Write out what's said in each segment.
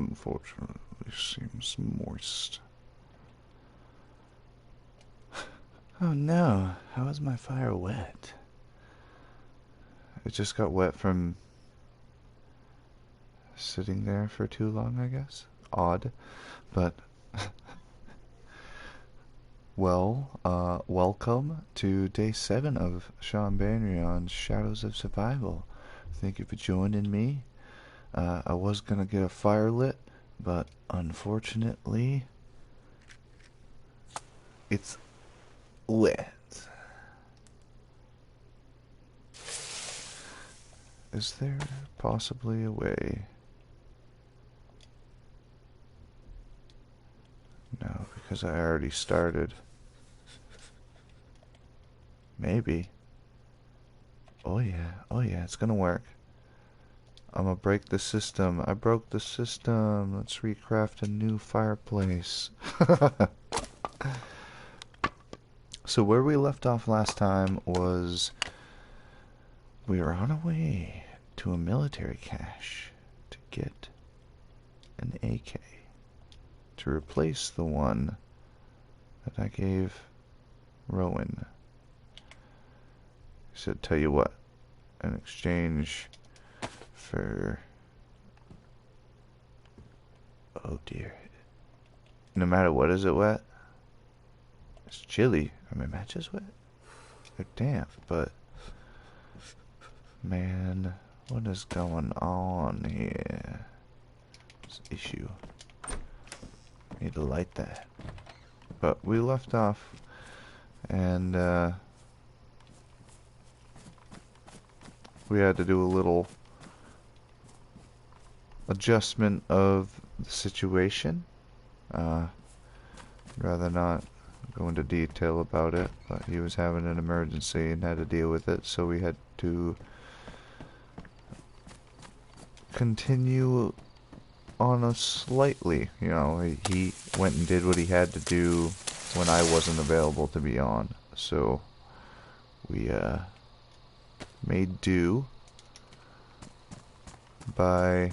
unfortunately seems moist. Oh no, how is my fire wet? It just got wet from sitting there for too long, I guess. Odd, but well, welcome to day 7 of Shawn Banery on Shadows of Survival. Thank you for joining me. I was gonna get a fire lit, but unfortunately, it's wet. Is there possibly a way? No, because I already started. Maybe. Oh yeah, it's gonna work. I'm gonna break the system. I broke the system. Let's recraft a new fireplace. So where we left off last time was we were on our way to a military cache to get an AK to replace the one that I gave Rowan. He said, tell you what, in exchange for... Oh dear. No matter what, is it wet? It's chilly. Are my matches wet? They're damp, but... Man, what is going on here? This issue. Need to light that. But we left off, and we had to do a little adjustment of the situation. Rather not go into detail about it, but he was having an emergency and had to deal with it, so we had to continue on a slightly, you know, he went and did what he had to do when I wasn't available to be on, so we made do by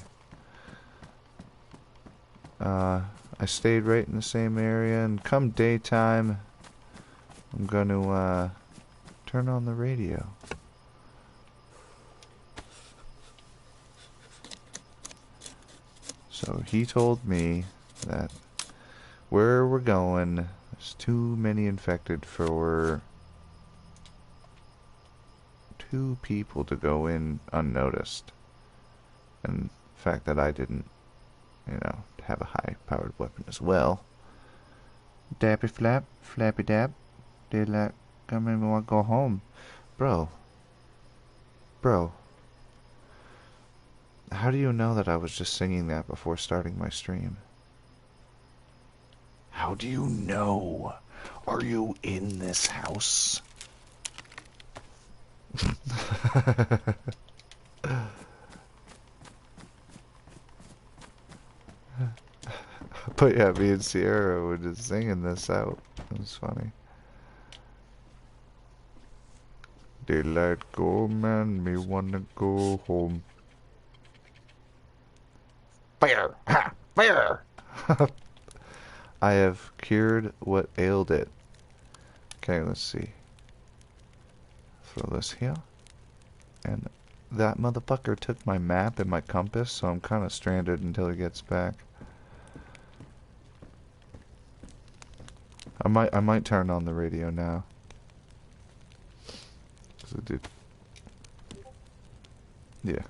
I stayed right in the same area, and come daytime I'm going to turn on the radio. So he told me that where we're going, there's too many infected for 2 people to go in unnoticed. And the fact that I didn't, you know, have a high-powered weapon as well. Dappy flap, flappy dap, daylight, come in, we want to go home. Bro. How do you know that I was just singing that before starting my stream? How do you know? Are you in this house? But yeah, me and Sierra were just singing this out. It was funny. Daylight go, man, me wanna go home. Fire! Ha! Fire! I have cured what ailed it. Okay, let's see. Throw this here. And that motherfucker took my map and my compass, so I'm kind of stranded until he gets back. I might turn on the radio now. 'Cause I did. Yeah.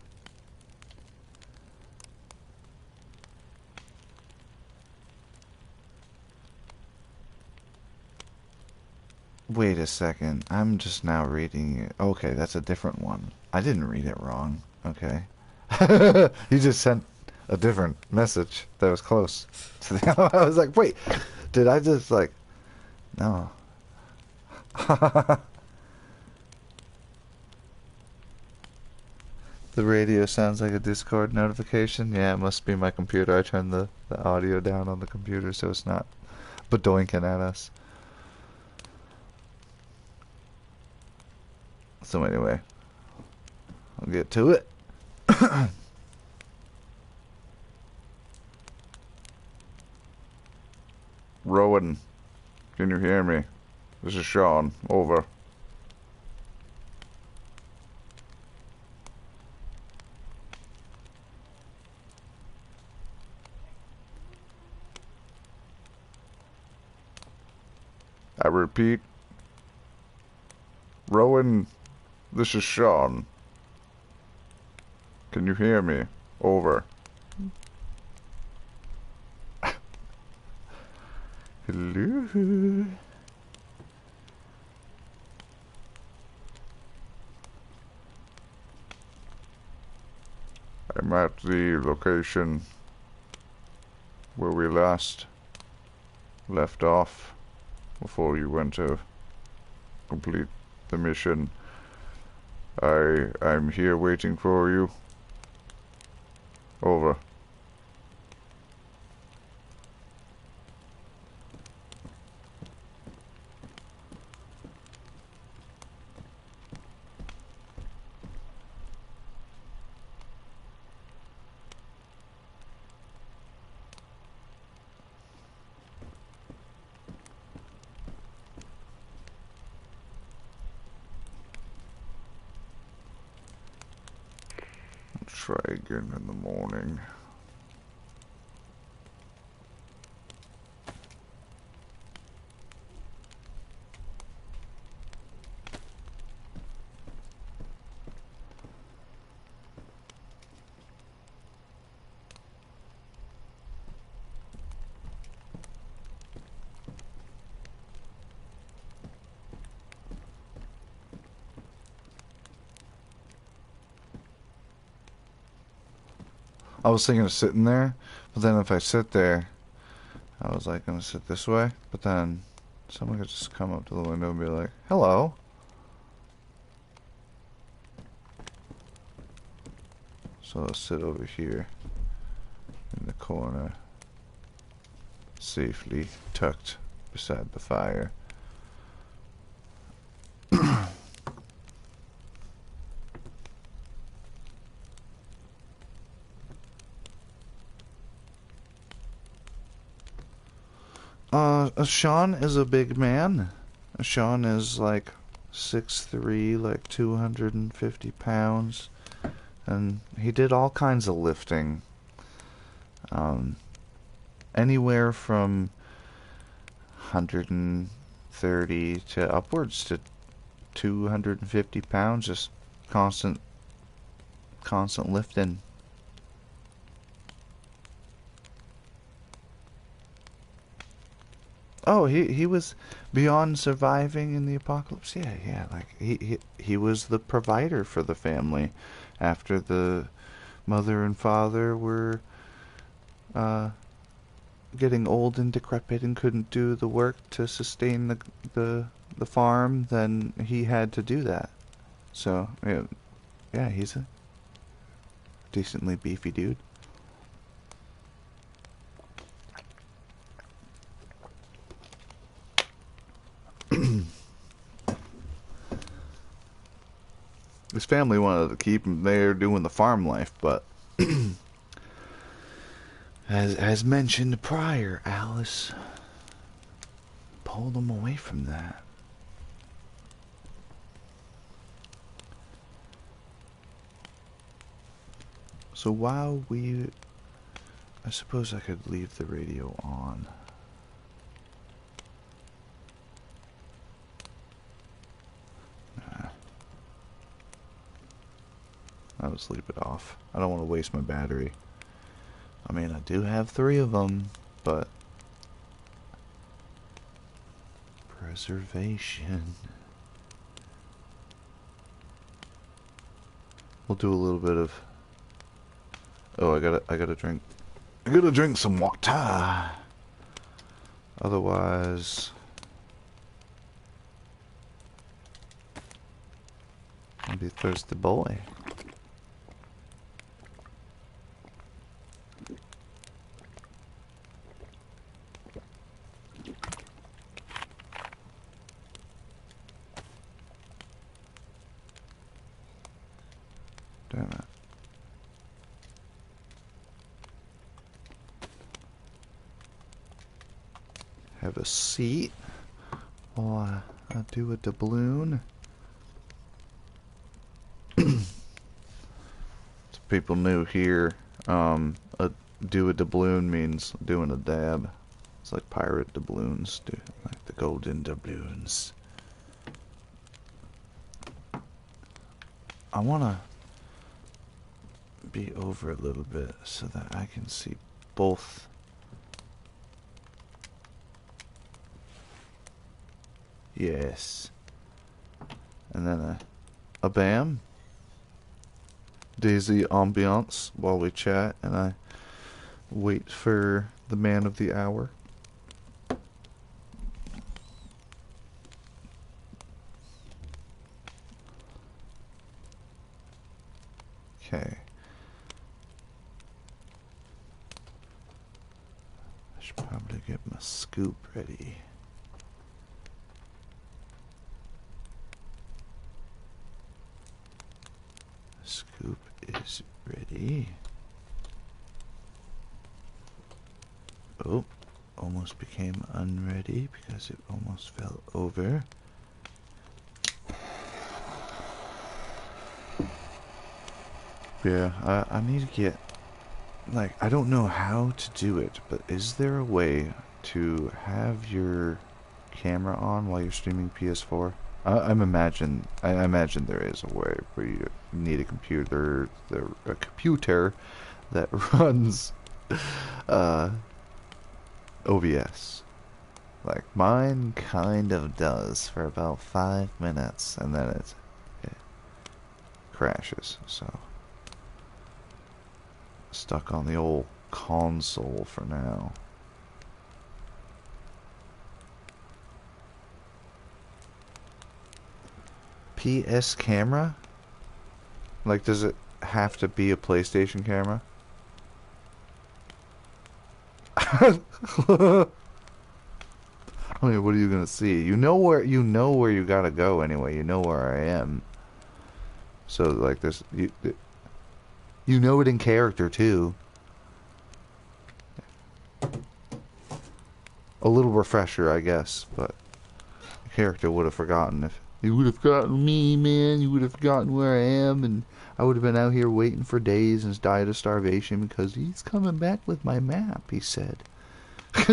Wait a second. I'm just now reading it. Okay, that's a different one. I didn't read it wrong. Okay. You just sent a different message that was close to the... I was like, wait, did I just like... No. The radio sounds like a Discord notification. Yeah, it must be my computer. I turned the audio down on the computer so it's not badoinking at us. So anyway, I'll get to it. Rowan, can you hear me? This is Shawn. Over. I repeat. Rowan, this is Shawn. Can you hear me? Over. Hello? I'm at the location where we last left off before you went to complete the mission. I'm here waiting for you. Over. Try again in the morning. I was thinking of sitting there, but then if I sit there, I was like gonna sit this way, but then someone could just come up to the window and be like, hello. So I'll sit over here in the corner, safely tucked beside the fire. Shawn is a big man. Shawn is like 6'3", like 250 pounds. And he did all kinds of lifting. Anywhere from 130 to upwards to 250 pounds, just constant lifting. Oh, he was beyond surviving in the apocalypse. Yeah, like he was the provider for the family after the mother and father were getting old and decrepit and couldn't do the work to sustain the farm. Then he had to do that. So yeah, he's a decently beefy dude. His family wanted to keep him there doing the farm life, but as mentioned prior, Alice pulled him away from that. So while I suppose I could leave the radio on. I'll just leave it off. I don't want to waste my battery. I mean, I do have 3 of them, but preservation. We'll do a little bit of. Oh, I gotta drink. I gotta drink some water. Otherwise, I'll be a thirsty boy. Damn it. have a seat while I do a doubloon. People new here, do a doubloon means doing a dab. It's like pirate doubloons, like the golden doubloons. I want to be over a little bit so that I can see both. Yes. And then a bam. DayZ ambiance while we chat and I wait for the man of the hour. Okay. I should probably get my scoop ready. Scoop is ready. Oh, almost became unready because it almost fell over. Yeah, I need to get, like, I don't know how to do it, but is there a way to have your camera on while you're streaming PS4? I imagine there is a way where you need a computer that runs OBS. Like mine kind of does for about 5 minutes, and then it crashes. So stuck on the old console for now. PS camera? Like, does it have to be a PlayStation camera? I mean, what are you gonna see? You know where you gotta go anyway. You know where I am. So like this, you know it in character too. A little refresher, I guess, but the character would have forgotten if. You would have forgotten me, man. You would have forgotten where I am, and I would have been out here waiting for days and died of starvation because he's coming back with my map, he said. I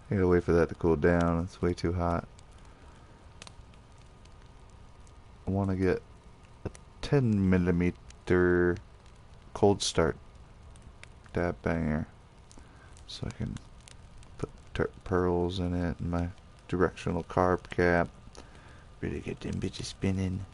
gotta wait for that to cool down. It's way too hot. I want to get a 10mm cold start dab banger so I can put pearls in it and my directional carb cap. Really get them bitches spinning.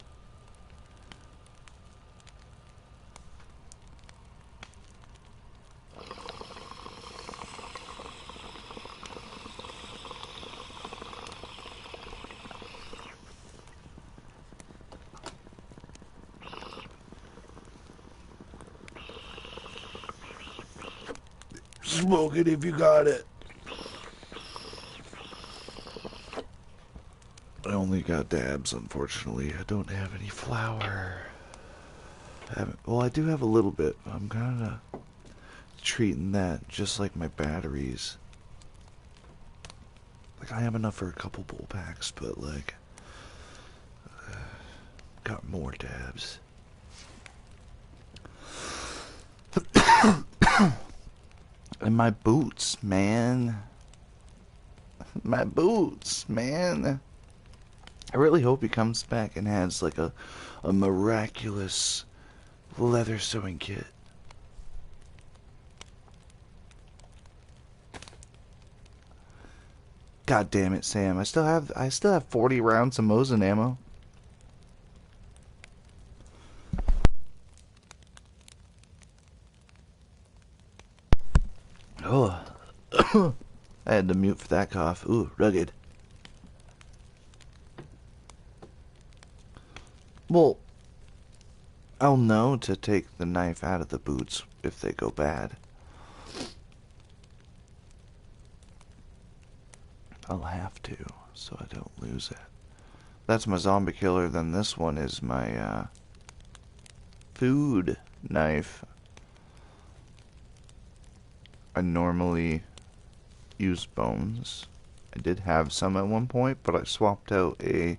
Smoke it if you got it. I only got dabs, unfortunately. I don't have any flour. Well, I do have a little bit. I'm kind of treating that just like my batteries. Like, I have enough for a couple bowl packs, but, like, got more dabs. And my boots, man. My boots, man. I really hope he comes back and has like a miraculous leather sewing kit. God damn it, Sam. I still have 40 rounds of Mosin ammo. Oh. I had to mute for that cough. Ooh, rugged. Well, I'll know to take the knife out of the boots if they go bad. I'll have to, so I don't lose it. That's my zombie killer, then this one is my, food knife. I normally use bones. I did have some at one point, but I swapped out a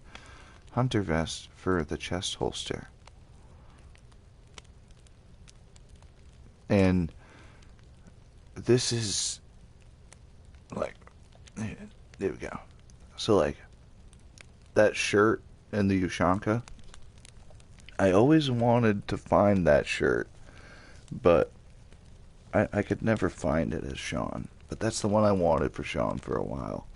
hunter vest for the chest holster. And this is like, there we go. So like that shirt and the Ushanka, I always wanted to find that shirt, but I could never find it as Shawn. But that's the one I wanted for Shawn for a while.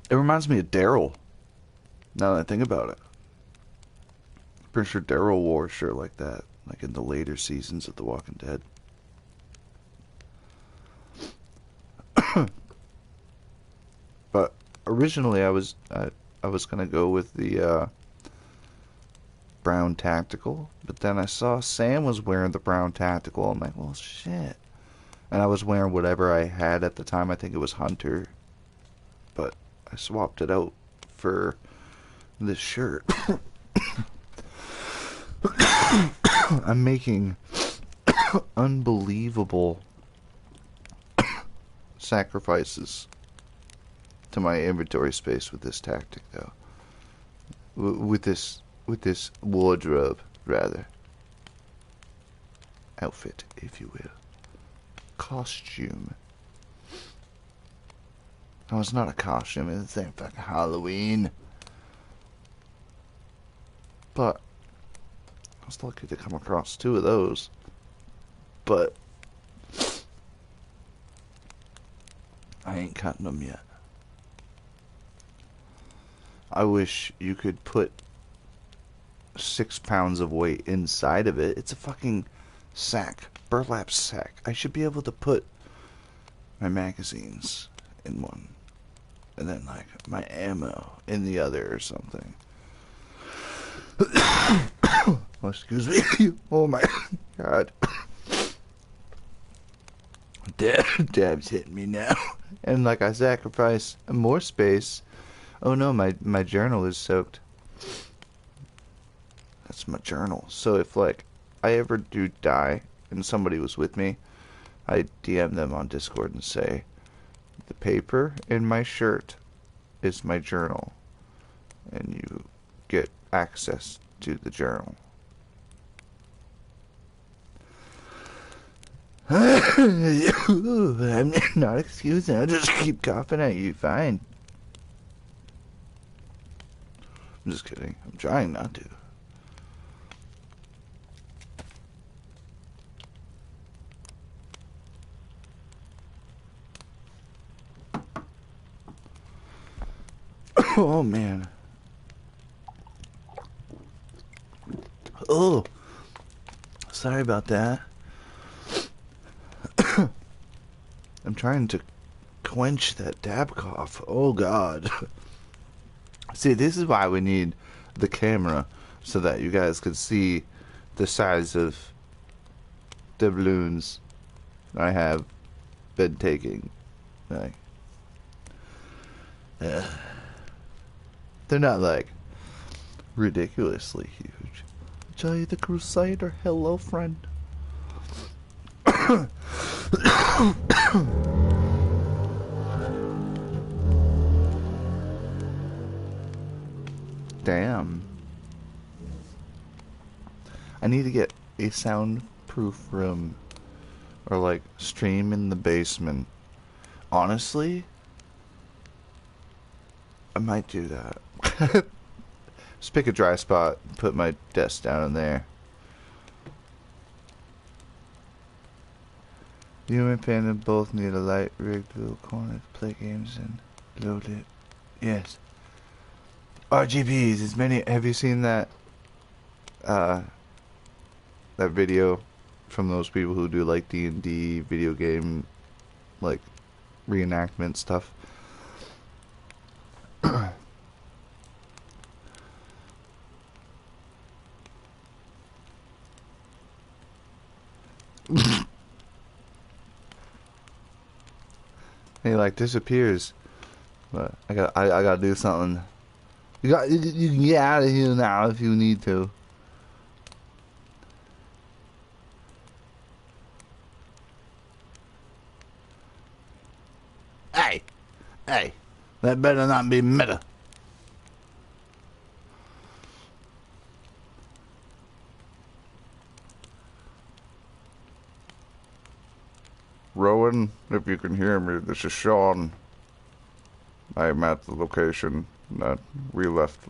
It reminds me of Daryl, now that I think about it. Pretty sure Daryl wore a shirt like that, like in the later seasons of The Walking Dead. But originally I was gonna go with the brown tactical, but then I saw Sam was wearing the brown tactical. I'm like, well, shit. And I was wearing whatever I had at the time. I think it was Hunter, but I swapped it out for this shirt. I'm making unbelievable sacrifices to my inventory space with this tactic, though. With this wardrobe, rather. Outfit, if you will. Costume. No, it's not a costume. It's ain't fucking Halloween. But I was lucky to come across 2 of those. But I ain't cutting them yet. I wish you could put 6 pounds of weight inside of it. It's a fucking sack. Burlap sack. I should be able to put my magazines in one. And then, like, my ammo in the other or something. Oh, excuse me. Oh my god. Dab's hitting me now. And like I sacrifice more space. Oh no, my journal is soaked. That's my journal. So if like I ever do die and somebody was with me, I DM them on Discord and say, the paper in my shirt is my journal. And you get access to the journal. I'm not excusing. I'll just keep coughing at you. Fine. I'm just kidding. I'm trying not to. Oh man. Oh. Sorry about that. I'm trying to quench that dab cough. Oh god. See, this is why we need the camera, so that you guys could see the size of the balloons I have been taking. Like, they're not like ridiculously huge. Jay the Crusader, hello friend. Damn. I need to get a soundproof room or like stream in the basement. Honestly, I might do that. Just pick a dry spot and put my desk down in there. You and Panda both need a light rigged little corner to play games and load it. Yes. RGBs, as many. Have you seen that that video from those people who do like D&D video game like reenactment stuff? He like disappears, but I gotta do something. You can get out of here now if you need to. Hey, that better not be meta. Rowan, if you can hear me, this is Shawn. I am at the location that we last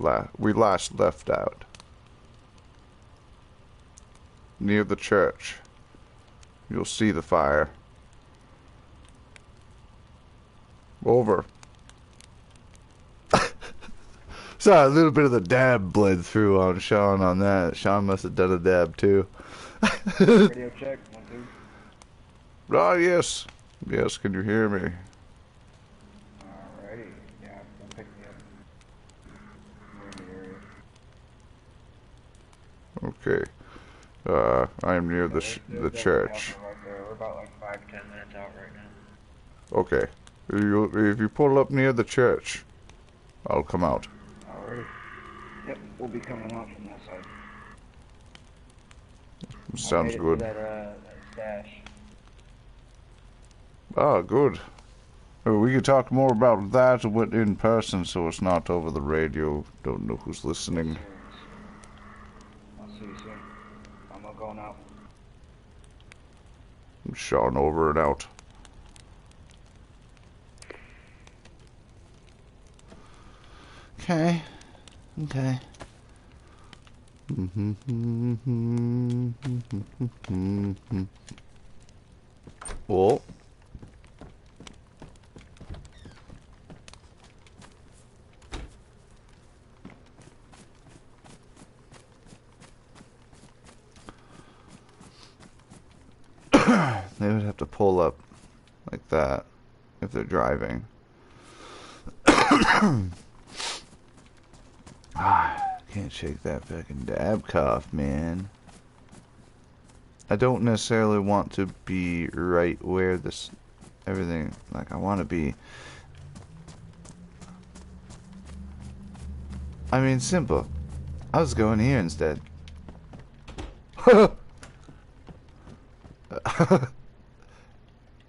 left out. Near the church. You'll see the fire. Over. Sorry, a little bit of the dab bled through on Shawn on that. Shawn must have done a dab too. Radio check, 1, 2. Ah, yes. Yes, can you hear me? Alrighty, yeah, don't pick me up. We're in the area. Okay. I am near the church. Right there. We're about like 5-10 minutes out right now. Okay. If you pull up near the church, I'll come out. Alrighty. Yep, we'll be coming out from that side. Sounds good. That stash. Ah, good. We could talk more about that in person, so it's not over the radio. Don't know who's listening. I'll see you soon. I'm not going out. Shawn over and out. Okay. Okay. Well. They would have to pull up like that if they're driving. Can't shake that fucking dab cough, man. I don't necessarily want to be right where this everything, like, I want to be. I mean, simple. I was going here instead.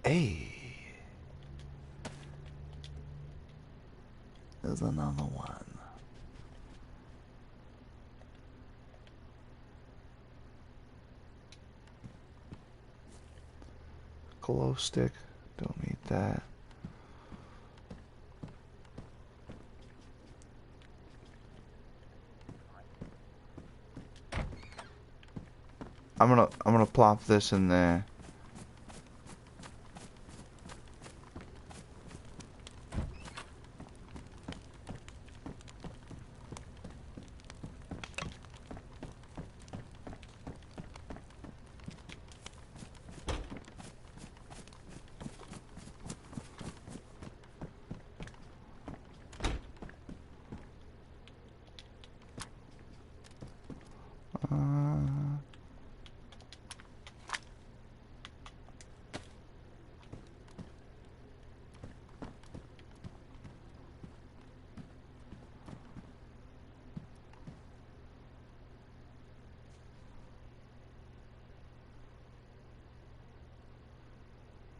Hey. There's another one. Glow stick. Don't need that. I'm gonna plop this in there.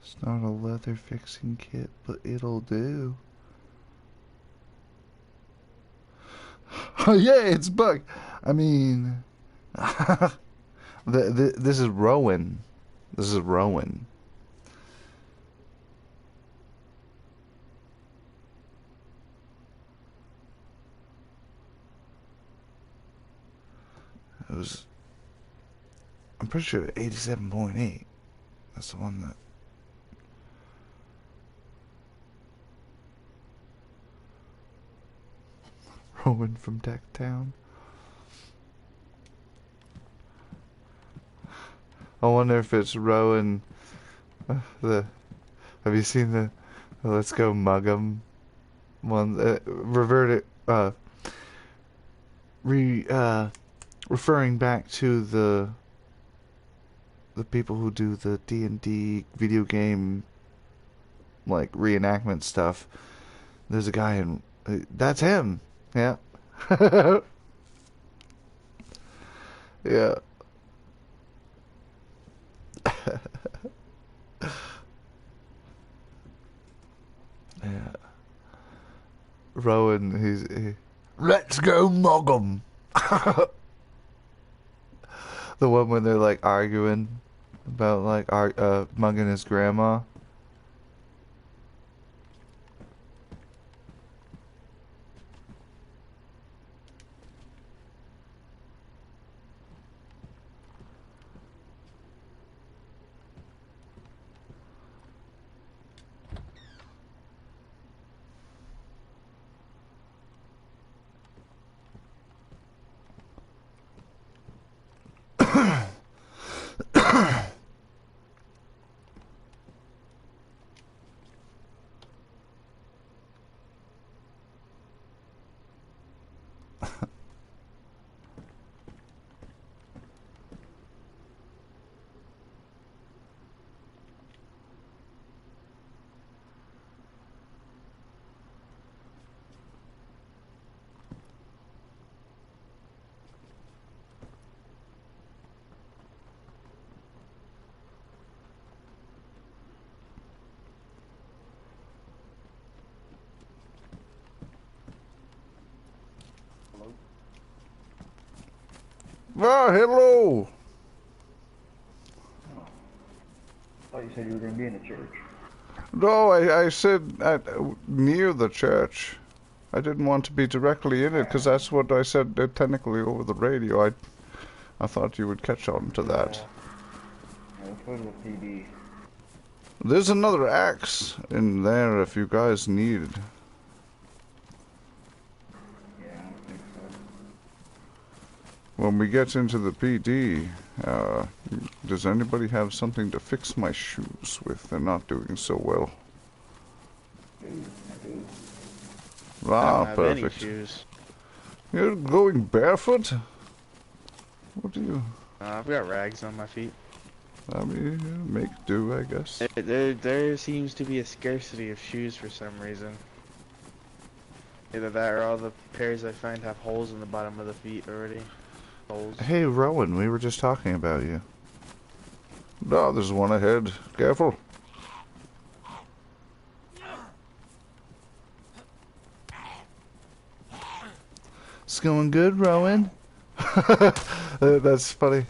It's not a leather fixing kit, but it'll do. Oh yeah, it's Buck. I mean, this is Rowan. This is Rowan. It was. I'm pretty sure 87.8. That's the one that. Rowan from Decktown. I wonder if it's Rowan. Have you seen the Let's Go Mug 'em one? Referring back to the people who do the D&D video game like reenactment stuff. There's a guy in. That's him. Yeah. Yeah. Yeah. Rowan, let's go mug 'em. The one when they're like arguing about like mugging his grandma. Ah, hello. I thought you said you were going to be in the church. No, I said near the church. I didn't want to be directly in it because that's what I said technically over the radio. I thought you would catch on to that. Let's go to the PD. There's another axe in there if you guys need it. Yeah, I don't think so. When we get into the PD, does anybody have something to fix my shoes with? They're not doing so well. I do. I Ah, don't have perfect. any shoes. You're going barefoot? What do you... I've got rags on my feet. I mean, make do, I guess. There seems to be a scarcity of shoes for some reason. Either that or all the pairs I find have holes in the bottom of the feet already. Holes. Hey, Rowan, we were just talking about you. No, there's one ahead. Careful. It's going good, Rowan. That's funny.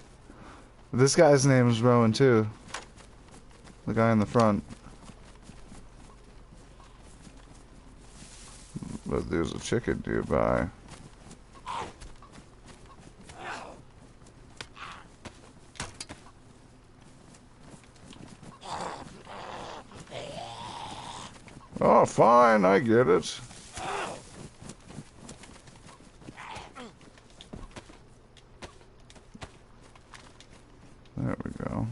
This guy's name is Rowan, too. The guy in the front. But there's a chicken nearby. Oh, fine, I get it. There we go.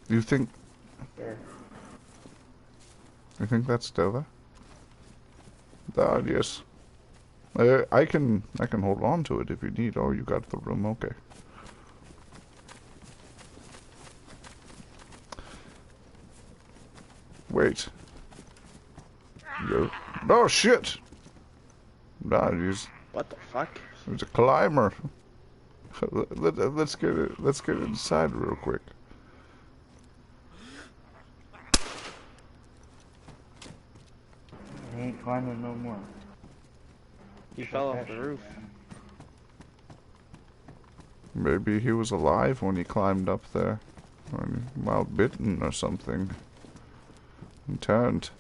You think... There. You think that's Stella? Ah, yes. I can hold on to it if you need. Oh, you got the room. Okay. Wait. Yo. Oh shit! Nah, What the fuck? there's a climber. Let's get it. Let's get inside real quick. He ain't climbing no more. He fell off the roof. Maybe he was alive when he climbed up there, or while bitten or something, and turned.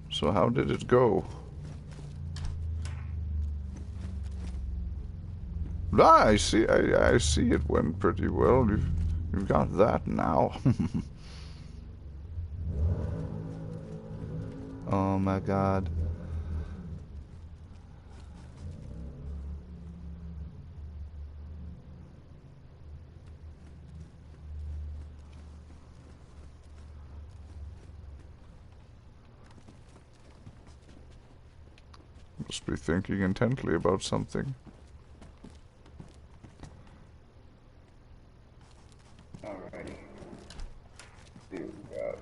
So how did it go? Ah, I see. I see it went pretty well. You've got that now. Oh my God. Must be thinking intently about something. Alrighty. Here we go.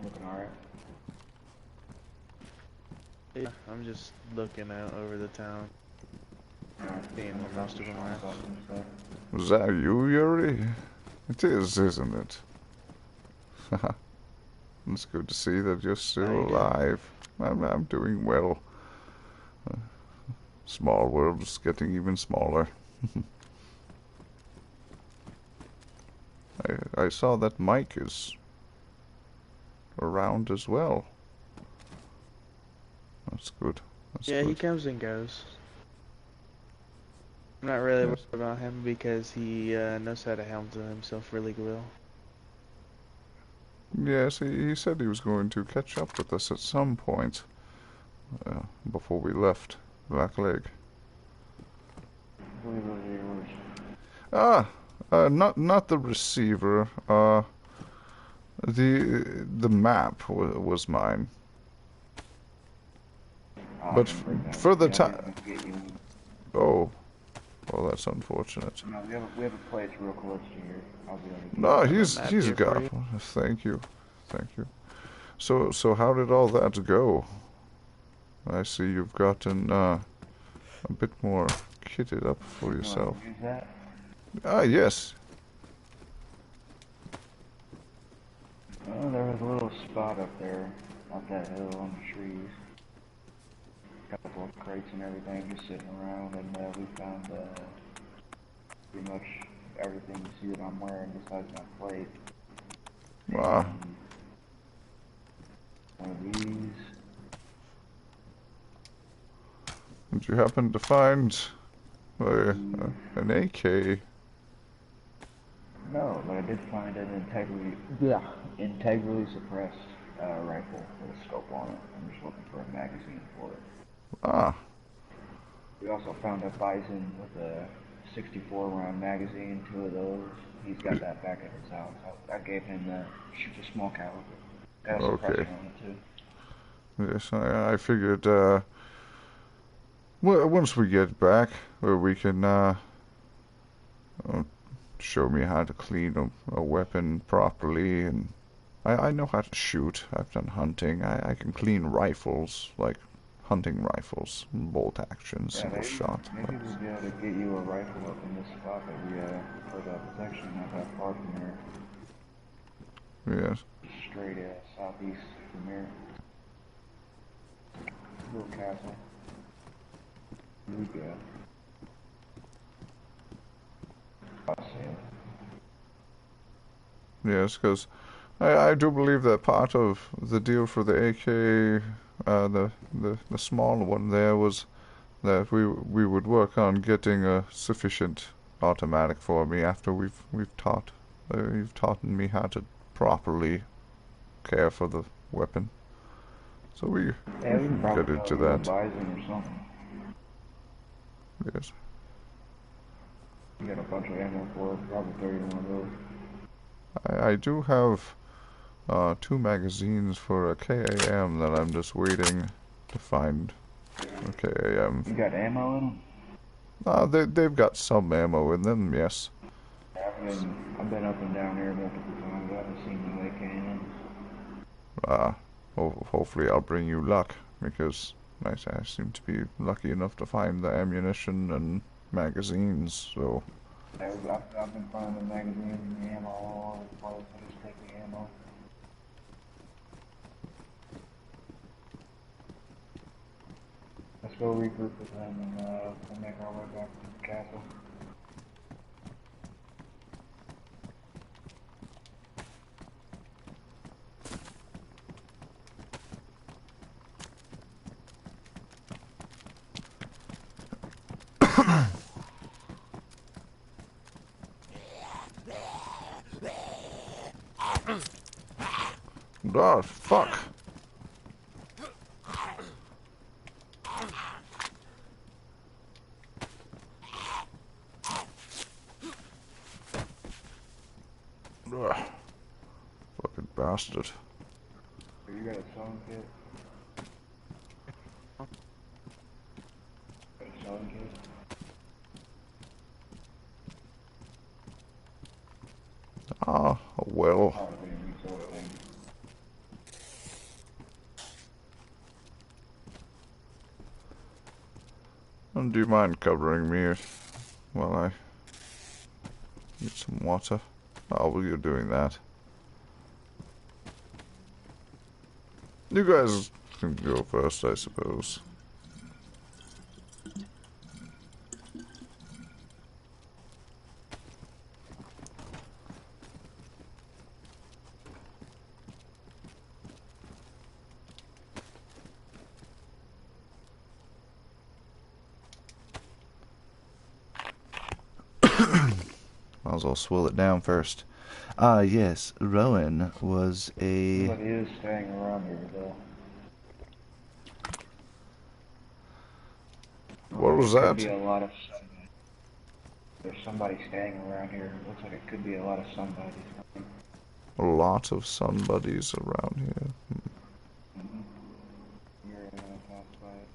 Looking alright. Yeah, I'm just looking out over the town. Seeing where most of them are. Was that you, Yuri? It is, isn't it? Haha. It's good to see that you're still How you doing? alive. I'm doing well. Small world's getting even smaller. I saw that Mike is around as well. That's good. That's Yeah, he good. comes and goes. I'm not really Yes. worried about him because he knows how to handle himself really well. Yes, he said he was going to catch up with us at some point before we left Black Lake. Believe those are yours. Not the receiver. The map was mine. Oh, But I didn't bring that for with the me. I time. didn't get you one. Oh, well, that's unfortunate. No, we have a place real close to here. I'll be able to get No, I have a map he's here for got you. one. Thank you. So how did all that go? I see you've gotten a bit more kitted up for yourself. Use that? Yes. Oh, there was a little spot up there, up that hill on the trees. A couple of crates and everything just sitting around, and we found pretty much everything you see that I'm wearing besides my plate. Ah, One of these. did you happen to find an AK? No, but I did find an integrally suppressed rifle with a scope on it. I'm just looking for a magazine for it. Ah, We also found a Bison with a 64 round magazine, 2 of those. He's got that back at his house. I gave him the shoot a small caliber. Got a okay. suppressor on it too. Yes, I figured once we get back, we can show me how to clean a weapon properly, and I know how to shoot. I've done hunting. I can clean rifles, like hunting rifles, bolt action, single shot. Maybe we'll be able to get you a rifle up in this spot that we for the protection not that far from here. Yes. Straight southeast from here. Little castle. We go. I'll see it. Yes, because I do believe that part of the deal for the AK, the small one there, was that we would work on getting a sufficient automatic for me after you've taught me how to properly care for the weapon. So we can probably get into go to a that. Bison or something. Yes. You got a bunch of ammo for it, probably 31 of those. I do have 2 magazines for a KAM that I'm just waiting to find. A KAM. You got ammo in them? They've got some ammo in them, yes. I've been up and down here multiple times. I haven't seen no AK in Hopefully I'll bring you luck, because I seem to be lucky enough to find the ammunition and magazines, so... I've been finding the magazines and the ammo all over the place. I just take the ammo. Let's go regroup with them and we'll make our way back to the castle. Oh, fuck. Ugh. Fucking bastard. You got a sewing kit? Got a sewing kit? Ah, well. Oh, we didn't sew it then. Do you mind covering me while I get some water? Oh, well, you're doing that. You guys can go first, I suppose. Might as well swill it down first. Ah, yes, Rowan was a... Somebody is staying around here, though. What was Could that? be a lot of somebody. There's somebody staying around here. Looks like it could be a lot of somebodies. A lot of somebodies around here. Mm-hmm. You're gonna pass by it.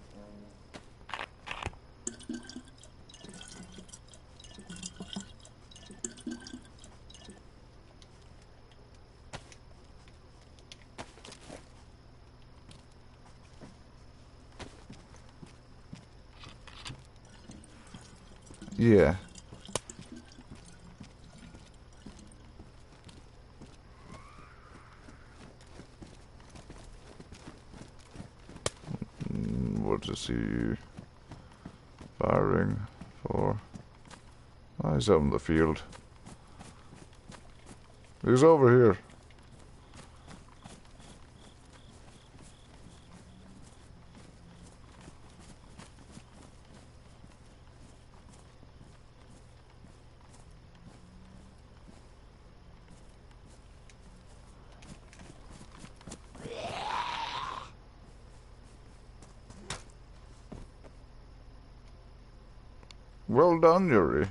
Yeah. What is he firing for? Oh, he's out in the field. He's over here. Well done, Yuri.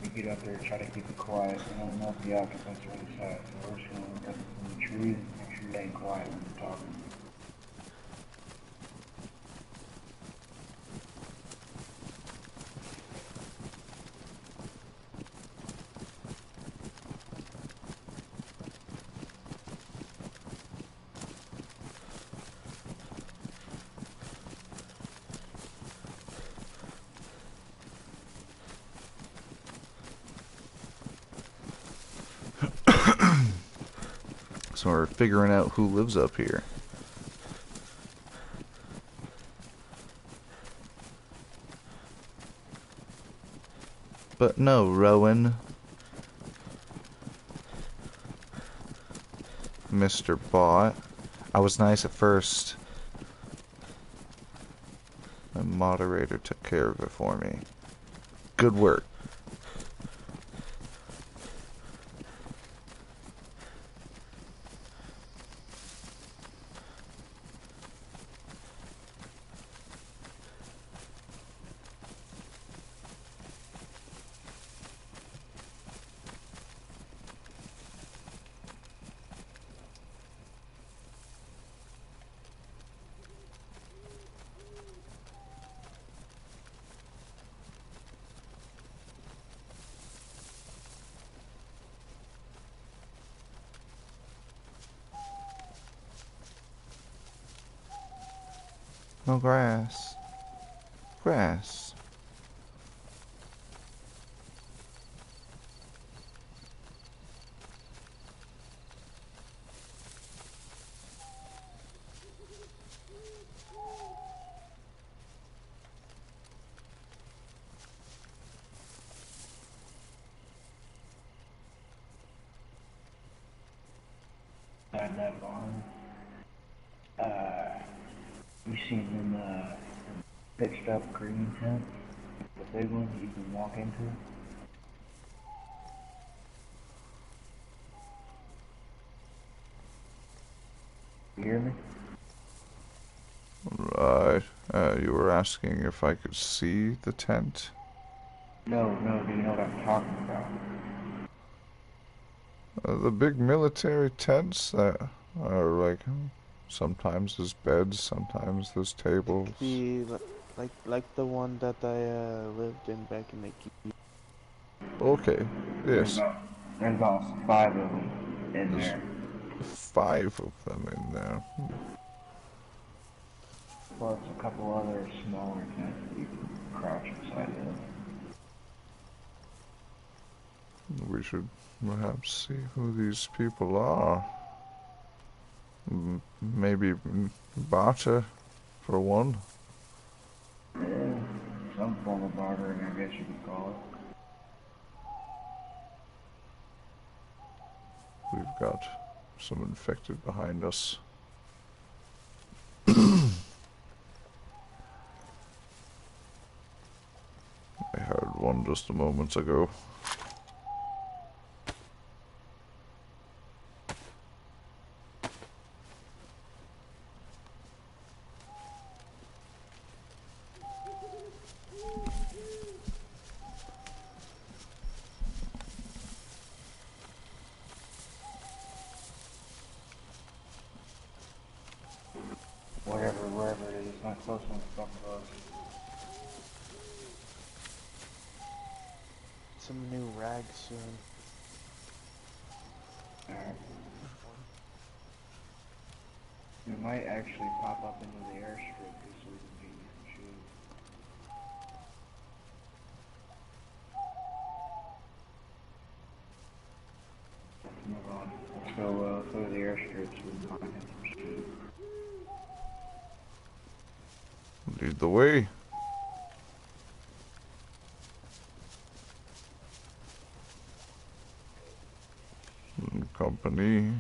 We get up there and try to keep it quiet. We don't know if the occupants are inside, so we're just gonna look up in the trees and make sure they ain't quiet when we're talking. So we're figuring out who lives up here. But no, Rowan. Mr. Bot. I was nice at first. The moderator took care of it for me. Good work. No grass. Grass. that barn. You seen them pitched up green tent, the big one that you can walk into. You hear me? Right. You were asking if I could see the tent? No, do you know what I'm talking about? The big military tents that are like, sometimes there's beds, sometimes there's tables. The like the one that I lived in back in the key. Okay, yes. There's about 5 of them in There's there. 5 of them in there. Plus a couple other smaller tents that you can crouch inside of. We should perhaps see who these people are. Maybe barter for one. Yeah, some form of bartering, I guess you could call it. We've got some infected behind us. I heard one just a moment ago. Wherever it is, it's not close enough to fuck with us. Some new rags soon. Alright. We might actually pop up into the airstrip just so we can get you some shoes. Let's move on. Let's go to the airstrip so we can find some shoes. Lead the way. Company.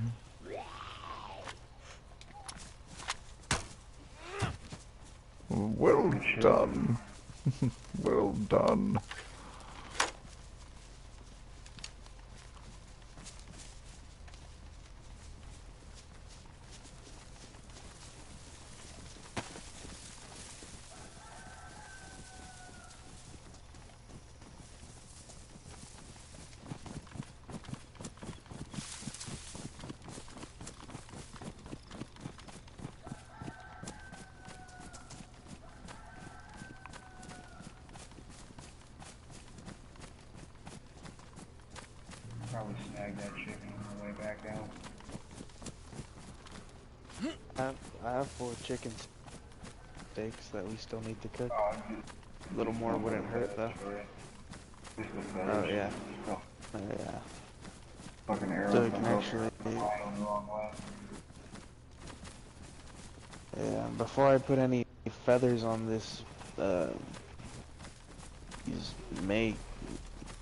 Well done. Well done. Probably snag that chicken on the way back down. I have 4 chicken steaks that we still need to cook. Oh, A little more wouldn't hurt though. Oh yeah. Oh, Oh yeah. fucking arrow. So we can actually. The wrong way. Yeah. Before I put any feathers on this, these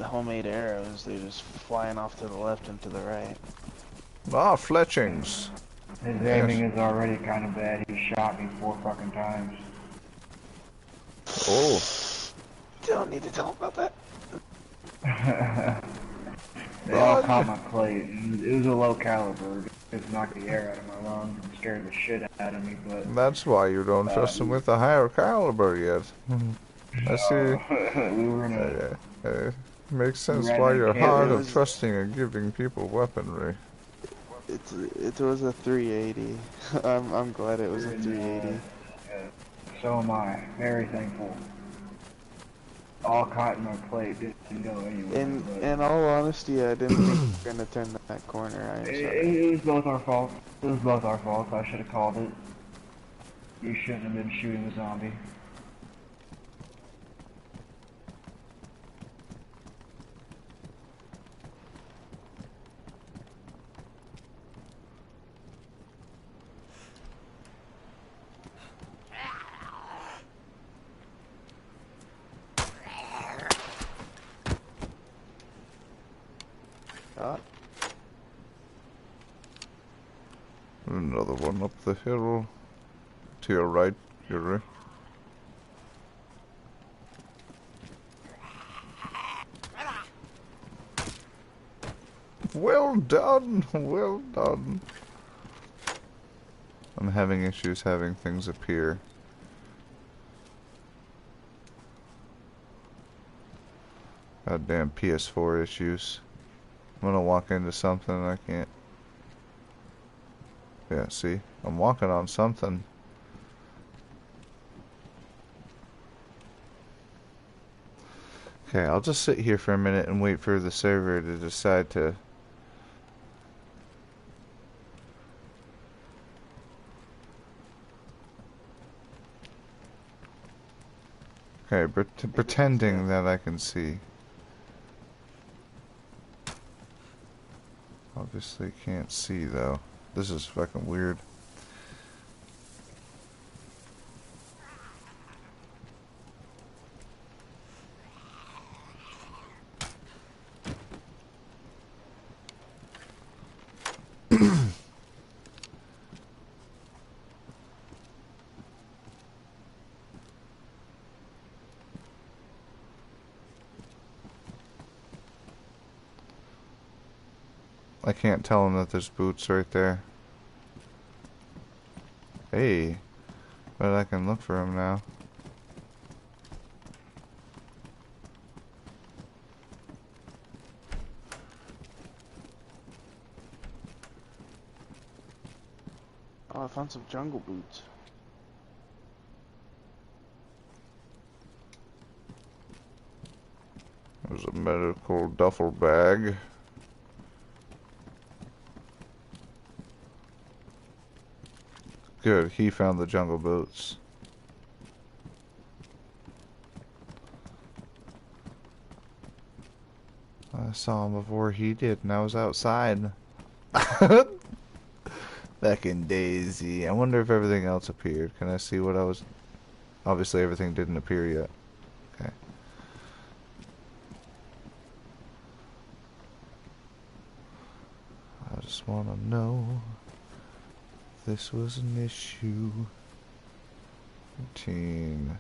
homemade arrows. They're just flying off to the left and to the right. Ah, fletchings. His aiming is already kind of bad. He shot me 4 fucking times. Oh. Don't need to tell him about that. They all caught my plate. It was a low caliber. It just knocked the air out of my lungs and scared the shit out of me. But That's why you don't trust him with a higher caliber yet. I see. we were in a. Makes sense Right why in you're camp. hard It of was- trusting and giving people weaponry. It was a 380. I'm glad it was a 380. So am I. Very thankful. All caught in my plate. Didn't go anywhere. but In all honesty, I didn't think we were gonna turn that corner. I am sorry. it was both our fault. It was both our fault. I should have called it. You shouldn't have been shooting the zombie. Another one up the hill. To your right, Yuri. Well done! Well done! I'm having issues having things appear. Goddamn PS4 issues. I'm gonna walk into something and I can't. Yeah, see? I'm walking on something. Okay, I'll just sit here for a minute and wait for the server to decide to... Okay, pretending that I can see. Obviously can't see though. This is fucking weird. I can't tell him that there's boots right there. Hey, but I can look for him now. Oh, I found some jungle boots. There's a medical duffel bag. Good, he found the jungle boots. I saw him before he did, and I was outside. Back in DayZ. I wonder if everything else appeared. Can I see what I was... Obviously everything didn't appear yet. Okay. I just want to know if this was an issue. 13.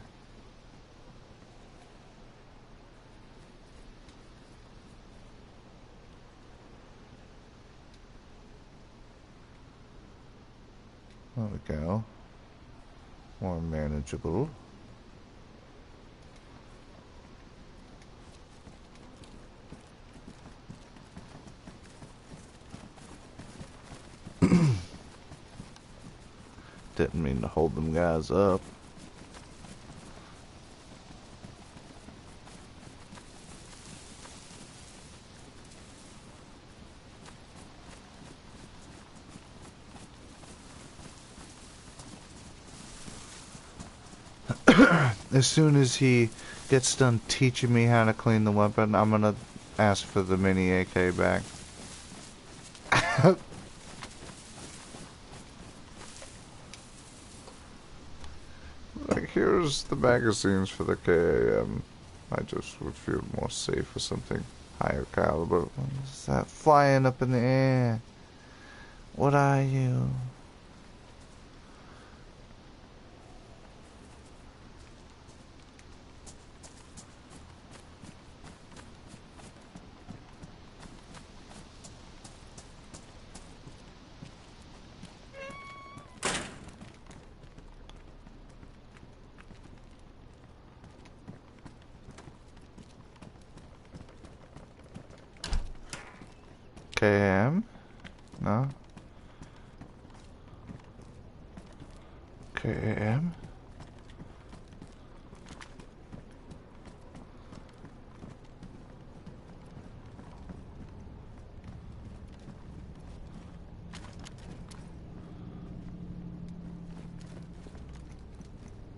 There we go. More manageable. Didn't mean to hold them guys up. As soon as he gets done teaching me how to clean the weapon, I'm gonna ask for the mini AK back. Like, here's the magazines for the KAM. I just would feel more safe with something higher caliber. What is that flying up in the air? What are you? KM? No? KM?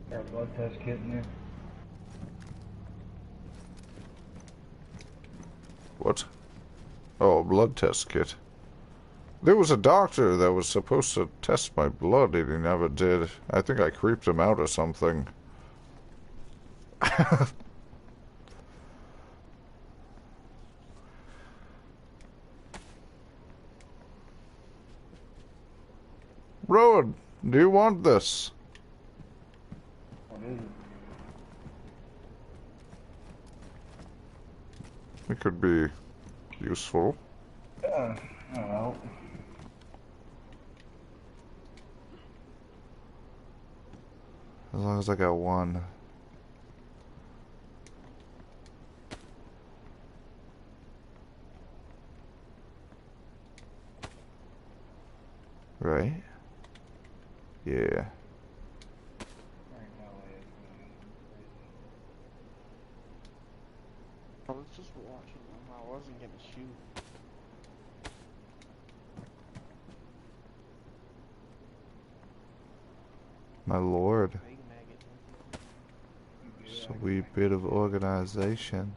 Got a blood test kit in there. What? Oh, a blood test kit. There was a doctor that was supposed to test my blood and he never did. I think I creeped him out or something. Do you want this? What is it? It could be useful. I don't know. As long as I got one. Right? Yeah. I was just watching them. I wasn't gonna shoot. My lord. Big maggot. Just a wee bit of organization.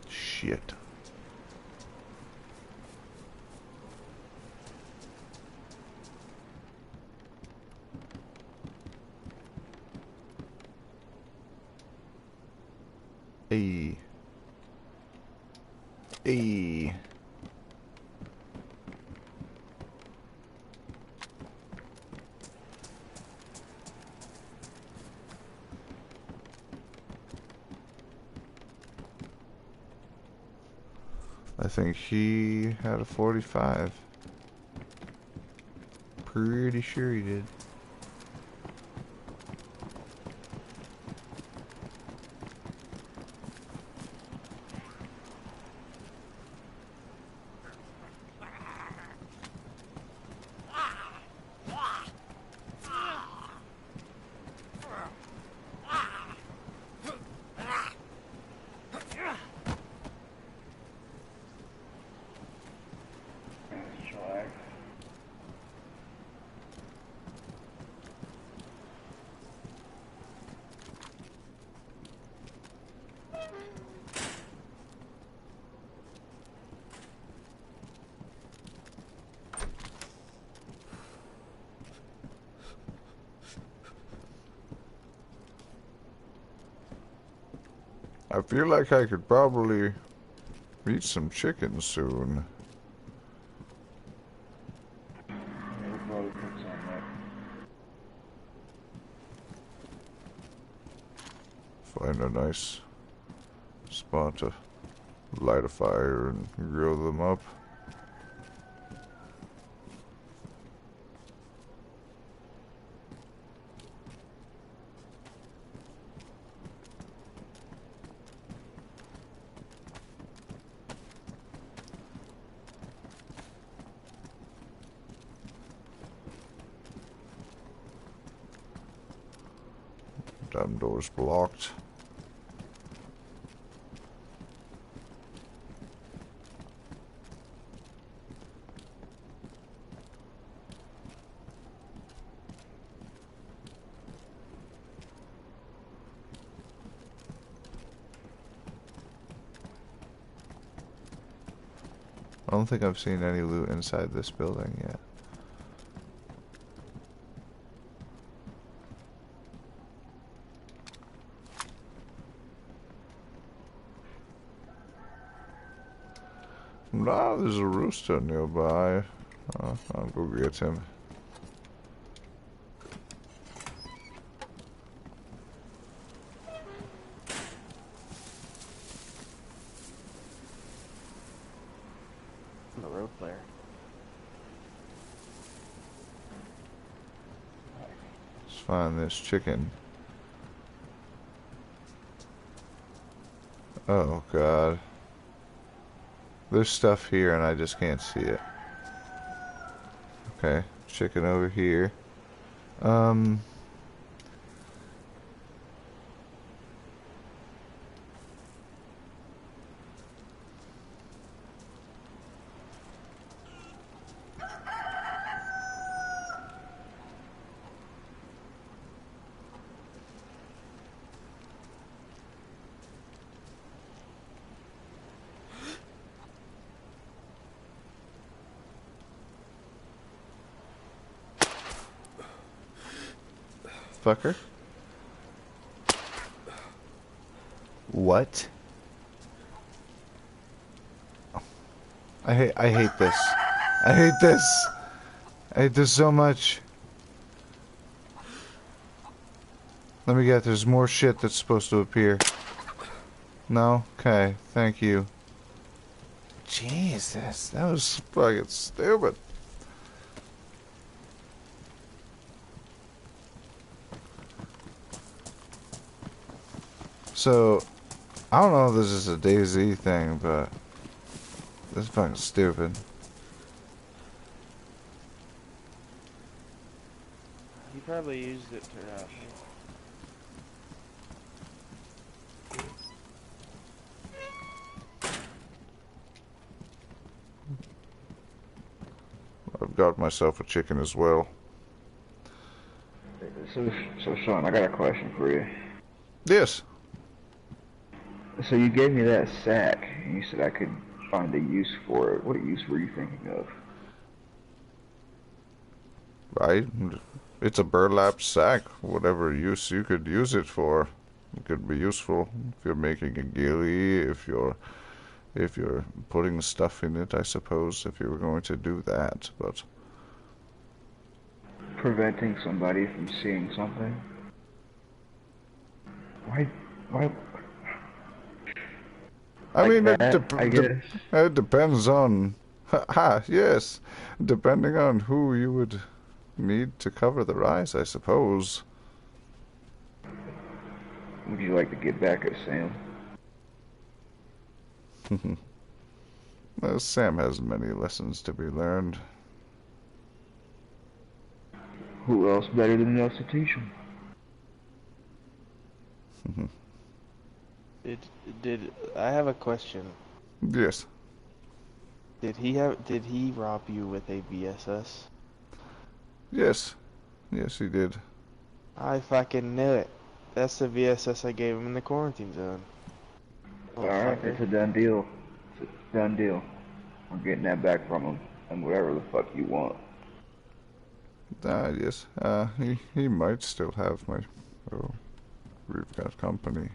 Shit. Hey. Hey. I think he had a 45. Pretty sure he did. I feel like I could probably eat some chicken soon. We'll probably put some up. Find a nice spot to light a fire and grill them up. Damn door's blocked. I don't think I've seen any loot inside this building yet. Nah, there's a rooster nearby. I'll go get him. find this chicken. Oh god. There's stuff here and I just can't see it. Okay, chicken over here. Fucker. What? I hate this. I hate this. I hate this so much. Let me get, there's more shit that's supposed to appear. No? Okay, thank you. Jesus, that was fucking stupid. So, I don't know if this is a DayZ thing, but this is fucking stupid. He probably used it to route me. I've got myself a chicken as well. So Shawn, I got a question for you. Yes. So you gave me that sack, and you said I could find a use for it. What use were you thinking of? Right? It's a burlap sack. Whatever use you could use it for. It could be useful if you're making a ghillie, if you're putting stuff in it, I suppose, if you were going to do that, but... Preventing somebody from seeing something? Why? I Like mean, that, I guess. it depends on... yes. Depending on who you would need to cover the rise, I suppose. Would you like to get back at Sam? Well, Sam has many lessons to be learned. Who else better than us to teach him? Did I have a question? Yes. Did he rob you with a VSS? Yes. Yes, he did. I fucking knew it. That's the VSS I gave him in the quarantine zone. Alright, it's a done deal. It's a done deal. We're getting that back from him, and whatever the fuck you want. Yes. He might still have my... Oh, we've got company.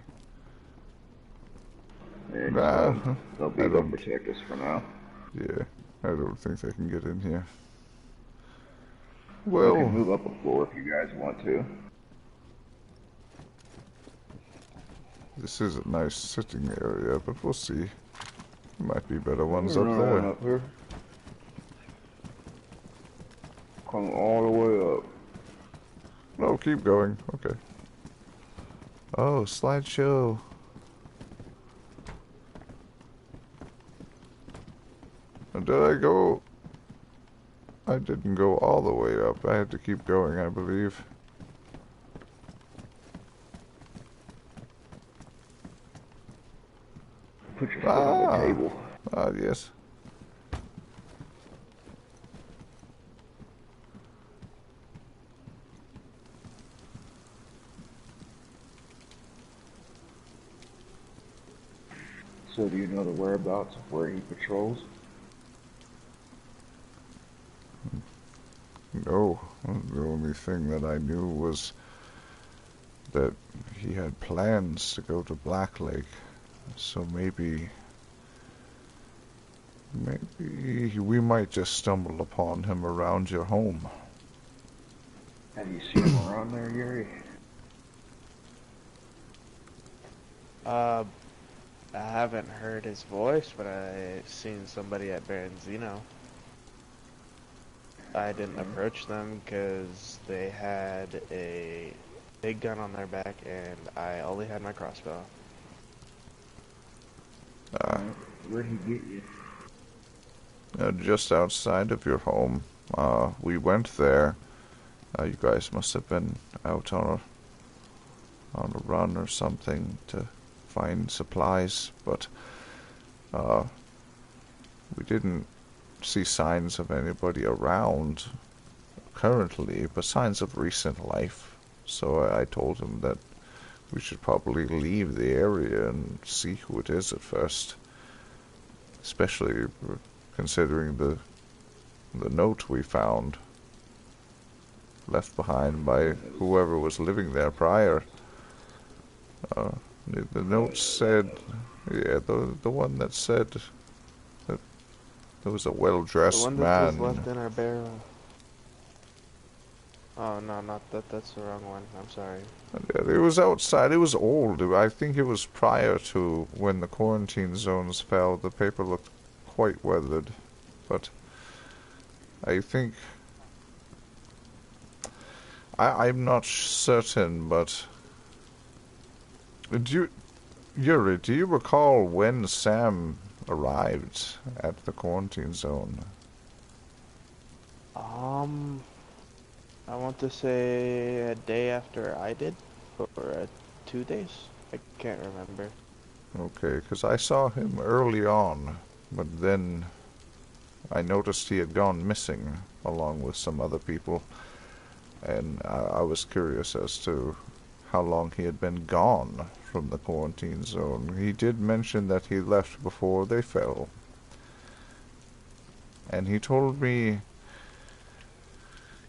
Yeah, they'll protect us for now. Yeah, I don't think they can get in here. We Well... can move up a floor if you guys want to. This is a nice sitting area, but we'll see. There might be better ones up there. Up here. Come all the way up. No, keep going. Okay. Oh, slideshow. Did I go? I didn't go all the way up. I had to keep going, I believe. Put your foot on the table. Ah, yes. So do you know the whereabouts of where he patrols? No, the only thing that I knew was that he had plans to go to Black Lake. So maybe we might just stumble upon him around your home. Have you seen him around there, Yuri? I haven't heard his voice, but I've seen somebody at Baronzino. I didn't approach them because they had a big gun on their back and I only had my crossbow. Where'd he get you? Just outside of your home. We went there. You guys must have been out on a run or something to find supplies, but we didn't see signs of anybody around currently, but signs of recent life. So I told him that we should probably leave the area and see who it is at first, especially considering the note we found left behind by whoever was living there prior. The note said, yeah, the one that said that there was a The well-dressed one that was man. left in our barrel. Oh no, not that. That's the wrong one. I'm sorry. It was outside. It was old. I think it was prior to when the quarantine zones fell. The paper looked quite weathered, but I think I'm not certain. But Yuri, do you recall when Sam arrived at the quarantine zone? I want to say a day after I did, or 2 days. I can't remember. Okay, because I saw him early on, but then I noticed he had gone missing along with some other people, and I was curious as to how long he had been gone from the quarantine zone. He did mention that he left before they fell, and he told me,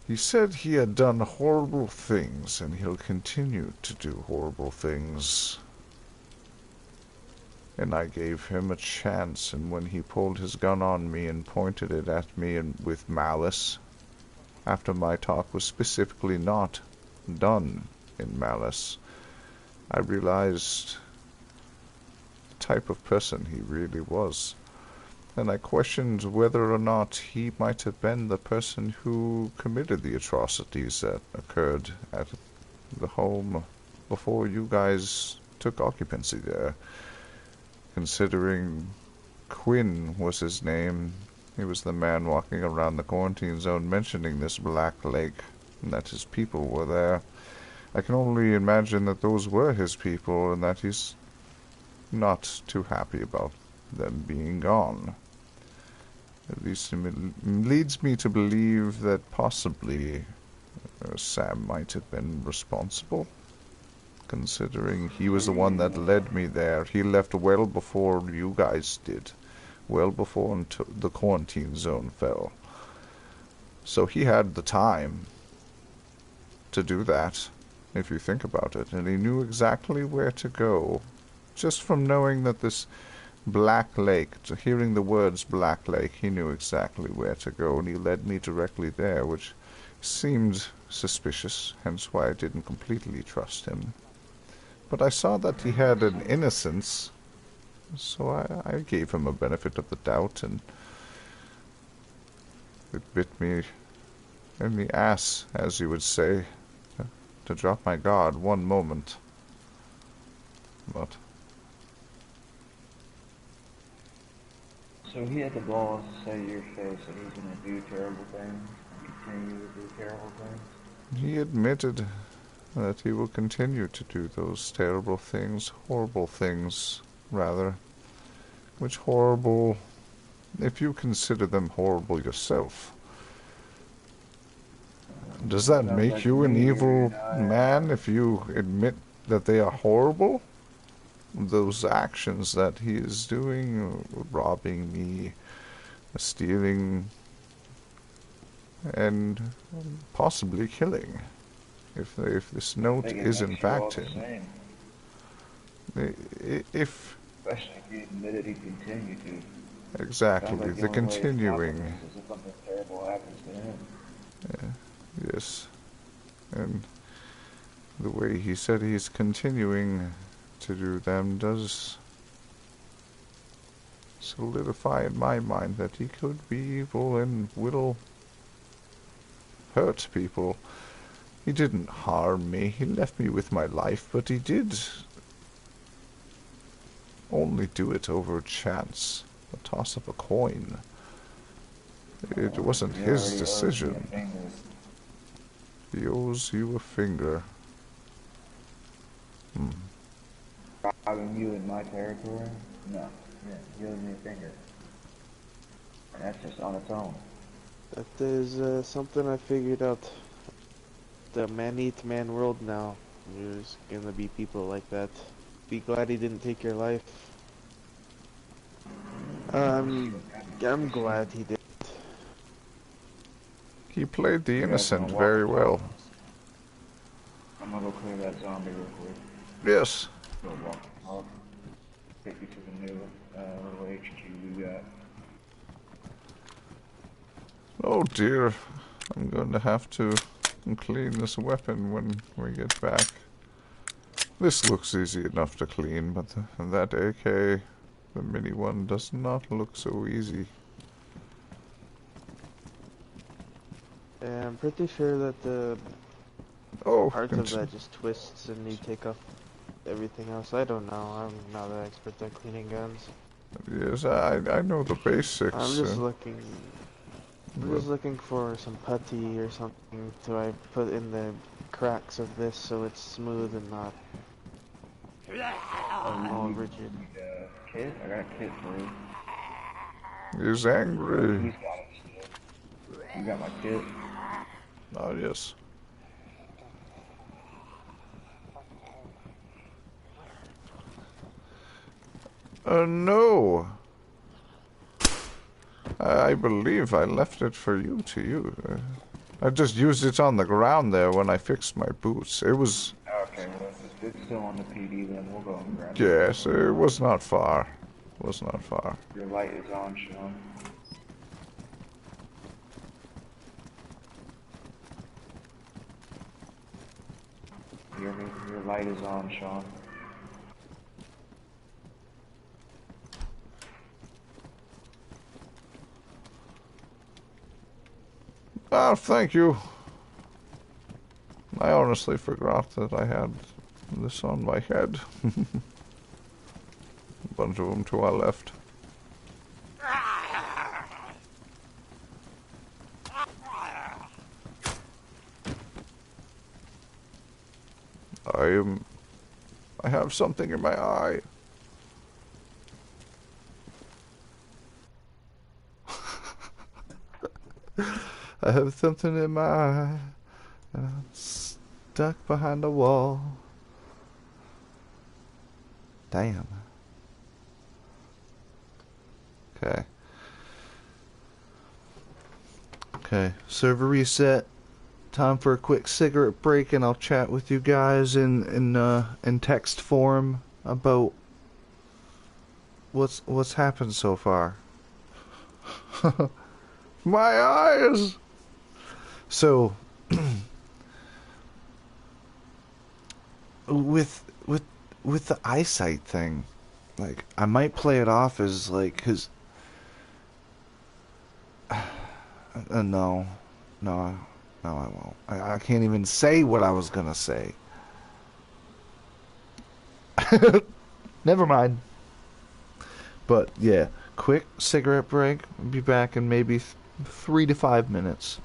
he said he had done horrible things and he'll continue to do horrible things. And I gave him a chance, and when he pulled his gun on me and pointed it at me and with malice, after my talk was specifically not done in malice, I realized the type of person he really was. And I questioned whether or not he might have been the person who committed the atrocities that occurred at the home before you guys took occupancy there. Considering Quinn was his name, he was the man walking around the quarantine zone mentioning this Black Lake, and that his people were there. I can only imagine that those were his people, and that he's not too happy about them being gone. At least it leads me to believe that possibly Sam might have been responsible, considering he was the one that led me there. He left well before you guys did, well before the quarantine zone fell. So he had the time to do that, if you think about it, and he knew exactly where to go, just from knowing that this Black Lake, to hearing the words Black Lake, he knew exactly where to go, and he led me directly there, which seemed suspicious, hence why I didn't completely trust him. But I saw that he had an innocence, so I gave him a benefit of the doubt, and it bit me in the ass, as you would say, to drop my guard one moment. But So he had the balls to say to your face that he's going to do terrible things and continue to do terrible things? he admitted that he will continue to do those terrible things, horrible things, rather. Which horrible, if you consider them horrible yourself, does that make you an evil man if you admit that they are horrible? Those actions that he is doing, robbing me, stealing, and possibly killing, if this note is in fact him. If especially if he admitted he continued to. exactly, Like the continuing. is if something terrible happens to him. Yeah, yes, and the way he said he's continuing to do them does solidify in my mind that he could be evil and will hurt people. He didn't harm me. He left me with my life, but he did only do it over chance. A toss of a coin. It wasn't He his already owes me a decision. finger. He owes you a finger. Robbing you in my territory? No. Yeah, he owes me a finger. And that's just on its own. That is something I figured out. The man-eat-man world now. There's gonna be people like that. Be glad he didn't take your life. I'm glad he did. He played the You guys wanna innocent walk very or well. talk? I'm gonna go clear that zombie real quick. Yes. Go walk. I'll take you to the new little HQ we got. Oh dear. I'm going to have to clean this weapon when we get back. This looks easy enough to clean, but that AK, the mini one, does not look so easy. Yeah, I'm pretty sure that the Oh, part of that just twists and you take off everything else. I don't know. I'm not an expert at cleaning guns. yes, I know the basics. I'm just looking. I'm just looking for some putty or something to I put in the cracks of this so it's smooth and not all rigid. Kit? I got a kit for you. He's angry. He's got it still. You got my kit? Oh, yes. No. I believe I left it for you to use. I just used it on the ground there when I fixed my boots. It was... Okay, well, if it's still on the PD, then we'll go and grab it. Yes, it was not far. It was not far. Your light is on, Shawn. You hear me? Your light is on, Shawn. Ah, thank you. I honestly forgot that I had this on my head. A bunch of them to our left. I have something in my eye. I have something in my eye. And I'm stuck behind a wall. Damn. Okay. Okay, server reset. Time for a quick cigarette break, and I'll chat with you guys in text form about what's happened so far. My eyes. So, with the eyesight thing, like I might play it off as like, 'cause no, I won't. I can't even say what I was gonna say. Never mind. But yeah, quick cigarette break. We'll be back in maybe 3 to 5 minutes.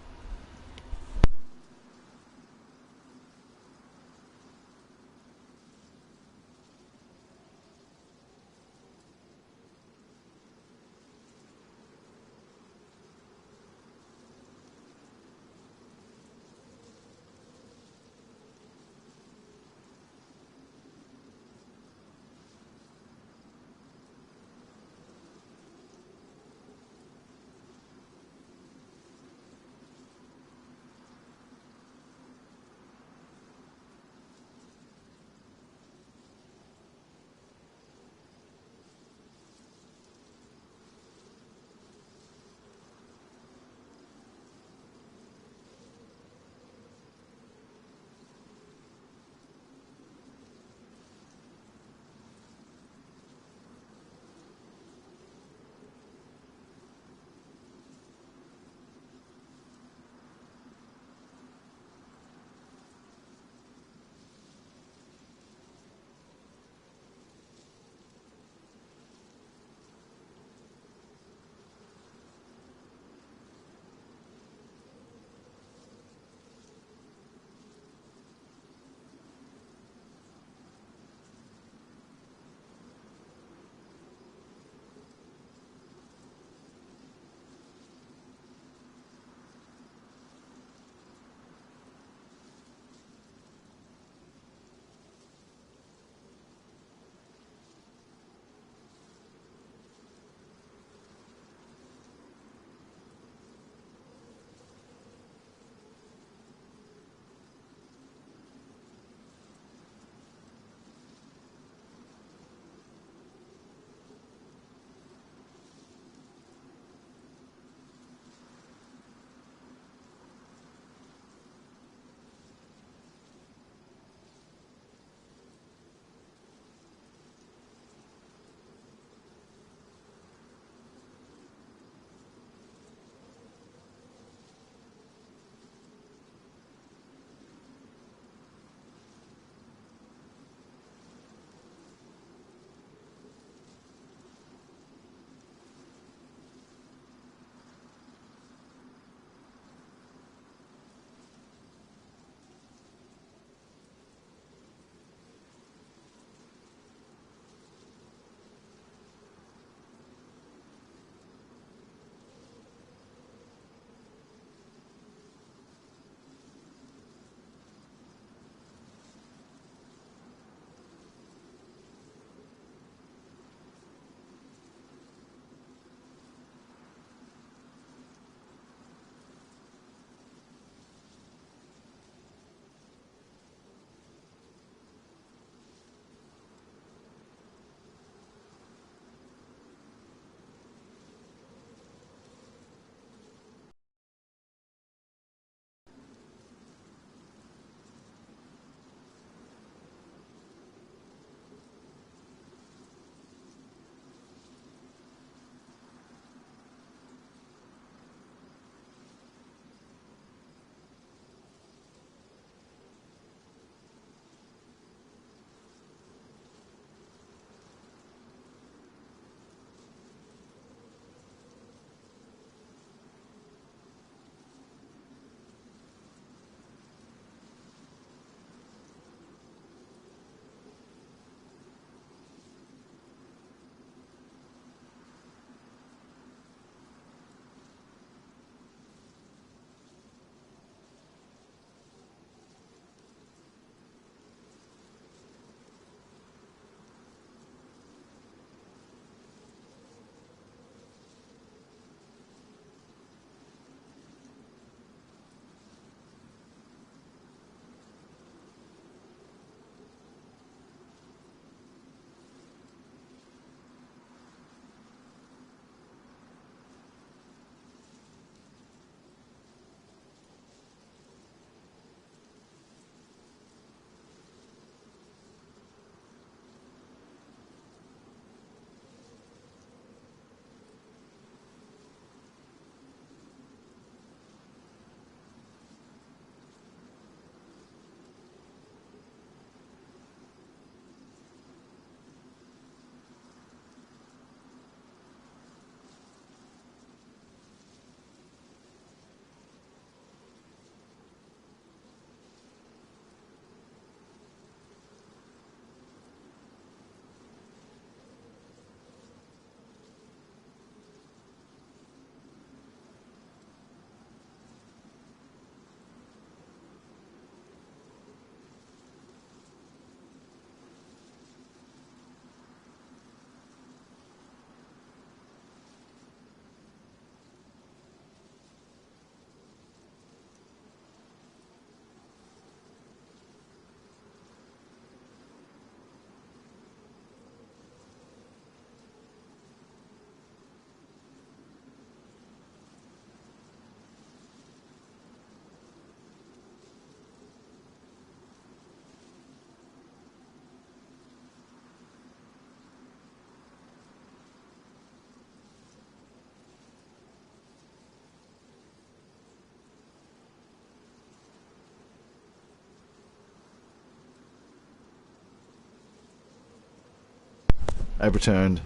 I returned.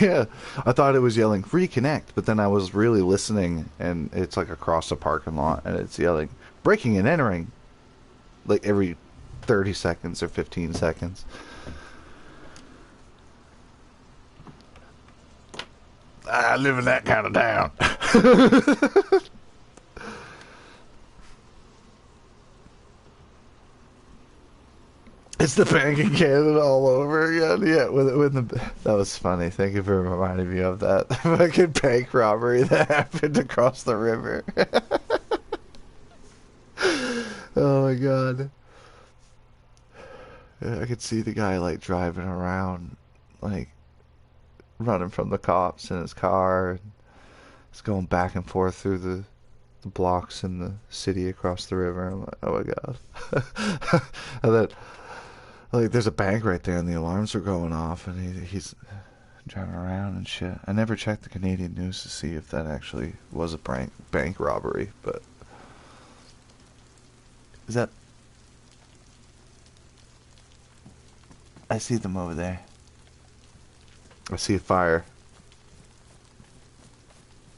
Yeah, I thought it was yelling reconnect, but then I was really listening, and it's like across the parking lot, and it's yelling breaking and entering, like every 30 seconds or 15 seconds. I live in that kind of town. It's the banking cannon all over again. Yeah, that was funny. Thank you for reminding me of that fucking bank robbery that happened across the river. Oh my god. Yeah, I could see the guy like driving around, like running from the cops in his car. And it's going back and forth through the blocks in the city across the river. I'm like, oh my god. And then, like, there's a bank right there, and the alarms are going off, and he's driving around and shit. I never checked the Canadian news to see if that actually was a bank robbery, but is that? I see them over there. I see a fire.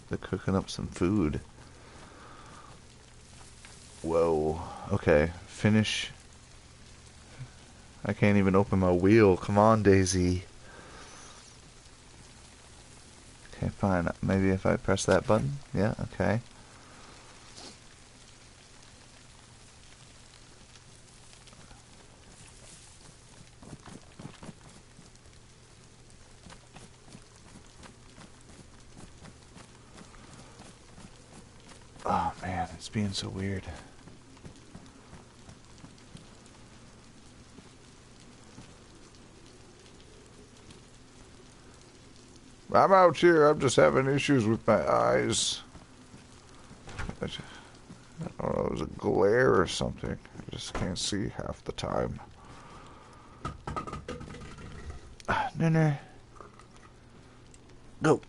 They're cooking up some food. Whoa. Okay. Finish. I can't even open my wheel. Come on, DayZ. Okay, fine. Maybe if I press that button? Yeah, okay. Oh man, it's being so weird. I'm out here. I'm just having issues with my eyes. I don't know, it was a glare or something. I just can't see half the time. No. Go.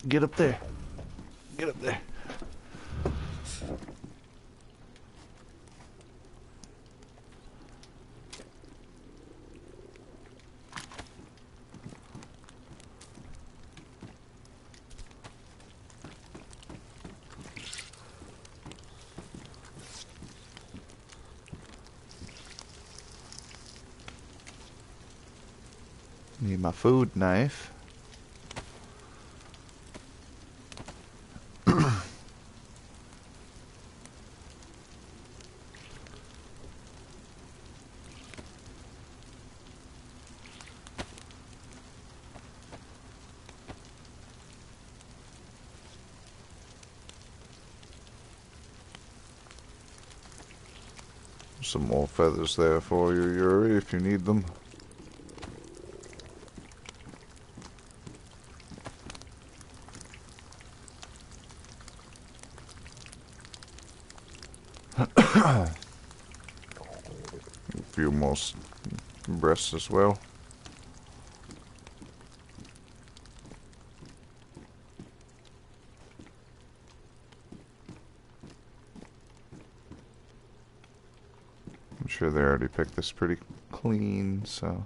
Get up there. Get up there. Need my food knife. Some more feathers there for you, Yuri, if you need them. A few more breasts as well. I'm sure they already picked this pretty clean, so...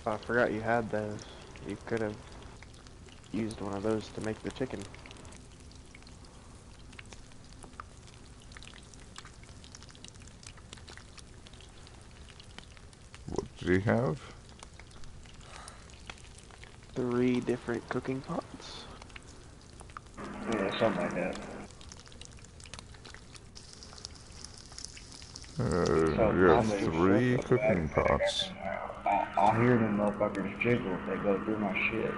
I forgot you had those. You could have used one of those to make the chicken. What did he have? 3 different cooking pots. Yeah, something like that. You have 3 cooking pots. I'll hear them motherfuckers jiggle if they go through my shit.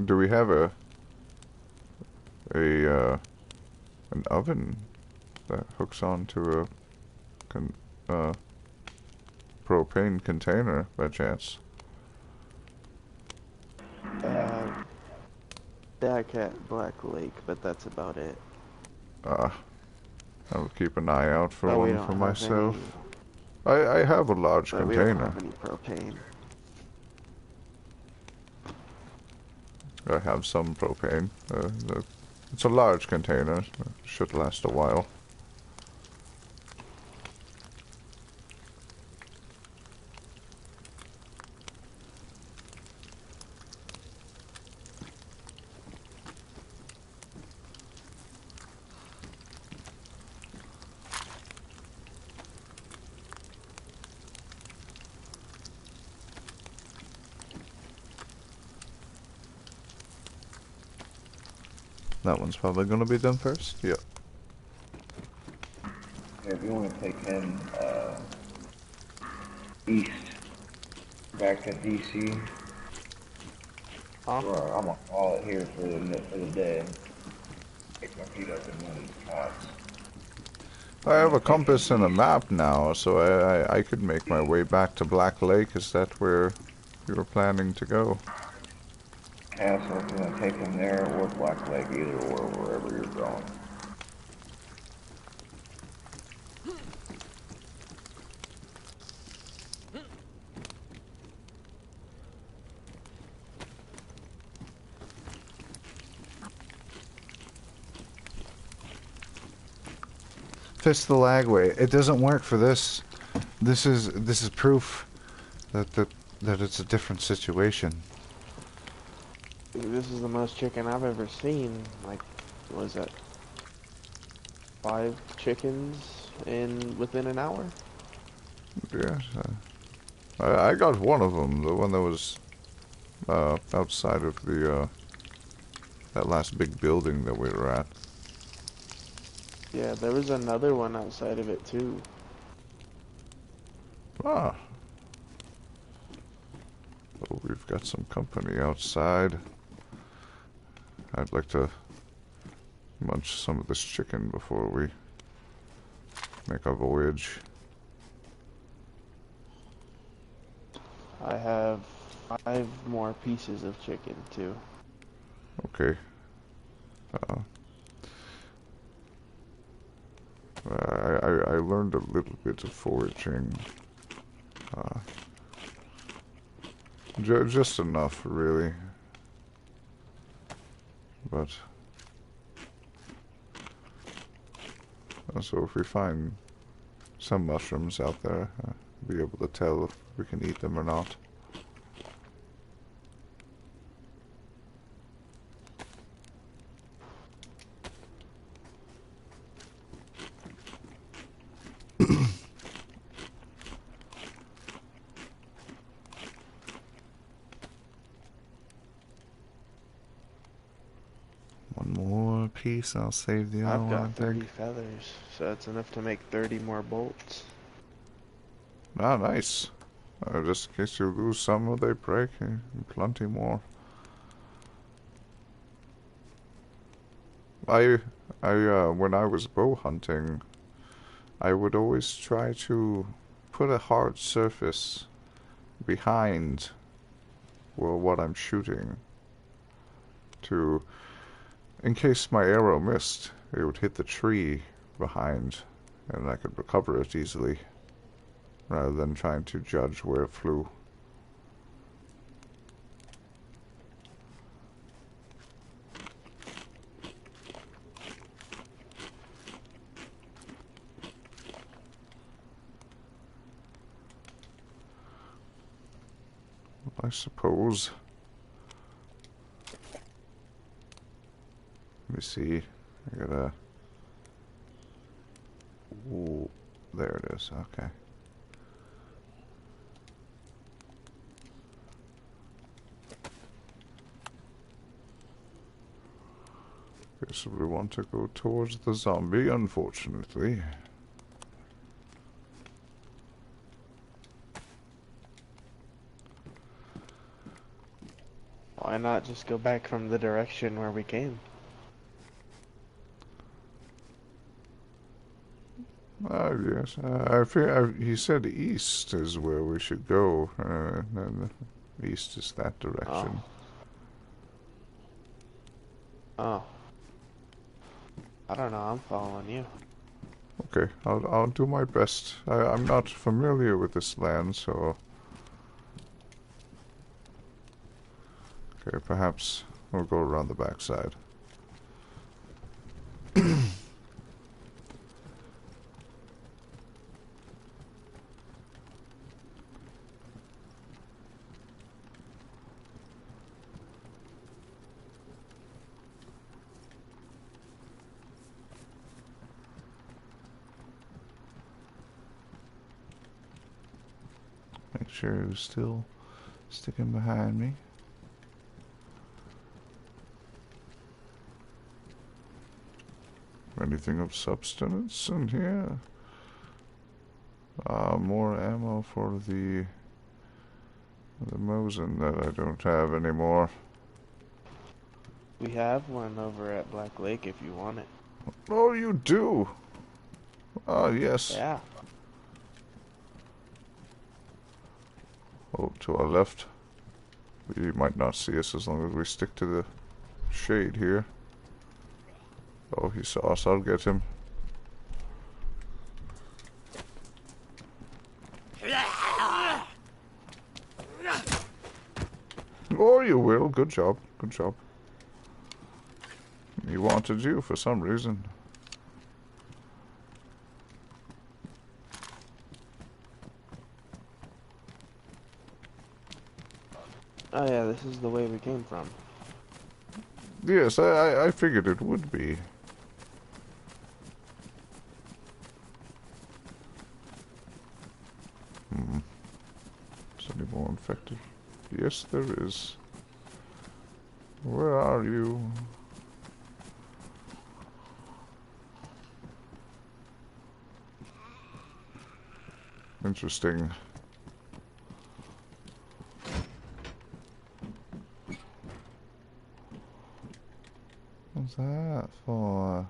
Do we have a an oven that hooks onto a uh, propane container by chance? Back at Black Lake, but that's about it. I'll keep an eye out for But we one don't for have myself. any. I have a large But we don't container. have any propane. I have some propane. It's a large container. It should last a while. That one's probably gonna be done first. Yep. Yeah, if you want to take him east, back to DC, Huh? or I'm gonna call it here for the day. Pick my feet up in one of these cots. I have a compass and a map now, so I could make my way back to Black Lake. Is that where you were planning to go? Yeah, so if you want to take him there or Black Lake, either or, wherever you're going. Fist the lagway. It doesn't work for this. This is proof that it's a different situation. This is the most chicken I've ever seen. Like, what was that? 5 chickens within an hour? Yes. I got one of them. The one that was outside of the that last big building that we were at. Yeah, there was another one outside of it too. Ah. Well, we've got some company outside. I'd like to munch some of this chicken before we make our voyage. I have 5 more pieces of chicken too. Okay. I learned a little bit of foraging. Just enough, really. But so if we find some mushrooms out there, be able to tell if we can eat them or not. One more piece, I'll save the other I've one, I got 30 think. feathers, so that's enough to make 30 more bolts. Ah, nice. Just in case you lose some or they break, plenty more. When I was bow hunting, I would always try to put a hard surface behind, well, what I'm shooting, to, in case my arrow missed, it would hit the tree behind, and I could recover it easily, rather than trying to judge where it flew. I suppose. Let me see. I gotta... Ooh, there it is. Okay. Guess we want to go towards the zombie, unfortunately. Why not just go back from the direction where we came? yes. He said east is where we should go. And east is that direction. Oh. I don't know, I'm following you. Okay, I'll do my best. I'm not familiar with this land, so... Okay, perhaps we'll go around the backside. Make sure he was still sticking behind me. Anything of substance in here? More ammo for the Mosin that I don't have anymore. We have one over at Black Lake if you want it. Oh, you do? Ah, yes. Yeah. Oh, to our left. You might not see us as long as we stick to the shade here. Oh, he saw us. I'll get him. Oh, you will. Good job. Good job. He wanted you for some reason. Oh yeah, this is the way we came from. Yes, I figured it would be. Is any more infected? Yes, there is. Where are you? Interesting. What's that for?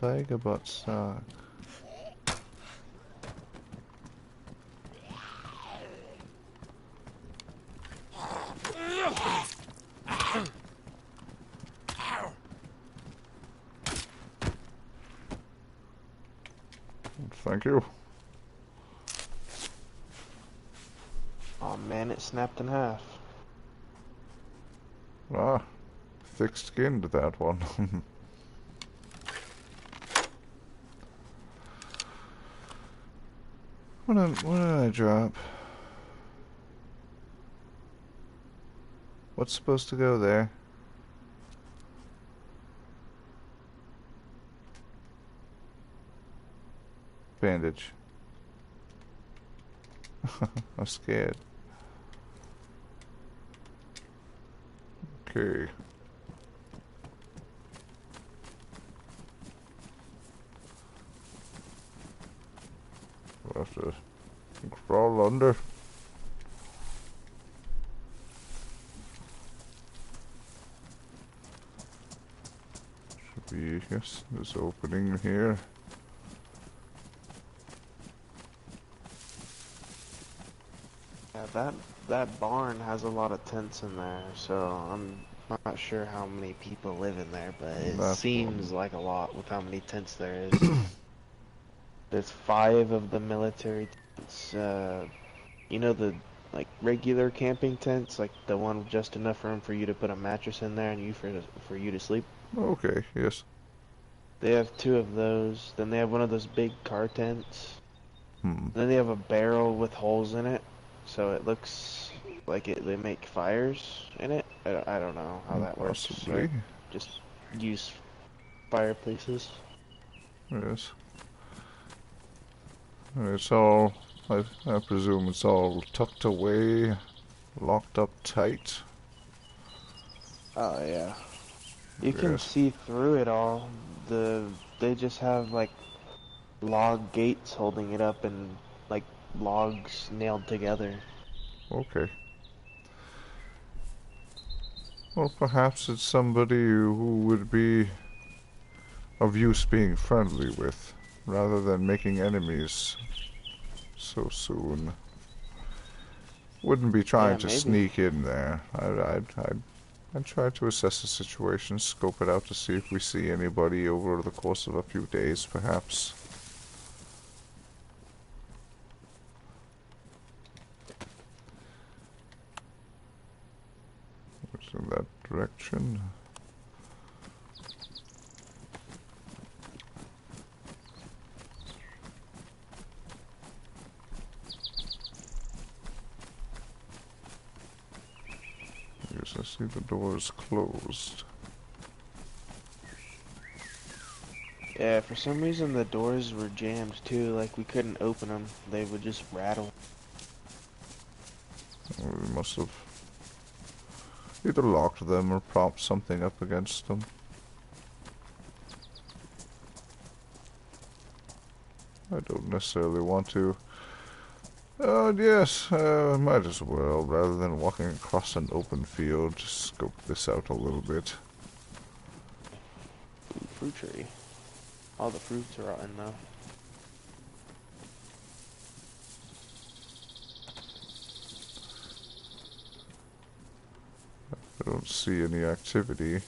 Vagabot stock. Thank you. Oh man, it snapped in half. Ah, thick-skinned that one. What did I drop? What's supposed to go there? Bandage. I'm scared. Okay. We'll have to crawl under. Should be, yes, this opening here. Yeah, that barn has a lot of tents in there, so I'm not sure how many people live in there, but it seems like a lot with how many tents there is. There's 5 of the military tents. You know the like regular camping tents, like the one with just enough room for you to put a mattress in there and for you to sleep. Okay, yes. They have 2 of those. Then they have one of those big car tents. Hmm. Then they have a barrel with holes in it, so it looks like they make fires in it. I don't know how that works. Possibly. Just use fireplaces. Yes. It's all, I presume it's all tucked away, locked up tight. Oh yeah. You can see through it all. They just have like log gates holding it up and like logs nailed together. Okay. Well, perhaps it's somebody who would be of use being friendly with. rather than making enemies so soon. Wouldn't be trying Yeah, to maybe. sneak in there. I'd try to assess the situation, scope it out to see if we see anybody over the course of a few days, perhaps. What's in that direction? Yes, I see the doors closed. Yeah, for some reason the doors were jammed too, like we couldn't open them. They would just rattle. We must have either locked them or propped something up against them. I don't necessarily want to. Yes, might as well, rather than walking across an open field, just scope this out a little bit. Ooh, fruit tree. All the fruits are rotten though. I don't see any activity.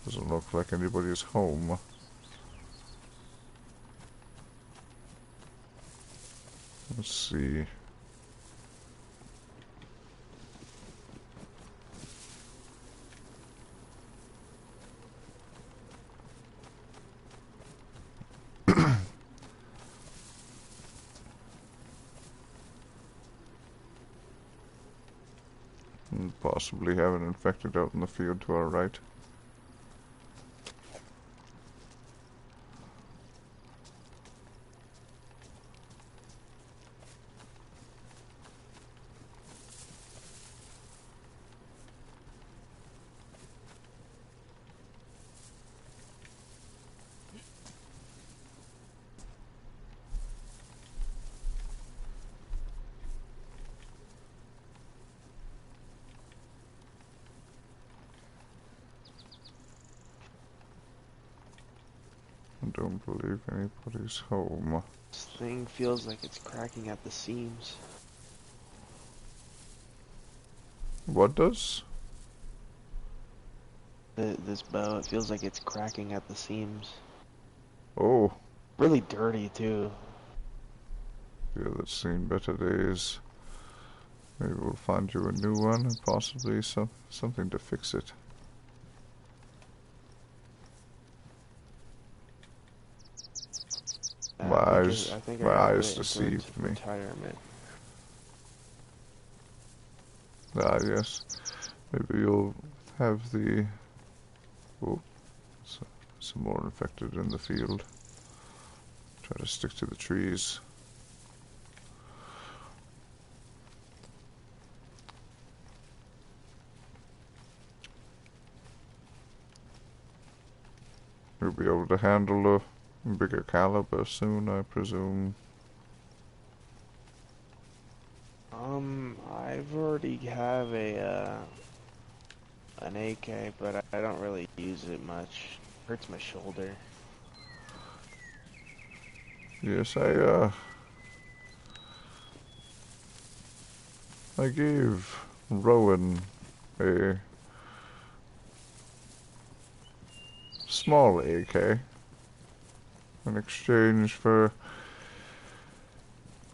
Doesn't look like anybody's home. Let's see. Possibly have an infected out in the field to our right. I don't believe anybody's home. This thing feels like it's cracking at the seams. What does? This bow, it feels like it's cracking at the seams. Oh, Really dirty too. yeah, that's seen better days. Maybe we'll find you a new one and possibly something to fix it. My eyes, I think I my gotta put eyes it into deceived me. retirement. Ah, yes. Maybe you'll have the... Oh, some more infected in the field. Try to stick to the trees. You'll be able to handle a bigger caliber soon, I presume. I've already have an AK, but I don't really use it much. Hurts my shoulder. Yes, I gave Rowan a small AK in exchange for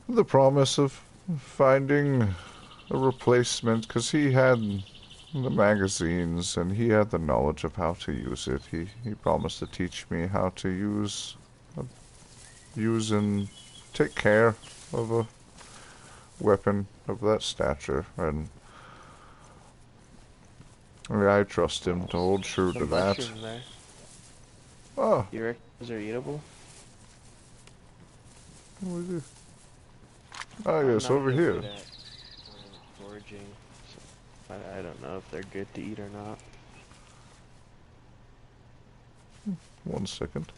the promise of finding a replacement, because he had the magazines and he had the knowledge of how to use it. He promised to teach me how to use and take care of a weapon of that stature, and I trust him to hold true to Some that. mushrooms there. Oh, You reckon those are eatable? what is it? Oh I'm yes, not over real here. good at, foraging, so I don't know if they're good to eat or not. 1 second.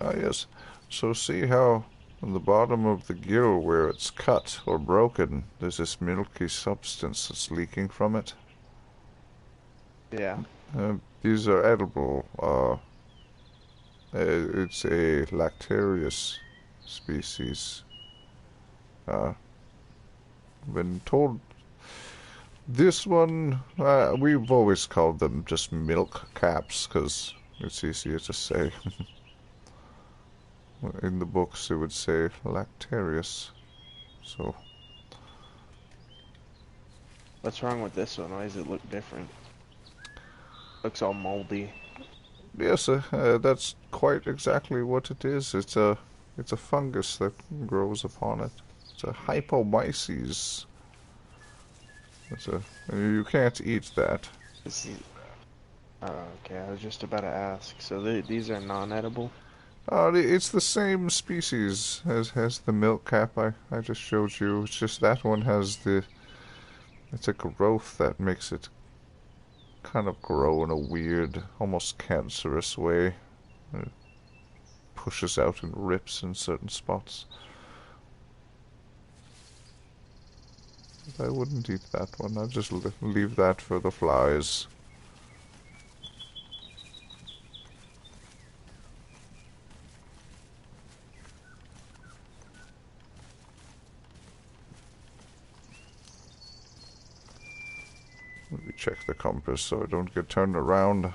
Ah, yes. So see how on the bottom of the gill where it's cut or broken, there's this milky substance that's leaking from it? Yeah. These are edible. It's a lactarius species. Been told this one. We've always called them just milk caps because it's easier to say. In the books, it would say lactarius. So. What's wrong with this one? Why does it look different? Looks all moldy. Yes, that's quite exactly what it is. It's a fungus that grows upon it. It's a hypomyces. You can't eat that. Okay, I was just about to ask. So these are non-edible? It's the same species as the milk cap I just showed you. It's just that one has it's a growth that makes it kind of grow in a weird, almost cancerous way. It pushes out and rips in certain spots. But I wouldn't eat that one. I'd just leave that for the flies. Let me check the compass so I don't get turned around.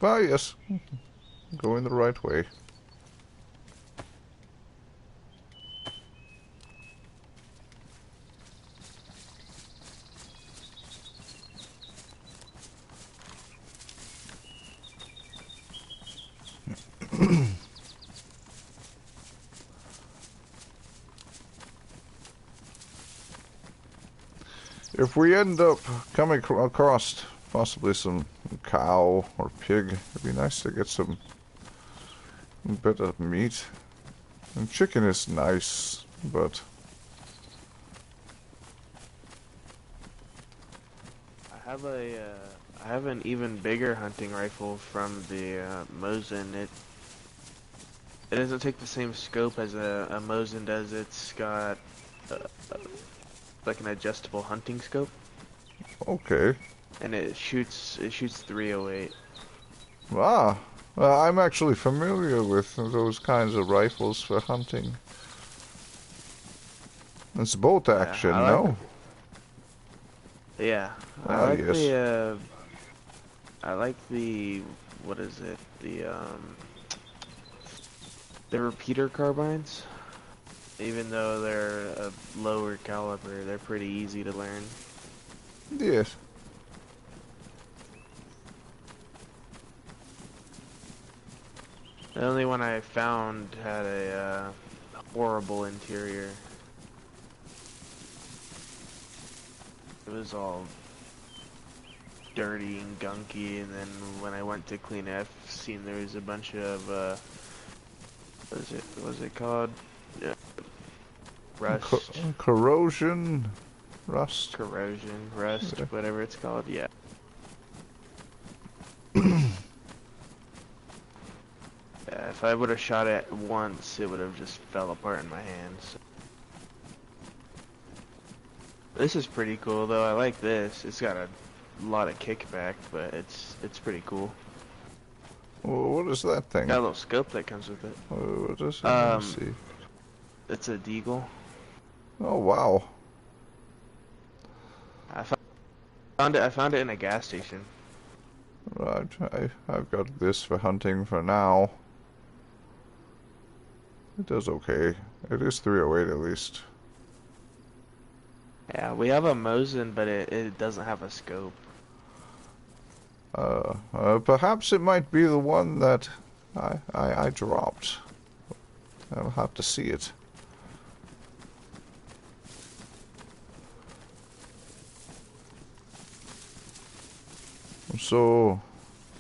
Ah, yes. Going the right way. If we end up coming across possibly some cow or pig, it'd be nice to get some bit of meat. And chicken is nice, but I have an even bigger hunting rifle from the Mosin. It doesn't take the same scope as a Mosin does. It's got like an adjustable hunting scope, okay. and it shoots 308. Ah, I'm actually familiar with those kinds of rifles for hunting. It's bolt action, I like no? Yeah, Ah, yes. I like the what is it? The repeater carbines. Even though they're a lower caliber, they're pretty easy to learn. Yes. The only one I found had a horrible interior. It was all dirty and gunky, and then when I went to clean it, I seen there was a bunch of what was it called? Rust. Corrosion, rust. Corrosion, rust, Yeah. whatever it's called. Yeah. Yeah, if I would have shot it once, it would have just fell apart in my hands. This is pretty cool, though. I like this. It's got a lot of kickback, but it's pretty cool. Well, what is that thing? Got a little scope that comes with it. What is it? Let me see. It's a Deagle. Oh wow! I found it in a gas station. Right, I've got this for hunting for now. It does okay. It is 308 at least. Yeah, we have a Mosin, but it doesn't have a scope. Perhaps it might be the one that I dropped. I'll have to see it. So,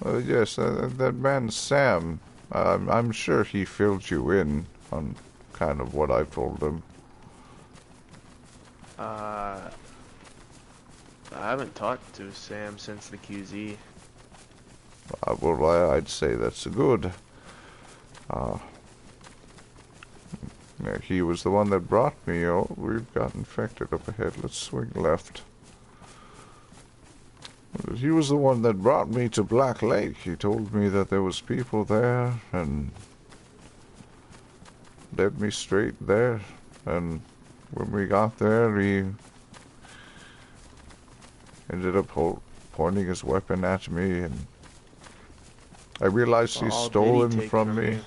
yes, that man Sam, I'm sure he filled you in on kind of what I told him. I haven't talked to Sam since the QZ. Well, I'd say that's good. Yeah, he was the one that brought me. Oh, we've got infected up ahead. Let's swing left. he was the one that brought me to Black Lake. He told me that there was people there and led me straight there. And when we got there, he ended up pointing his weapon at me, and I realized he's stolen from me.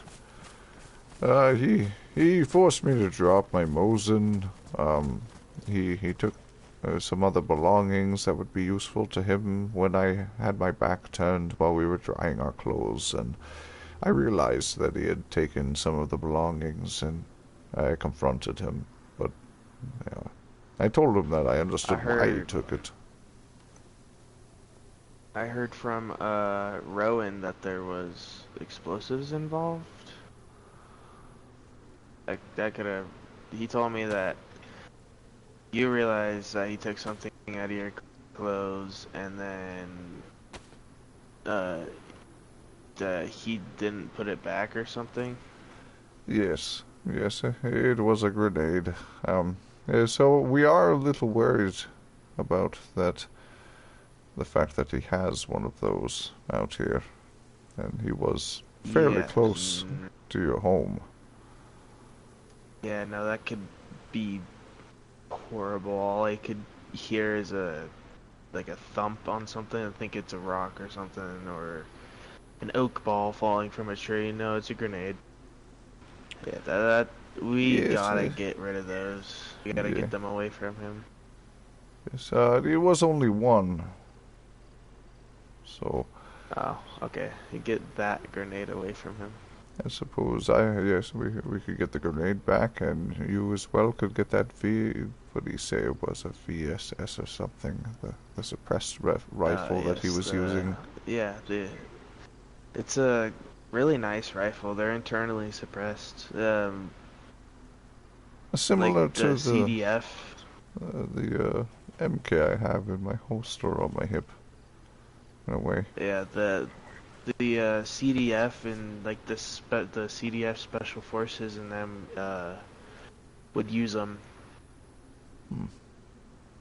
He forced me to drop my Mosin. He took some other belongings that would be useful to him when I had my back turned while we were drying our clothes, and I realized that he had taken some of the belongings, and I confronted him, but yeah, I told him that I understood why he took it. I heard from Rowan that there was explosives involved. That could have. He told me that you realized that he took something out of your clothes, and then he didn't put it back or something. Yes, it was a grenade. So we are a little worried about that. The fact that he has one of those out here, and he was fairly close to your home. Yeah, no, that could be horrible. All I could hear is like a thump on something. I think it's a rock or something, or an oak ball falling from a tree. No, it's a grenade. Yeah, we gotta get rid of those. We gotta get them away from him. Yes, it was only one. So. Oh, okay. You get that grenade away from him. I suppose we could get the grenade back, and you as well could get that what did he say it was, a VSS or something, the suppressed rifle that he was using. Yeah, it's a really nice rifle. They're internally suppressed. Similar like to the CDF. The MK I have in my holster on my hip. In a way. Yeah, the CDF and like the CDF Special Forces and them would use them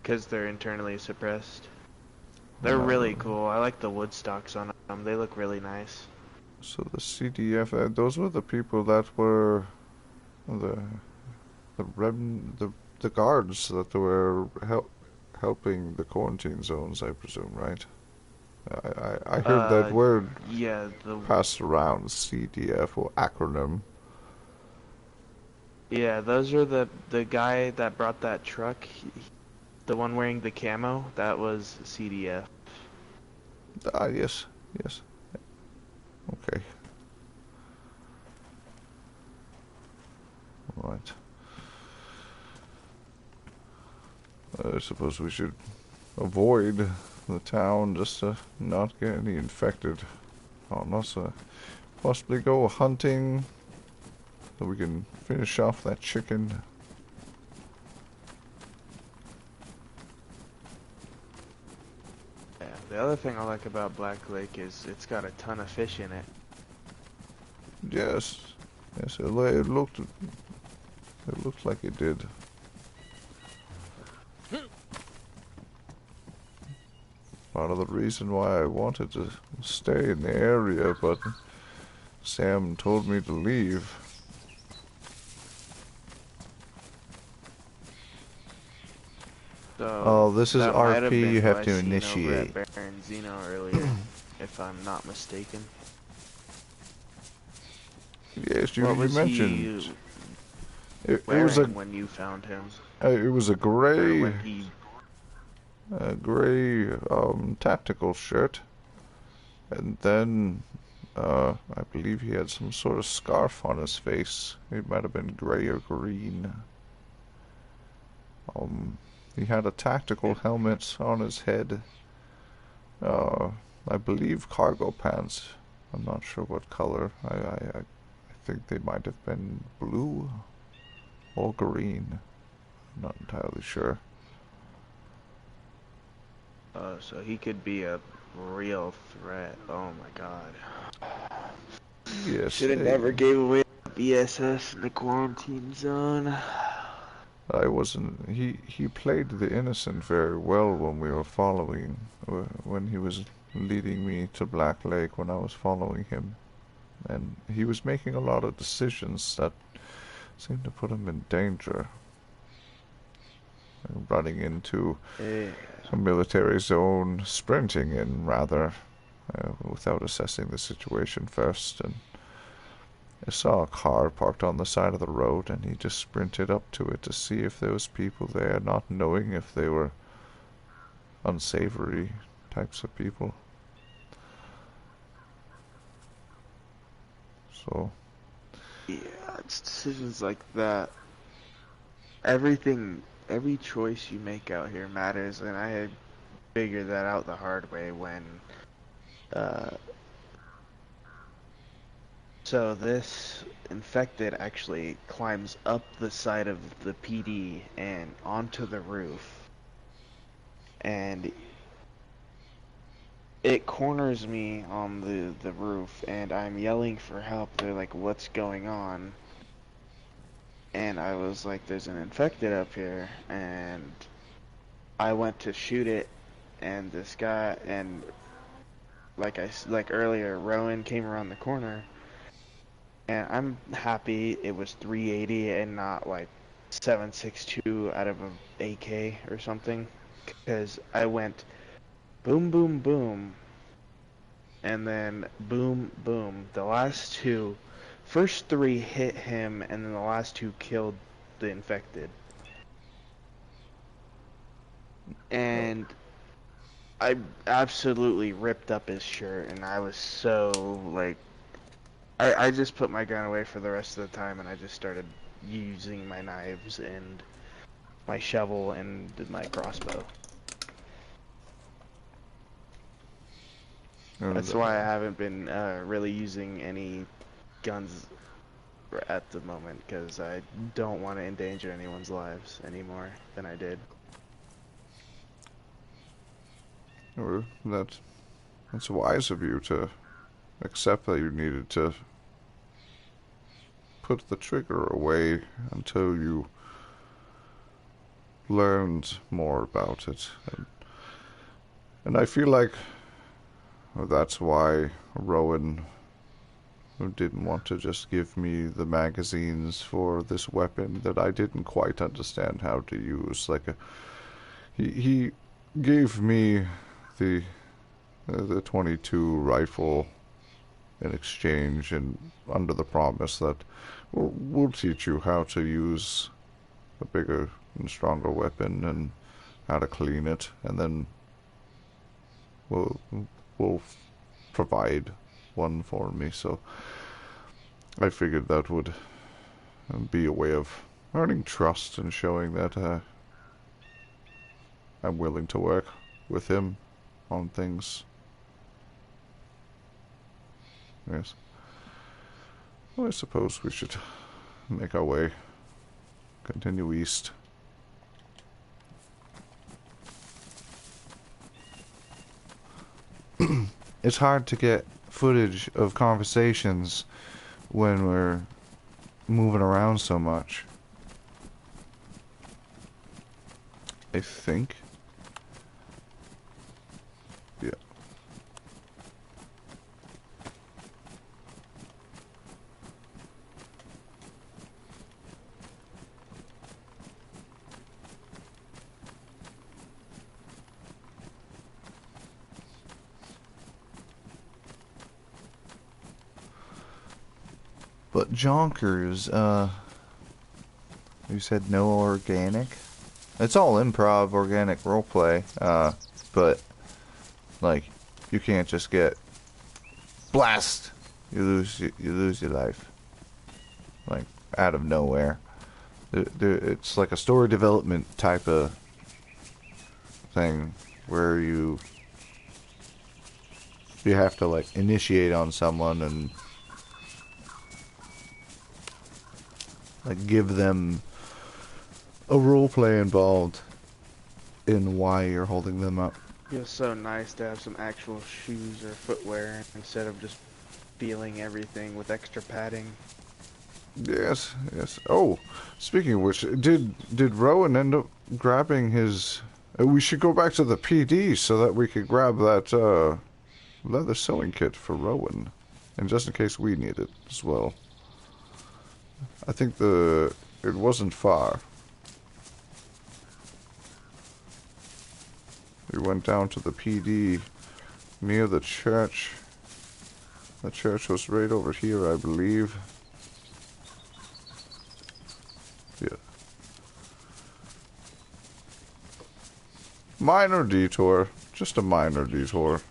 because they're internally suppressed. They're really cool. I like the wood stocks on them. They look really nice. So the CDF, those were the people that were the guards that were helping the quarantine zones, I presume, right? I heard that word passed around, CDF or acronym. Yeah, those are the guy that brought that truck, the one wearing the camo, that was CDF. Yes. Okay. Right. I suppose we should avoid the town just to not get any infected on us. Possibly go hunting so we can finish off that chicken. Yeah, the other thing I like about Black Lake is it's got a ton of fish in it. Yes, it looked like it did. Part of the reason why I wanted to stay in the area, but Sam told me to leave. So this is RP you have to initiate. Over at Baron Zeno earlier, if I'm not mistaken. Yes, you mentioned. It was when you found him. It was a gray. Tactical shirt, and then I believe he had some sort of scarf on his face. It might have been gray or green. He had a tactical helmet on his head. I believe cargo pants. I'm not sure what color. I think they might have been blue or green. I'm not entirely sure. So he could be a real threat. Oh my god. Yes. Should have never gave away BSS in the quarantine zone. I wasn't. He played the innocent very well when we were following, when he was leading me to Black Lake when I was following him, and he was making a lot of decisions that seemed to put him in danger. Running into a military zone, sprinting in rather, without assessing the situation first, and I saw a car parked on the side of the road, and he just sprinted up to it to see if there was people there, not knowing if they were unsavory types of people. So... yeah, it's decisions like that. Every choice you make out here matters, and I had figured that out the hard way when, so this infected actually climbs up the side of the PD and onto the roof, and it corners me on the roof, and I'm yelling for help. They're like, what's going on? And I was like, there's an infected up here, and I went to shoot it, and this guy, and like earlier, Rowan came around the corner, and I'm happy it was 380 and not like 7.62 out of a AK or something, because I went boom, boom, boom, and then boom, boom. The last two, first three hit him, and then the last two killed the infected. And I absolutely ripped up his shirt, and I was so, like, I just put my gun away for the rest of the time, and I just started using my knives and my shovel and my crossbow. That's why I haven't been really using any guns at the moment, because I don't want to endanger anyone's lives any more than I did. Or that's wise of you to accept that you needed to put the trigger away until you learned more about it. And I feel like that's why Rowan didn't want to just give me the magazines for this weapon that I didn't quite understand how to use. Like, he gave me the 22 rifle in exchange, and under the promise that we'll teach you how to use a bigger and stronger weapon and how to clean it, and then we'll provide one for me. So I figured that would be a way of earning trust and showing that I'm willing to work with him on things. Yes. Well, I suppose we should make our way, continue east. It's hard to get footage of conversations when we're moving around so much. I think. Yeah. But Jonkers, you said no organic? It's all improv, organic roleplay, but, like, you can't just get blast. You lose your life, like, out of nowhere. It's like a story development type of thing where you have to, like, initiate on someone and, like, give them a role play involved in why you're holding them up. Feels so nice to have some actual shoes or footwear instead of just feeling everything with extra padding. Yes, yes. Oh, speaking of which, did Rowan end up grabbing his... we should go back to the PD so that we could grab that leather sewing kit for Rowan. And just in case we need it as well. I think it wasn't far. We went down to the PD near the church. The church was right over here, I believe. Yeah. Minor detour. Just a minor detour.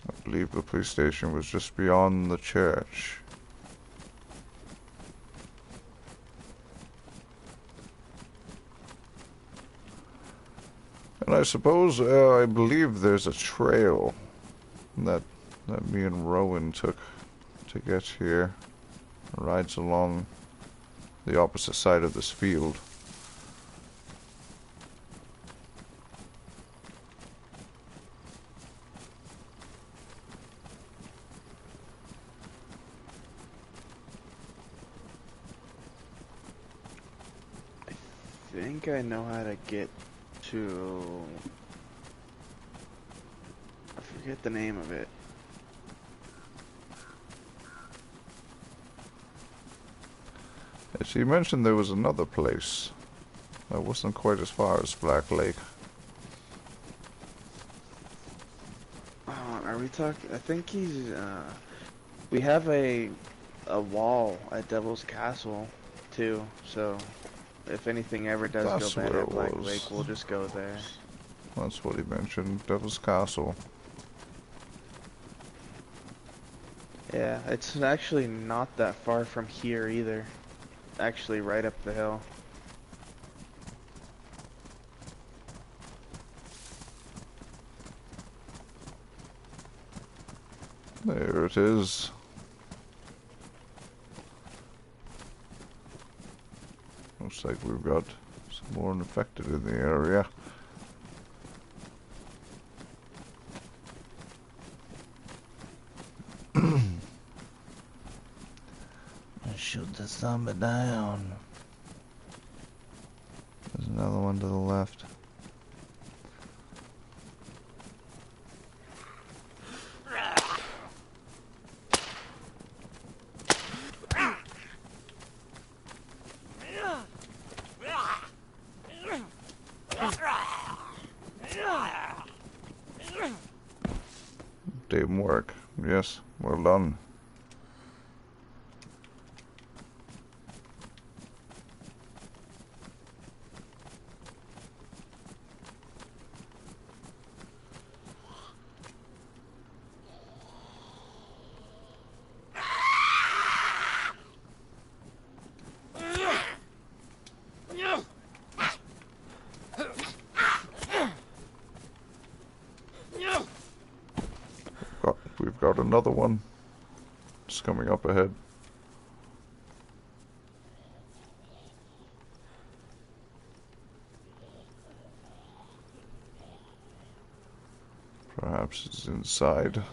I believe the police station was just beyond the church. And I suppose, I believe there's a trail that me and Rowan took to get here. It rides along the opposite side of this field. I think I know how to get to... I forget the name of it. As you mentioned, there was another place that wasn't quite as far as Black Lake. Are we talking? I think he's, we have a wall at Devil's Castle, too, so if anything ever does That's go bad where at it Black was. Lake, we'll just go there. That's what he mentioned, Devil's Castle. Yeah, it's actually not that far from here either. Actually, right up the hill. There it is. Looks like we've got some more infected in the area. Shoot the zombie down. There's another one to the left. Teamwork. Yes, well done. We've got another one. It's coming up ahead. Perhaps it's inside.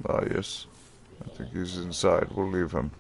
Ah, yes. I think he's inside. We'll leave him.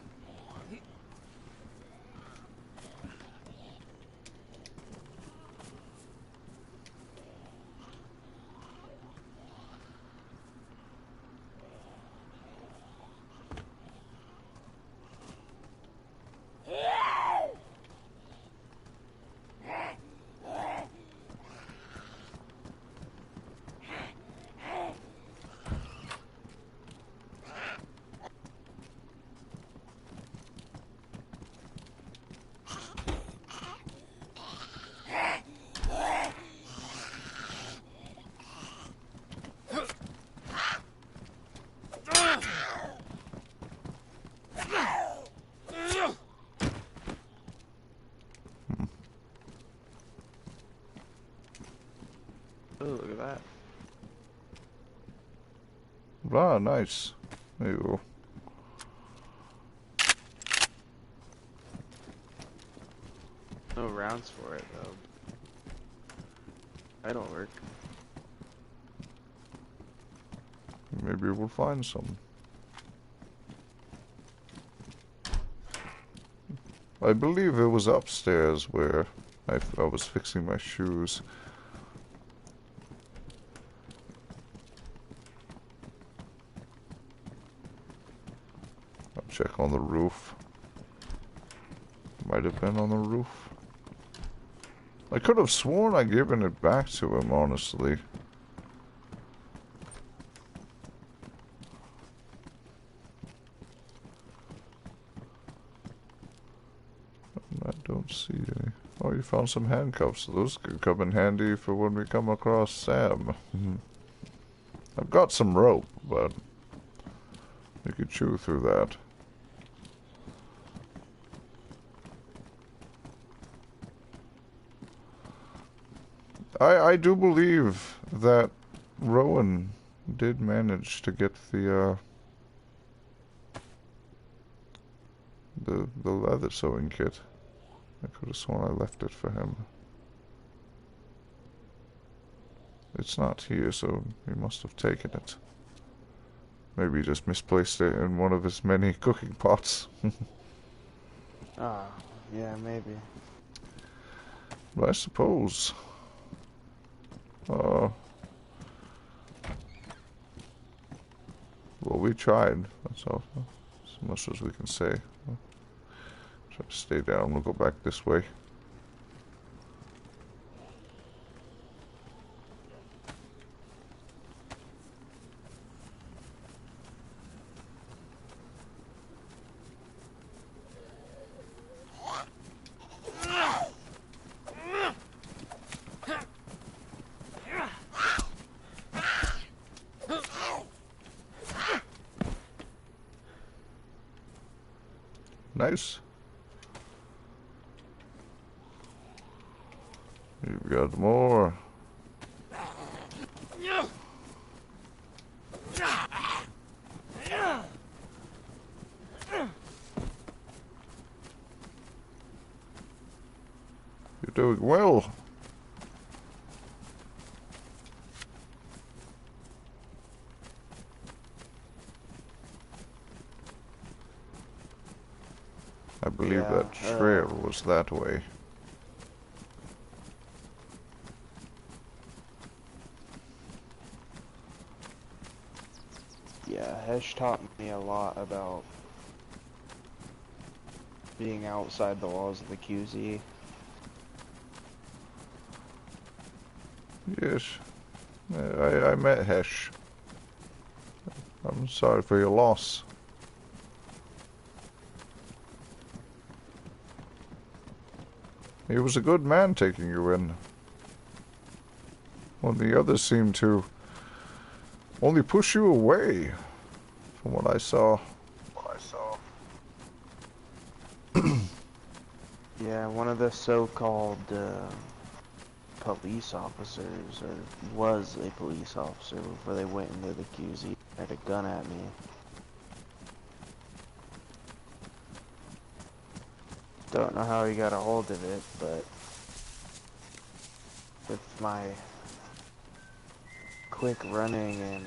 Oh, look at that. Ah, nice. There you go. No rounds for it though. That'll work. Maybe we'll find some. I believe it was upstairs where I was fixing my shoes. I'll check on the roof. Might have been on the roof. I could have sworn I'd given it back to him, honestly. I don't see any. Oh, you found some handcuffs. Those could come in handy for when we come across Sam. I've got some rope, but you could chew through that. I do believe that Rowan did manage to get the leather sewing kit. I could have sworn I left it for him. It's not here, so he must have taken it. Maybe he just misplaced it in one of his many cooking pots. Ah, yeah, maybe. But I suppose... well, we tried. That's all. As much as we can say. Try to stay down. We'll go back this way. Nice. You've got more. You're doing well. I believe that trail was that way. Yeah, Hesh taught me a lot about being outside the walls of the QZ. Yes, I met Hesh. I'm sorry for your loss. He was a good man taking you in. When the others seemed to only push you away, from what I saw. Yeah, one of the so-called police officers, or was a police officer before they went into the QZ, had a gun at me. Don't know how he got a hold of it, but with my quick running and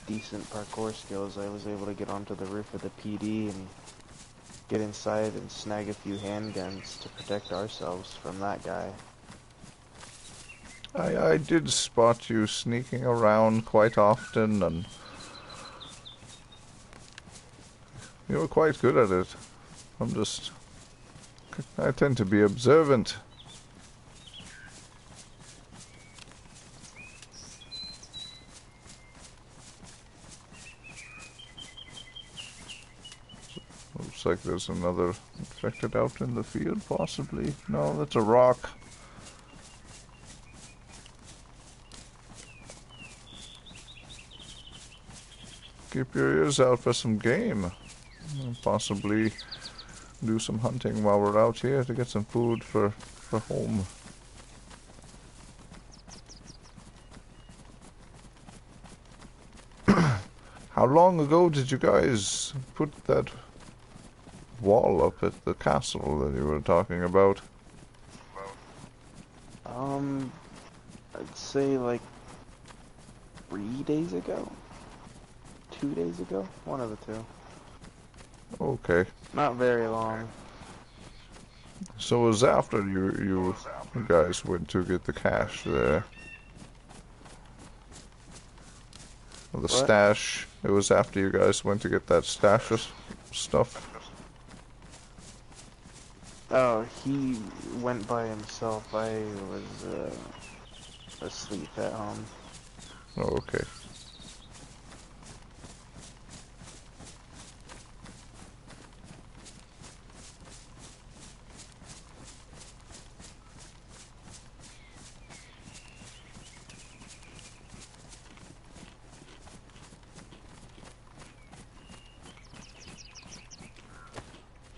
decent parkour skills, I was able to get onto the roof of the PD and get inside and snag a few handguns to protect ourselves from that guy. I did spot you sneaking around quite often, and you were quite good at it. I tend to be observant. Looks like there's another infected out in the field, possibly. No, that's a rock. Keep your ears out for some game. And possibly do some hunting while we're out here to get some food for home. How long ago did you guys put that wall up at the castle that you were talking about? I'd say like 3 days ago, 2 days ago, one of the two. Okay. Not very long. So it was after you guys went to get the cash there. Or the What? stash. It was after you guys went to get that stash of stuff. Oh, he went by himself. I was asleep at home. Oh, okay.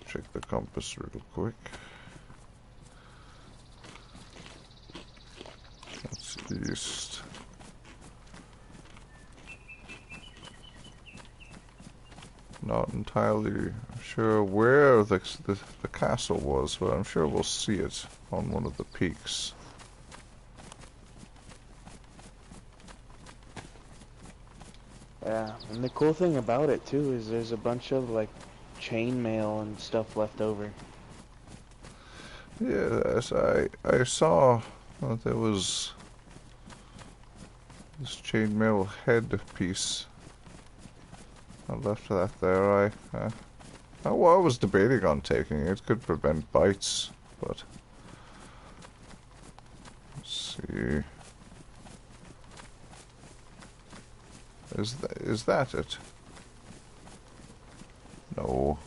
Check the compass real quick. That's east. Not entirely sure where the castle was, but I'm sure we'll see it on one of the peaks. Yeah, and the cool thing about it too is there's a bunch of like chainmail and stuff left over. Yes, I saw that there was this chainmail head piece. I left that there. I was debating on taking it. It could prevent bites, but let's see. Is that it? No.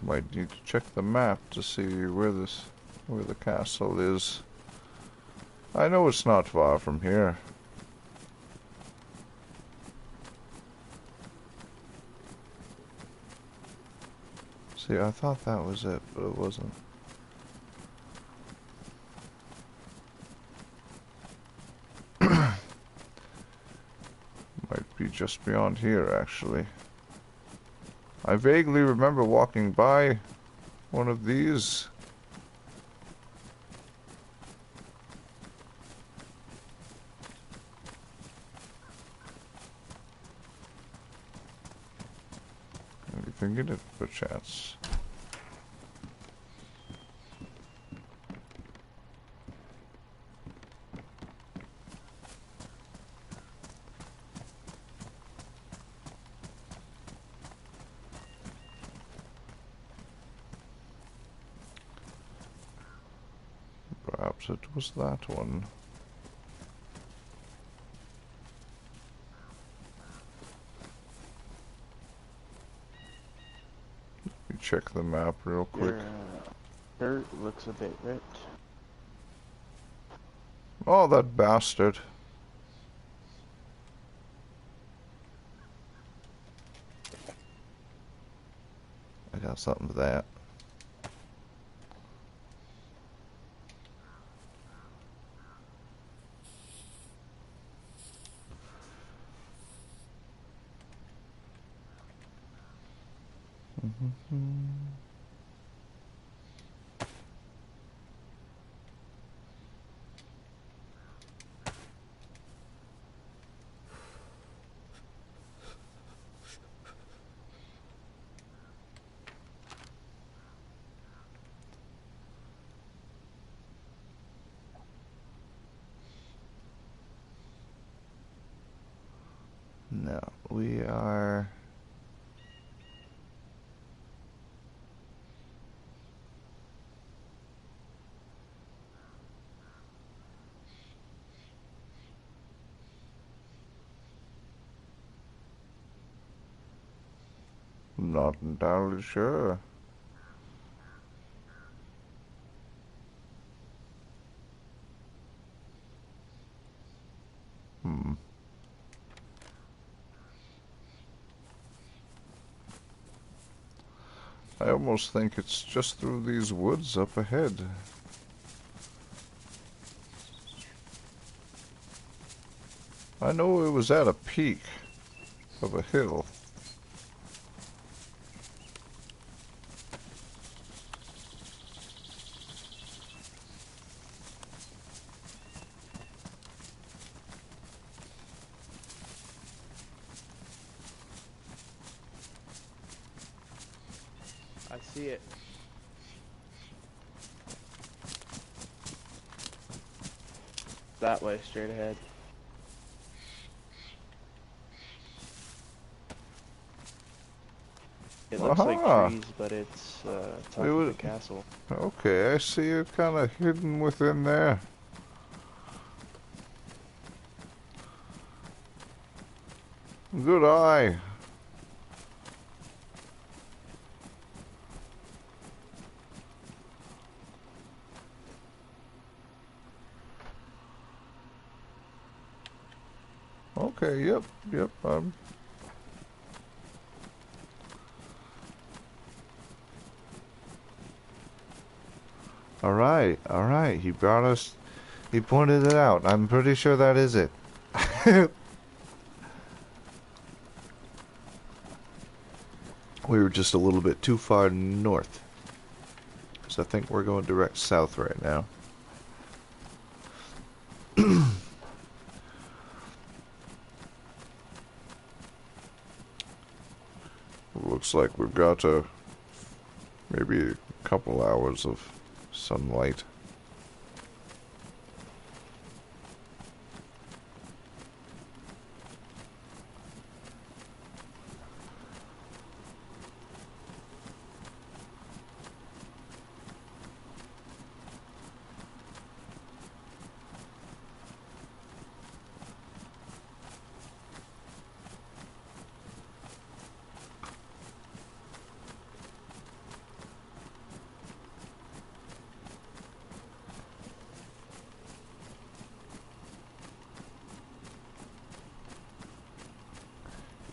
Might need to check the map to see where the castle is. I know it's not far from here. See, I thought that was it, but it wasn't. Might be just beyond here, actually. I vaguely remember walking by one of these. Anything in it, perchance? Perhaps it was that one. Let me check the map real quick. Your dirt looks a bit ripped. Oh, that bastard. I got something for that. No, we are... Not entirely sure. I almost think it's just through these woods up ahead. I know it was at a peak of a hill. I see it. That way, straight ahead. It looks like trees, but it's top of the castle. Okay, I see it kind of hidden within there. Good eye. Okay, yep. All right. He brought us. He pointed it out. I'm pretty sure that is it. We were just a little bit too far north. So I think we're going direct south right now. Looks like we've got maybe a couple hours of sunlight.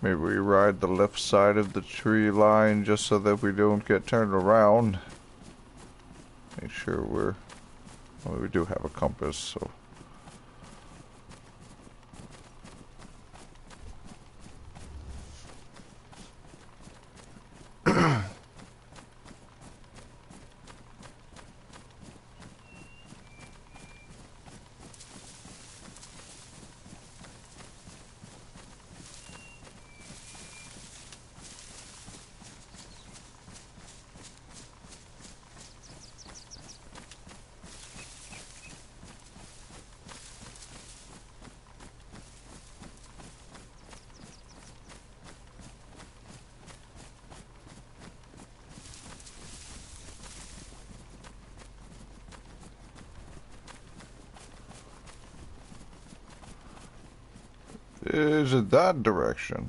Maybe we ride the left side of the tree line just so that we don't get turned around. Make sure well, we do have a compass, so. Is it that direction?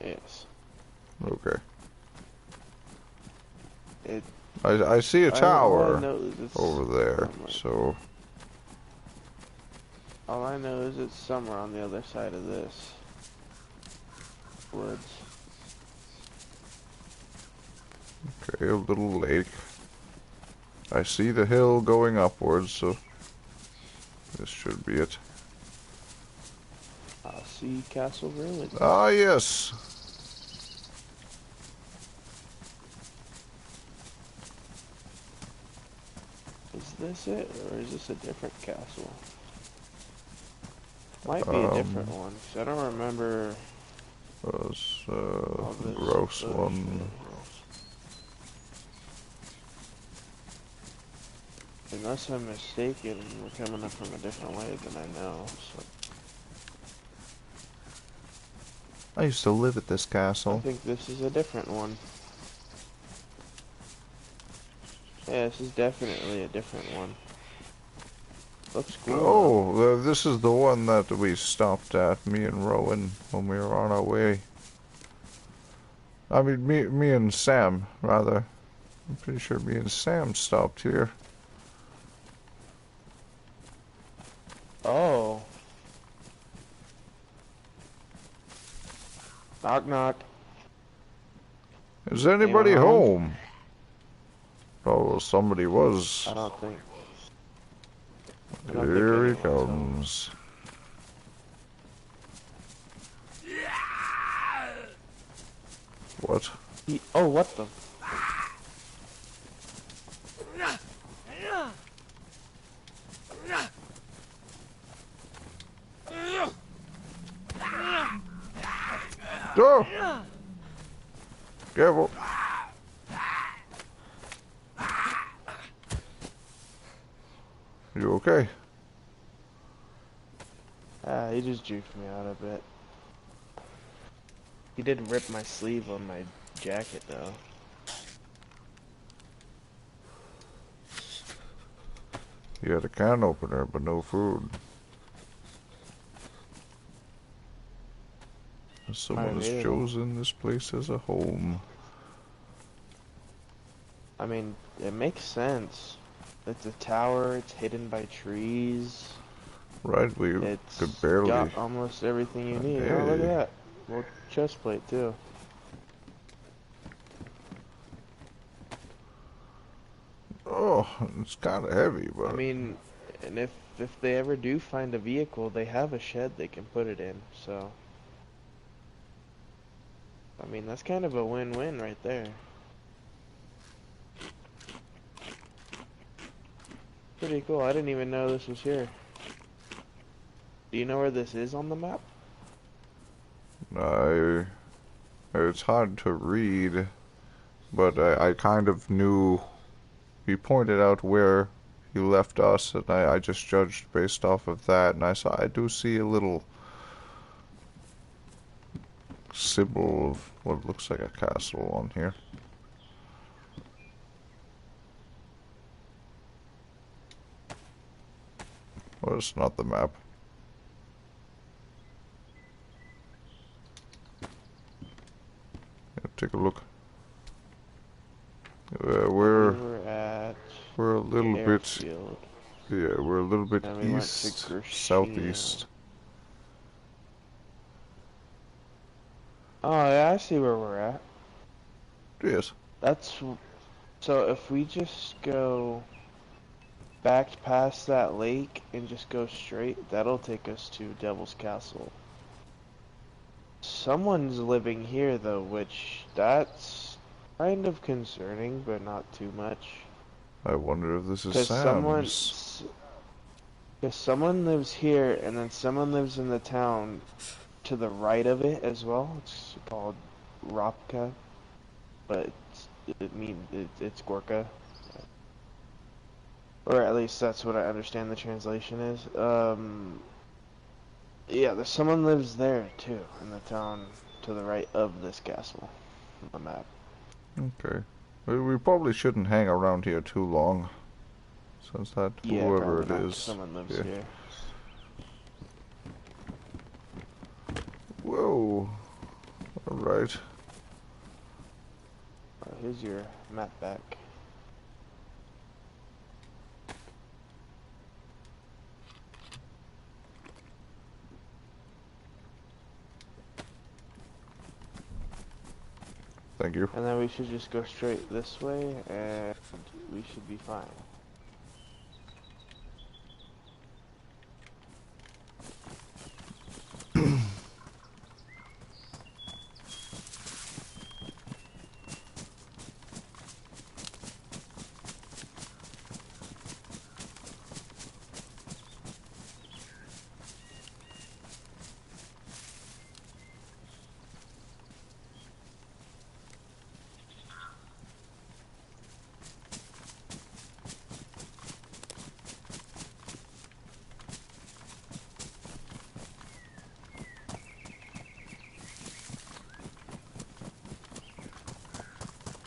Yes. Okay. It. I see a tower over there, somewhere. so. All I know is it's somewhere on the other side of this woods. Okay, a little lake. I see the hill going upwards, so this should be it. I see Castle Village. Ah, yes. Is this it, or is this a different castle? Might be a different one, 'cause I don't remember. Was all this gross footage one. in here. Unless I'm mistaken, we're coming up from a different way than I know. So. I used to live at this I castle. think this is a different one. Yeah, this is definitely a different one. Looks cool. Oh, this is the one that we stopped at, me and Rowan, when we were on our way. I mean, me and Sam, rather. I'm pretty sure me and Sam stopped here. Oh. Knock knock. Is anybody Anyone home? Oh, somebody was. I don't think Here he anyone's home. comes. What? Oh, what the? Oh! Careful. You okay? He just juked me out a bit. He did rip my sleeve on my jacket, though. You had a can opener, but no food. Someone has chosen this place as a home. I mean, it makes sense. It's a tower, it's hidden by trees. Right, we could barely... got almost everything you need. Hey. Oh, look at that. Well, chest plate, too. Oh, it's kind of heavy, but... I mean, and if they ever do find a vehicle, they have a shed they can put it in, so... I mean, that's kind of a win-win right there. Pretty cool. I didn't even know this was here. Do you know where this is on the map? It's hard to read, but I kind of knew. He pointed out where he left us, and I just judged based off of that, and I do see a little symbol of what looks like a castle on here. Well, it's not the map. Take a look. We're a little bit. Yeah, we're a little bit east, southeast. Oh yeah, I see where we're at. Yes. So if we just go back past that lake and just go straight, that'll take us to Devil's Castle. Someone's living here though, which that's kind of concerning, but not too much. I wonder if this is Sam's. Because someone lives here, and then someone lives in the town to the right of it as well. It's called Ropka, but it's Gorka. Or at least that's what I understand the translation is. Yeah, there's someone lives there too, in the town to the right of this castle on the map. Okay. We probably shouldn't hang around here too long, since that whoever it is. Someone lives here. Whoa. Alright. Here's your map back. Thank you. And then we should just go straight this way, and we should be fine.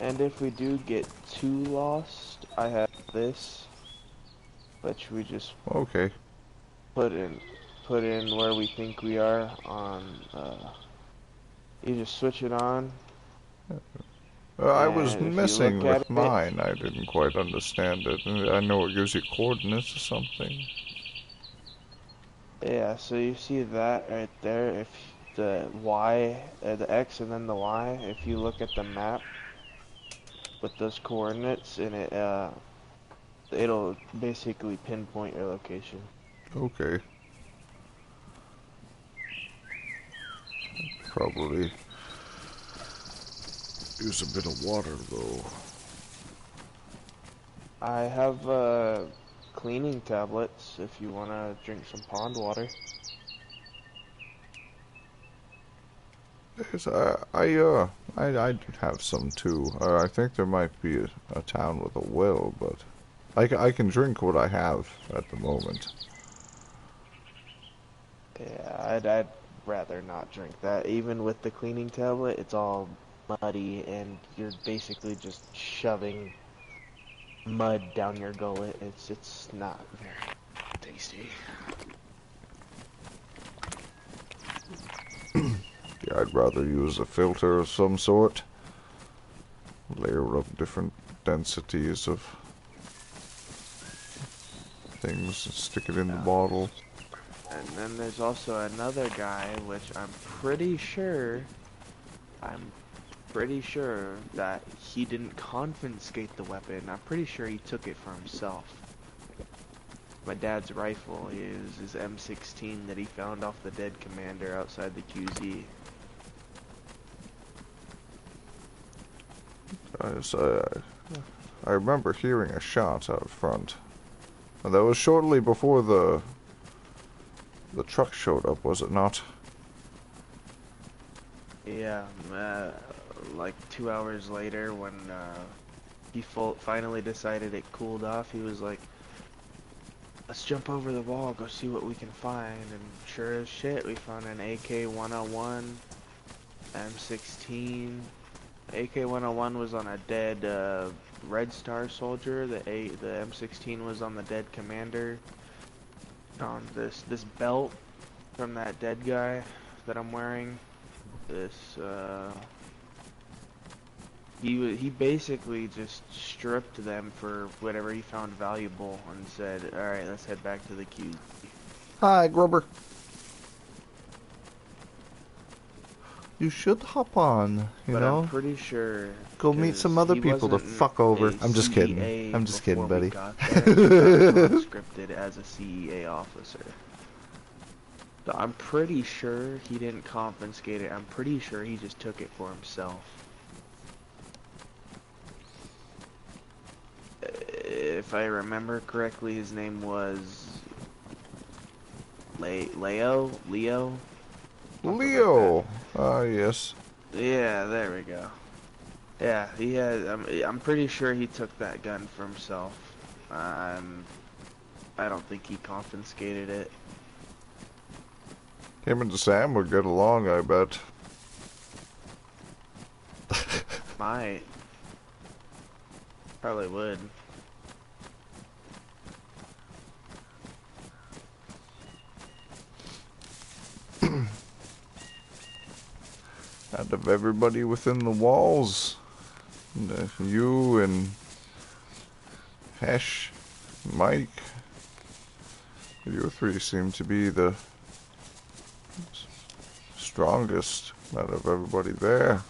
And if we do get too lost, I have this, which we just put in where we think we are on. You just switch it on. I was messing with mine. I didn't quite understand it. I know it gives you coordinates or something. Yeah, so you see that right there. the Y, the X and then the Y, if you look at the map with those coordinates and it'll basically pinpoint your location. Okay. Probably use a bit of water though. I have cleaning tablets if you want to drink some pond water. Yes, I have some too. I think there might be a town with a well, but I can drink what I have at the moment. Yeah, I'd rather not drink that. Even with the cleaning tablet, it's all muddy and you're basically just shoving mud down your gullet. It's not very tasty. Yeah, I'd rather use a filter of some sort. Layer of different densities of things and stick it in the bottle. And then there's also another guy, which I'm pretty sure that he didn't confiscate the weapon. I'm pretty sure he took it for himself. My dad's rifle is his M16 that he found off the dead commander outside the QZ. I remember hearing a shot out front. And that was shortly before the truck showed up, was it not? Yeah, like 2 hours later when he finally decided it cooled off, he was like, let's jump over the wall, go see what we can find. And sure as shit, we found an AK-101, M16. AK-101 was on a dead Red Star soldier. The M16 was on the dead commander. On this belt from that dead guy that I'm wearing. He basically just stripped them for whatever he found valuable and said, all right, let's head back to the QZ. Hi, Grubber. You should hop on, you know? I'm pretty sure. Go meet some other people to fuck over. I'm just kidding. I'm just kidding, buddy. Scripted as a CEA officer. So I'm pretty sure he didn't confiscate it. I'm pretty sure he just took it for himself. If I remember correctly, his name was Leo? Leo! Ah, yes. Yeah, there we go. Yeah, he had. I'm pretty sure he took that gun for himself. I don't think he confiscated it. Him and Sam would get along, I bet. Might. Probably would. Out of everybody within the walls, you and Hesh, Mike, you three seem to be the strongest out of everybody there.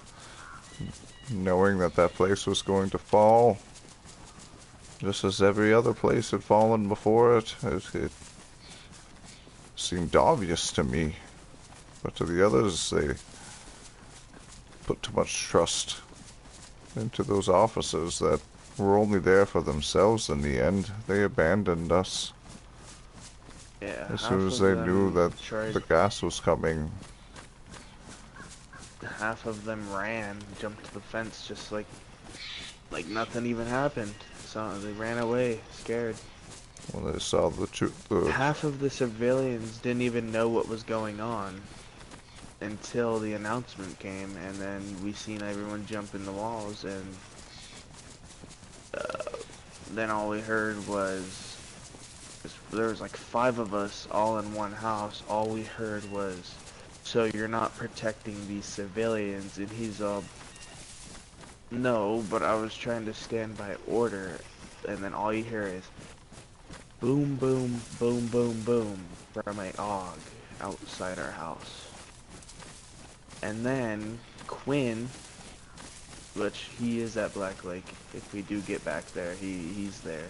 Knowing that that place was going to fall, just as every other place had fallen before it, it seemed obvious to me. But to the others, they put too much trust into those officers that were only there for themselves in the end. They abandoned us. Yeah, as soon as they knew that the gas was coming. Half of them ran, jumped the fence just like nothing even happened. So they ran away, scared. When they saw the half of the civilians didn't even know what was going on until the announcement came, and then we seen everyone jump in the walls, and then all we heard was there was like 5 of us all in one house. All we heard was, "So you're not protecting these civilians?" And he's all, "No, but I was trying to stand by order." And then all you hear is boom, boom, boom, boom, boom from a AUG outside our house. And then Quinn, which he is at Black Lake. If we do get back there, he's there.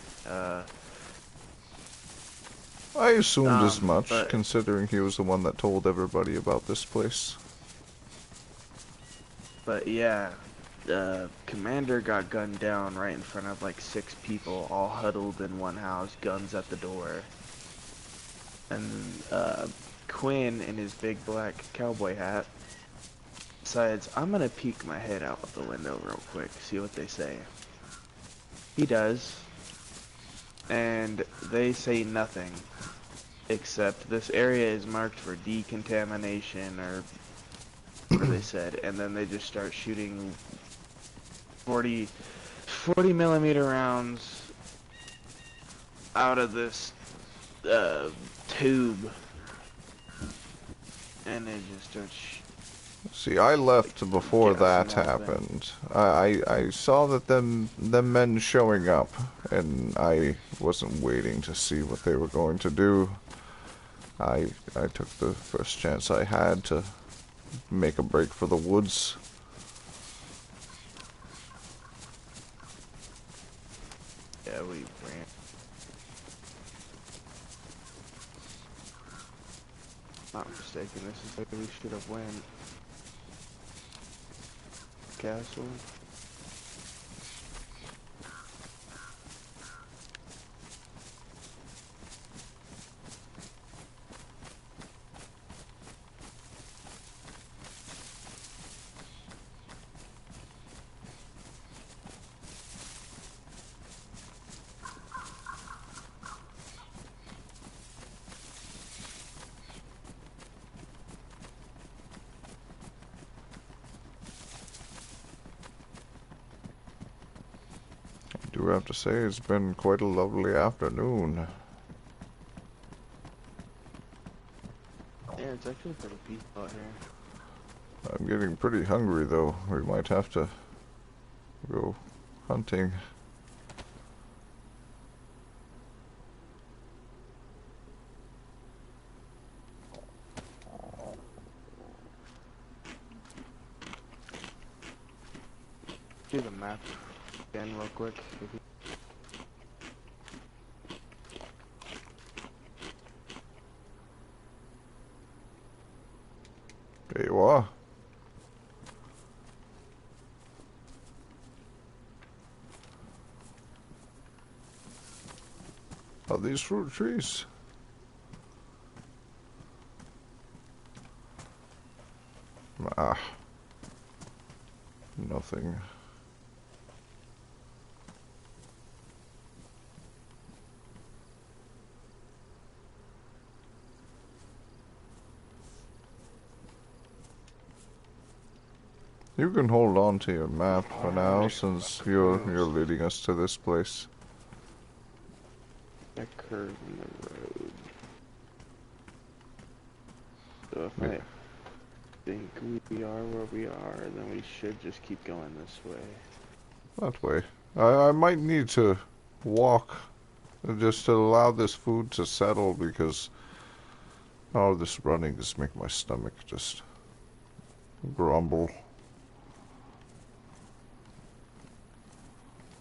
I assumed as much, but considering he was the one that told everybody about this place. But yeah, Commander got gunned down right in front of like 6 people, all huddled in one house, guns at the door. And Quinn, in his big black cowboy hat, decides, I'm gonna peek my head out the window real quick, see what they say. He does, and they say nothing, except this area is marked for decontamination, or whatever they said, and then they just start shooting 40 millimeter rounds out of this tube, and they just start See, I left before that gassing out happened. I saw that them men showing up, and I wasn't waiting to see what they were going to do. I took the first chance I had to make a break for the woods. Yeah, we ran. Not mistaken, this is like we should have went. Castle. I do have to say it's been quite a lovely afternoon. Yeah, it's actually pretty peaceful out here. I'm getting pretty hungry though. We might have to go hunting. Do the map again real quick. There you are. Are these fruit trees? Ah. Nothing. You can hold on to your map for now, since you're leading us to this place. That curve in the road. So if I think we are where we are, then we should just keep going this way. That way. I might need to walk just to allow this food to settle, because all this running just makes my stomach just grumble.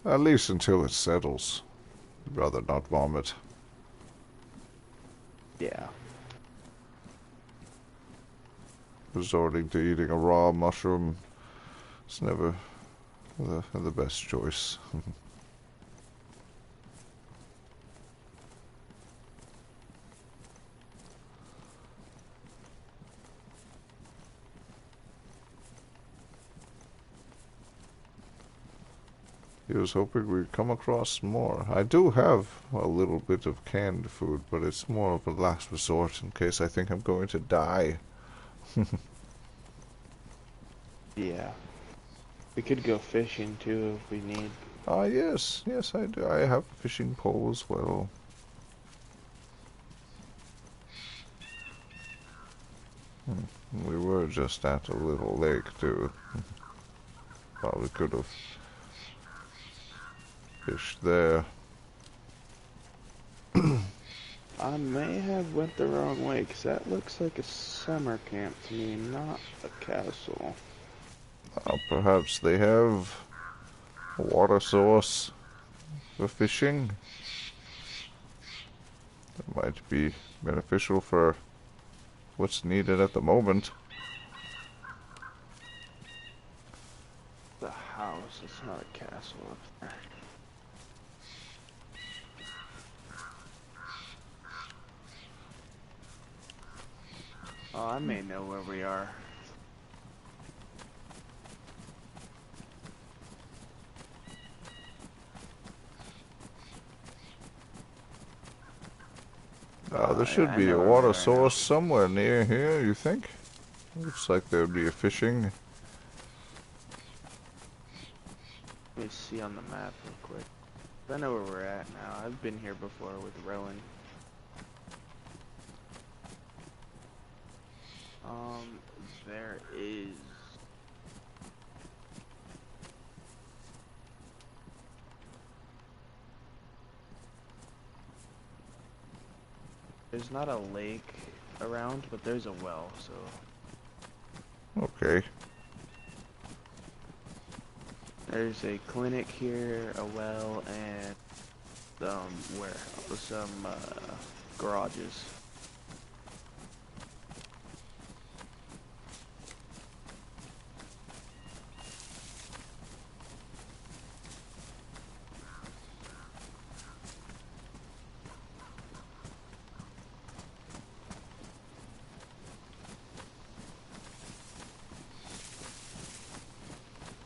At least until it settles. I'd rather not vomit. Yeah. Resorting to eating a raw mushroom is never the best choice. He was hoping we'd come across more. I do have a little bit of canned food, but it's more of a last resort in case I think I'm going to die. Yeah. We could go fishing too if we need. Ah, yes, I do. I have a fishing pole as well. We were just at a little lake too. Probably could have fished there. I may have went the wrong way, because that looks like a summer camp to me, not a castle. Perhaps they have a water source for fishing. That might be beneficial for what's needed at the moment. The house, it's not a castle up there. Oh, I may know where we are. There should yeah, I be know a where we water are source somewhere near here, you think? Looks like there would be a fishing. Let me see on the map real quick. I know where we're at now. I've been here before with Rowan. There is... There's not a lake around, but there's a well, so... Okay. There's a clinic here, a well, and some garages.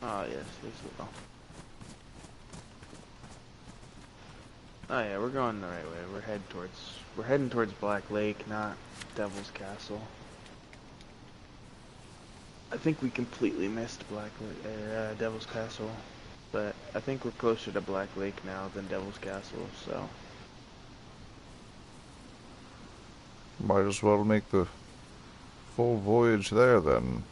Oh yes, there's the well. Oh yeah, we're going the right way. We're heading towards Black Lake, not Devil's Castle. I think we completely missed Devil's Castle, but I think we're closer to Black Lake now than Devil's Castle, so. Might as well make the full voyage there then.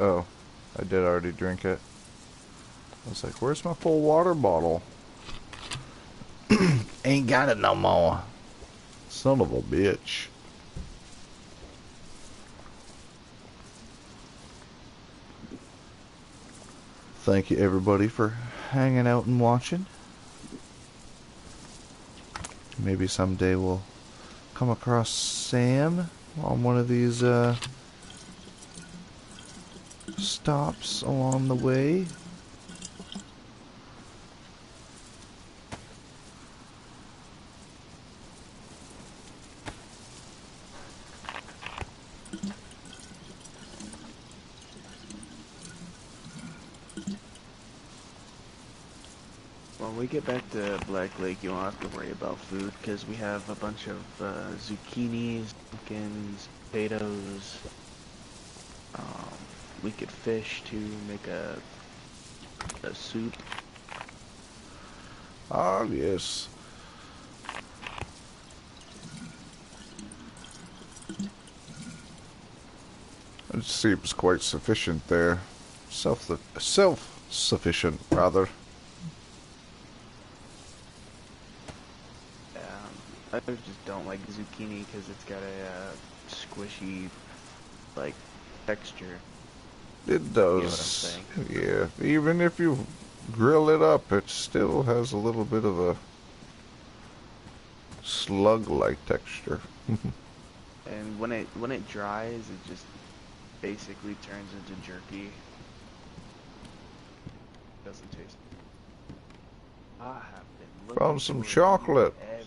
Oh, I did already drink it. I was like, where's my full water bottle? Ain't got it no more. Son of a bitch. Thank you everybody for hanging out and watching. Maybe someday we'll come across Sam on one of these stops along the way. When we get back to Black Lake, you won't have to worry about food, because we have a bunch of zucchinis, pumpkins, potatoes. We could fish to make a soup. Ah, yes. It seems quite sufficient there. Self-sufficient, rather. I just don't like zucchini because it's got a squishy, like, texture. It You know what I'm does. saying? Yeah, even if you grill it up, it still has a little bit of a slug-like texture. And when it dries, it just basically turns into jerky. Doesn't taste. I have been looking Found some for chocolate. you everywhere.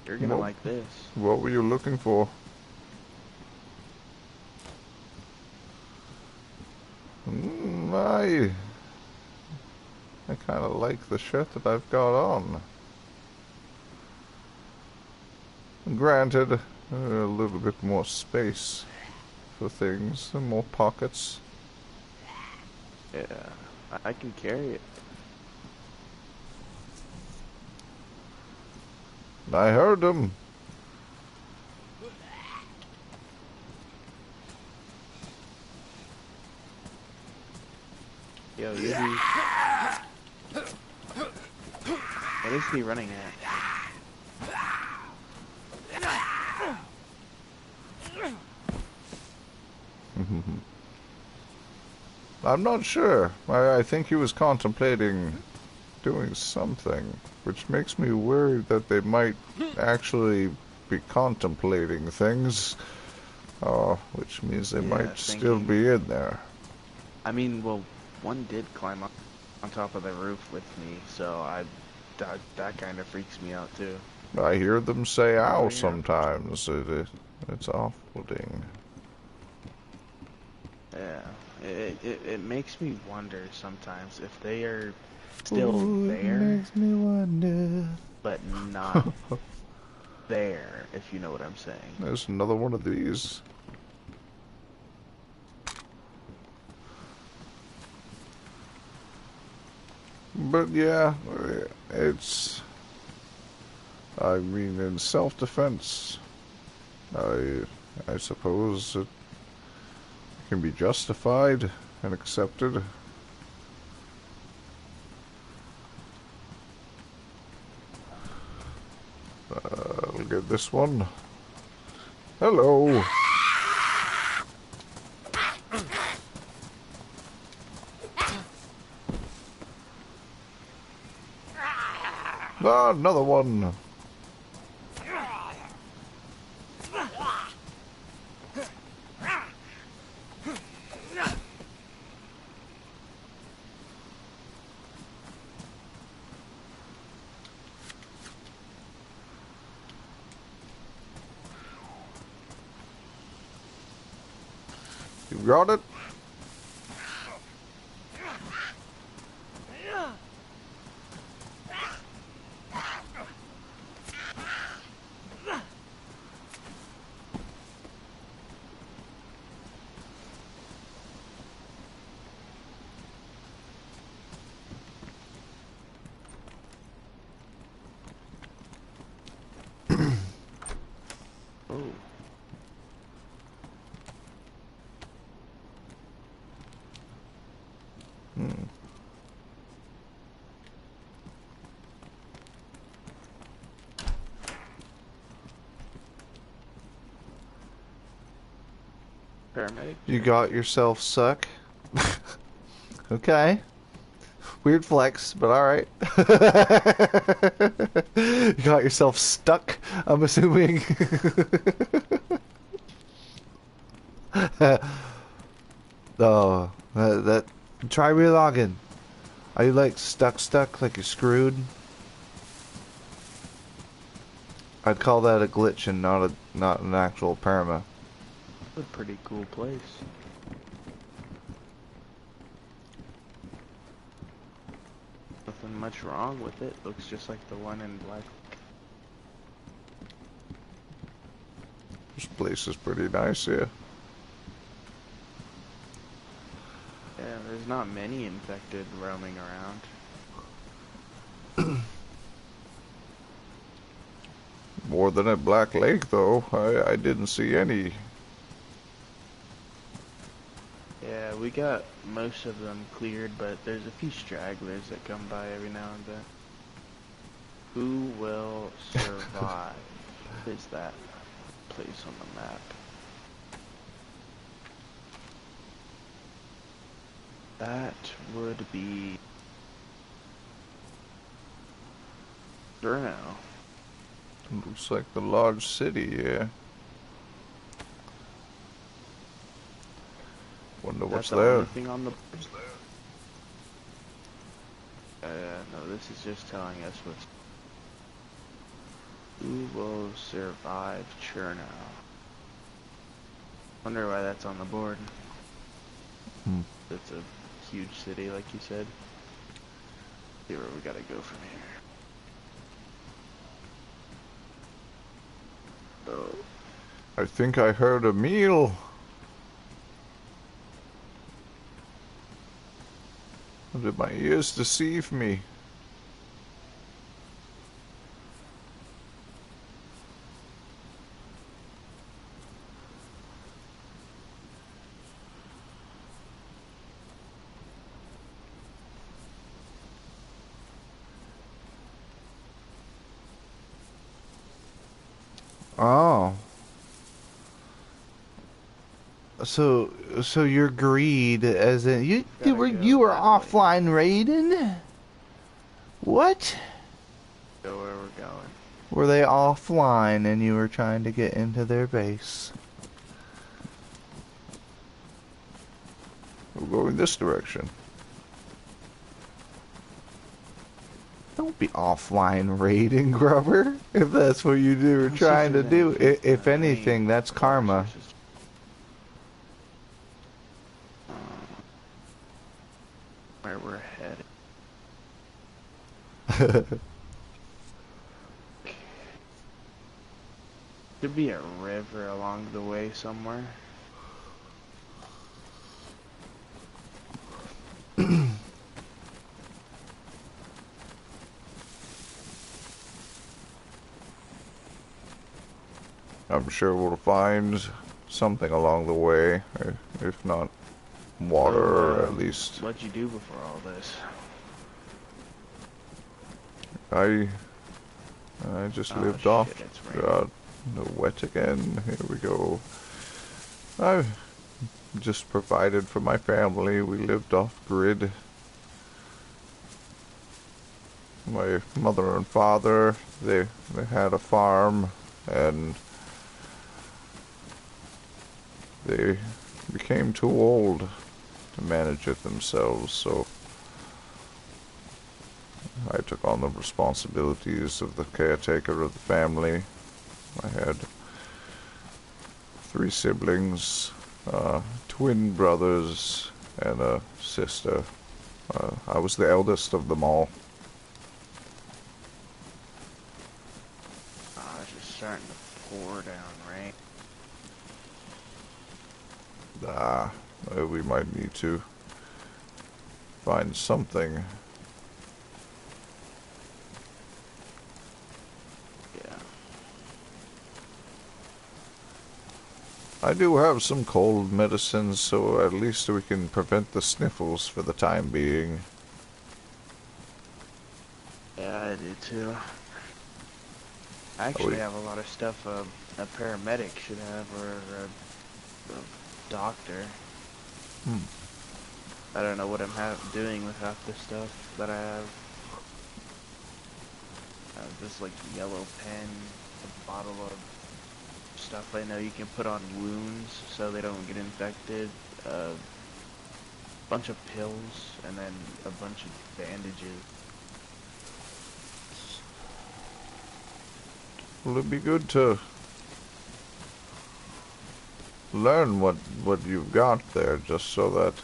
You're gonna like this. What were you looking for? I kind of like the shirt that I've got on. Granted, a little bit more space for things and more pockets. Yeah, I can carry it. I heard him. Yo, Yuri. What is he running at? I'm not sure. I think he was contemplating doing something, which makes me worried that they might actually be contemplating things, which means they might still be in there. I mean, well, one did climb up on top of the roof with me, so that kind of freaks me out too. I hear them say ow sometimes. It's off-putting. Yeah, it makes me wonder sometimes if they are still there. It makes me wonder. But not there, if you know what I'm saying. There's another one of these. But yeah, I mean, in self-defense, I suppose it can be justified and accepted. I'll get this one. Hello. Ah, another one. You got it? Paramedic? You got yourself suck. Okay. Weird flex, but alright. You got yourself stuck, I'm assuming. Oh, try relogging. Are you like stuck like you're screwed? I'd call that a glitch and not an actual perma. A pretty cool place. Nothing much wrong with it. Looks just like the one in Black. This place is pretty nice here. Yeah, there's not many infected roaming around. More than at Black Lake, though. I didn't see any. Yeah, we got most of them cleared, but there's a few stragglers that come by every now and then. Who will survive? What is that place on the map? That would be Brno. Looks like the large city, yeah. Wonder what's That's the there. only thing on the... no, this is just telling us what's... Who will survive Chernarus? Wonder why that's on the board. It's a huge city, like you said. See where we gotta go from here. Oh. I think I heard a meal. Or did my ears deceive me? Oh. So your greed, as in you were offline raiding? What? Go where we're going. Were they offline and you were trying to get into their base? We'll go in this direction. Don't be offline raiding, Grubber. If that's what you were trying to do. If anything, that's karma. Where we're headed. Could be a river along the way somewhere. I'm sure we'll find something along the way, if not water, or at least... What'd you do before all this? I just lived off. God, the wet again. Here we go. I just provided for my family. We lived off grid. My mother and father, they had a farm, and they became too old to manage it themselves, so I took on the responsibilities of the caretaker of the family. I had 3 siblings, twin brothers, and a sister. I was the eldest of them all. Oh, it's just starting to pour down rain. We might need to find something. Yeah. I do have some cold medicines, so at least we can prevent the sniffles for the time being. Yeah, I do too. I actually have a lot of stuff a paramedic should have, or a doctor. I don't know what I'm doing with half the stuff that I have. This like yellow pen, a bottle of stuff I know you can put on wounds so they don't get infected, a bunch of pills, and then a bunch of bandages. Well, it'd be good to learn what you've got there, just so that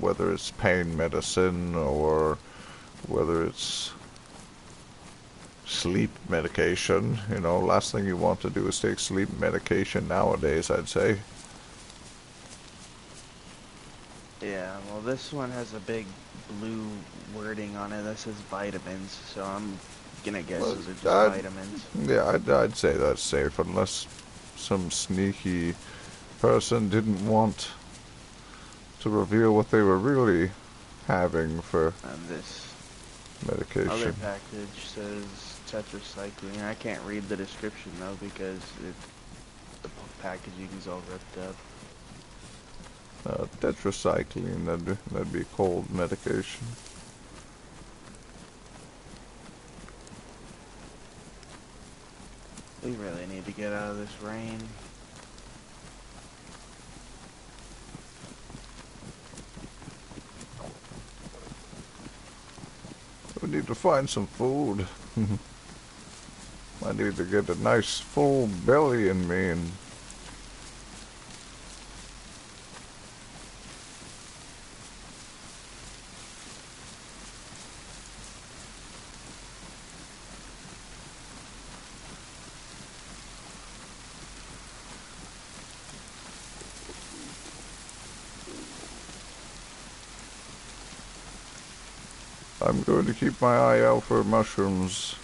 whether it's pain medicine or whether it's sleep medication, you know, last thing you want to do is take sleep medication nowadays, I'd say. Yeah, well this one has a big blue wording on it that says vitamins, so I'm gonna guess those are just vitamins. Yeah, I'd say that's safe, unless some sneaky person didn't want to reveal what they were really having for This medication. other package says tetracycline. I can't read the description though because the packaging is all ripped up. Tetracycline, that'd be cold medication. We really need to get out of this rain. We need to find some food. I need to get a nice full belly in me, and I'm going to keep my eye out for mushrooms.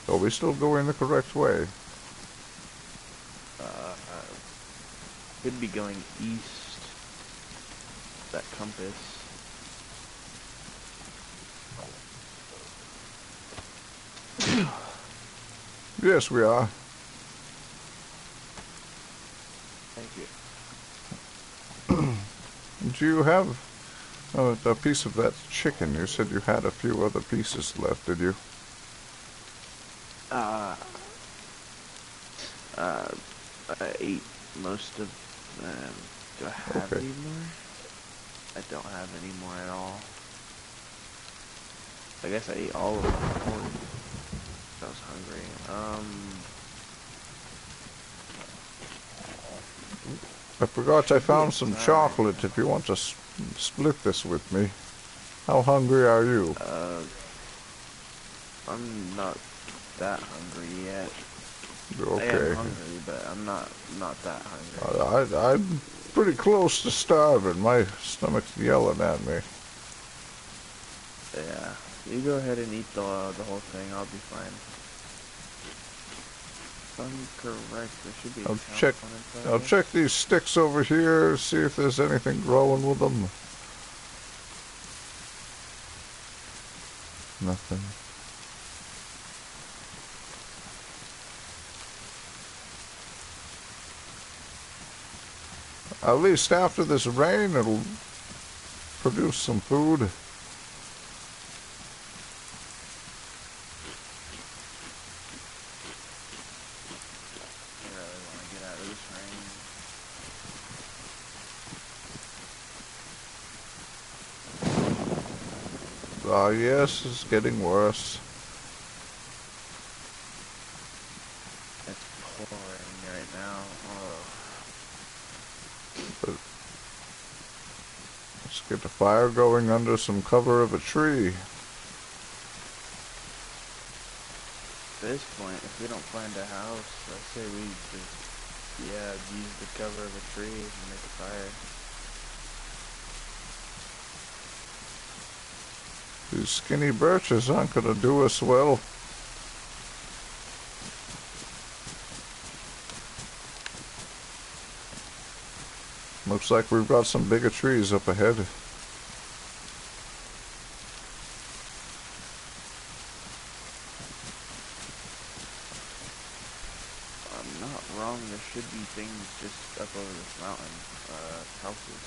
Are we still going the correct way? Could be going east. That compass. Yes, we are. Thank you. Do you have a piece of that chicken? You said you had a few other pieces left, did you? I ate most of them. Do I have any more? I don't have any more at all. I guess I ate all of them before I was hungry. I forgot I found some chocolate if you want to split this with me. How hungry are you? I'm not that hungry yet. Okay. I am hungry, but I'm not that hungry. I'm pretty close to starving. My stomach's yelling at me. Yeah. You go ahead and eat the whole thing. I'll be fine. If I'm correct, there should be I'll check these sticks over here, see if there's anything growing with them. Nothing. At least after this rain, it'll produce some food. I really want to get out of this rain. Yes, it's getting worse. It's pouring right now. Oh. But let's get the fire going under some cover of a tree. At this point, if we don't find a house, I say we just, use the cover of a tree and make a fire. These skinny birches aren't going to do us well. Looks like we've got some bigger trees up ahead. I'm not wrong, there should be things just up over this mountain, houses,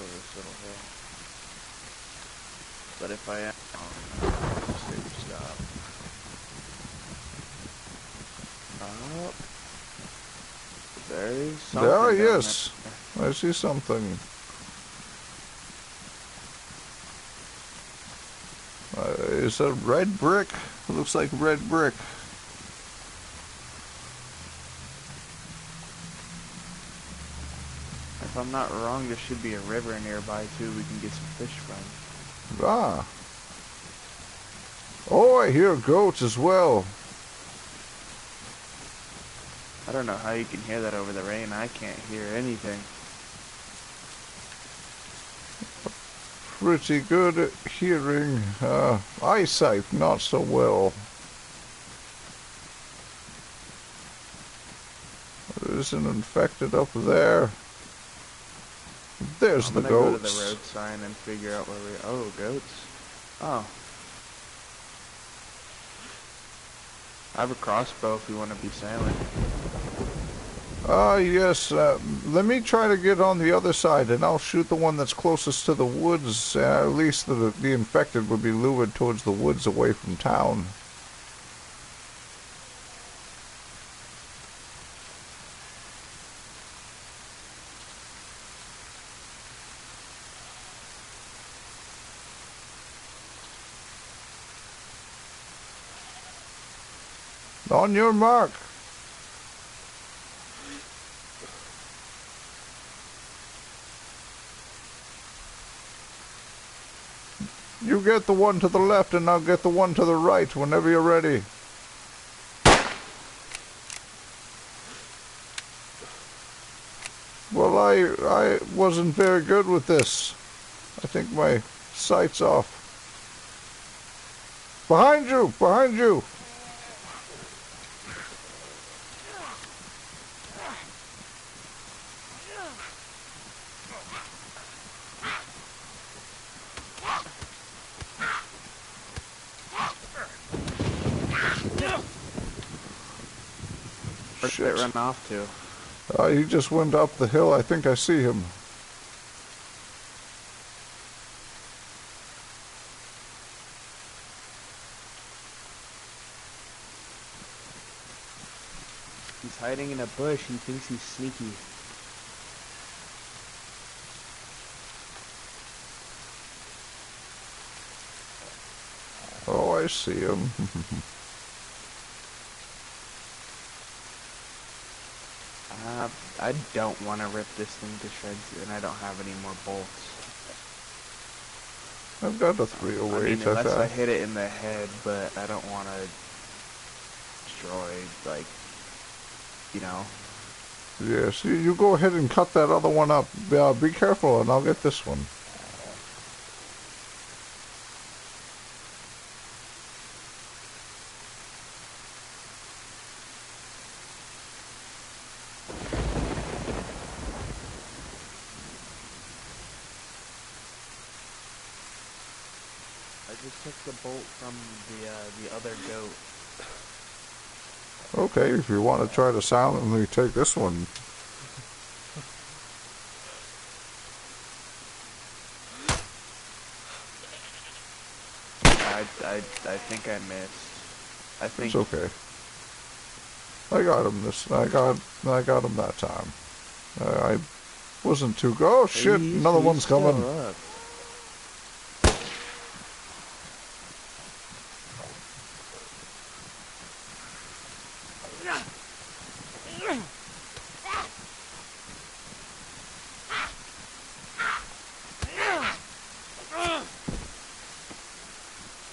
over this little hill. But if I am wrong, just say stop. Oh, there is something down yes, there. I see something. Is that red brick? It looks like red brick. If I'm not wrong, there should be a river nearby too we can get some fish from. Ah. Oh, I hear goats as well. I don't know how you can hear that over the rain. I can't hear anything. Pretty good at hearing. Eyesight, not so well. There's an infected up there. There's the goats. I'm gonna go to the road sign and figure out where we... Oh, goats. Oh. I have a crossbow if you want to be silent. Yes. Let me try to get on the other side, and I'll shoot the one that's closest to the woods. At least the infected would be lured towards the woods away from town. On your mark. You get the one to the left and I'll get the one to the right whenever you're ready. Well, I wasn't very good with this. I think my sight's off. Behind you! Behind you! Where did it run off to? He just went up the hill. I think I see him. He's hiding in a bush. He thinks he's sneaky. Oh, I see him. I don't want to rip this thing to shreds, and I don't have any more bolts. I've got a 308. I mean, unless I hit it in the head, but I don't want to destroy, like, you know. Yes, you go ahead and cut that other one up. Be careful, and I'll get this one. I just took the bolt from the other goat. Okay, if you want to try to silently take this one. I think I missed. I think It's okay. I got him I got him that time. I wasn't too good. Oh shit! Another one's coming. Up.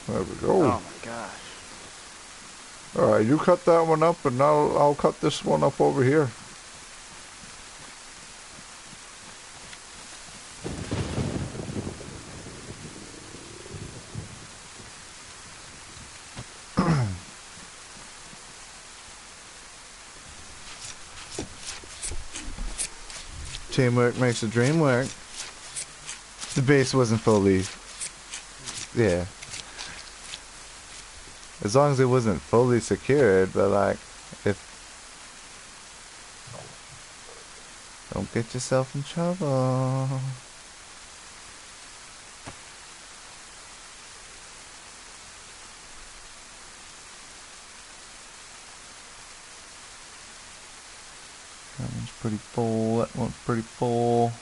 There we go. Oh my gosh. Alright, you cut that one up and I'll cut this one up over here. Teamwork makes the dream work. The base wasn't fully... Yeah. As long as it wasn't fully secured, but like, if... Don't get yourself in trouble. That one's pretty full, that one's pretty full.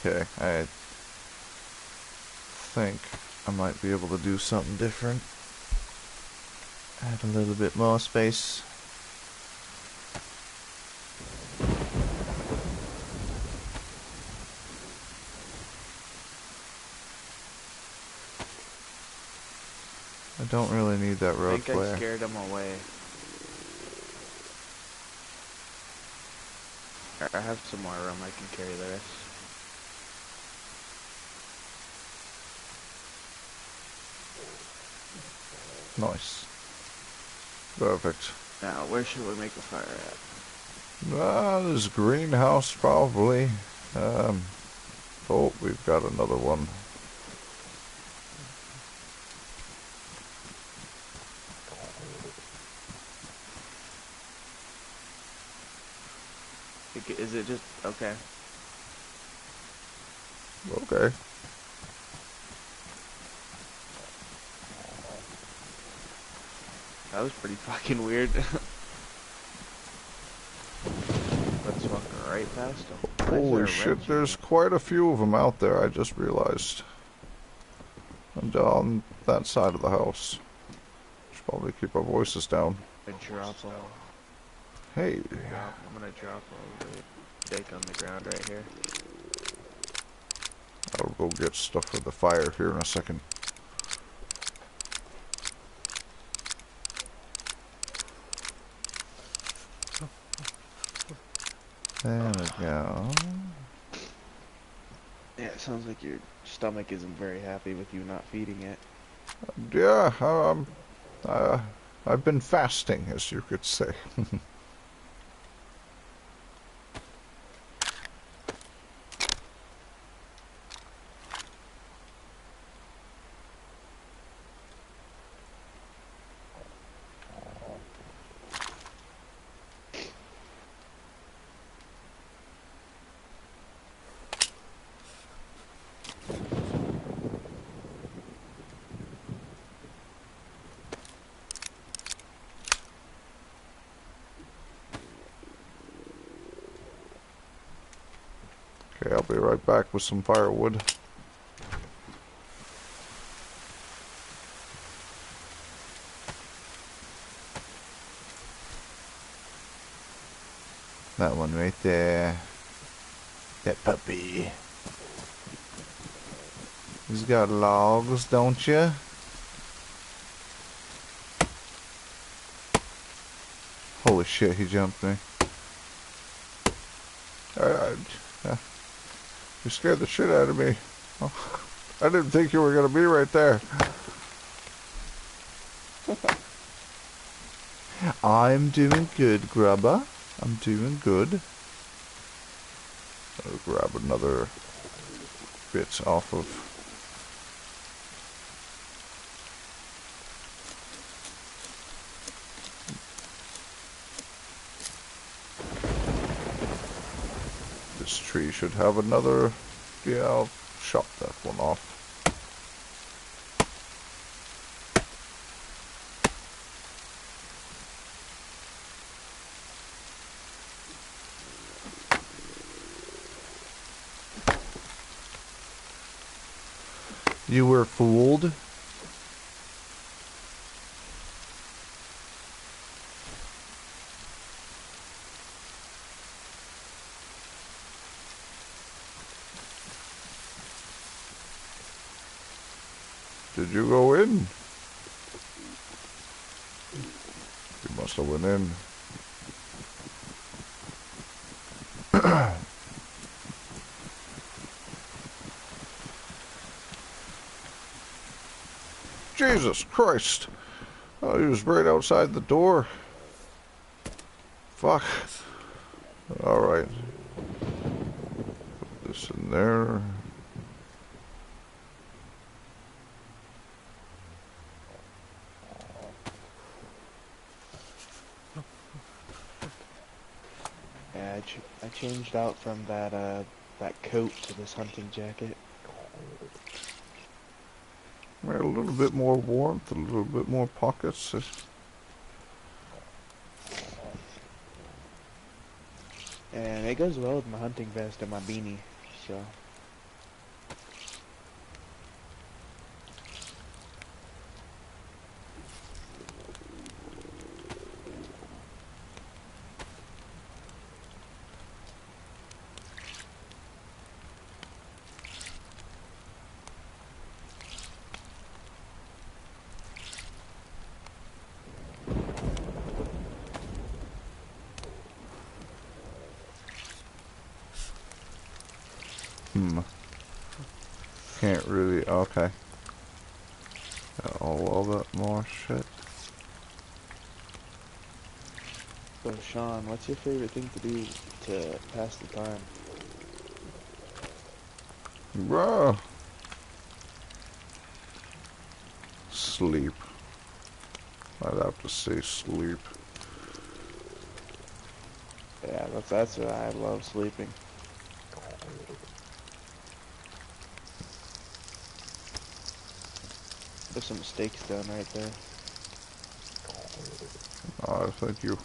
Okay, I think I might be able to do something different. Add a little bit more space. I don't really need that road I think flare. I scared him away. I have some more room. I can carry the rest. Nice. Perfect. Now, where should we make a fire at? This greenhouse probably. Oh, we've got another one. Is it just... okay. Okay. That was pretty fucking weird. Let's walk right past them. Holy shit, there's quite a few of them out there, I just realized. And on that side of the house. Should Probably keep our voices down. I drop a, Hey. I'm gonna drop a steak on the ground right here. I'll go get stuff for the fire here in a second. There we go. Yeah, it sounds like your stomach isn't very happy with you not feeding it. Yeah, I've been fasting, as you could say. Okay, I'll be right back with some firewood. That one right there. That puppy. He's got logs, don't you? Holy shit, he jumped me. You scared the shit out of me. Oh, I didn't think you were going to be right there. I'm doing good, Grubba. I'm doing good. I'll grab another bit off of this tree. Should have another. Yeah, I'll chop that one off. You were fooled? Did you go in? You must have went in. Jesus Christ! Oh, he was right outside the door. Fuck. Alright. Put this in there. Yeah, I changed out from that coat to this hunting jacket. A little bit more warmth, a little bit more pockets. And it goes well with my hunting vest and my beanie, so. Can't really. Okay. All that more shit. So Shawn, what's your favorite thing to do to pass the time? Bruh. Sleep. I'd have to say sleep. Yeah, that's what I love, sleeping. There's some steaks down right there. Oh, thank you.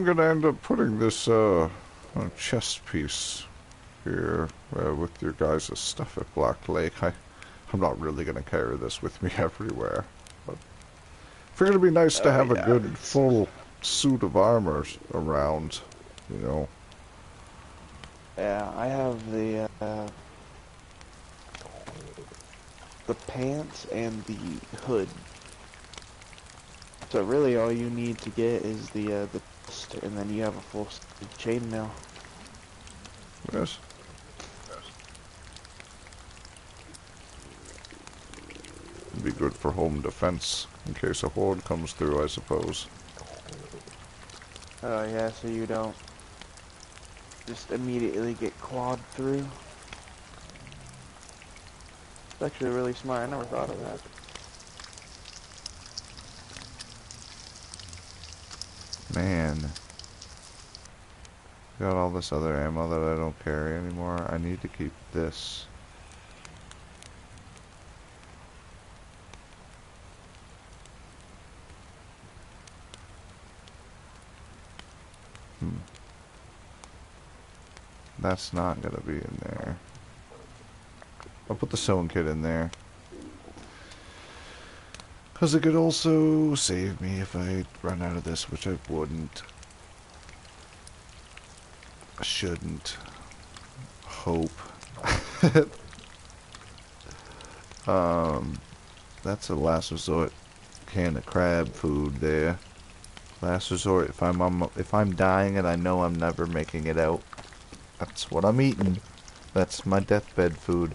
I'm gonna end up putting this chest piece here with your guys' stuff at Black Lake. I'm not really gonna carry this with me everywhere, but I figured it'd be nice to have a good full suit of armor around, you know. Yeah, I have the pants and the hood. So really all you need to get is the vest, and then you have a full chainmail. Yes. It'd be good for home defense in case a horde comes through, I suppose. Oh yeah, so you don't just immediately get clawed through. It's actually really smart. I never thought of that. Man. Got all this other ammo that I don't carry anymore. I need to keep this. That's not gonna be in there. I'll put the sewing kit in there. Because it could also save me if I run out of this, which I wouldn't. I shouldn't. Hope. That's a last resort can of crab food there. Last resort, if I'm dying and I know I'm never making it out, that's what I'm eating. That's my deathbed food.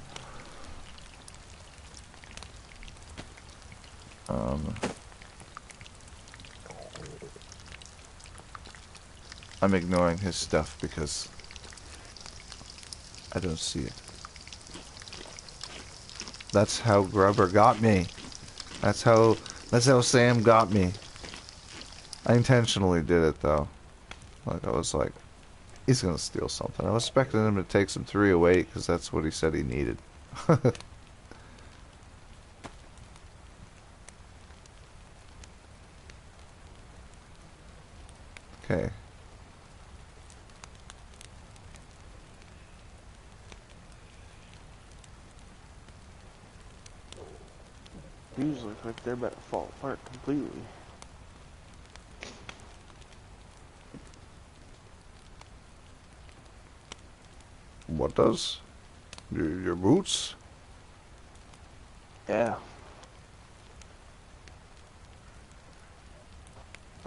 I'm ignoring his stuff because I don't see it. That's how Grubber got me. That's how Sam got me. I intentionally did it though. Like I was like, he's gonna steal something. I was expecting him to take some 308 because that's what he said he needed. Okay. These look like they're about to fall apart completely. What does? Your boots? Yeah.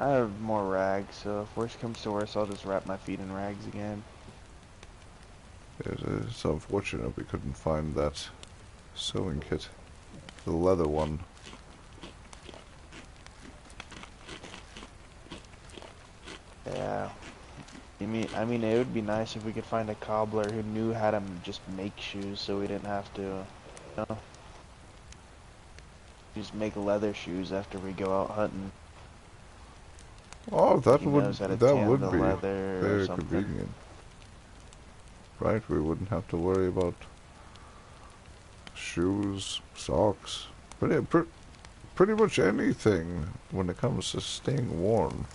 I have more rags, so if worse comes to worse, I'll just wrap my feet in rags again. It's unfortunate we couldn't find that sewing kit. The leather one. Yeah. I mean, it would be nice if we could find a cobbler who knew how to just make shoes, so we didn't have to, you know, just make leather shoes after we go out hunting. Oh, that would be leather very or something. convenient. Right, we wouldn't have to worry about shoes, socks, pretty much anything when it comes to staying warm.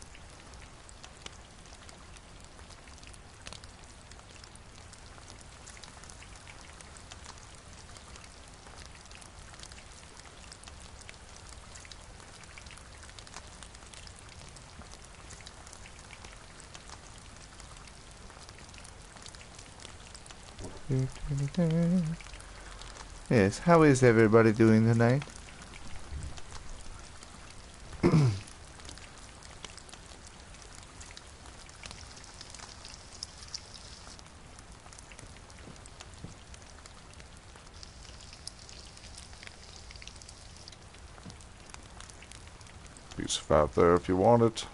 Yes, how is everybody doing tonight? Piece of fat there if you want it.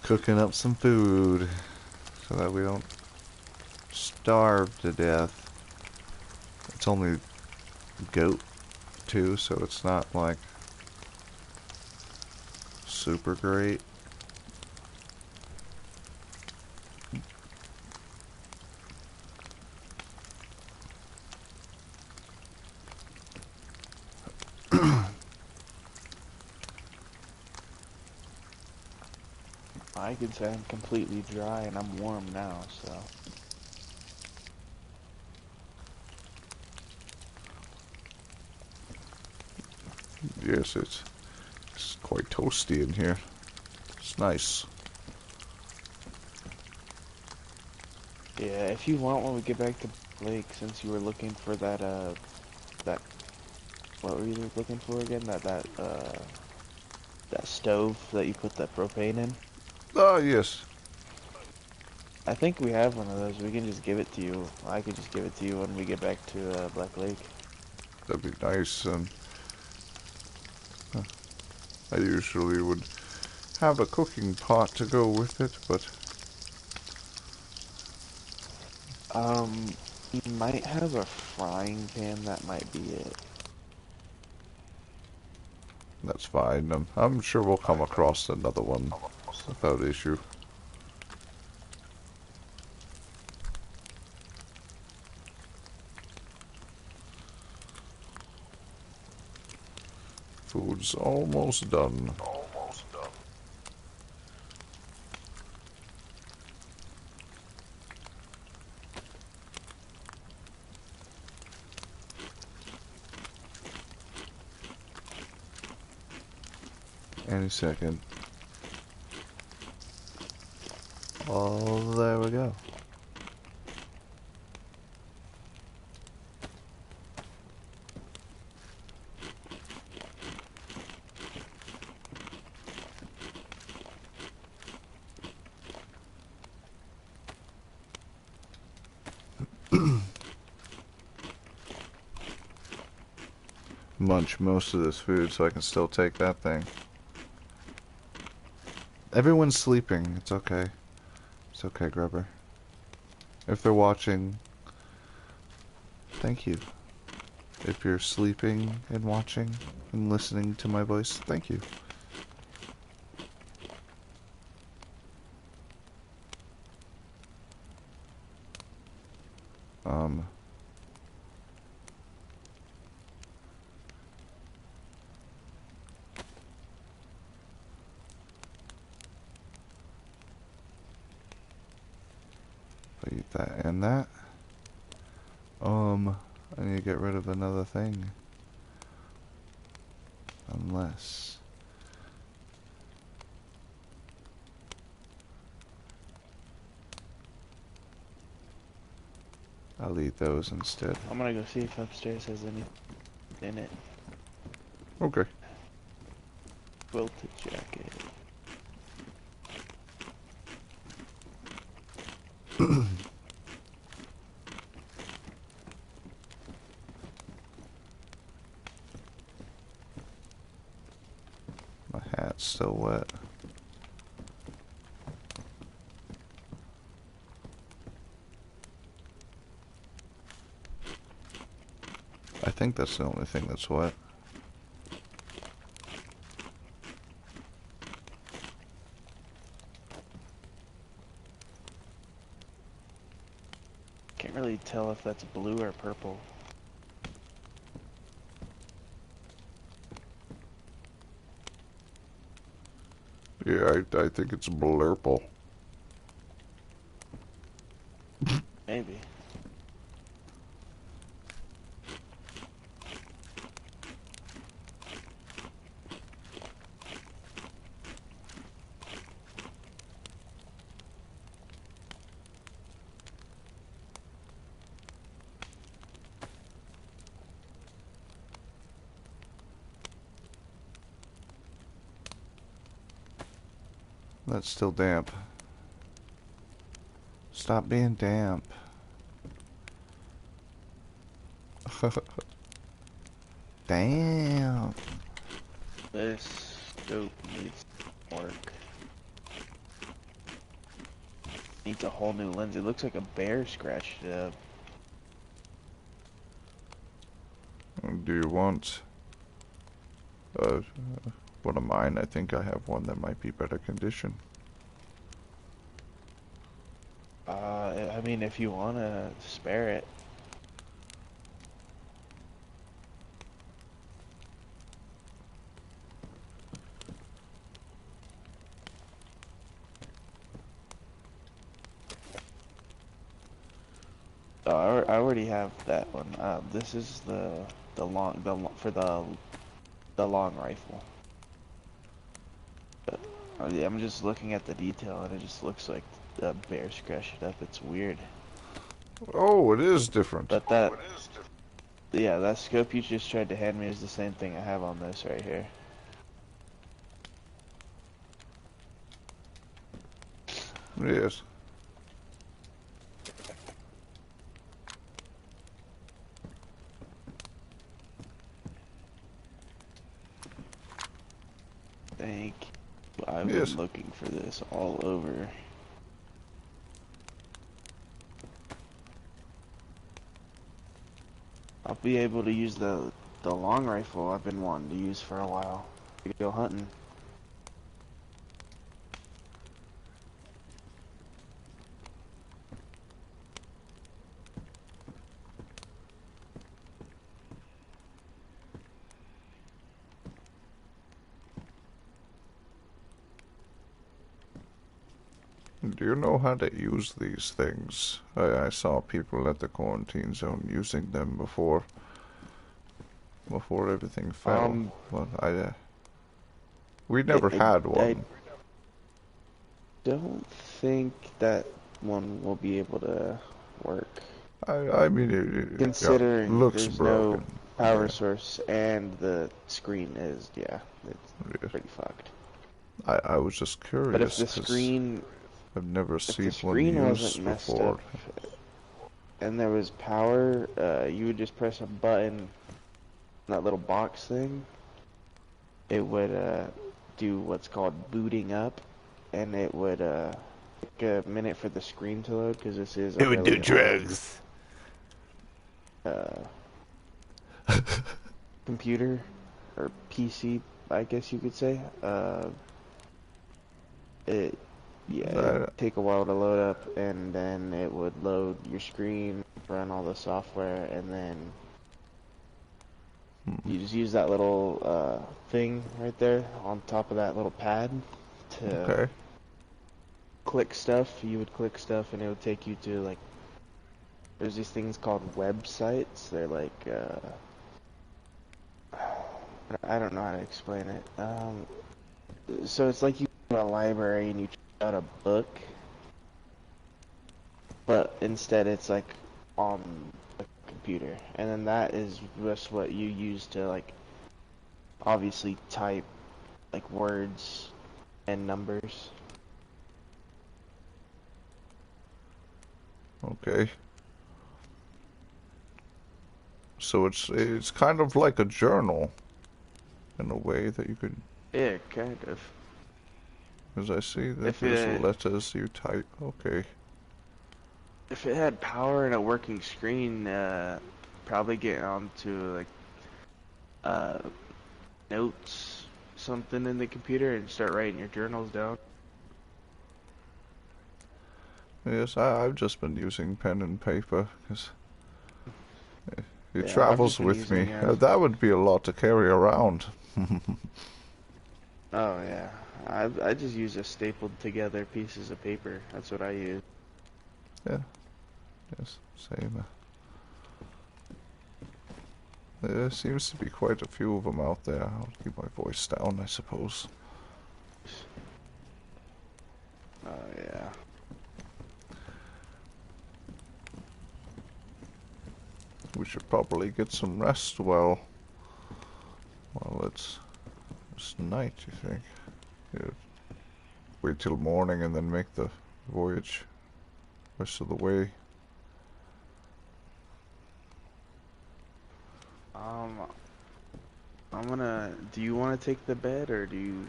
Cooking up some food so that we don't starve to death. It's only goat too, so it's not like super great. I could say I'm completely dry and I'm warm now, so. Yes, it's quite toasty in here. It's nice. Yeah, if you want, when we get back to Lake, since you were looking for that, what were you looking for again? That stove that you put that propane in? Ah, yes. I think we have one of those. We can just give it to you. I could just give it to you when we get back to, Black Lake. That'd be nice. I usually would have a cooking pot to go with it, but You might have a frying pan, that might be it. that's fine. I'm sure we'll come across another one without issue. Food's almost done. Any second. Oh, there we go. Munch most of this food so I can still take that thing. Everyone's sleeping. It's okay. It's okay, Grubber. If they're watching, thank you. If you're sleeping and watching and listening to my voice, thank you. Eat that and that. I need to get rid of another thing. Unless... I'll eat those instead. I'm gonna go see if upstairs has any in it. Okay. Quilted jacket. My hat's still wet. I think that's the only thing that's wet. Can't really tell if that's blue or purple. Yeah, I think it's blurple. Maybe. That's still damp. Stop being damp. Damn. This dope needs work. Needs a whole new lens. It looks like a bear scratched it up. Do you want one of mine? I think I have one that might be better condition. I mean, if you wanna spare it. Oh, I already have that one. This is for the long rifle. But, yeah, I'm just looking at the detail, and it just looks like a bear scratched it up. It's weird. Oh, it is different. But that, yeah, that scope you just tried to hand me is the same thing I have on this right here. Yes. Thank you. I've Yes. been looking for this all over. I'll be able to use the long rifle I've been wanting to use for a while. To go hunting. Do you know how to use these things? I saw people at the quarantine zone using them before everything fell. But we never had one. I don't think that one will be able to work. I mean, it Considering looks there's broken. no power source and the screen is, it's Yes. pretty fucked. I was just curious. But if the 'cause screen, I've never if seen the screen one wasn't used messed before. up and there was power, you would just press a button, that little box thing. It would do what's called booting up, and it would take a minute for the screen to load because this is a It would do really drugs. old, computer or PC, I guess you could say. It'd take a while to load up, and then it would load your screen, run all the software, and then you just use that little thing right there on top of that little pad to click stuff. You would click stuff, and it would take you to, like, there's these things called websites. They're like, I don't know how to explain it. So it's like you go to a library and you check out a book, but instead it's like on the computer, and then that is just what you use to, like, obviously type, like, words and numbers. Okay. So it's kind of like a journal, in a way that you could. Yeah, kind of. Because I see that there's letters you type. Okay. If it had power and a working screen, probably get onto, like, notes, something in the computer, and start writing your journals down. Yes, I've just been using pen and paper because it Yeah, travels with me. That would be a lot to carry around. Oh yeah, I just use a stapled together pieces of paper. That's what I use. Yeah. Yes, same. There seems to be quite a few of them out there. I'll keep my voice down, I suppose. Oh yeah. We should probably get some rest well it's night, you think? Yeah. Wait till morning and then make the voyage rest of the way. Do you want to take the bed, or do you?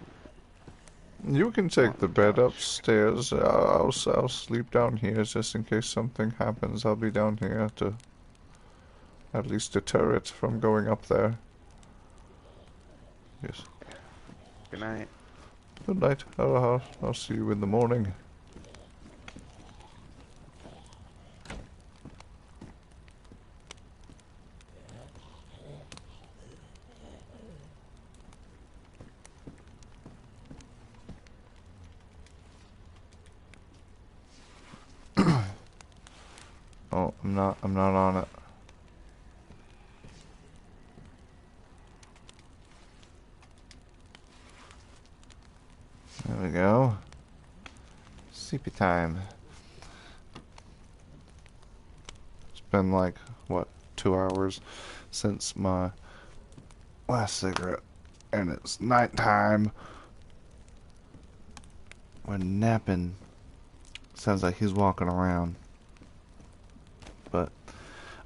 You can take the bed upstairs. I'll sleep down here just in case something happens. I'll be down here to at least deter it from going up there. Yes. Good night. Good night. I'll see you in the morning. Oh, I'm not on it. There we go. Sleepy time. It's been like, what, 2 hours since my last cigarette. And it's nighttime. When napping. Sounds like he's walking around. But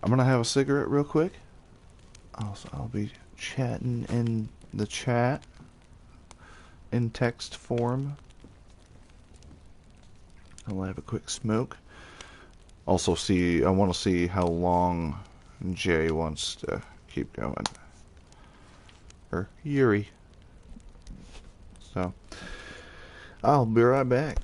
I'm gonna have a cigarette real quick. Also, I'll be chatting in the chat in text form. I'll have a quick smoke. Also, I want to see how long Jay wants to keep going. Or Yuri. So, I'll be right back.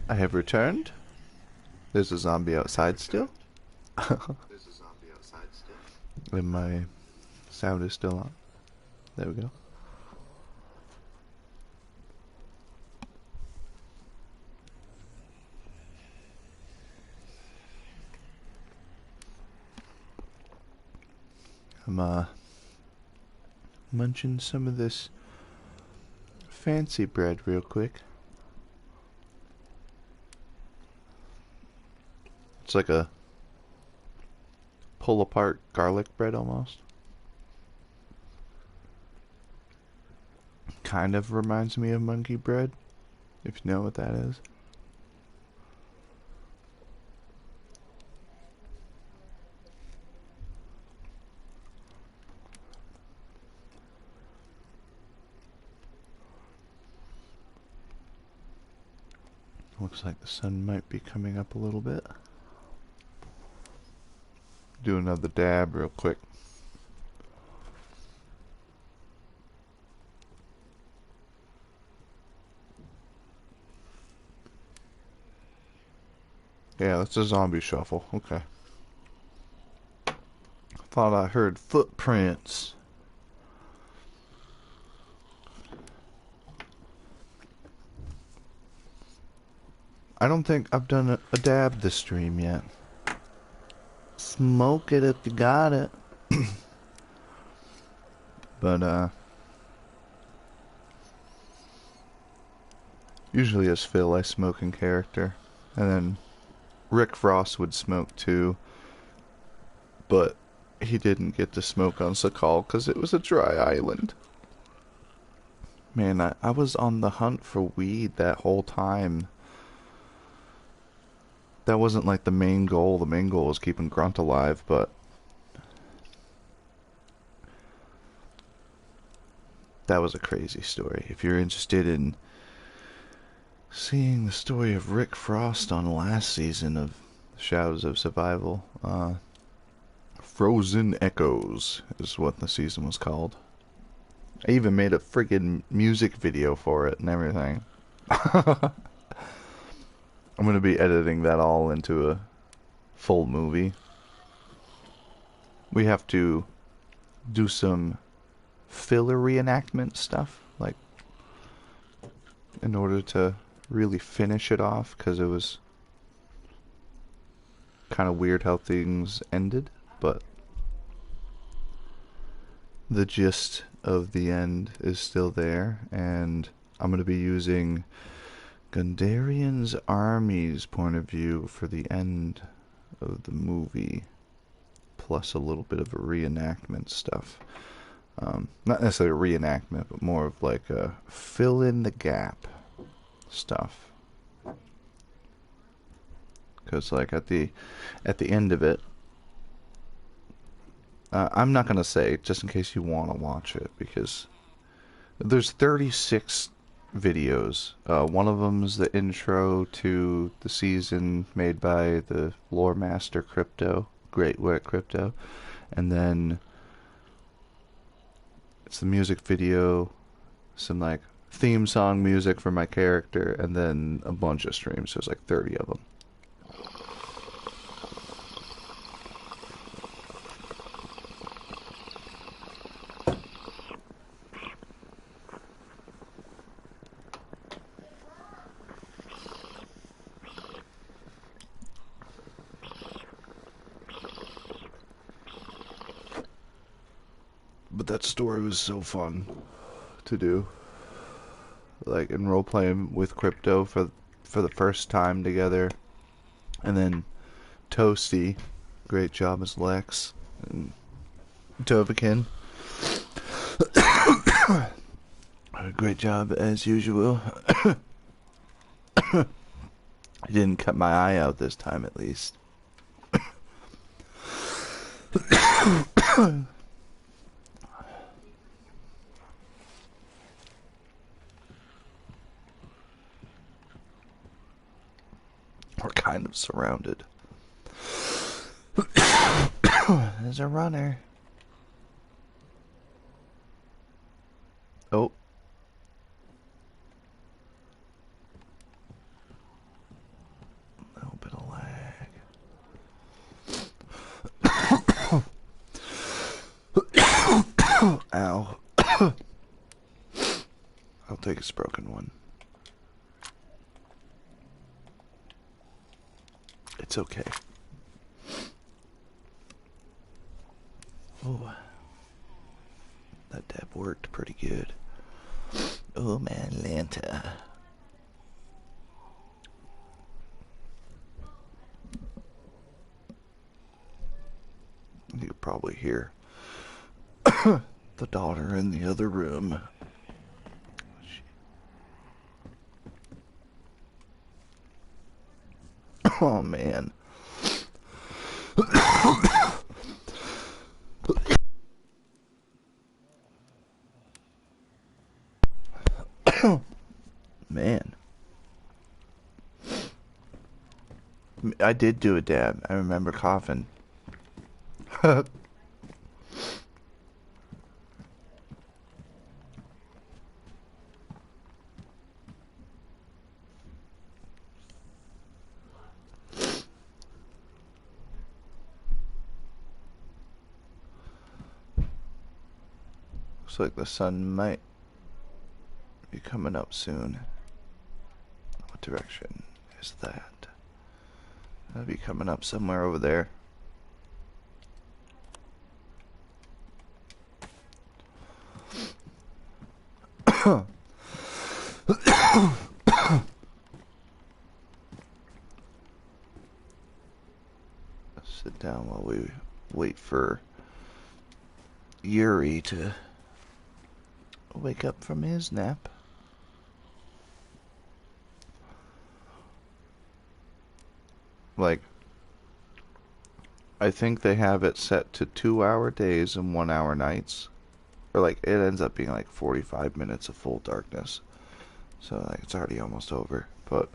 I have returned. There's a zombie outside still. And my sound is still on. There we go. I'm munching some of this fancy bread real quick. It's like a pull apart garlic bread almost. Kind of reminds me of monkey bread, if you know what that is. Looks like the sun might be coming up a little bit. Do another dab real quick. Yeah, that's a zombie shuffle. Okay. Thought I heard footprints. I don't think I've done a dab this stream yet. Smoke it if you got it. But, usually as Phil, I smoke in character. And then Rick Frost would smoke too. But he didn't get to smoke on Sakhal because it was a dry island. Man, I was on the hunt for weed that whole time. That wasn't like the main goal. The main goal was keeping Grunt alive, but that was a crazy story. If you're interested in seeing the story of Rick Frost on the last season of Shadows of Survival, Frozen Echoes is what the season was called. I even made a friggin' music video for it and everything. I'm going to be editing that all into a full movie. We have to do some filler reenactment stuff, like, in order to really finish it off, because it was kind of weird how things ended, but the gist of the end is still there, and I'm going to be using Gundarian's army's point of view for the end of the movie, plus a little bit of a reenactment stuff. Not necessarily a reenactment, but more of like a fill in the gap stuff. Because like at the end of it, I'm not gonna say, just in case you want to watch it, because there's 36 videos. One of them is the intro to the season made by the lore master Crypto, Great Wet Crypto, and then it's the music video, some like theme song music for my character, and then a bunch of streams. There's like 30 of them. But that story was so fun to do. Like in roleplaying with Crypto for the first time together. And then Toasty, great job as Lex. And Tovakin, great job as usual. I didn't cut my eye out this time, at least. We're kind of surrounded. There's a runner. Oh. biggest broken one. It's okay. Oh, that dab worked pretty good. Oh man, Lanta. You can probably hear the daughter in the other room. Oh man. Man. I did do a dab. I remember coughing. Looks like the sun might be coming up soon. What direction is that? That'll be coming up somewhere over there. Sit down while we wait for Yuri to wake up from his nap. Like, I think they have it set to 2-hour days and 1-hour nights. Or like, it ends up being like 45 minutes of full darkness. So like, it's already almost over. But,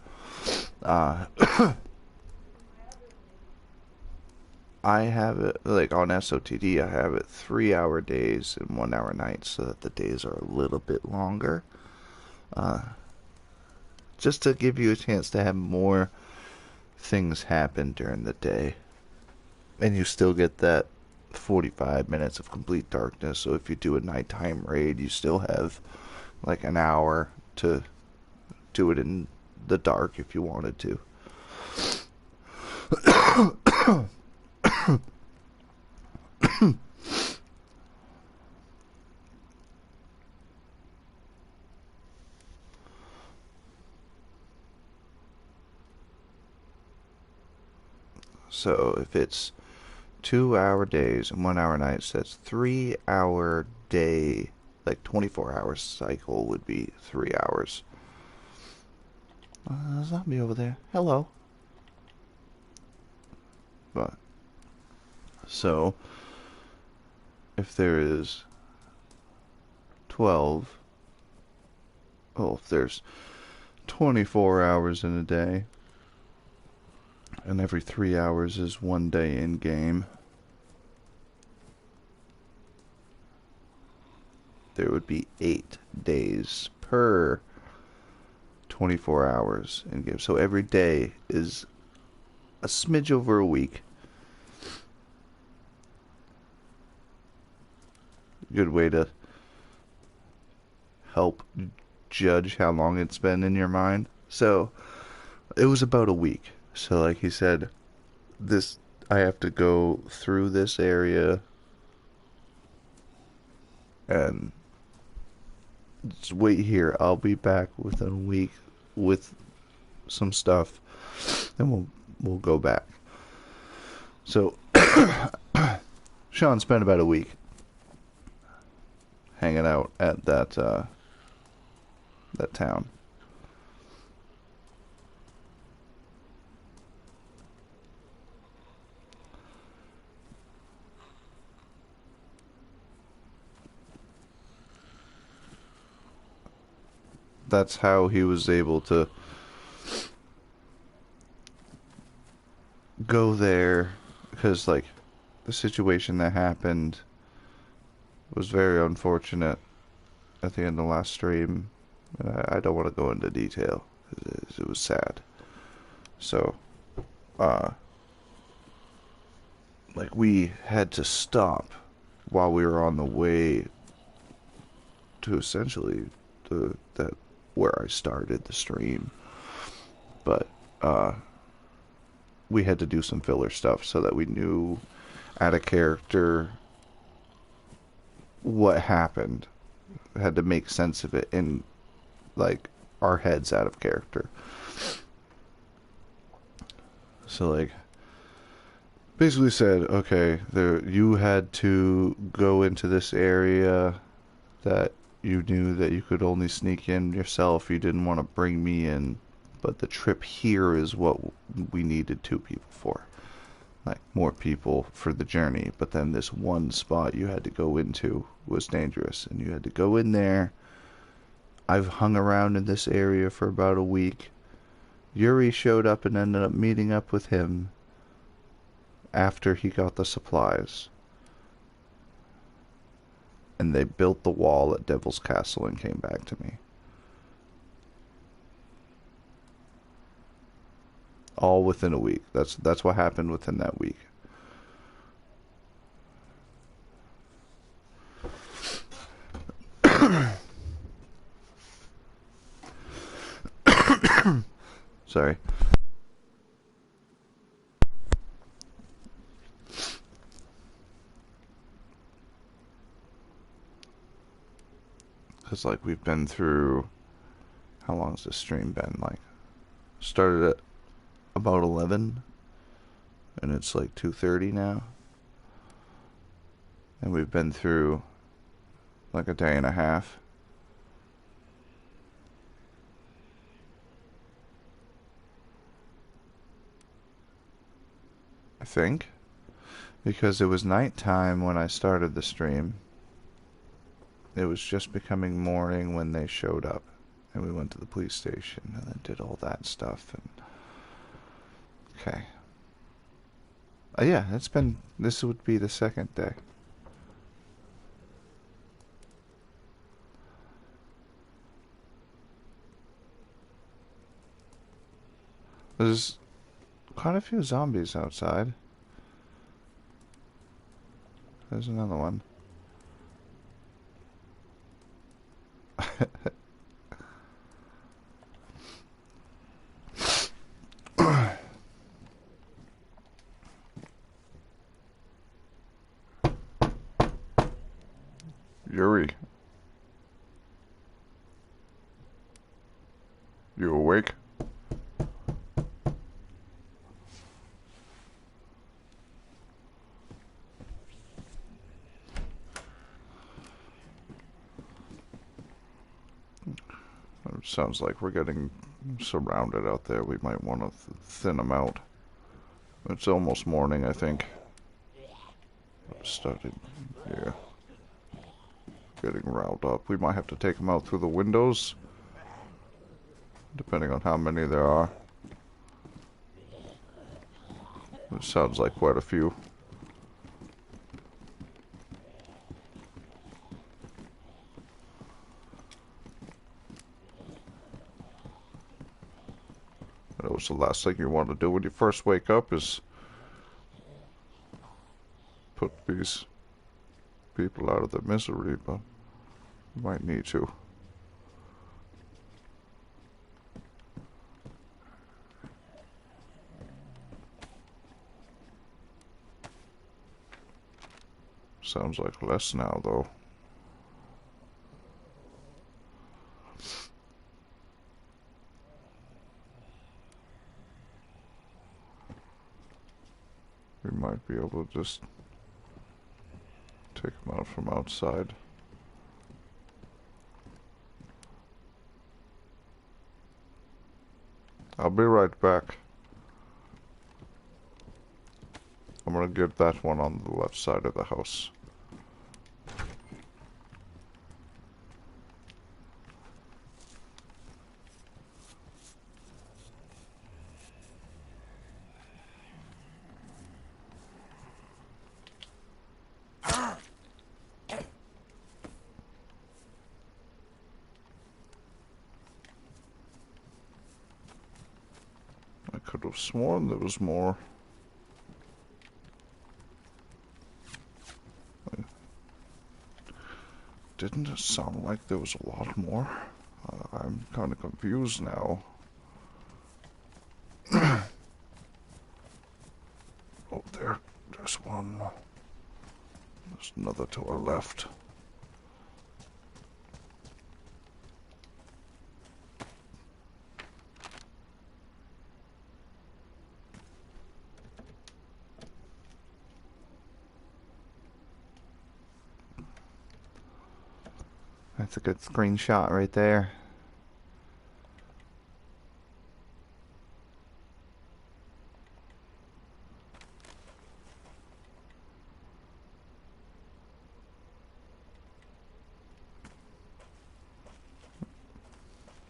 I have it, like on SOTD, I have it 3-hour days and 1-hour nights so that the days are a little bit longer. Just to give you a chance to have more things happen during the day. And you still get that 45 minutes of complete darkness. So if you do a nighttime raid, you still have like an hour to do it in the dark if you wanted to. So if it's 2-hour days and 1-hour nights, that's 3-hour day, like 24-hour cycle would be 3 hours. Zombie over there. Hello. But so if there is 12, well, if there's 24 hours in a day, and every 3 hours is 1 day in game, there would be 8 days per 24 hours in game. So every day is a smidge over a week. Good way to help judge how long it's been in your mind. So it was about a week. So like he said, this, I have to go through this area and just wait here. I'll be back within a week with some stuff, and we'll go back. So Shawn spent about a week hanging out at that town. That's how he was able to go there, because like the situation that happened was very unfortunate at the end of last stream, and I don't want to go into detail. It was sad. So like we had to stop while we were on the way to essentially that where I started the stream. But we had to do some filler stuff so that we knew out of character what happened. Had to make sense of it in, like, our heads out of character. So, like, basically said, okay, you had to go into this area that you knew that you could only sneak in yourself. You didn't want to bring me in, but the trip here is what we needed 2 people for. Like, more people for the journey, but then this one spot you had to go into was dangerous, and you had to go in there. I've hung around in this area for about a week. Yuri showed up and ended up meeting up with him after he got the supplies. And they built the wall at Devil's Castle and came back to me. All within a week. That's what happened within that week. Sorry. Because, like, we've been through... How long's this stream been? Like, started at about 11, and it's like 2:30 now. And we've been through, like, a day and a half. I think. Because it was nighttime when I started the stream. It was just becoming morning when they showed up. And we went to the police station and then did all that stuff. And okay. Yeah, this would be the second day. There's quite a few zombies outside. There's another one. Yuri. You awake? It sounds like we're getting surrounded out there. We might want to thin them out. It's almost morning, I think. Started, yeah. Getting riled up. We might have to take them out through the windows, depending on how many there are. It sounds like quite a few. I know it's the last thing you want to do when you first wake up is put these people out of their misery, but you might need to. Sounds like less now, though. We might be able to just take them out from outside. I'll be right back. I'm gonna get that one on the left side of the house. I could have sworn there was more. Didn't it sound like there was a lot more? I'm kind of confused now. Oh, there's one. There's another to our left. That's a good screenshot right there.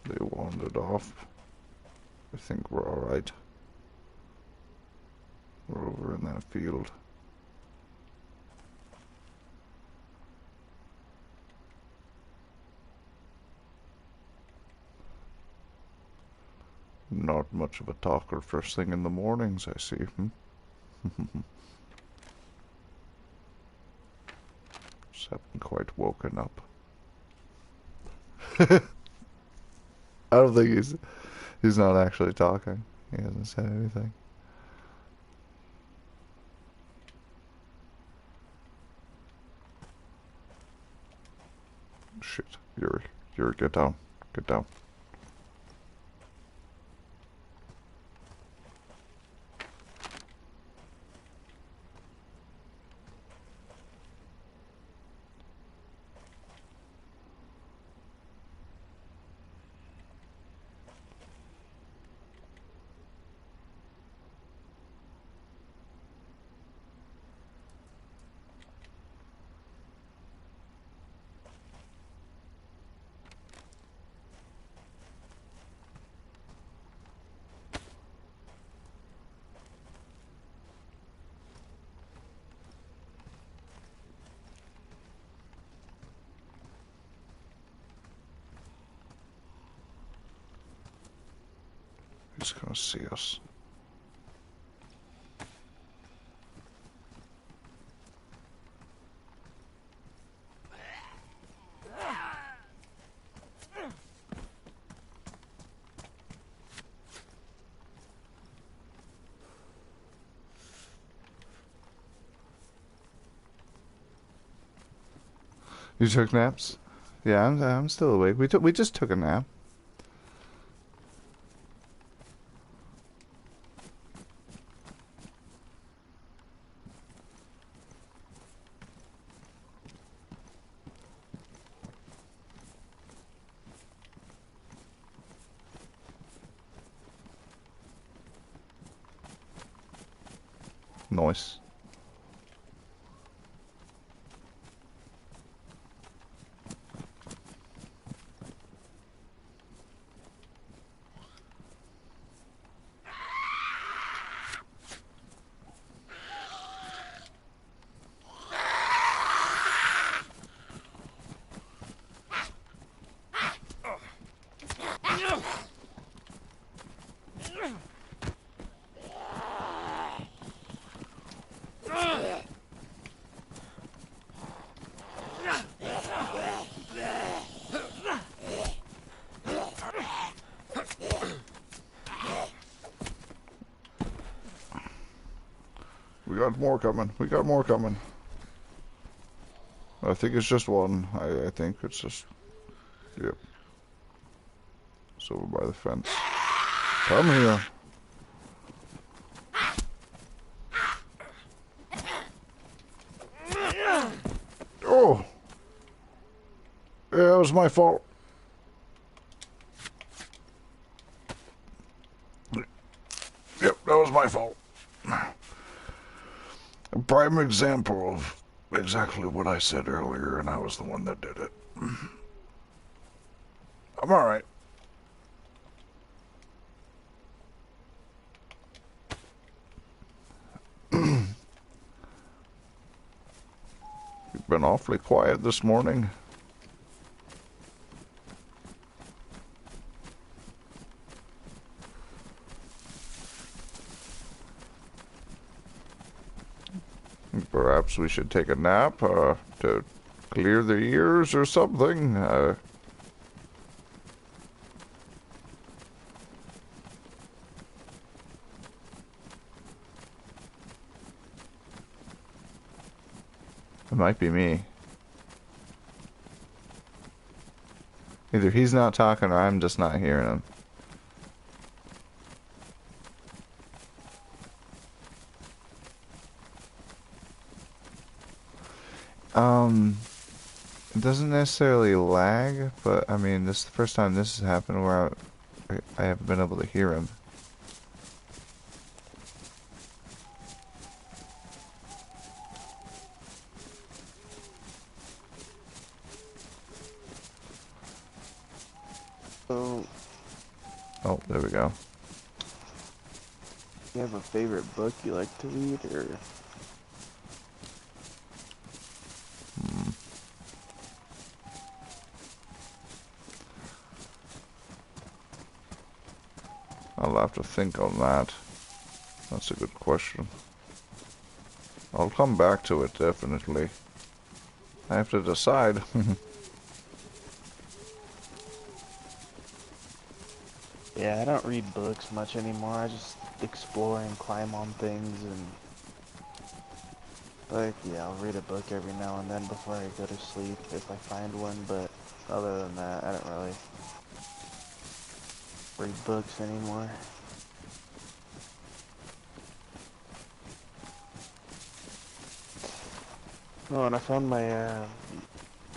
They wandered off. I think we're alright. We're over in that field. Not much of a talker first thing in the mornings, I see. Just haven't quite woken up. I don't think he's not actually talking. He hasn't said anything. Shit. Yuri, get down. Get down. He's gonna see us. You took naps? Yeah, I'm still awake. We just took a nap. Nice. We got more coming. We got more coming. I think it's just one. I think it's just... Yep. It's over by the fence. Come here. Oh! Yeah, it was my fault. Yep, that was my fault. A prime example of exactly what I said earlier, and I was the one that did it. I'm alright. You've been awfully quiet this morning. Perhaps we should take a nap to clear the ears or something. It might be me. Either he's not talking or I'm just not hearing him. It doesn't necessarily lag, but I mean, this is the first time this has happened where I haven't been able to hear him. So, oh, there we go. you have a favorite book you like to read, or? I'll have to think on that. That's a good question. I'll come back to it, definitely. I have to decide. Yeah, I don't read books much anymore. I just explore and climb on things and... Like, yeah, I'll read a book every now and then before I go to sleep if I find one, but other than that, I don't really read books anymore. Oh, and I found my, I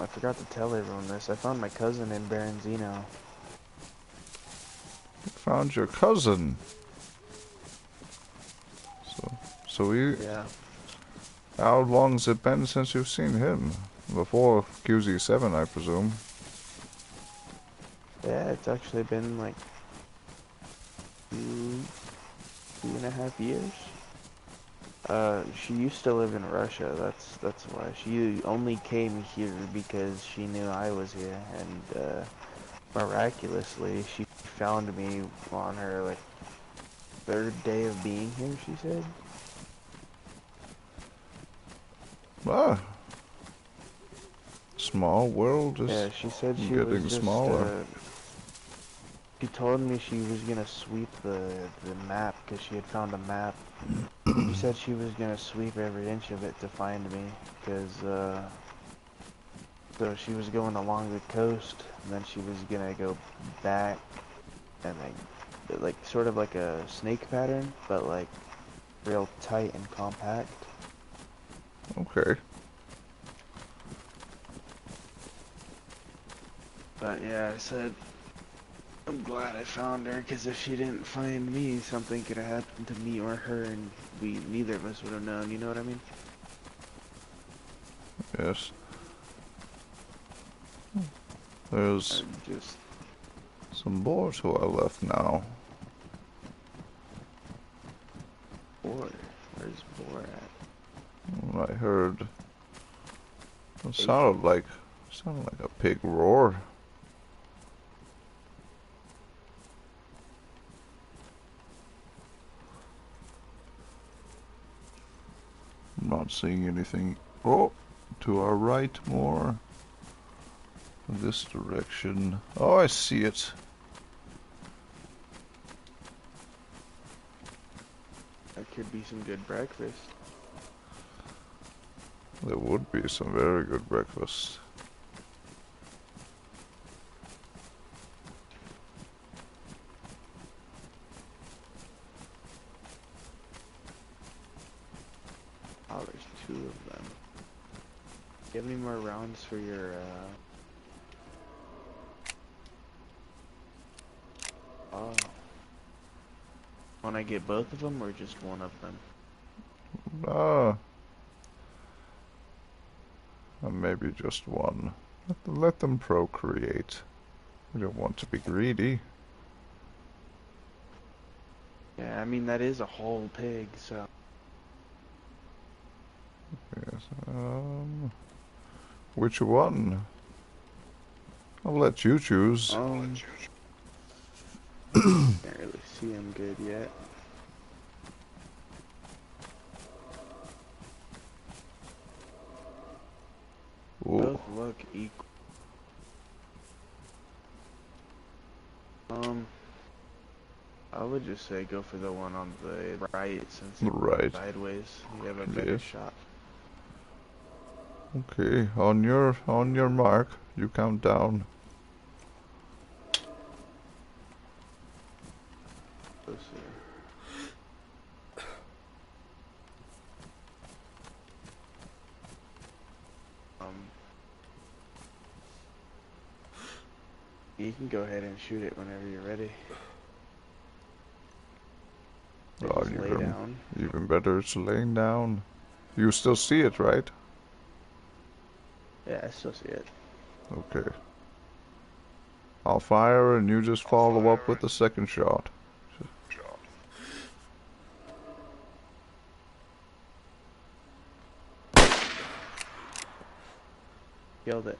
forgot to tell everyone this. I found my cousin in Baranzino. Found your cousin. So Yeah. how long's it been since you've seen him? Before QZ7, I presume. Yeah, it's actually been like 2.5 years. She used to live in Russia. That's why she only came here because she knew I was here, and miraculously she found me on her like 3rd day of being here. She said. Ah, small world is Yeah, she said she getting was just. smaller. She told me she was gonna sweep the map because she had found a map. She said she was gonna sweep every inch of it to find me because so she was going along the coast and then she was gonna go back and like sort of like a snake pattern, but like real tight and compact. Okay. But yeah, I said I'm glad I found her, because if she didn't find me, something could have happened to me or her, and neither of us would have known, you know what I mean? Yes. There's Just... some boars who are left now. Boar? Where's Boar at? I heard it sounded like a pig roar. I'm not seeing anything. Oh, to our right more. This direction. Oh, I see it. That could be some good breakfast. There would be some very good breakfast. Oh, there's 2 of them. Do you have any more rounds for your, Oh. Want I get both of them or just one of them? Maybe just one. Let them procreate. We don't want to be greedy. Yeah, I mean, that is a whole pig, so... Yes, which one? I'll let you choose. Can't really see him good yet. Ooh. Both look equal. I would just say go for the one on the right, since it's Right. sideways. You have a better shot. Okay, on your mark, you count down. Closer. You can go ahead and shoot it whenever you're ready. Oh, Just lay down. Even better, it's laying down. You still see it, right? Yeah, I still see it. Okay. I'll fire and you just follow up with the second shot. Killed it.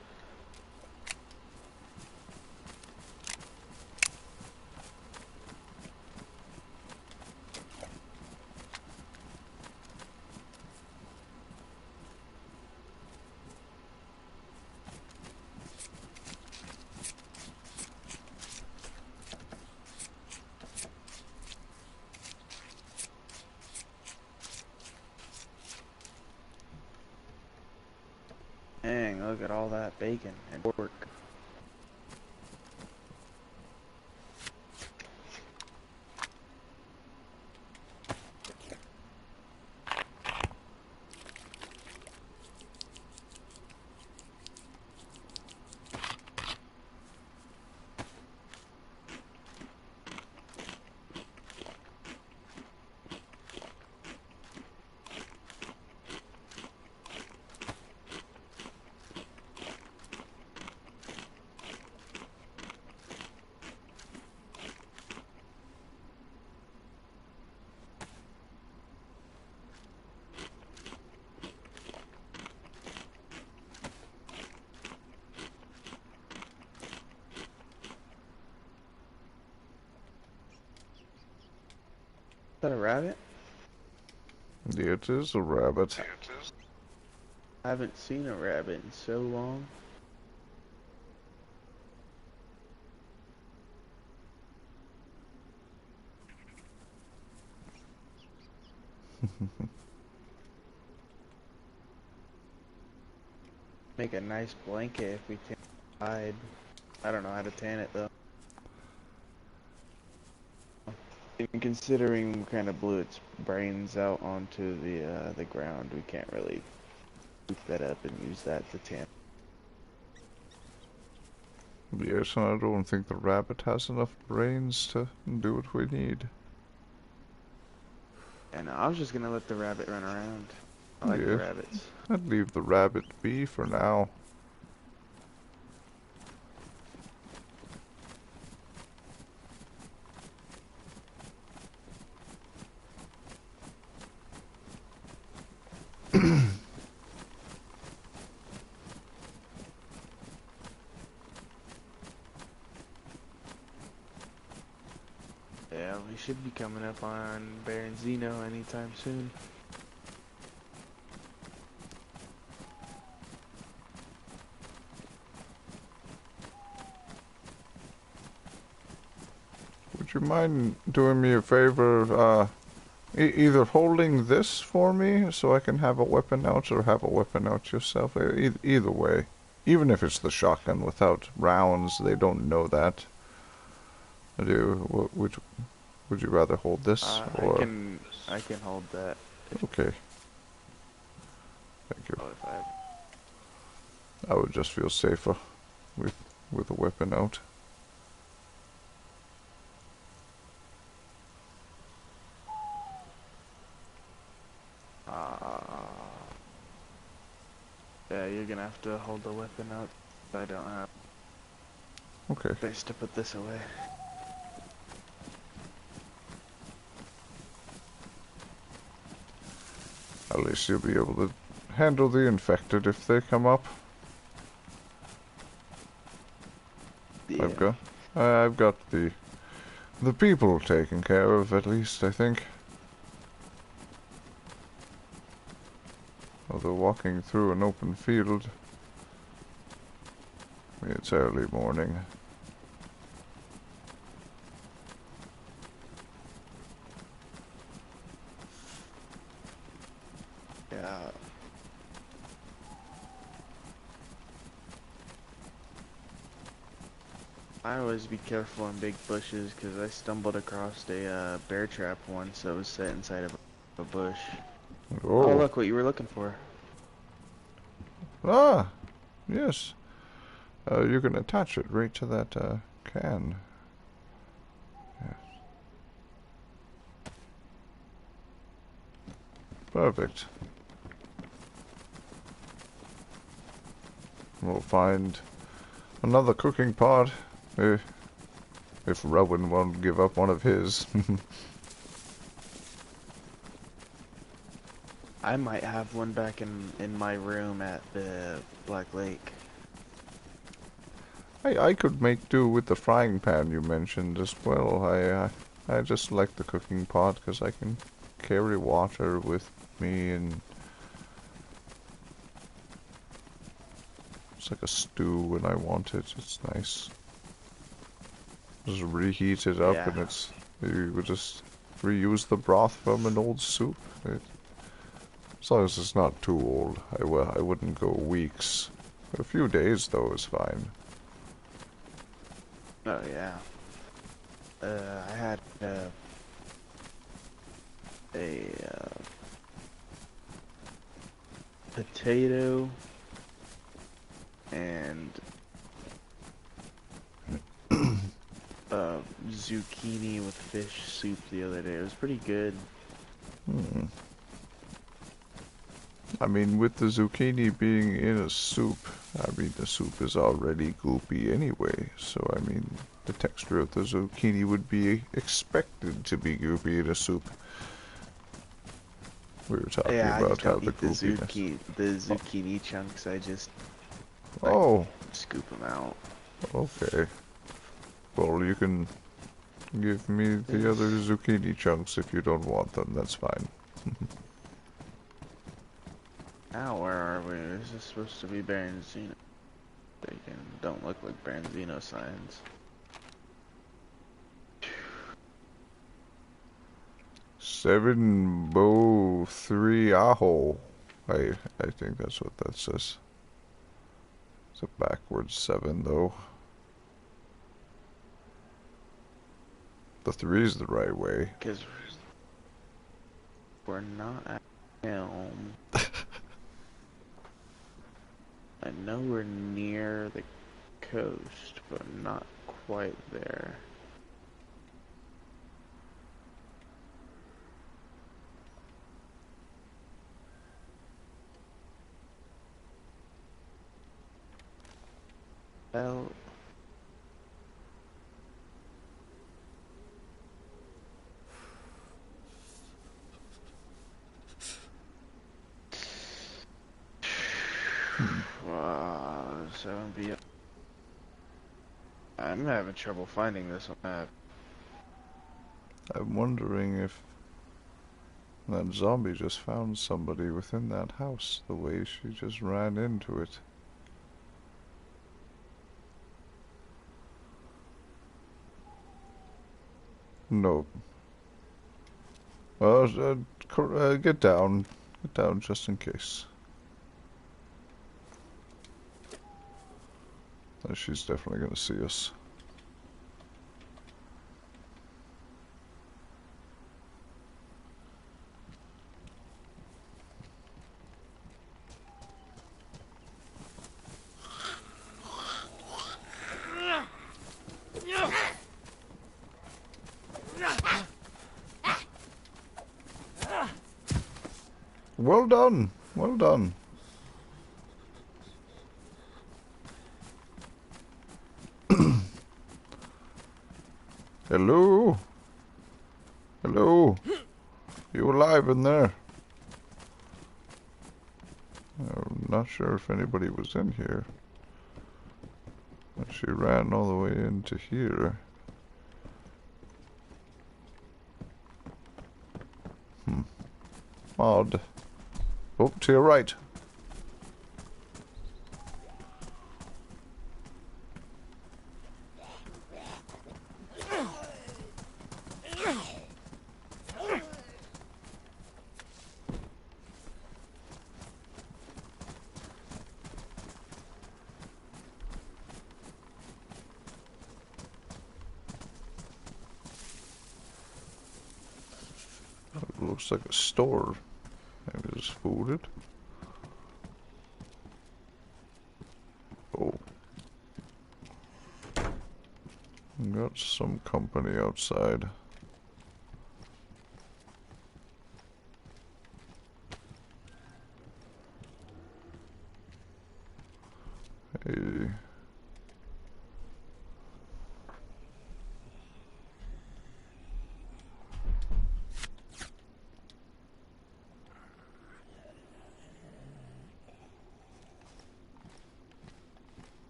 Dang, look at all that bacon and pork. Is that a rabbit? It is a rabbit. I haven't seen a rabbit in so long. Make a nice blanket if we tan hide. I don't know how to tan it though. Even considering we kind of blew its brains out onto the ground, we can't really scoop that up and use that to tan. Yes, and I don't think the rabbit has enough brains to do what we need. And I was just gonna let the rabbit run around. I like the rabbits. I'd leave the rabbit be for now. Yeah, we should be coming up on Baron Zeno anytime soon. Would you mind doing me a favor, either holding this for me so I can have a weapon out, or have a weapon out yourself? Either way. Even if it's the shotgun without rounds, they don't know that. Would you rather hold this, or... I can hold that. Okay. Thank you. Oh, if I... I would just feel safer with a weapon out. Yeah, you're gonna have to hold the weapon out. I don't have space to put this away. At least you'll be able to handle the infected if they come up. Yeah. I've got the people taken care of, at least, I think. Although walking through an open field, it's early morning. Yeah. I always be careful in big bushes because I stumbled across a bear trap once that was set inside of a bush. Oh, Oh. look what you were looking for. Ah, yes. You can attach it right to that can. Yes. Perfect. We'll find another cooking pot if Rowan won't give up one of his. I might have one back in my room at the Black Lake. I could make do with the frying pan you mentioned as well. I just like the cooking pot because I can carry water with me, and it's like a stew when I want it. It's nice. Just reheat it up, Yeah. and you would just reuse the broth from an old soup. As long as it's not too old, I wouldn't go weeks. A few days though is fine. Oh yeah. I had a potato and zucchini with fish soup the other day. It was pretty good. I mean, with the zucchini being in a soup, I mean, the soup is already goopy anyway, so I mean, the texture of the zucchini would be expected to be goopy in a soup. We were talking Yeah, I about just how don't the eat the goopiness. zucchini chunks. I just Oh, scoop them out. okay. Well, you can give me the other zucchini chunks if you don't want them, that's fine. Now, where are we? This is supposed to be Branzino. They don't look like Branzino signs. 703 Aho. I think that's what that says. It's a backwards 7 though. The 3 is the right way. Because we're not at home. I know we're near the coast, but not quite there. Well, I'm having trouble finding this map. I'm wondering if that zombie just found somebody within that house, the way she just ran into it. Nope. Well, get down. Get down just in case. She's definitely gonna see us. Well done. Well done. Hello? Hello? You alive in there? I'm not sure if anybody was in here. But she ran all the way into here. Odd. Oh, to your right. looks like a store. Maybe there's food it. Oh. Got some company outside. Hey.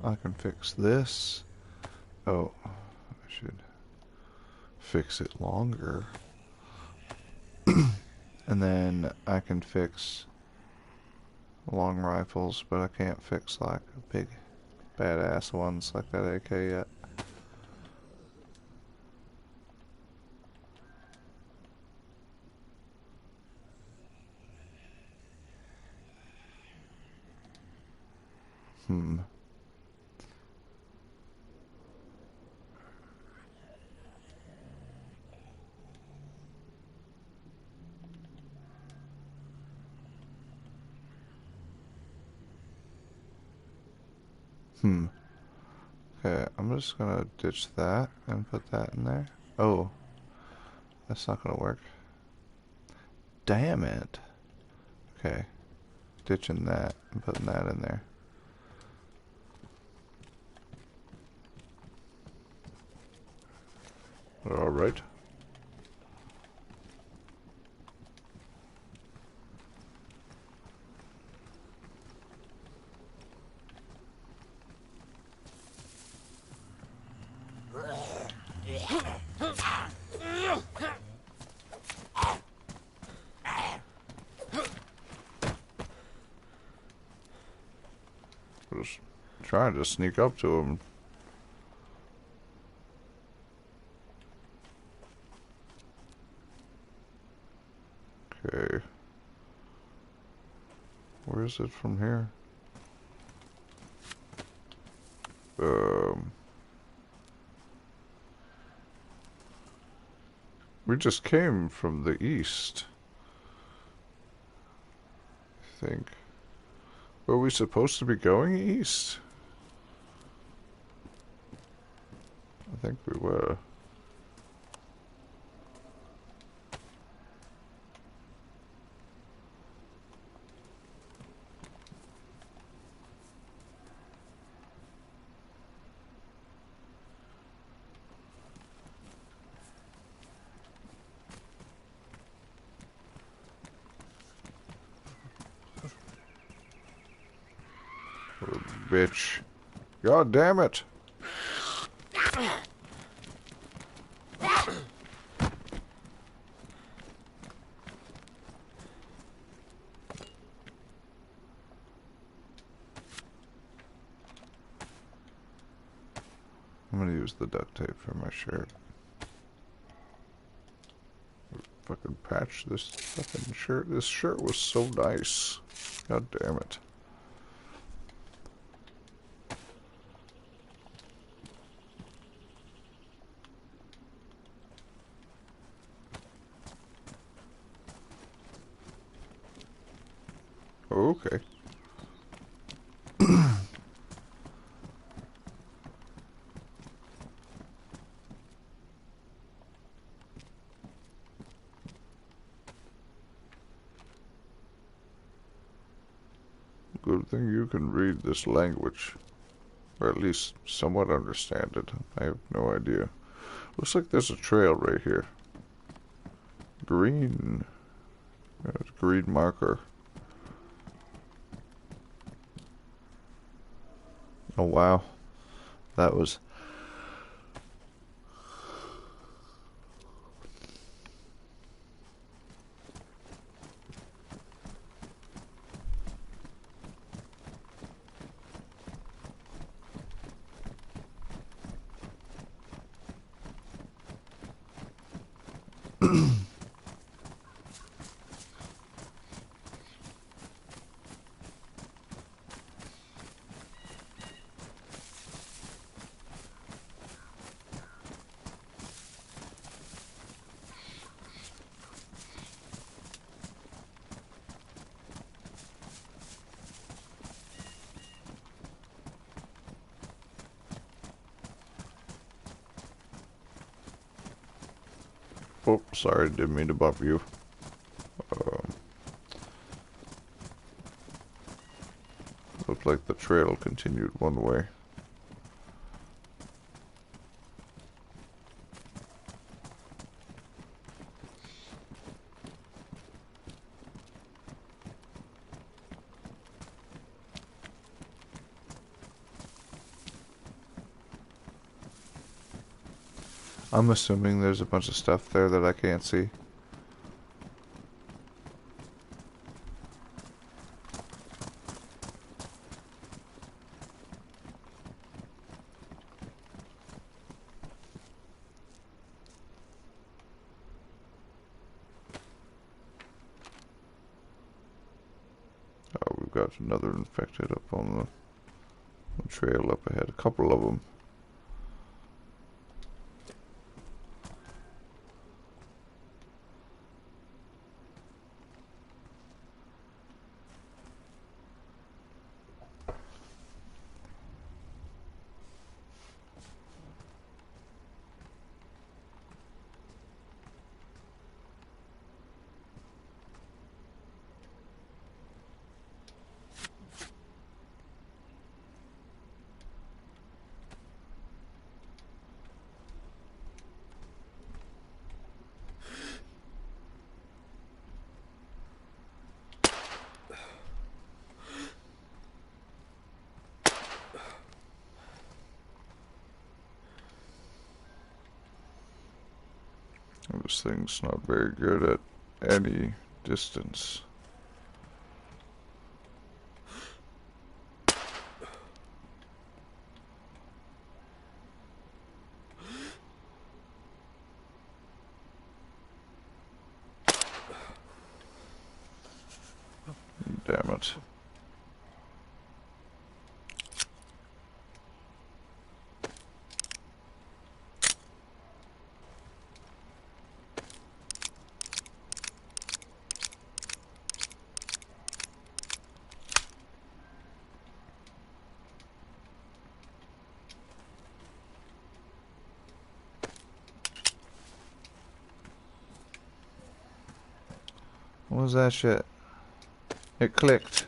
I can fix this. Oh, I should fix it longer. And then I can fix long rifles, but I can't fix like big badass ones like that AK yet. Okay, I'm just gonna ditch that and put that in there. Oh, that's not gonna work. Damn it. Okay, ditching that and putting that in there. Alright. Just trying to sneak up to him. Okay. Where is it from here? We just came from the east. I think. Were we supposed to be going east? I think we were. Oh, bitch. God damn it. I'm gonna use the duct tape for my shirt. Fucking patch this fucking shirt. This shirt was so nice. God damn it. Okay. Good thing you can read this language. Or at least somewhat understand it. I have no idea. Looks like there's a trail right here. Green. There's a green marker. Oh wow. That was... Oh, sorry, didn't mean to bump you. Looked like the trail continued one way. I'm assuming there's a bunch of stuff there that I can't see. Oh, we've got another infected up on the trail up ahead. A couple of them. This thing's not very good at any distance. Damn it. What was that shit? It clicked.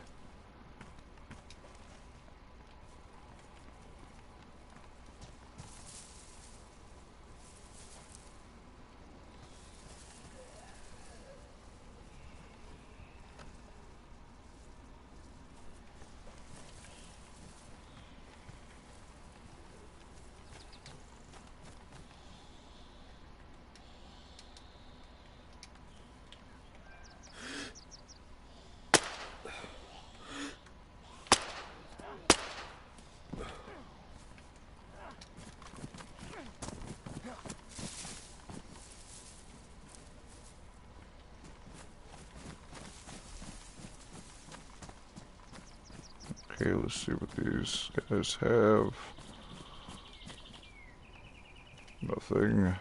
Okay, let's see what these guys have. Nothing.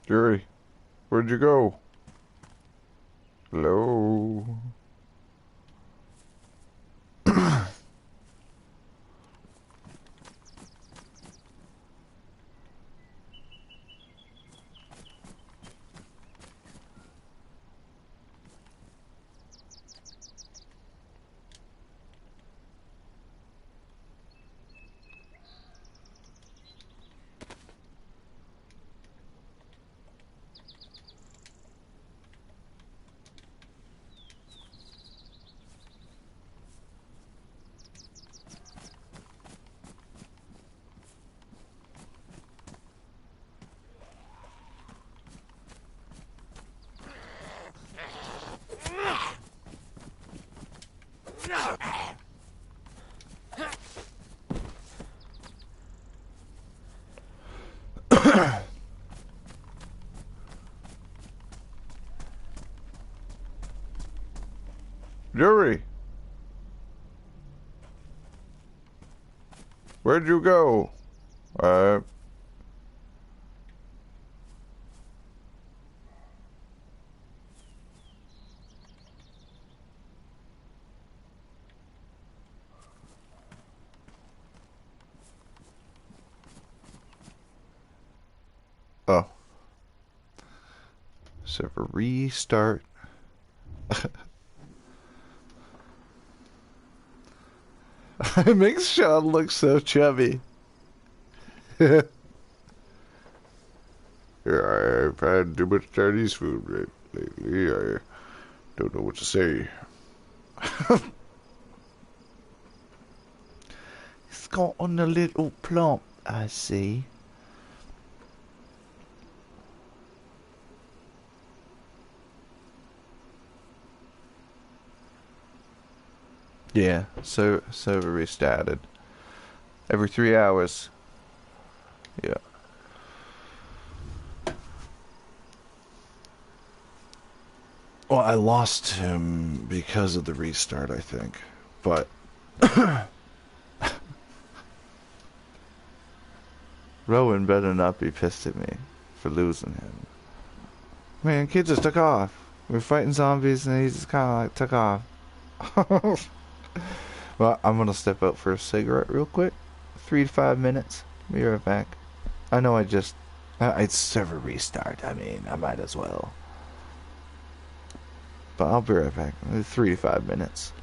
Yuri, where'd you go? Hello? Yuri! Where'd you go? Server restart. It makes Shawn look so chubby. Yeah, I've had too much Chinese food lately. I don't know what to say. It's got on a little plump, I see. Yeah, so server restarted. Every 3 hours. Yeah. Well, I lost him because of the restart, I think. But Rowan better not be pissed at me for losing him. Man, kid just took off. We were fighting zombies and he just kind of like took off. Well, I'm gonna step out for a cigarette real quick. 3 to 5 minutes. Be right back. I know it's server restart. I mean, I might as well. But I'll be right back. 3 to 5 minutes.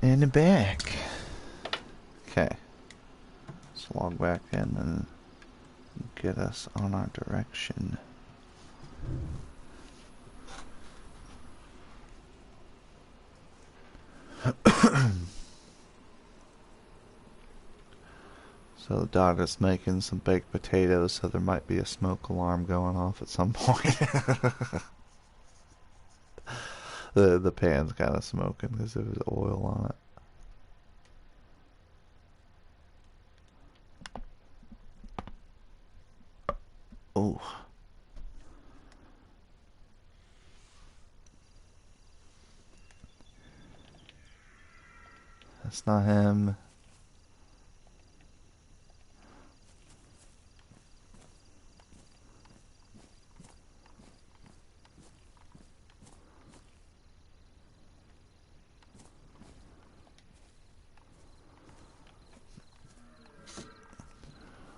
in the back. Okay. Let's log back in and get us on our direction. So the dog is making some baked potatoes, so there might be a smoke alarm going off at some point. The pan's kind of smoking because there was oil on it. Oh. That's not him.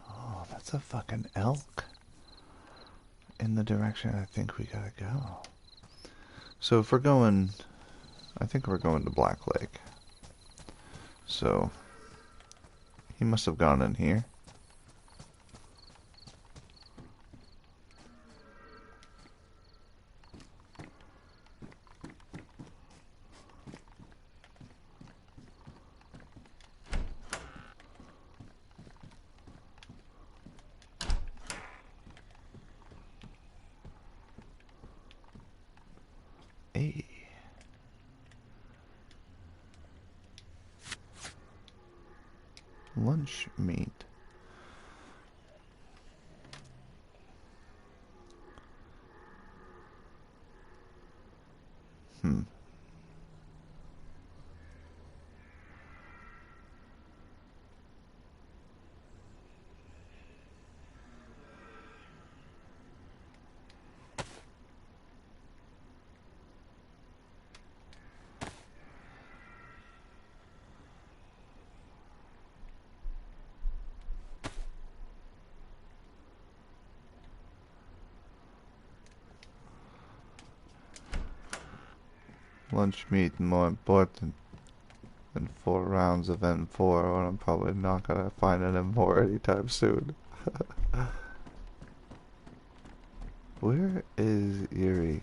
Oh, that's a fucking elk in the direction I think we gotta go. So if we're going, I think we're going to Black Lake. So he must have gone in here. Hey. Lunch meat. Lunch meat more important than 4 rounds of M4, and I'm probably not gonna find an M4 anytime soon. Where is Yuri?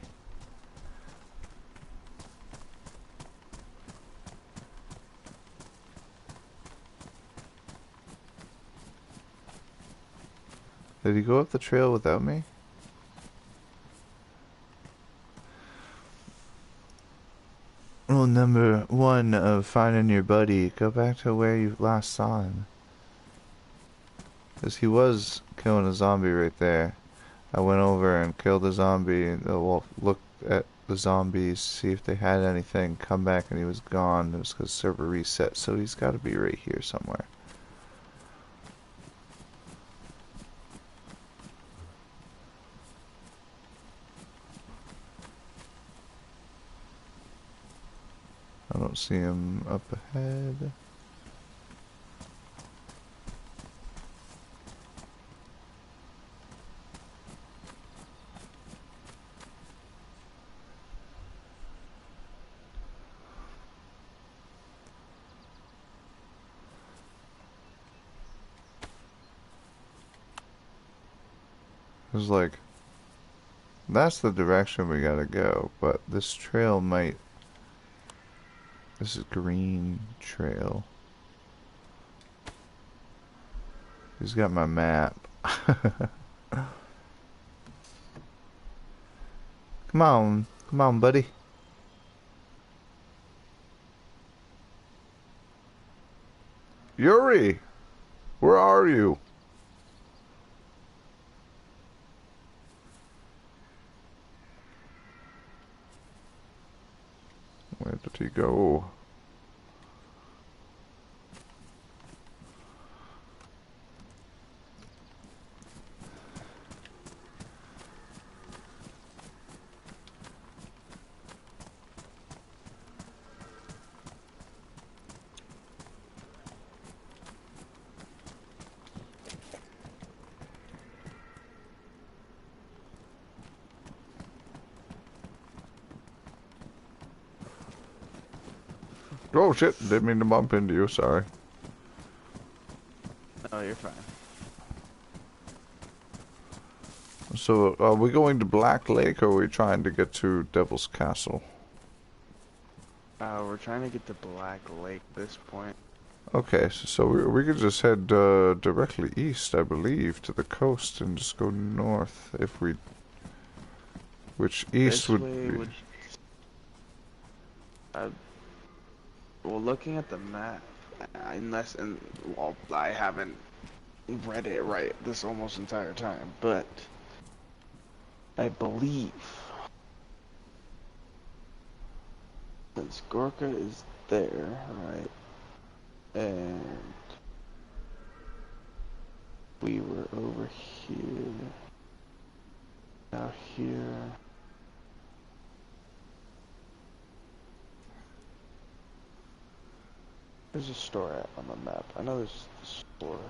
Did he go up the trail without me? Rule number 1 of finding your buddy, go back to where you last saw him. Because he was killing a zombie right there. I went over and killed a zombie, and well, looked at the zombies, see if they had anything, come back and he was gone. It was because server reset, so he's got to be right here somewhere. I don't see him up ahead. It was like, that's the direction we gotta go, but this trail might... This is green trail. He's got my map. Come on, buddy. Yuri, where are you? Where did he go? Oh shit, didn't mean to bump into you, sorry. No, you're fine. So, are we going to Black Lake or are we trying to get to Devil's Castle? We're trying to get to Black Lake at this point. Okay, so we could just head directly east, I believe, to the coast and just go north if we... Which east This would way be... would... well, looking at the map, well, I haven't read it right this almost entire time, but I believe since Gorka is there, right, and we were over here, now here. There's a store at on the map. I know there's a store.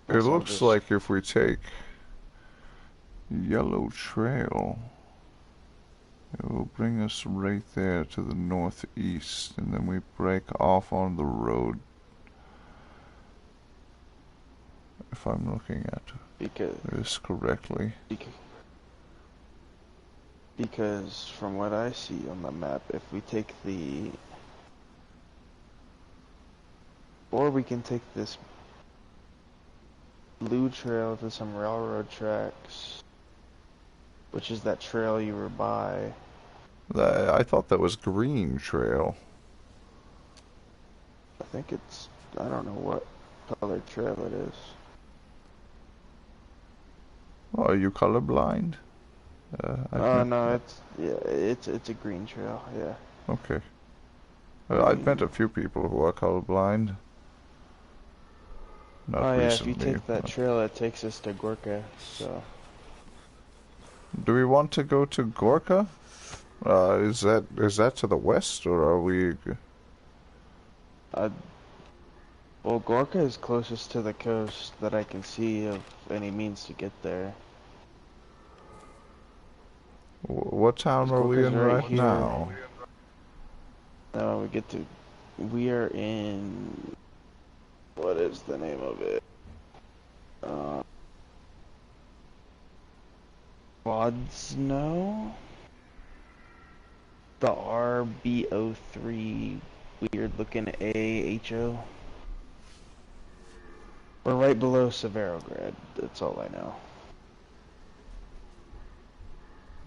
It looks like if we take Yellow Trail, it will bring us right there to the northeast, and then we break off on the road. If I'm looking at this correctly. Because from what I see on the map, if we take the... Or we can take this blue trail to some railroad tracks, which is that trail you were by. I thought that was Green Trail. I think it's... I don't know what color trail it is. Oh, are you colorblind? No, it's a green trail, yeah. Okay. I've met a few people who are colorblind. Not recently, if you take that trail, it takes us to Gorka, so... Do we want to go to Gorka? Is that to the west, or are we... Well, Gorka is closest to the coast that I can see of any means to get there. What town are we in right now? No, we are in, what is the name of it? Wodsnow? The RBO3 weird looking AHO. We're right below Severograd, that's all I know.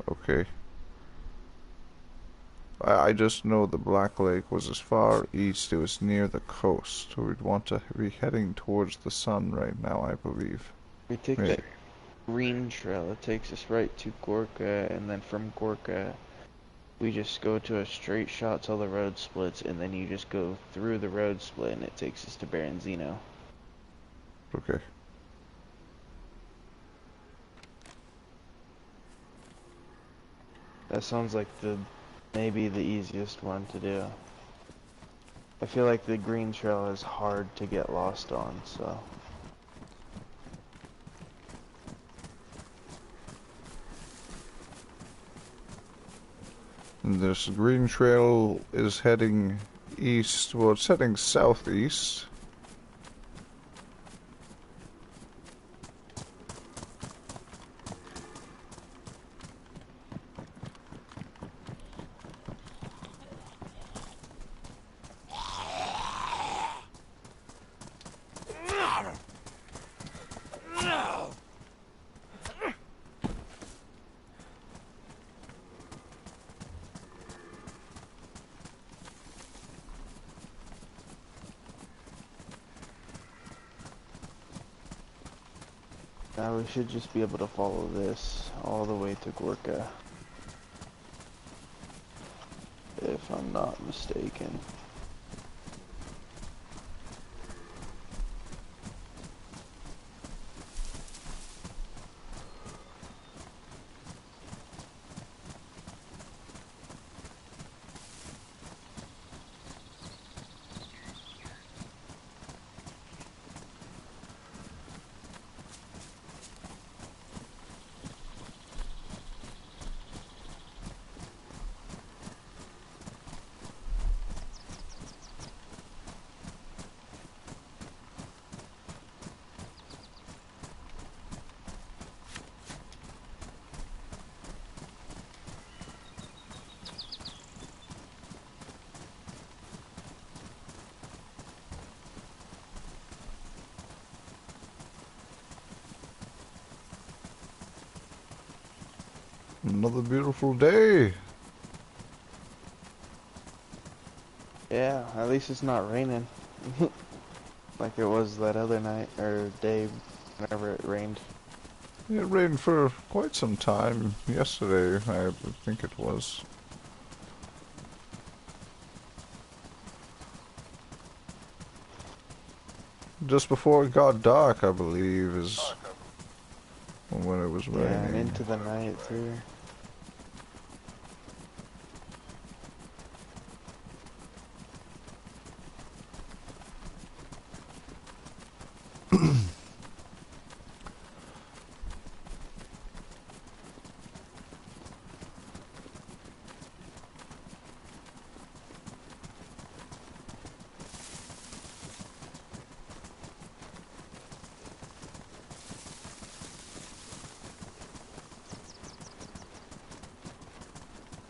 Okay. I just know the Black Lake was as far east, it was near the coast. We'd want to be heading towards the sun right now, I believe. We take that green trail, it takes us right to Gorka, and then from Gorka, we just go to a straight shot till the road splits, and then you just go through the road split, and it takes us to Baranzino. Okay. That sounds like maybe the easiest one to do. I feel like the green trail is hard to get lost on, so. And this green trail is heading east, well, it's heading southeast. Now we should just be able to follow this all the way to Gorka, if I'm not mistaken. Another beautiful day. Yeah, at least it's not raining. Like it was that other night, or day, whenever it rained. It rained for quite some time yesterday, I think it was. Just before it got dark, I believe, is when it was raining. Yeah, and into the night too.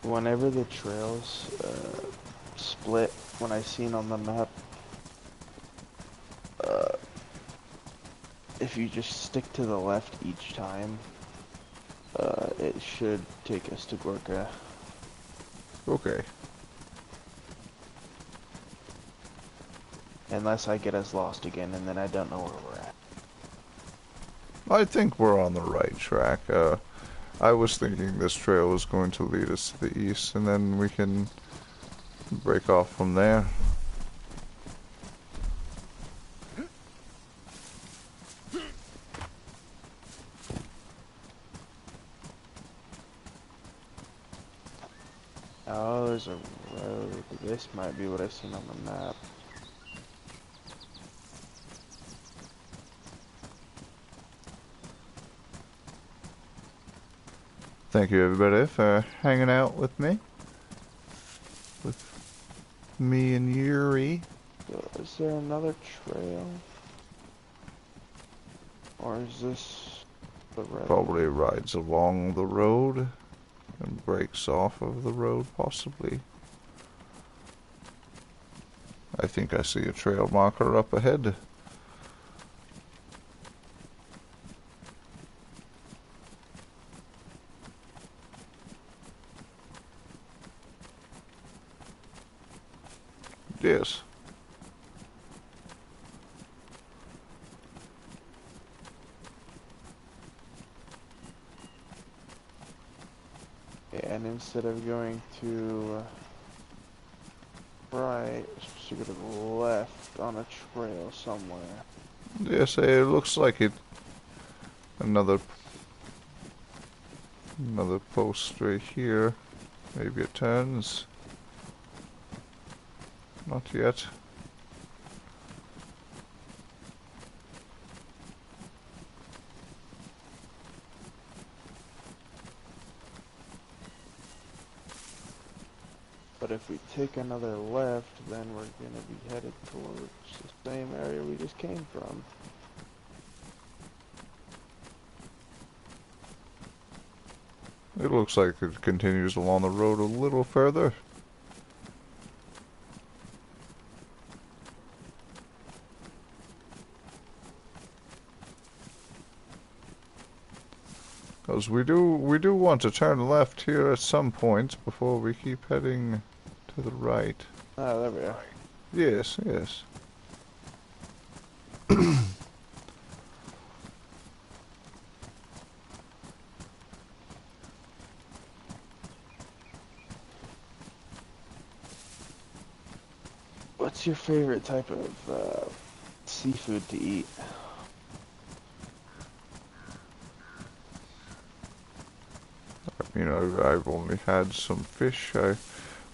Whenever the trails split, when I seen on the map, if you just stick to the left each time, it should take us to Gorka. Okay. Unless I get us lost again, and then I don't know where we're at. I think we're on the right track. I was thinking this trail was going to lead us to the east, and then we can break off from there. Oh, there's a road. This might be what I've seen on the map. Thank you, everybody, for hanging out with me. With me and Yuri. So, is there another trail? Or is this the road? Probably rides along the road and breaks off of the road, possibly. I think I see a trail marker up ahead. Yes. Yeah, and instead of going to right, to go to the left on a trail somewhere. Yes, it looks like it. Another post right here. Maybe it turns. Not yet. But if we take another left, then we're gonna be headed towards the same area we just came from. It looks like it continues along the road a little further. Because we do want to turn left here at some point before we keep heading to the right. Oh, there we are. Yes, yes. What's your favorite type of seafood to eat? You know, I've only had some fish.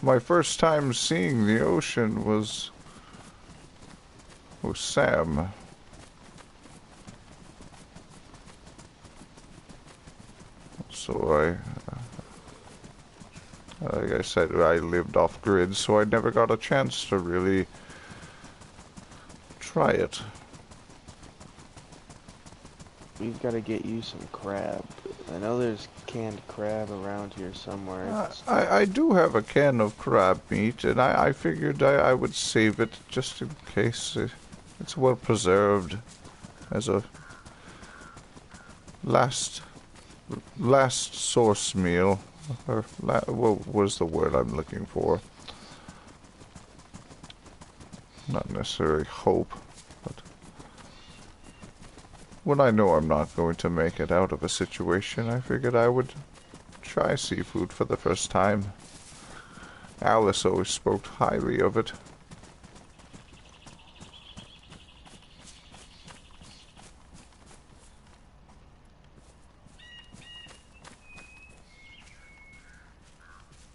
My first time seeing the ocean was Sam. So like I said, I lived off grid, so I never got a chance to really try it. We've got to get you some crab. I know there's canned crab around here somewhere. I do have a can of crab meat, and I figured I would save it just in case. It's well preserved as a last last source meal, or what was the word I'm looking for? Not necessarily hope, but when I know I'm not going to make it out of a situation, I figured I would try seafood for the first time. Alice always spoke highly of it.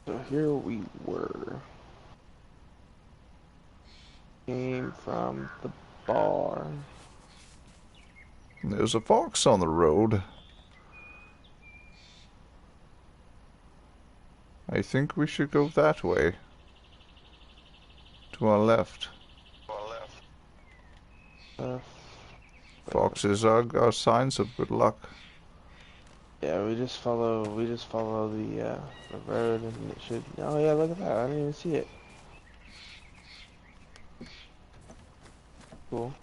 So here we were. Came from the bar. There's a fox on the road. I think we should go that way. To our left. Foxes are signs of good luck. Yeah, we just follow the road and it should. Oh yeah, look at that! I didn't even see it. Cool.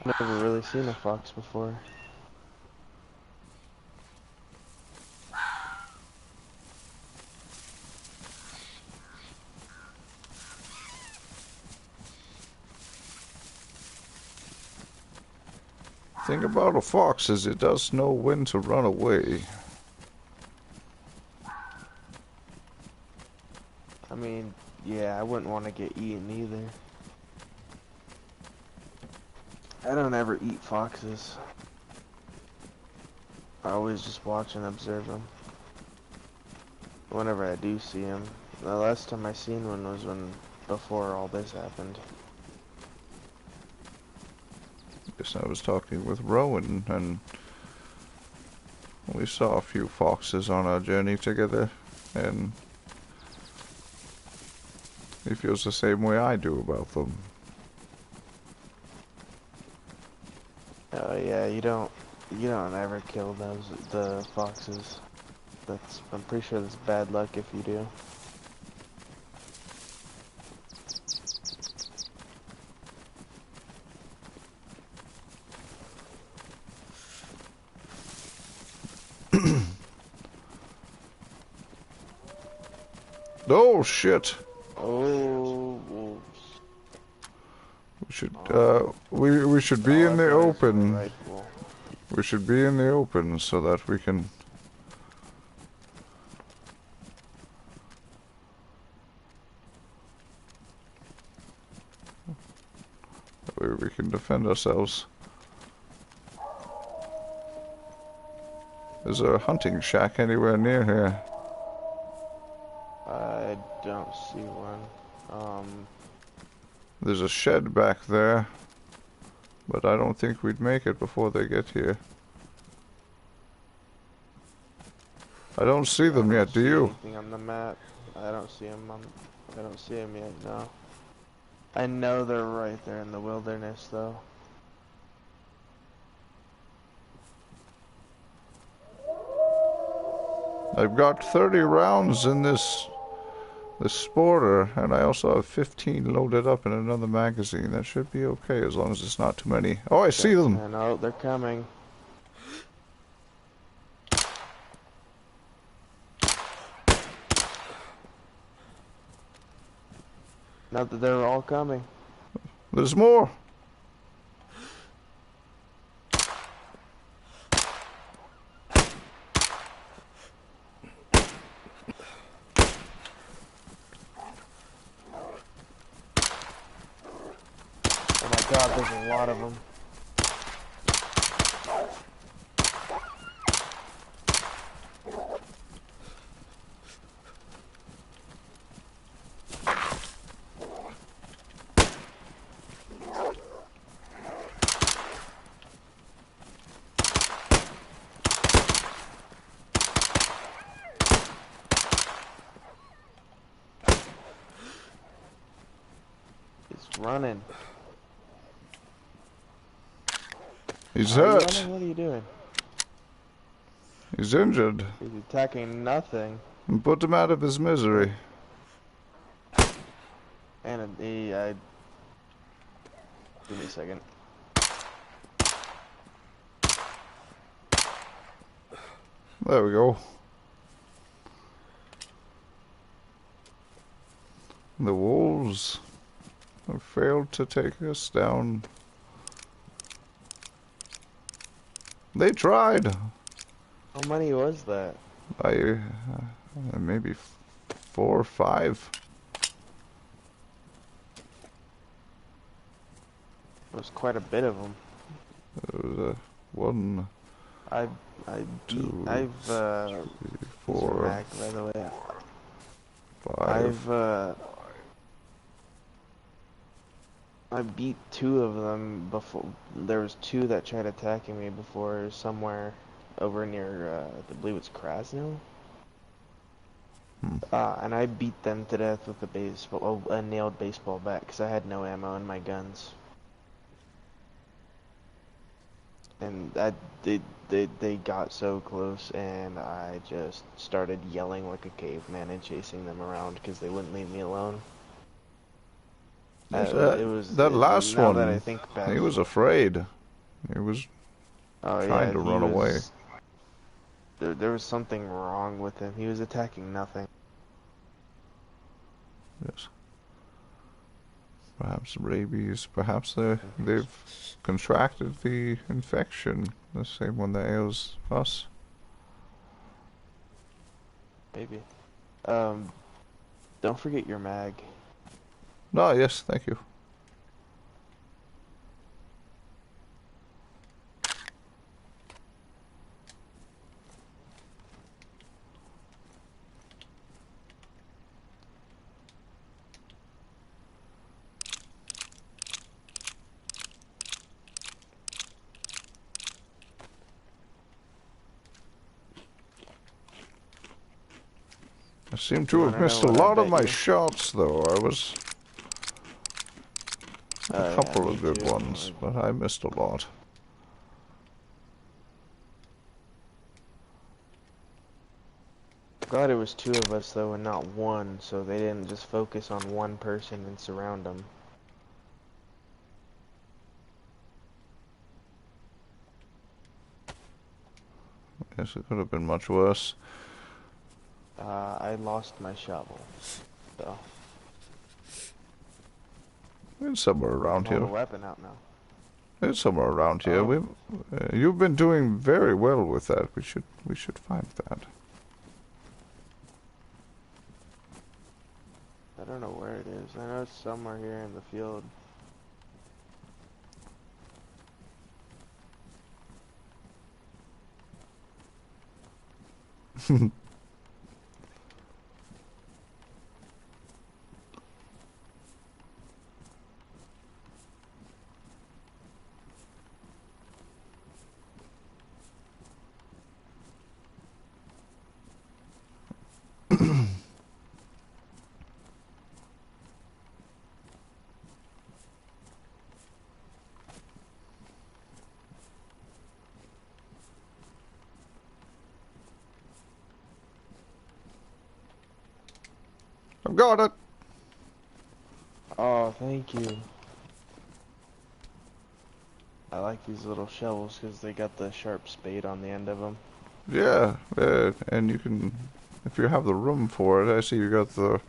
I've never really seen a fox before. Thing about a fox is it does know when to run away. I mean, yeah, I wouldn't want to get eaten either. I don't ever eat foxes. I always just watch and observe them. Whenever I do see them. The last time I seen one was before all this happened. Yes, I was talking with Rowan, and we saw a few foxes on our journey together, and he feels the same way I do about them. Oh yeah, you don't ever kill the foxes. I'm pretty sure that's bad luck if you do. Oh shit! Oh, wolves. We should we should be in the open. Rightful. We should be in the open so that we can. That way we can defend ourselves. Is there a hunting shack anywhere near here? I don't see one. There's a shed back there, but I don't think we'd make it before they get here. I don't see them yet, do you? Anything on the map? I don't see them. I don't see them yet. No. I know they're right there in the wilderness, though. I've got 30 rounds in this sporter, and I also have 15 loaded up in another magazine. That should be okay as long as it's not too many. Oh, I see them. I know they're coming. Now that they're all coming. There's more. Oh my god, there's a lot of them. running. He's Are you hurt. running? What are you doing? He's injured. He's attacking nothing. And put him out of his misery. And give me a second. There we go. The wolves have failed to take us down. They tried. How many was that? Maybe 4 or 5. It was quite a bit of them. There was one, I've 2, 3, 4, Mag, by the way. 5. I beat 2 of them before. There was 2 that tried attacking me before somewhere over near, I believe it's Krasno. And I beat them to death with a nailed baseball bat because I had no ammo in my guns. And they got so close, and I just started yelling like a caveman and chasing them around because they wouldn't leave me alone. That last one, that I think back, he was afraid. He was trying to run away. There was something wrong with him. He was attacking nothing. Yes. Perhaps rabies. Perhaps they've contracted the infection, the same one that ails us. Maybe. Don't forget your mag. No, yes, thank you. I seem to have missed a lot of my shots, though. I was a couple of good ones, but I missed a lot. Glad it was 2 of us though, and not 1, so they didn't just focus on one person and surround them. Yes, it could have been much worse. I lost my shovel, so. It's somewhere around here. I have a weapon out now. It's somewhere around here. You've been doing very well with that. We should find that. I don't know where it is. I know it's somewhere here in the field. I've got it. Oh, thank you. I like these little shovels because they got the sharp spade on the end of them. Yeah, and you can, if you have the room for it. I see you got the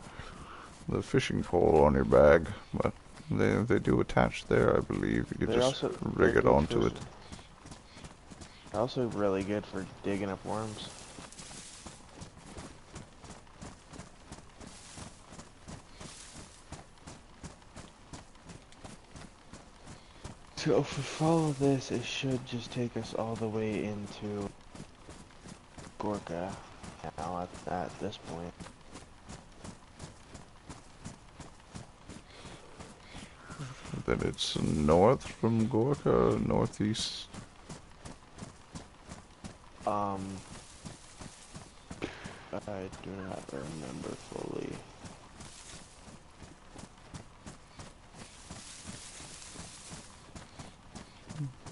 fishing pole on your bag, but they do attach there, I believe. You could just rig it onto it. They're also really good for digging up worms. So if we follow this, it should just take us all the way into Gorka now at this point. Then it's north from Gorka, northeast. I do not remember fully.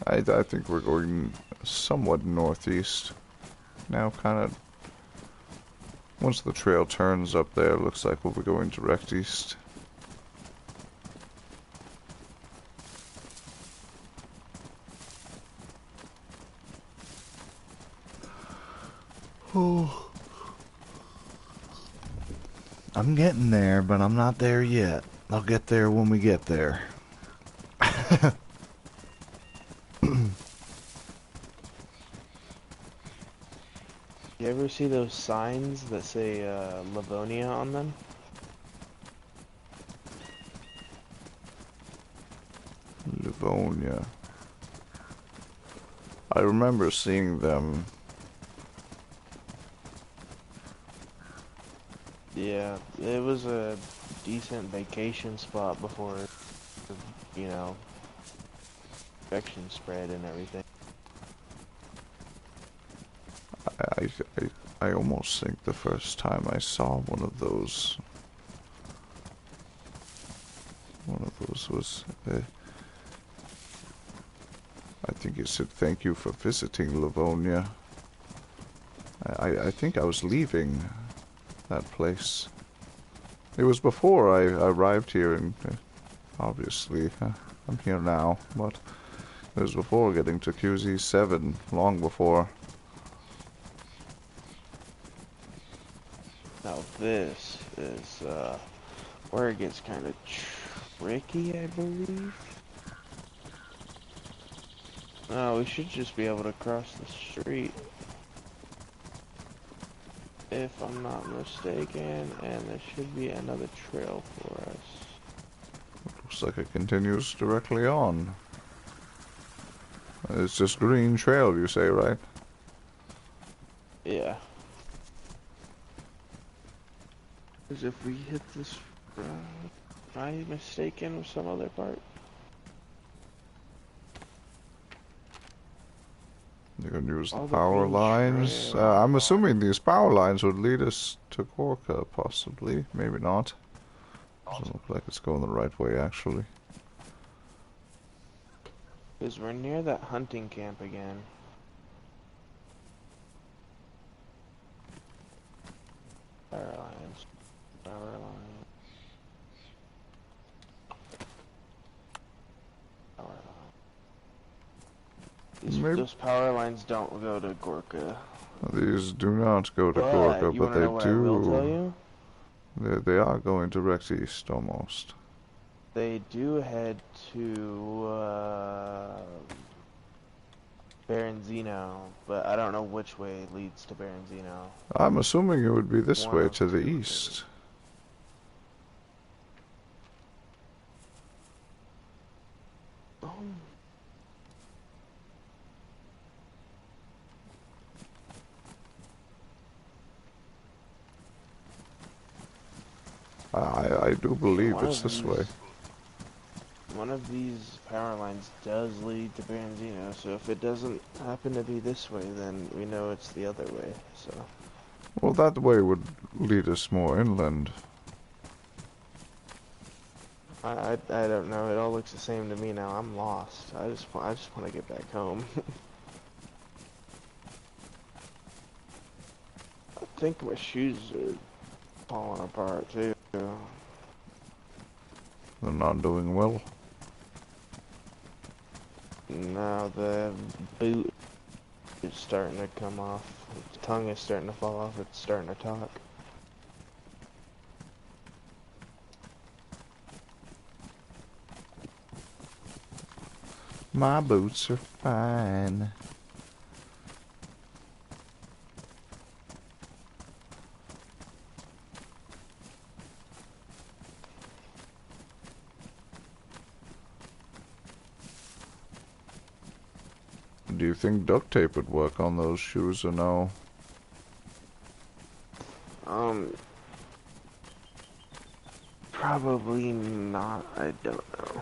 I think we're going somewhat northeast. Now kind of... Once the trail turns up there, it looks like we'll be going direct east. Oh. I'm getting there, but I'm not there yet. I'll get there when we get there. You ever see those signs that say Livonia on them? Livonia. I remember seeing them. Yeah, it was a decent vacation spot before, you know, infection spread and everything. I almost think the first time I saw one of those was, I think it said, "Thank you for visiting Livonia." I think I was leaving that place. It was before I arrived here, and obviously I'm here now, but it was before getting to QZ7, long before. Now this is where it gets kind of tricky, I believe. Oh, we should just be able to cross the street, if I'm not mistaken, and there should be another trail for us. Looks like it continues directly on. It's just green trail, you say, right? Yeah. Because if we hit this, am I mistaken with some other part? You can use the All the power green lines. trail. I'm assuming these power lines would lead us to Gorka, possibly. Maybe not. Doesn't look like it's going the right way, actually. Because we're near that hunting camp again. Power lines. Power lines. Power lines. Those power lines don't go to Gorka. These do not go to But Gorka, you but wanna they know what I will tell do. you? They are going direct east, almost. They do head to Berenzino, but I don't know which way leads to Berenzino. I'm assuming it would be this One way, of to the two. east. I do believe it's this way. One of these power lines does lead to Berenzino, so if it doesn't happen to be this way, then we know it's the other way, so... Well, that way would lead us more inland. I don't know, it all looks the same to me now. I'm lost. I just want to get back home. I think my shoes are falling apart too. They're not doing well. Now the boot is starting to come off. The tongue is starting to fall off. It's starting to talk. My boots are fine. Do you think duct tape would work on those shoes or no? Probably not. I don't know.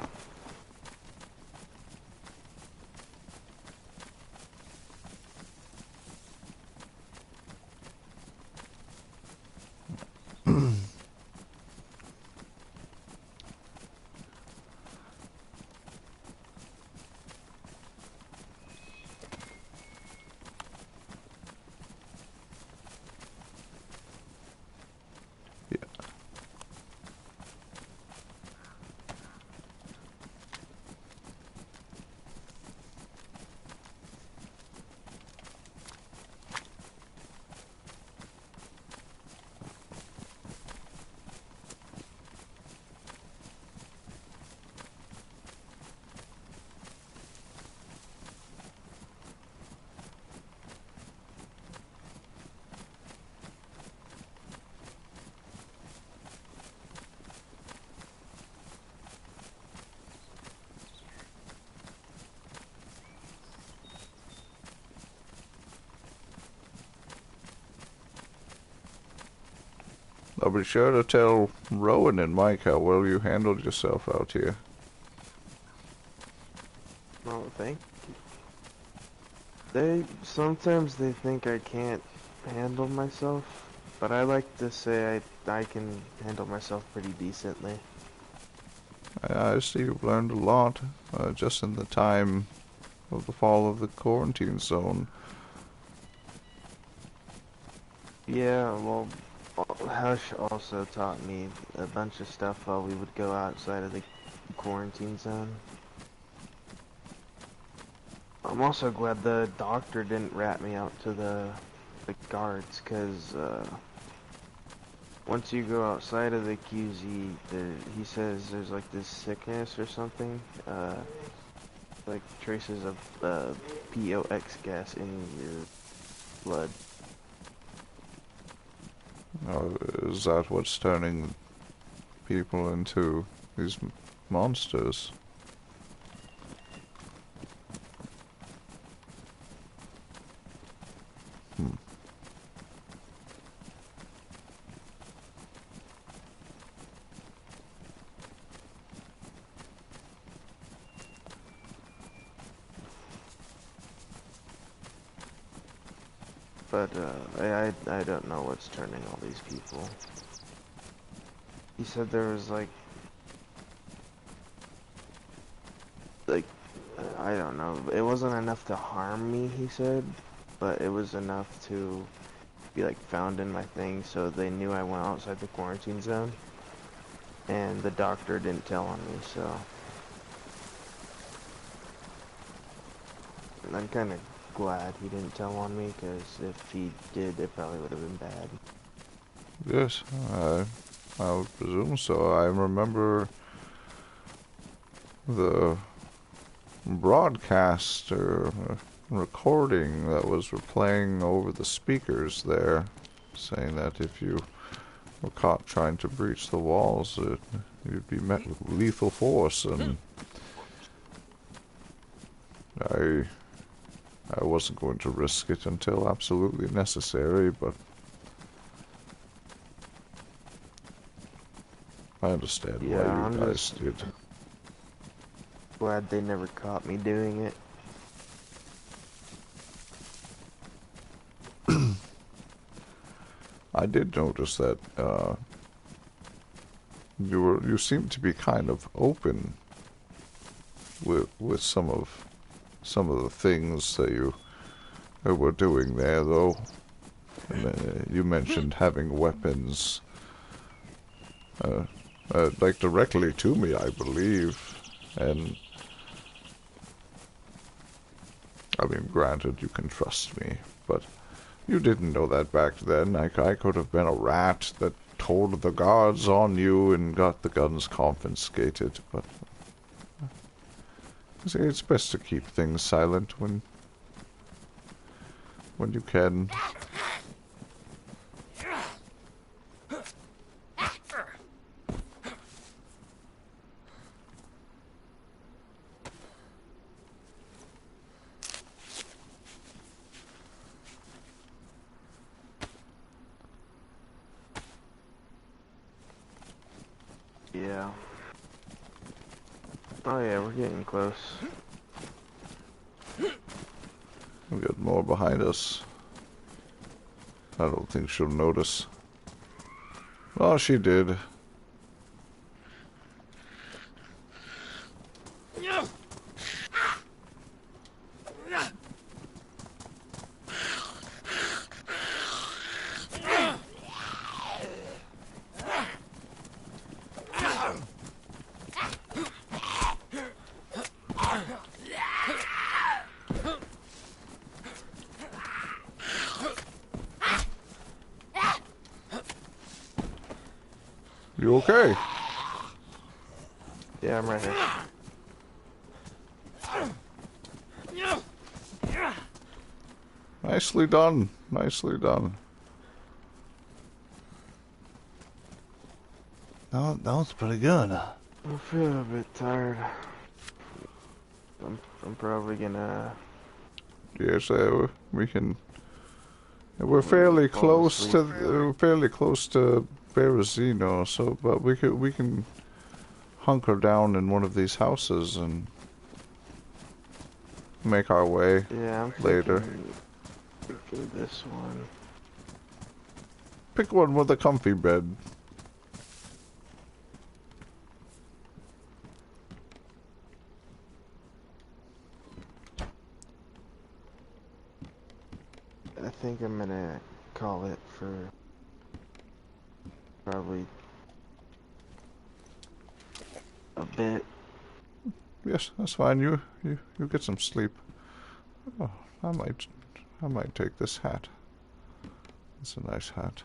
I'll be sure to tell Rowan and Mike how well you handled yourself out here. Oh, thank you. Sometimes they think I can't handle myself, but I like to say I can handle myself pretty decently. I see you've learned a lot, just in the time of the fall of the quarantine zone. Yeah, well, Hush also taught me a bunch of stuff while we would go outside of the quarantine zone. I'm also glad the doctor didn't rat me out to the guards, because once you go outside of the QZ, he says there's like this sickness or something, like traces of POX gas in your blood. Is that what's turning people into these monsters? But I don't know what's turning all these people. He said there was like I don't know. It wasn't enough to harm me, he said, but it was enough to be like found in my thing, so they knew I went outside the quarantine zone. And the doctor didn't tell on me, so I'm kind of glad he didn't tell on me, because if he did, it probably would have been bad. Yes, I would presume so. I remember the broadcast or recording that was playing over the speakers there, saying that if you were caught trying to breach the walls, you'd be met with lethal force, and I wasn't going to risk it until absolutely necessary, but I understand why you guys did. Glad they never caught me doing it. I did notice that you seemed to be kind of open with some of the things that you were doing there, though. And, you mentioned having weapons, like directly to me, I believe, and I mean, granted, you can trust me, but you didn't know that back then. I could have been a rat that told the guards on you and got the guns confiscated, but it's best to keep things silent when you can. Yeah. Oh yeah, we're getting close. We got more behind us. I don't think she'll notice. Oh, she did. You okay? Yeah, I'm right here. Nicely done. Nicely done. That was pretty good. I'm feeling a bit tired. I'm probably gonna... Yes, we can. We're fairly close to Berezino, so but we can hunker down in one of these houses and make our way Yeah, I'm later. Thinking this one. Pick one with a comfy bed. I think I'm gonna call it for probably a bit. Yes, that's fine. You get some sleep. Oh, I might take this hat. It's a nice hat.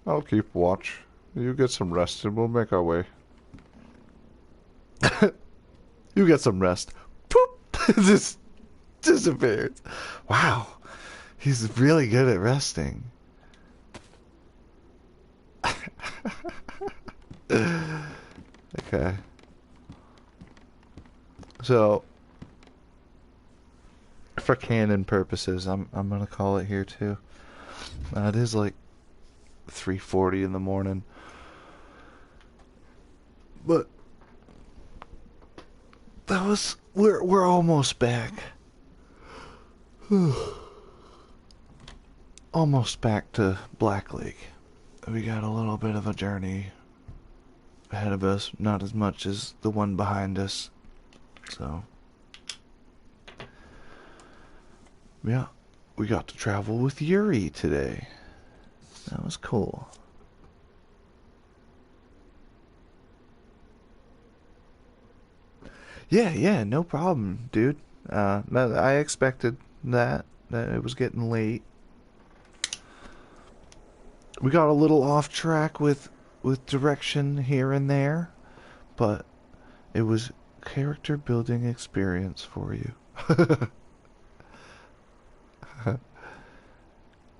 I'll keep watch. You get some rest and we'll make our way. You get some rest. Poop! Just disappeared. Wow. He's really good at resting. Okay. So, for canon purposes, I'm gonna call it here too. It is like 3:40 in the morning, but we're almost back. Almost back to Black Lake. We got a little bit of a journey ahead of us, not as much as the one behind us. So, yeah, we got to travel with Yuri today. That was cool. Yeah, no problem, dude. I expected that it was getting late. We got a little off track with direction here and there, but it was character building experience for you.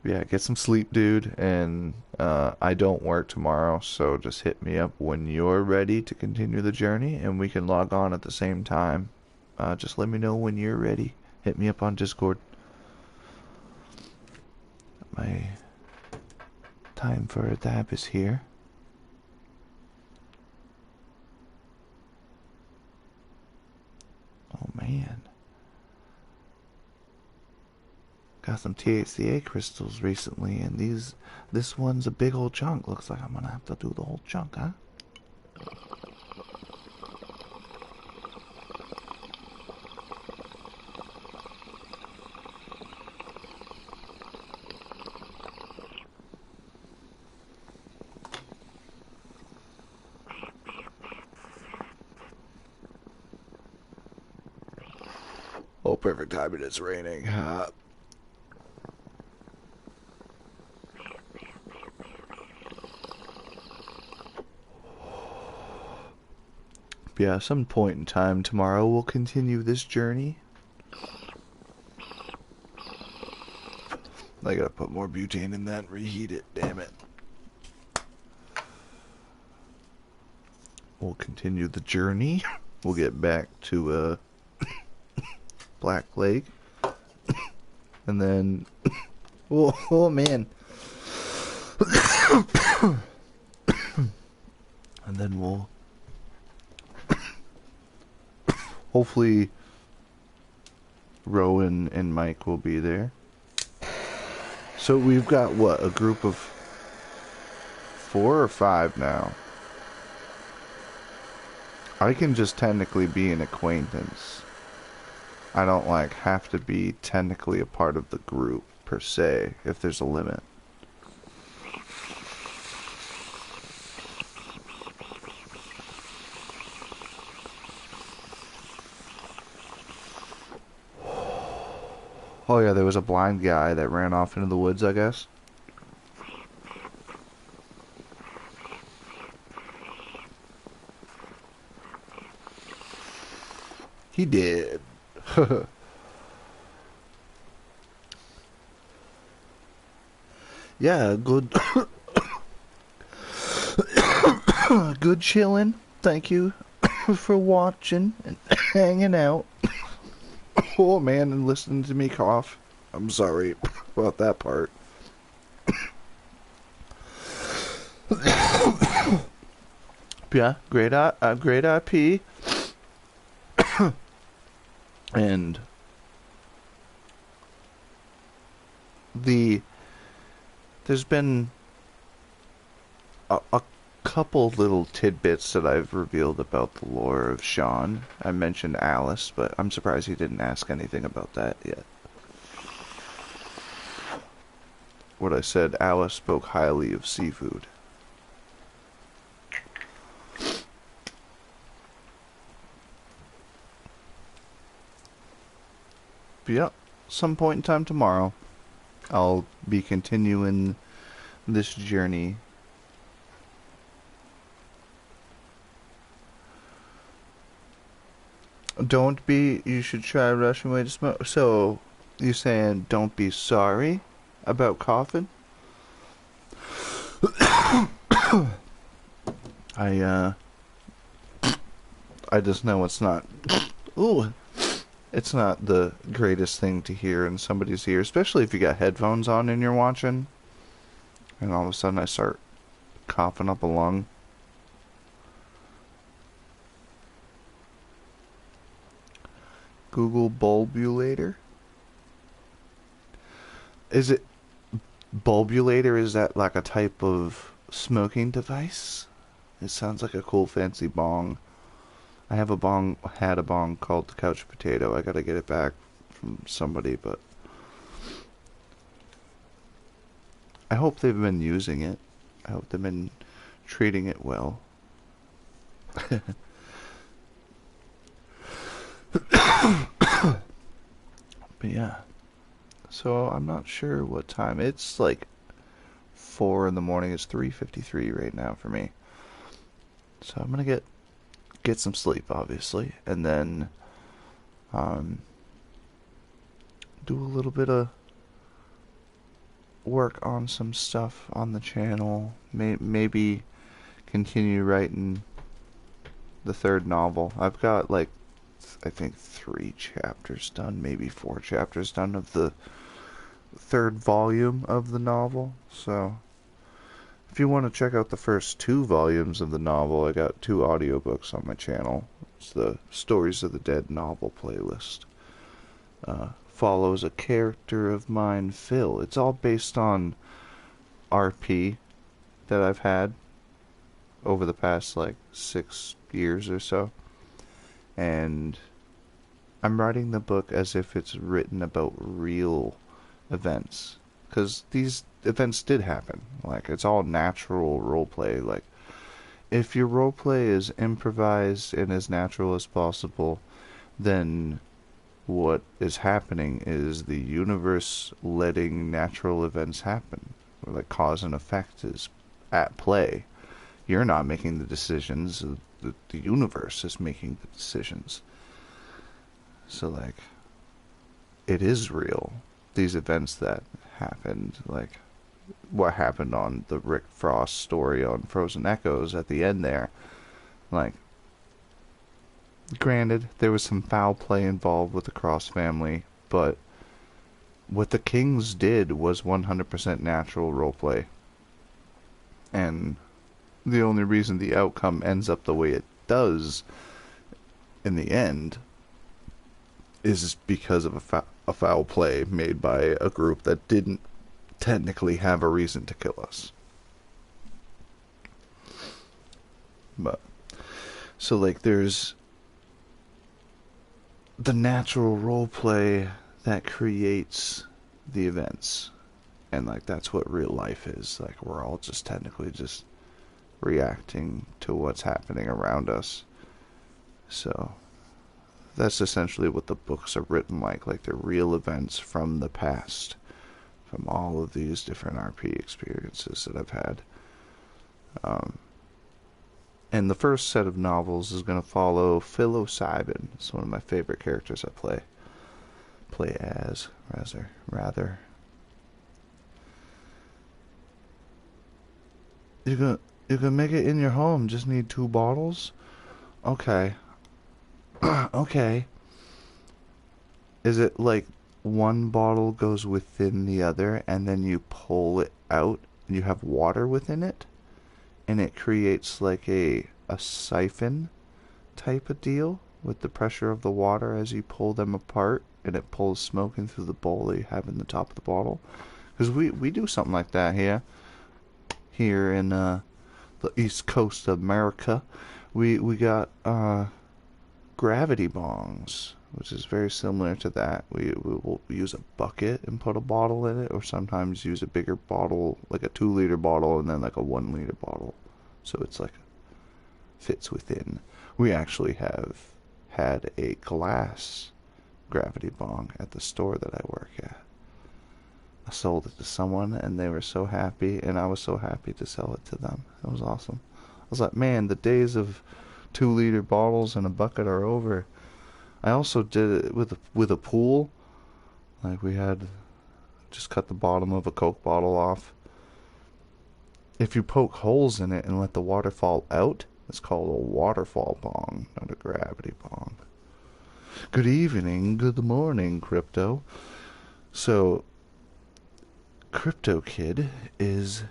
Yeah, get some sleep, dude, and I don't work tomorrow, so just hit me up when you're ready to continue the journey, and we can log on at the same time. Just let me know when you're ready. Hit me up on Discord. My time for a dab is here. Oh man. Got some THCA crystals recently, and this one's a big old chunk. Looks like I'm gonna have to do the whole chunk, huh? Oh, perfect timing, it's raining. Yeah, some point in time tomorrow we'll continue this journey. I gotta put more butane in that and reheat it, damn it. We'll continue the journey. We'll get back to Black Lake. And then oh man. And then we'll hopefully Rowan and Mike will be there. So we've got what, a group of 4 or 5 now. I can just technically be an acquaintance. I don't have to be technically a part of the group per se, if there's a limit. Oh yeah, there was a blind guy that ran off into the woods, I guess. He did. Yeah, good. Good chilling. Thank you for watching and hanging out. Oh man, and listening to me cough. I'm sorry about that part. Yeah, great IP, and there's been a couple little tidbits that I've revealed about the lore of Shawn. I mentioned Alice, but I'm surprised he didn't ask anything about that yet. What I said, Alice spoke highly of seafood. But yeah, some point in time tomorrow, I'll be continuing this journey. You should try Russian way to smoke. So, you saying don't be sorry about coughing? I just know it's not, ooh, it's not the greatest thing to hear in somebody's ear, especially if you got headphones on and you're watching, and all of a sudden I start coughing up a lung. Google bulbulator. Is it bulbulator? Is that like a type of smoking device? It sounds like a cool fancy bong. I have had a bong called the Couch Potato. I gotta get it back from somebody, but I hope they've been using it. I hope they've been treating it well. But yeah. So I'm not sure what time. It's like 4 in the morning. It's 3:53 right now for me. So I'm gonna get some sleep, obviously, and then do a little bit of work on some stuff on the channel. Maybe continue writing the third novel. I've got like I think 3 chapters done, maybe 4 chapters done of the third volume of the novel. So if you want to check out the first 2 volumes of the novel, I got 2 audiobooks on my channel. It's the Stories of the Dead novel playlist. Follows a character of mine, Phil. It's all based on RP that I've had over the past like 6 years or so. And I'm writing the book as if it's written about real events. Because these events did happen. Like, it's all natural roleplay. Like, if your roleplay is improvised and as natural as possible, then what is happening is the universe letting natural events happen. Like, cause and effect is at play. You're not making the decisions. The universe is making the decisions. So, like, it is real. These events that happened, like what happened on the Rick Frost story on Frozen Echoes at the end there, like, granted, there was some foul play involved with the Cross family, but what the Kings did was 100% natural roleplay. And the only reason the outcome ends up the way it does in the end is because of a foul play made by a group that didn't technically have a reason to kill us. But so, like, there's the natural roleplay that creates the events, and like that's what real life is. Like, we're all just technically just reacting to what's happening around us. So that's essentially what the books are written like they're real events from the past, from all of these different RP experiences that I've had. And the first set of novels is going to follow Psilocybin. It's one of my favorite characters I play as, rather. You can make it in your home, just need 2 bottles? Okay. Okay. Is it like one bottle goes within the other and then you pull it out and you have water within it? and it creates like a siphon type of deal with the pressure of the water as you pull them apart, and it pulls smoke in through the bowl that you have in the top of the bottle. Because we do something like that here in the east coast of America. We got gravity bongs, which is very similar to that. We will use a bucket and put a bottle in it, or sometimes use a bigger bottle, like a 2-liter bottle, and then like a 1-liter bottle, so it's like fits within. We actually have had a glass gravity bong at the store that I work at. I sold it to someone, and they were so happy, and I was so happy to sell it to them. It was awesome. I was like, man, the days of 2-liter bottles and a bucket are over. I also did it with a pool. Like, we had just cut the bottom of a Coke bottle off. If you poke holes in it and let the water fall out, it's called a waterfall bong, not a gravity bong. Good evening, good morning, Crypto. So, Crypto Kid is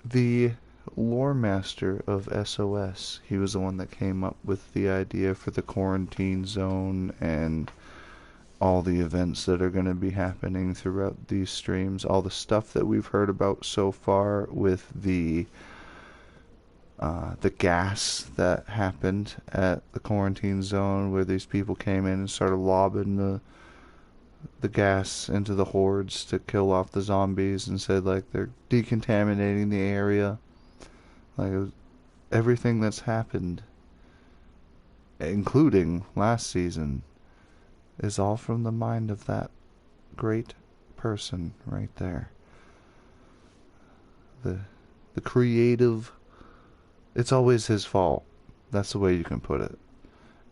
the lore master of SOS. He was the one that came up with the idea for the quarantine zone and all the events that are going to be happening throughout these streams. All the stuff that we've heard about so far with the gas that happened at the quarantine zone, where these people came in and started lobbing the gas into the hordes to kill off the zombies, and said like they're decontaminating the area. Like, everything that's happened, including last season, is all from the mind of that great person right there. The creative. It's always his fault. That's the way you can put it.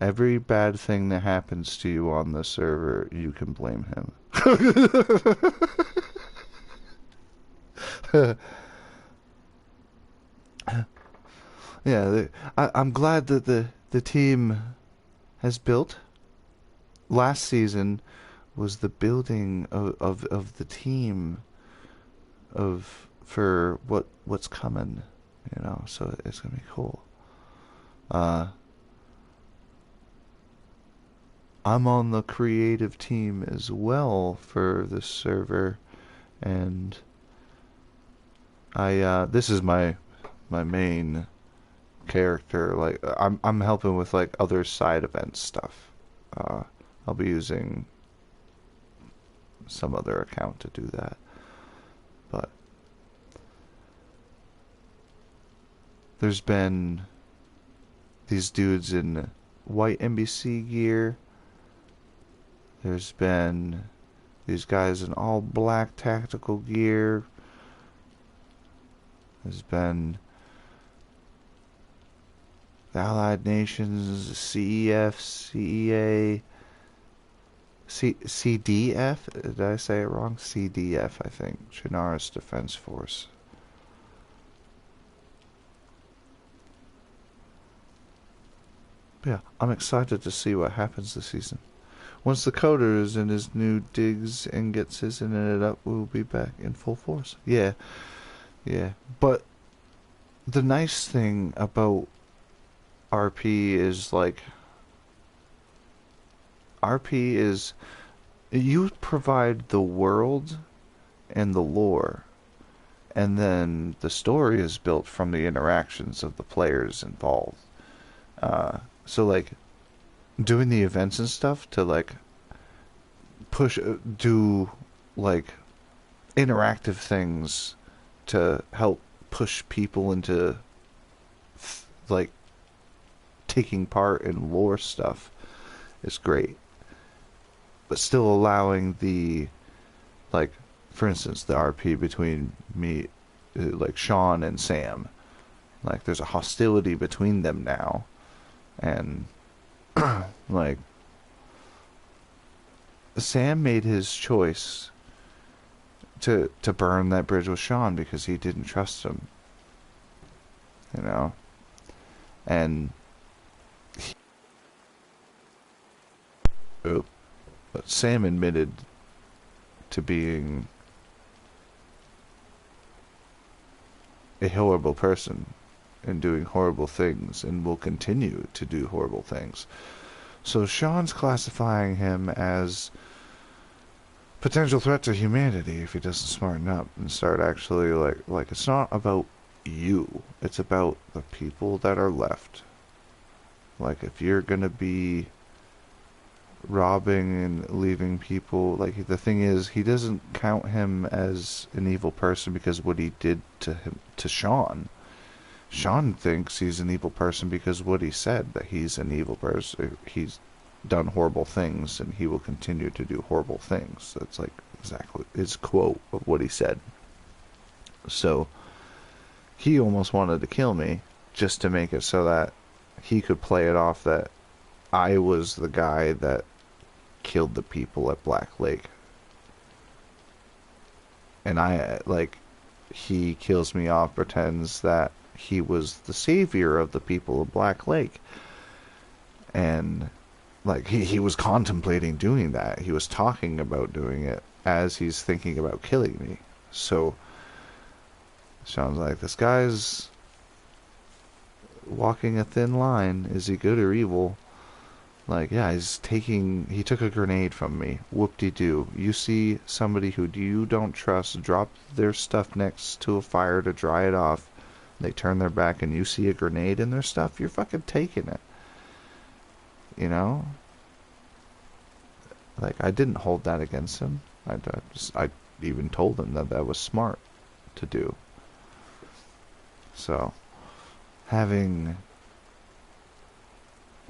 Every bad thing that happens to you on the server, you can blame him. Yeah, I'm glad that the team has built. Last season was the building of the team for what's coming, so it's gonna be cool. I'm on the creative team as well for this server, and this is my main character. Like, I'm helping with like other side event stuff. I'll be using some other account to do that, but there's been these dudes in white NBC gear. There's been these guys in all black tactical gear. There's been the Allied Nations, CEF, CEA, CDF? Did I say it wrong? CDF, I think. Chernarus Defense Force. But yeah, I'm excited to see what happens this season. Once the coder is in his new digs and gets his internet up, we'll be back in full force. Yeah. But the nice thing about RP is, like, RP is, you provide the world and the lore, and then the story is built from the interactions of the players involved. So, like, doing the events and stuff to, like, do, like, interactive things to help push people into, like, taking part in lore stuff is great. But still allowing the, like, for instance, the RP between me, like, Shawn and Sam. Like, there's a hostility between them now. And, like, Sam made his choice to burn that bridge with Shawn because he didn't trust him. And but Sam admitted to being a horrible person and doing horrible things and will continue to do horrible things. So Shawn's classifying him as potential threat to humanity if he doesn't smarten up and start actually like it's not about you, it's about the people that are left. Like, if you're gonna be robbing and leaving people, like, the thing is, he doesn't count him as an evil person because what he did to him, to Shawn. Shawn thinks he's an evil person because what he said, that he's an evil person. He's done horrible things and he will continue to do horrible things. That's like exactly his quote of what he said. So he almost wanted to kill me just to make it so that he could play it off that I was the guy that killed the people at Black Lake. And he kills me off, pretends that he was the savior of the people of Black Lake. And, like, he was contemplating doing that. He was talking about doing it as he's thinking about killing me. So Shawn's like, this guy's walking a thin line. Is he good or evil? Like, yeah, he took a grenade from me. Whoop-de-doo. You see somebody who you don't trust drop their stuff next to a fire to dry it off. They turn their back and you see a grenade in their stuff, you're fucking taking it. You know? Like, I didn't hold that against him. I even told him that was smart to do. So, having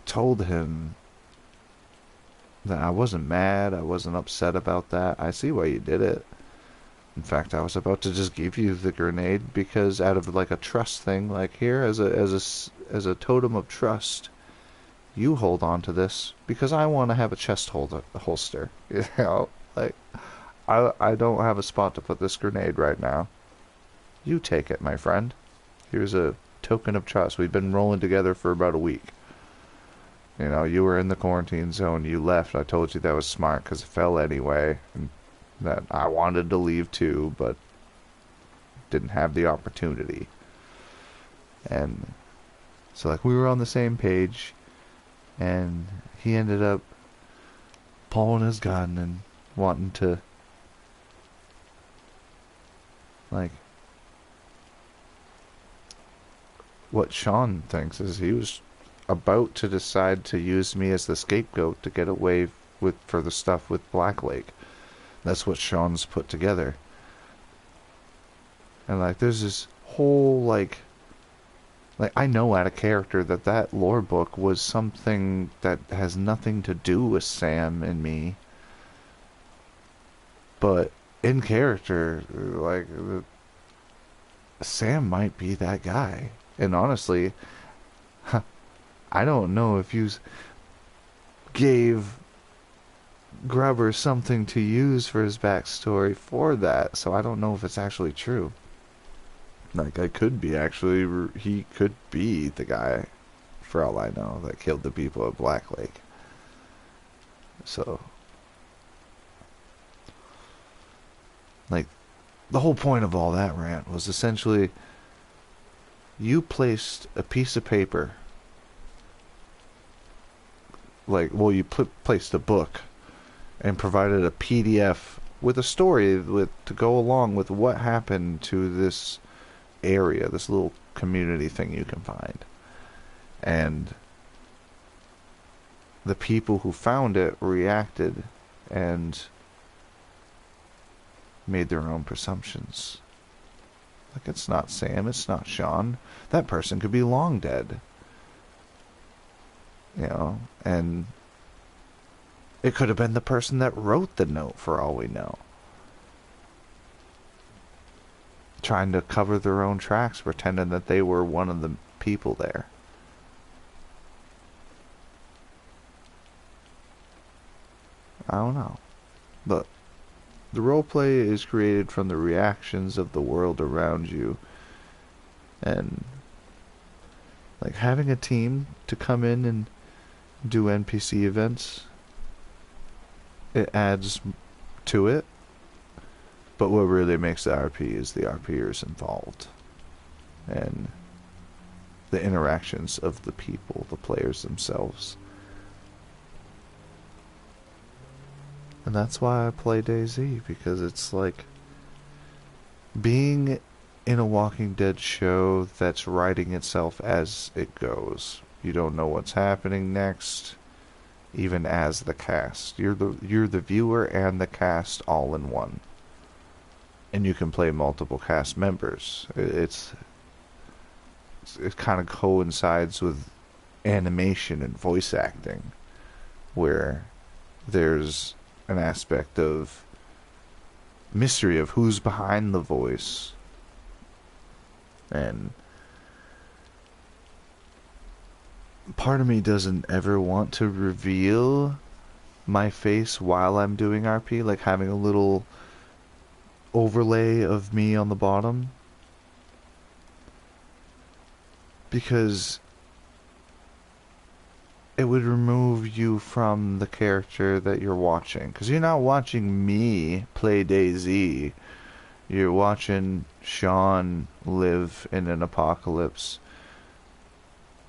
told him that I wasn't mad, I wasn't upset about that, I see why you did it. In fact, I was about to just give you the grenade because out of like a trust thing, like, here as a totem of trust, you hold on to this because I want to have a chest holster. You know, like, I don't have a spot to put this grenade right now. You take it, my friend. Here's a token of trust. We've been rolling together for about a week. You know, you were in the quarantine zone. You left. I told you that was smart because it fell anyway. And that I wanted to leave too, but didn't have the opportunity. And so, like, we were on the same page. And he ended up pulling his gun and wanting to, like, what Shawn thinks is he was about to decide to use me as the scapegoat to get away for the stuff with Black Lake. That's what Shawn's put together. And, like, there's this whole, like, I know out of character that lore book was something that has nothing to do with Sam and me. But in character, like, Sam might be that guy. And honestly, I don't know if you gave Grubber something to use for his backstory for that, so I don't know if it's actually true. Like, he could be the guy, for all I know, that killed the people at Black Lake. So, like, the whole point of all that rant was essentially, you placed a piece of paper, like, well, you placed a book, and provided a PDF with a story to go along with what happened to this area, this little community thing you can find. And the people who found it reacted and made their own presumptions. Like, it's not Sam, it's not Shawn. That person could be long dead. You know, and it could have been the person that wrote the note for all we know. Trying to cover their own tracks, pretending that they were one of the people there. I don't know. But the roleplay is created from the reactions of the world around you. And, like, having a team to come in and do NPC events, it adds to it. But what really makes the RP is the RPers involved. and the interactions of the people, the players themselves. And that's why I play DayZ, because it's like being in a Walking Dead show that's writing itself as it goes. You don't know what's happening next, even as the cast. You're the viewer and the cast all in one. And you can play multiple cast members. It kind of coincides with animation and voice acting, where there's an aspect of mystery of who's behind the voice. And part of me doesn't ever want to reveal my face while I'm doing RP, like having a little overlay of me on the bottom, because it would remove you from the character that you're watching, because you're not watching me play DayZ. You're watching Shawn live in an apocalypse,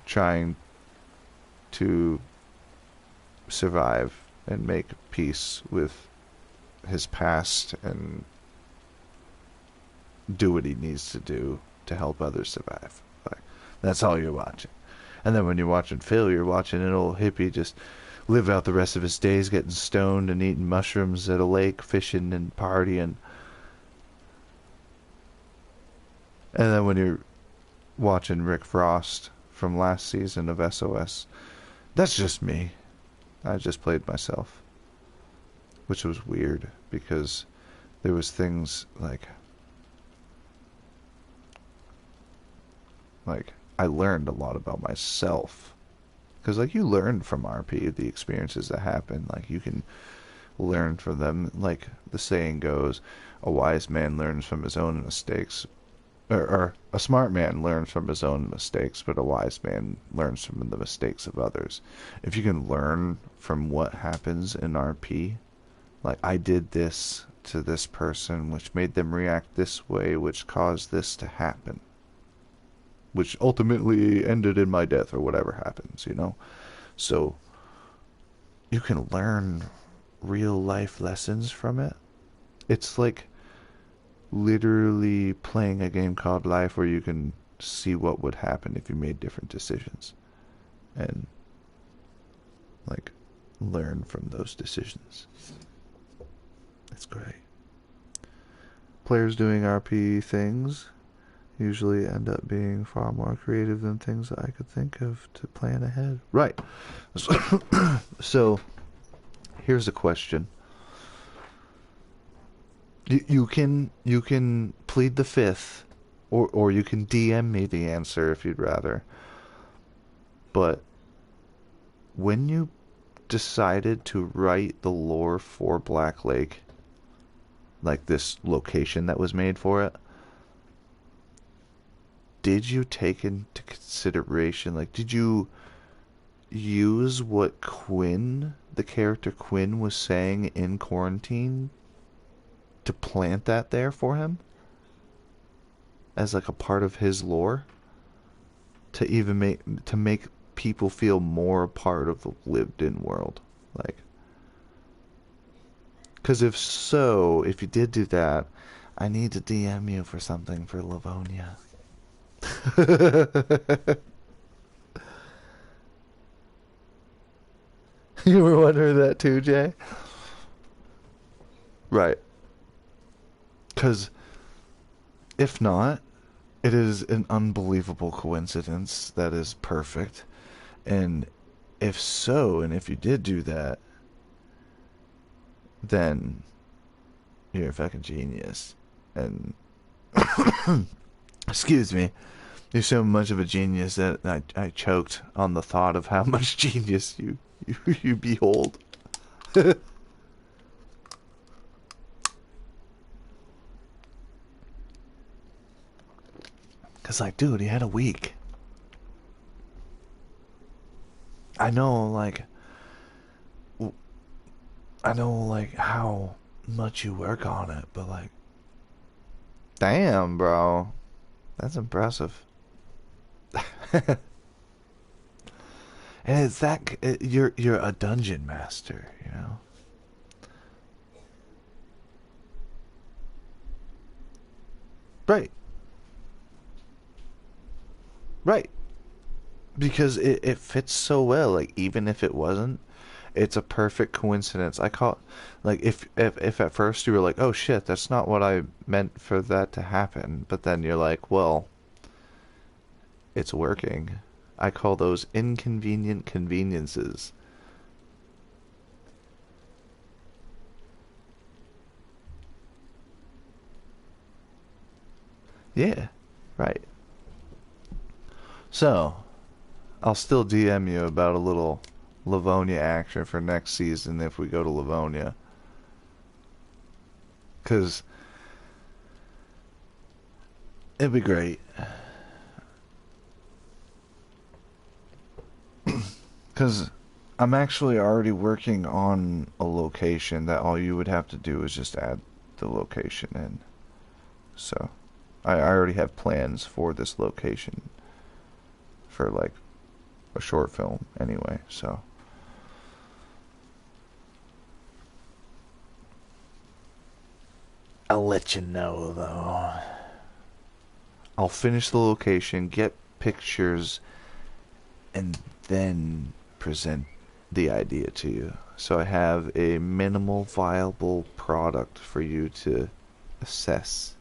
trying to survive and make peace with his past and do what he needs to do to help others survive. Like, that's all you're watching. And then when you're watching Phil, you're watching an old hippie just live out the rest of his days getting stoned and eating mushrooms at a lake, fishing and partying. And then when you're watching Rick Frost from last season of SOS, that's just me. I just played myself. Which was weird, because there was things like I learned a lot about myself. Because, like, you learn from RP, the experiences that happen. Like, you can learn from them. Like the saying goes, a wise man learns from his own mistakes. Or a smart man learns from his own mistakes, but a wise man learns from the mistakes of others. If you can learn from what happens in RP, like, I did this to this person, which made them react this way, which caused this to happen, which ultimately ended in my death, or whatever happens, you know? So, you can learn real life lessons from it. It's like literally playing a game called Life, where you can see what would happen if you made different decisions. And, like, learn from those decisions. It's great. Players doing RP things usually end up being far more creative than things that I could think of to plan ahead. Right. So here's a question. You can plead the fifth, or you can DM me the answer if you'd rather. But when you decided to write the lore for Black Lake, like this location that was made for it, did you take into consideration, like, did you use what Quinn, the character Quinn, was saying in Quarantine to plant that there for him? As like a part of his lore? To even make people feel more a part of the lived-in world? Like, because if you did do that, I need to DM you for something for Livonia. You were wondering that too, Jay? Right. Because if not, it is an unbelievable coincidence that is perfect. And if so, and if you did do that, then you're a fucking genius. And excuse me, you're so much of a genius that I choked on the thought of how much genius you behold. Cause like, dude, he had a week. I know like how much you work on it, but like, damn, bro, that's impressive. And it's that you're a dungeon master, you know. Right. Right. Because it fits so well. Like even if it wasn't, it's a perfect coincidence. I call like if at first you were like, oh shit, that's not what I meant for that to happen, but then you're like, well, it's working. I call those inconvenient conveniences. Yeah, right. So, I'll still DM you about a little Livonia action for next season if we go to Livonia. Because it'd be great. Because I'm actually already working on a location that all you would have to do is just add the location in. So, I already have plans for this location for like a short film anyway, so. I'll let you know though. I'll finish the location, get pictures, and then present the idea to you. So I have a minimal viable product for you to assess.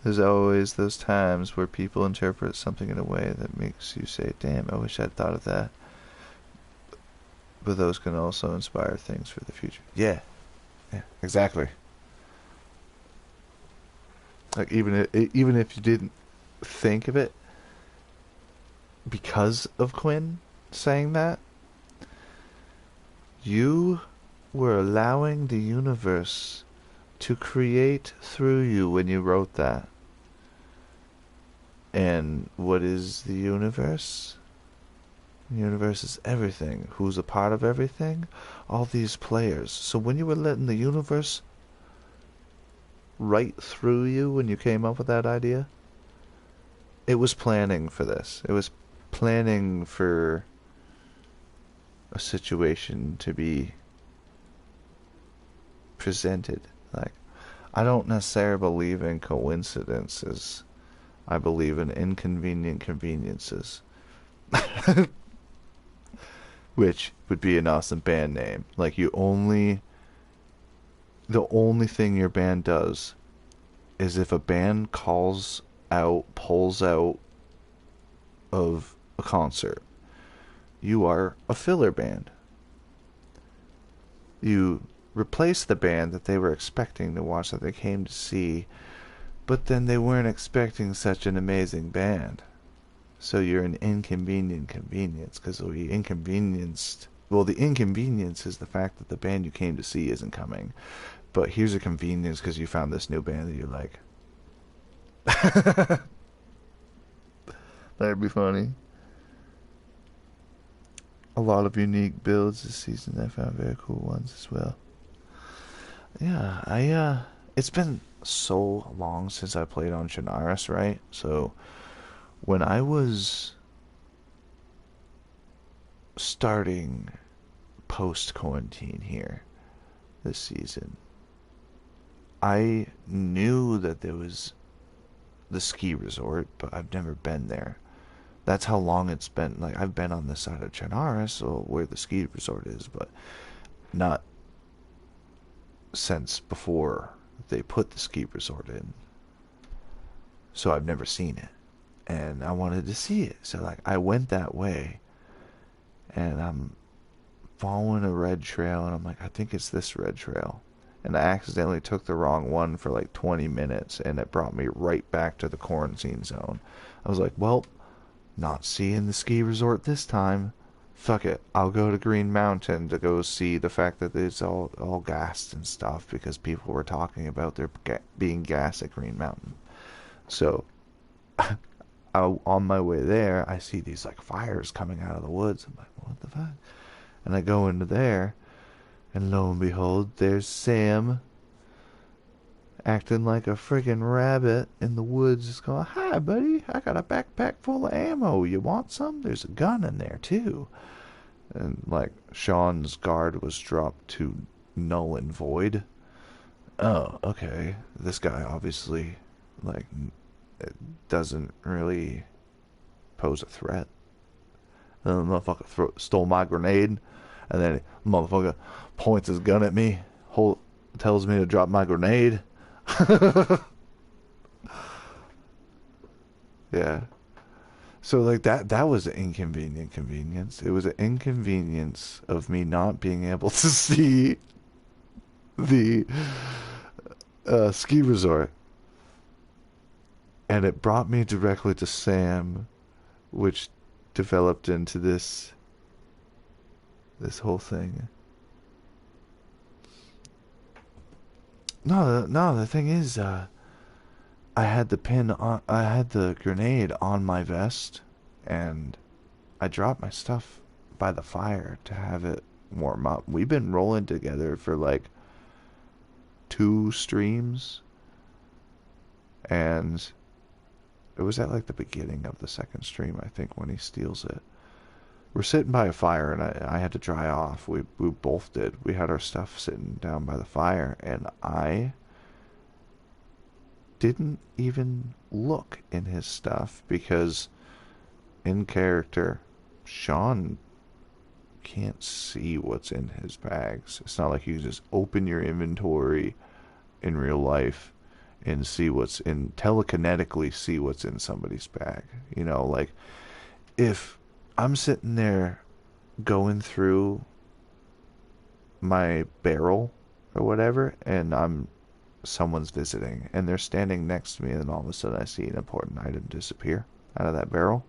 There's always those times where people interpret something in a way that makes you say, damn, I wish I'd thought of that. But those can also inspire things for the future. Yeah, exactly. Like even if you didn't think of it because of Quinn saying that, you were allowing the universe to create through you when you wrote that. And what is the universe? The universe is everything. Who's a part of everything? All these players. So when you were letting the universe write through you when you came up with that idea, it was planning for this. It was planning for a situation to be presented. Like, I don't necessarily believe in coincidences. I believe in inconvenient conveniences. Which would be an awesome band name. Like, the only thing your band does is if a band pulls out of a concert, you are a filler band. You replace the band that they were expecting to watch, that they came to see, but then they weren't expecting such an amazing band. So you're an inconvenient convenience, because the inconvenience is the fact that the band you came to see isn't coming. But here's a convenience because you found this new band that you like. That'd be funny. A lot of unique builds this season. I found very cool ones as well. Yeah, it's been so long since I played on Chernarus, right? So when I was starting post-quarantine here this season, I knew that there was the ski resort, but I've never been there. That's how long it's been. Like, I've been on this side of Chernarus, or where the ski resort is, but not since before they put the ski resort in. So I've never seen it. And I wanted to see it. So, like, I went that way, and I'm following a red trail, and I'm like, I think it's this red trail. And I accidentally took the wrong one for like 20 minutes, and it brought me right back to the quarantine zone. I was like, well, not seeing the ski resort this time. Fuck it. I'll go to Green Mountain to go see the fact that it's all gassed and stuff, because people were talking about there being gas at Green Mountain. So, on my way there, I see these like fires coming out of the woods. I'm like, what the fuck? And I go into there, and lo and behold, there's Sam acting like a friggin' rabbit in the woods, just going, "Hi, buddy, I got a backpack full of ammo. You want some? There's a gun in there, too." And, like, Shawn's guard was dropped to null and void. Oh, okay. This guy obviously, like, doesn't really pose a threat. And the motherfucker stole my grenade, and then the motherfucker points his gun at me, tells me to drop my grenade. Yeah. So, like, that was an inconvenience. It was an inconvenience of me not being able to see the ski resort. And it brought me directly to Sam, which developed into this whole thing. No, the thing is, I had the grenade on my vest, and I dropped my stuff by the fire to have it warm up. We've been rolling together for like 2 streams, and it was at like the beginning of the 2nd stream, I think, when he steals it. We're sitting by a fire, and I had to dry off. We both did. We had our stuff sitting down by the fire, and I didn't even look in his stuff because, in character, Shawn can't see what's in his bags. It's not like you just open your inventory in real life and telekinetically see what's in somebody's bag. You know, like, if I'm sitting there going through my barrel or whatever, and someone's visiting, and they're standing next to me, and then all of a sudden I see an important item disappear out of that barrel.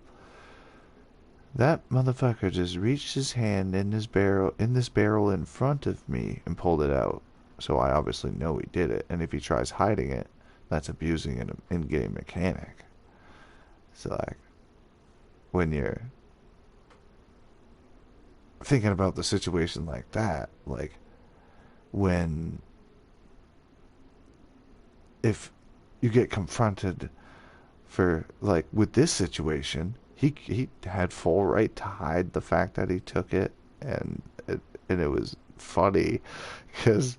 That motherfucker just reached his hand in this barrel in front of me and pulled it out. So I obviously know he did it, and if he tries hiding it, that's abusing an in-game mechanic. So, like, when you're thinking about the situation like that, like, if you get confronted for, like, with this situation, he had full right to hide the fact that he took it, and it was funny because,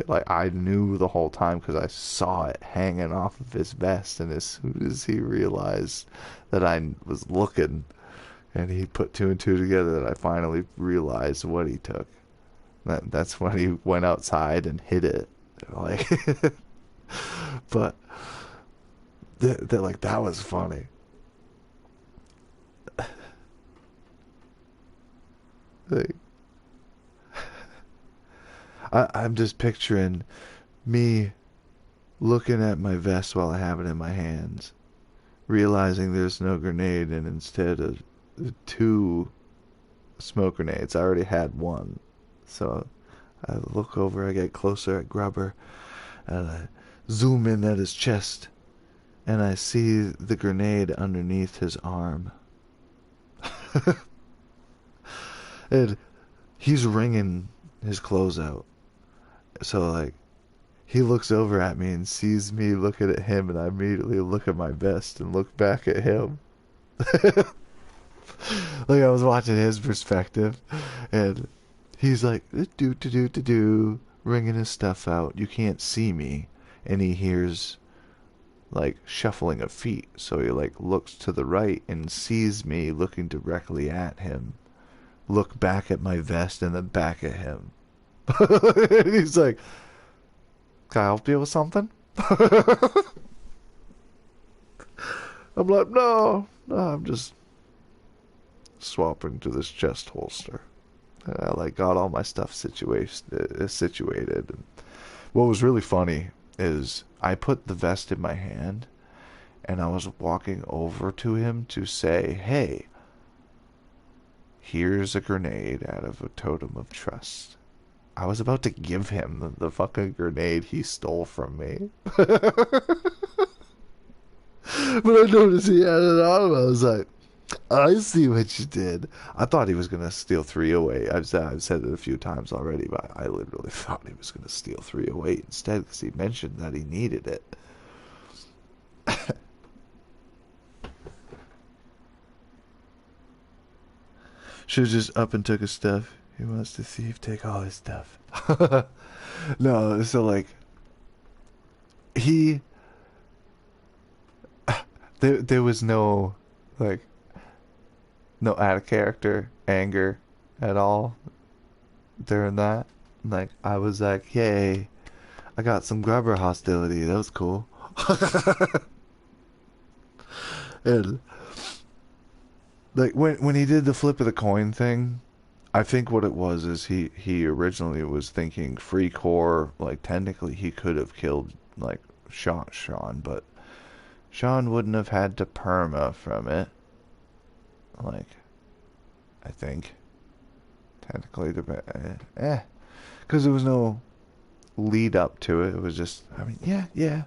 like, I knew the whole time because I saw it hanging off of his vest, and as soon as he realized that I was looking, and he put 2 and 2 together, that I finally realized what he took. That's when he went outside and hid it. Like, but that was funny. Like, I'm just picturing me looking at my vest while I have it in my hands, realizing there's no grenade, and instead of 2 smoke grenades, I already had 1. So I look over, I get closer, I grab her, and I zoom in at his chest, and I see the grenade underneath his arm. And he's wringing his clothes out. So, like, he looks over at me and sees me looking at him, and I immediately look at my vest and look back at him. Like, I was watching his perspective, and he's like, do, wringing his stuff out. You can't see me. And he hears, like, shuffling of feet. So he, like, looks to the right and sees me looking directly at him. Look back at my vest and then back at him. And he's like, "Can I help you with something?" I'm like, no, I'm just swapping to this chest holster. And I, like, got all my stuff situated. And what was really funny is I put the vest in my hand, and I was walking over to him to say, "Hey, here's a grenade out of a totem of trust." I was about to give him the fucking grenade he stole from me. But I noticed he had it on him. I was like, I see what you did. I thought he was gonna steal 308. I've said it a few times already, but I literally thought he was gonna steal 308 instead because he mentioned that he needed it. Should've just up and took his stuff. He wants to thief, take all his stuff. No, so like he there was no like no out of character anger at all during that. Like I was like, yay, I got some grubber hostility. That was cool. And like when he did the flip of the coin thing, I think what it was is he originally was thinking Freecore. Like technically he could have killed like Shawn, but Shawn wouldn't have had to perma from it. Like I think technically because there was no lead up to it. It was just, I mean, yeah.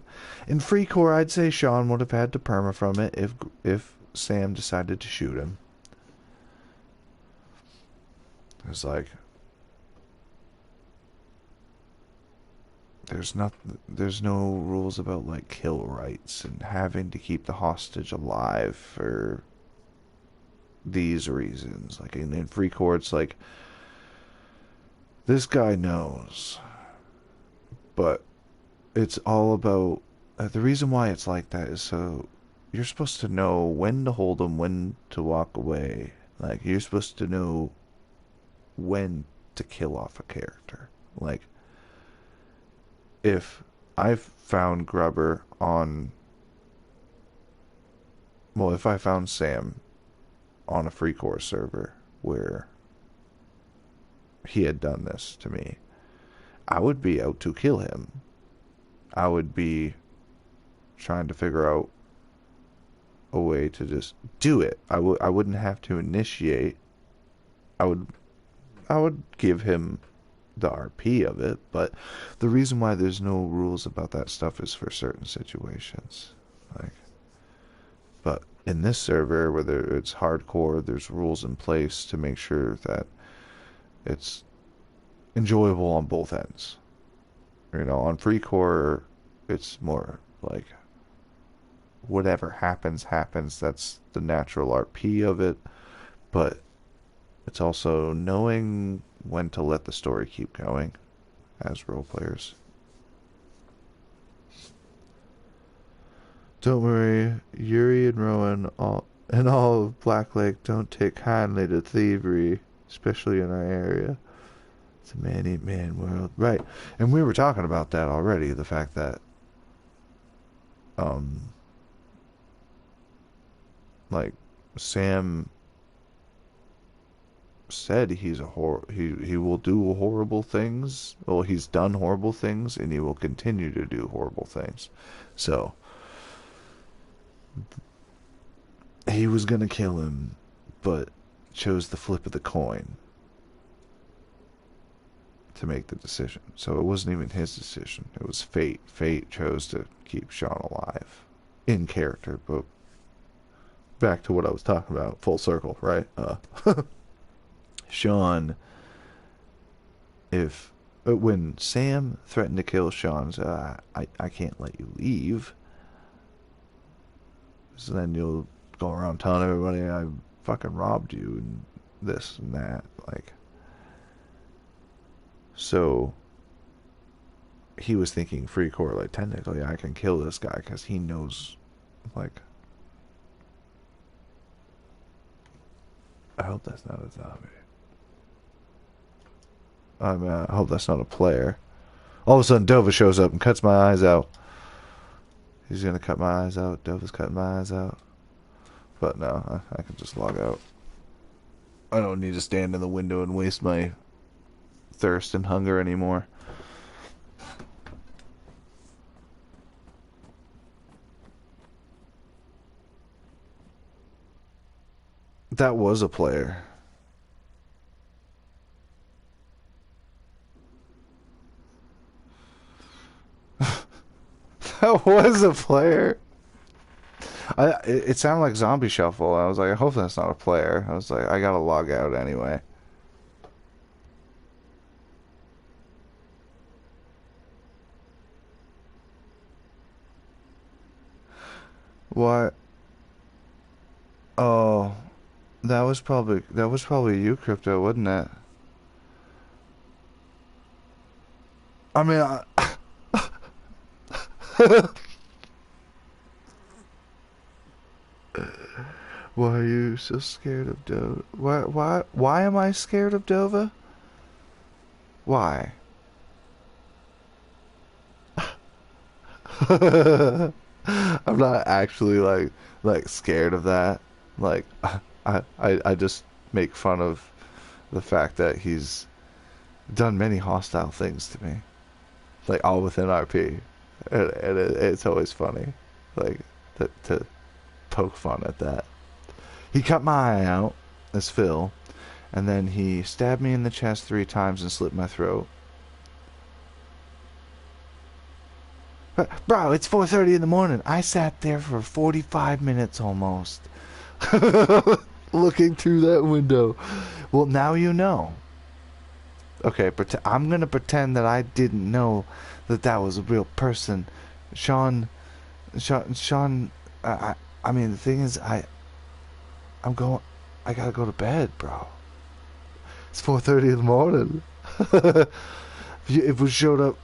In Freecore, I'd say Shawn would have had to perma from it if Sam decided to shoot him. It's like there's no rules about like kill rights and having to keep the hostage alive for these reasons. Like in Freecore, it's like this guy knows, but it's all about the reason why it's like that is so you're supposed to know when to hold them, when to walk away. Like you're supposed to know when to kill off a character. Like if I've found Grubber on, well, if I found Sam on a Freecore server where he had done this to me, I would be out to kill him. I would be trying to figure out a way to just do it. I wouldn't have to initiate. I would give him the RP of it, but the reason why there's no rules about that stuff is for certain situations. Like, but in this server, whether it's hardcore, there's rules in place to make sure that it's enjoyable on both ends. You know, on Freecore, it's more like whatever happens. That's the natural RP of it, but it's also knowing when to let the story keep going as role players. Don't worry, Yuri and Rowan and all of Black Lake don't take kindly to thievery, especially in our area. It's a man-eat-man world. Right, and we were talking about that already, the fact that like Sam said he's he will do horrible things. Well, he's done horrible things and he will continue to do horrible things. So he was gonna kill him, but chose the flip of the coin to make the decision. So it wasn't even his decision. It was fate. Fate chose to keep Shawn alive in character. But back to what I was talking about, full circle, right? Shawn, when Sam threatened to kill Shawn, said, I can't let you leave. So then you'll go around telling everybody I fucking robbed you and this and that. Like, so he was thinking Freecore, like, technically I can kill this guy because he knows, like, I hope that's not a zombie. I hope that's not a player. All of a sudden, Dova shows up and cuts my eyes out. He's gonna cut my eyes out. Dova's cutting my eyes out. But no, I can just log out. I don't need to stand in the window and waste my thirst and hunger anymore. That was a player. That was a player. It sounded like Zombie Shuffle. I was like, I hope that's not a player. I was like, I gotta log out anyway. What? Oh, that was probably you, Crypto, wasn't it? I mean, why are you so scared of Dova? Why am I scared of Dova? Why? I'm not actually like scared of that. Like I just make fun of the fact that he's done many hostile things to me, like all within RP, and it's always funny, like to poke fun at that. He cut my eye out as Phil, and then he stabbed me in the chest 3 times and slit my throat. Bro, it's 4:30 in the morning. I sat there for 45 minutes almost. Looking through that window. Well, now you know. Okay, I'm gonna pretend that I didn't know that that was a real person. Shawn. I mean, the thing is, I'm going. I gotta go to bed, bro. It's 4:30 in the morning. If we showed up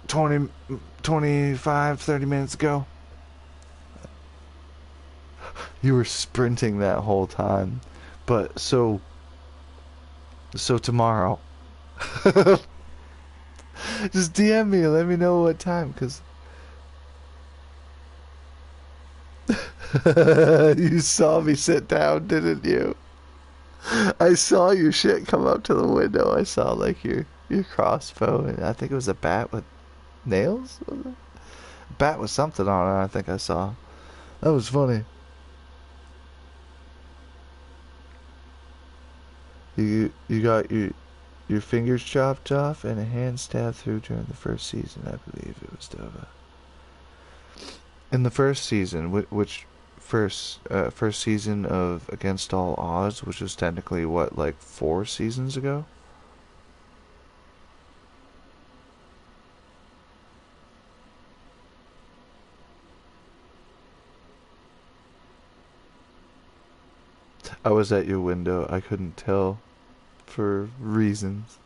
20, 25, 30 minutes ago, you were sprinting that whole time. But so tomorrow, just DM me and let me know what time, cause you saw me sit down, didn't you? I saw your shit come up to the window. I saw like your crossbow, and I think it was a bat with nails. Was it? A bat with something on it. I think I saw. That was funny. You got your fingers chopped off and a hand stabbed through during the first season. I believe it was Dova. In the first season, which first season of Against All Odds, which was technically what, like 4 seasons ago? I was at your window. I couldn't tell for reasons.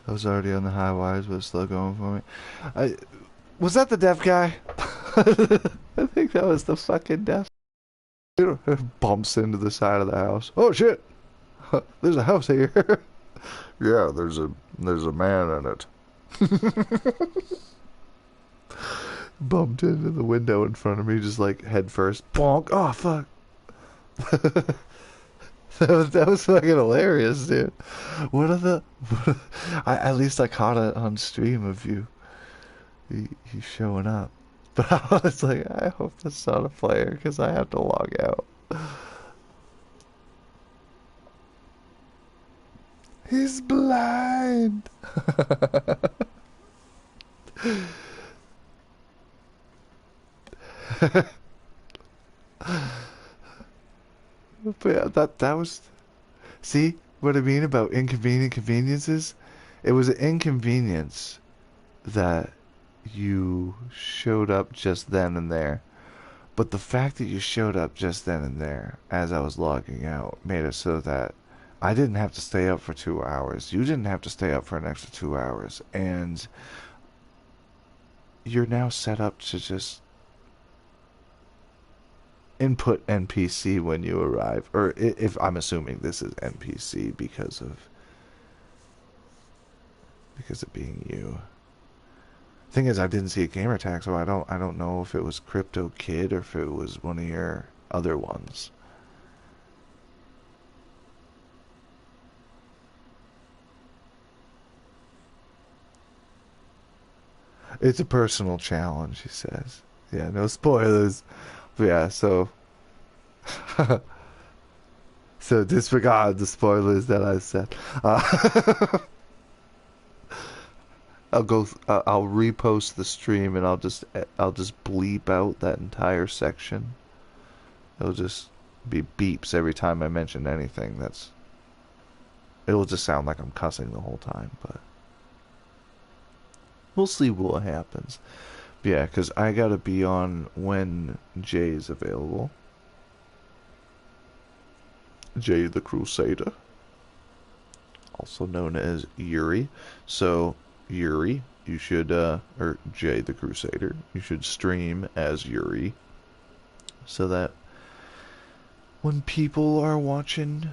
I was already on the high wires, but it's still going for me. Was that the deaf guy? I think that was the fucking deaf. Bumps into the side of the house. Oh shit! There's a house here. Yeah, there's a man in it. Bumped into the window in front of me, just like head first. Bonk! Oh fuck! That was fucking hilarious, dude. What are the? At least I caught it on stream of you showing up. But I was like, I hope that's not a player because I have to log out. He's blind. But yeah, that was. See what I mean about inconvenient conveniences? It was an inconvenience that you showed up just then and there. But the fact that you showed up just then and there, as I was logging out, made it so that I didn't have to stay up for 2 hours. You didn't have to stay up for an extra 2 hours. And you're now set up to just input NPC when you arrive. Or if I'm assuming this is NPC because of being you. Thing is, I didn't see a gamer tag, so I don't know if it was Crypto Kid or if it was one of your other ones. It's a personal challenge, he says. Yeah, no spoilers. But yeah, so So disregard the spoilers that I said. I'll repost the stream and I'll just bleep out that entire section. It'll just be beeps every time I mention anything. It'll just sound like I'm cussing the whole time, but we'll see what happens. Yeah, because I gotta be on when Jay's available. Jay the Crusader, also known as Yuri. So Yuri, you should, or Jay the Crusader, you should stream as Yuri, so that when people are watching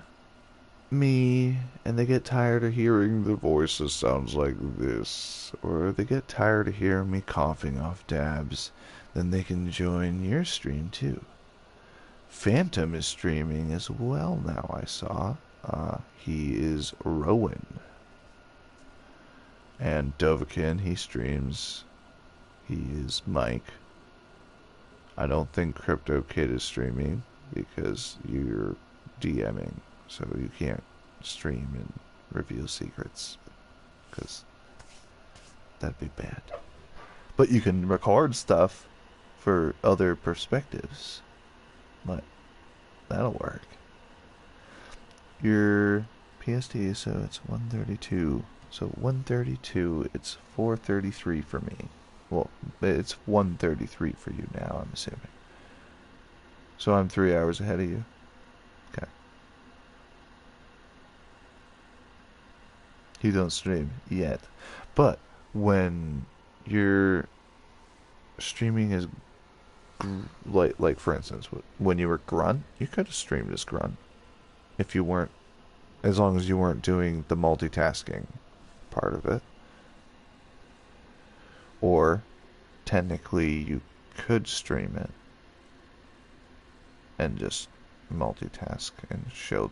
me and they get tired of hearing the voices sounds like this, or they get tired of hearing me coughing off dabs, then they can join your stream too. Phantom is streaming as well now, I saw. He is Rowan. And Dovakin, he streams. He is Mike. I don't think Crypto Kid is streaming because you're DMing, so you can't stream and reveal secrets because that'd be bad. But you can record stuff for other perspectives. But that'll work. Your PSD, so it's 132. So 132, it's 433 for me. Well, it's 133 for you now, I'm assuming. So I'm 3 hours ahead of you. Okay. You don't stream yet. But when your streaming is like for instance, when you were Grunt, you could have streamed as Grunt if you weren't, as long as you weren't doing the multitasking part of it. Or technically you could stream it and just multitask and show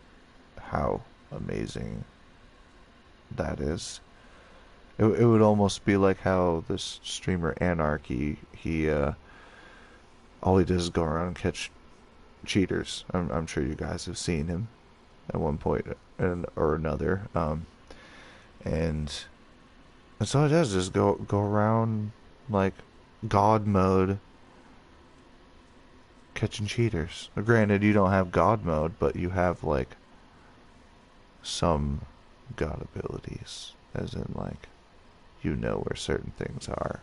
how amazing that is. It would almost be like how this streamer Anarchy, he all he does is go around and catch cheaters. I'm sure you guys have seen him at one point or another. And that's all he does, is go around like God mode catching cheaters. Granted, you don't have God mode, but you have like some God abilities, as in like you know where certain things are.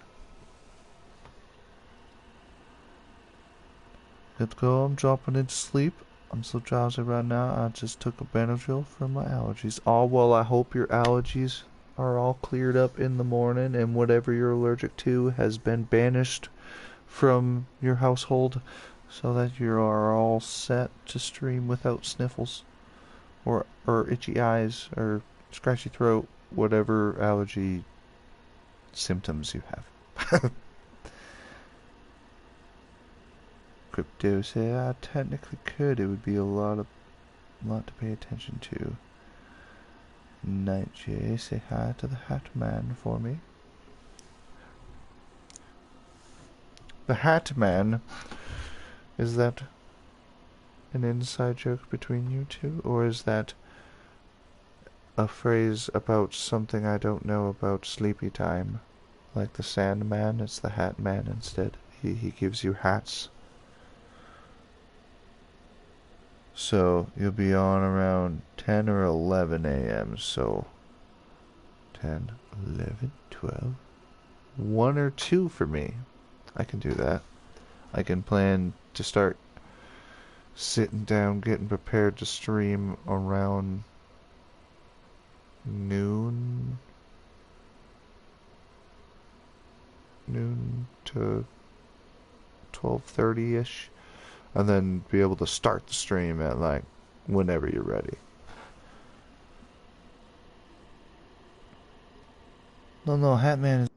Let's go, I'm dropping into sleep. I'm so drowsy right now, I just took a Benadryl for my allergies. Oh, well, I hope your allergies are all cleared up in the morning and whatever you're allergic to has been banished from your household so that you are all set to stream without sniffles or itchy eyes or scratchy throat, whatever allergy symptoms you have. Crypto say I technically could. It would be a lot to pay attention to. Night J, say hi to the Hat Man for me. The Hat Man, is that an inside joke between you two, or is that a phrase about something I don't know about sleepy time? Like the Sandman, it's the Hat Man instead. He gives you hats. So you'll be on around 10 or 11 a.m. So 10, 11, 12, 1 or 2 for me. I can do that. I can plan to start sitting down, getting prepared to stream around noon to 12:30ish. And then be able to start the stream at like whenever you're ready. No, Hatman is...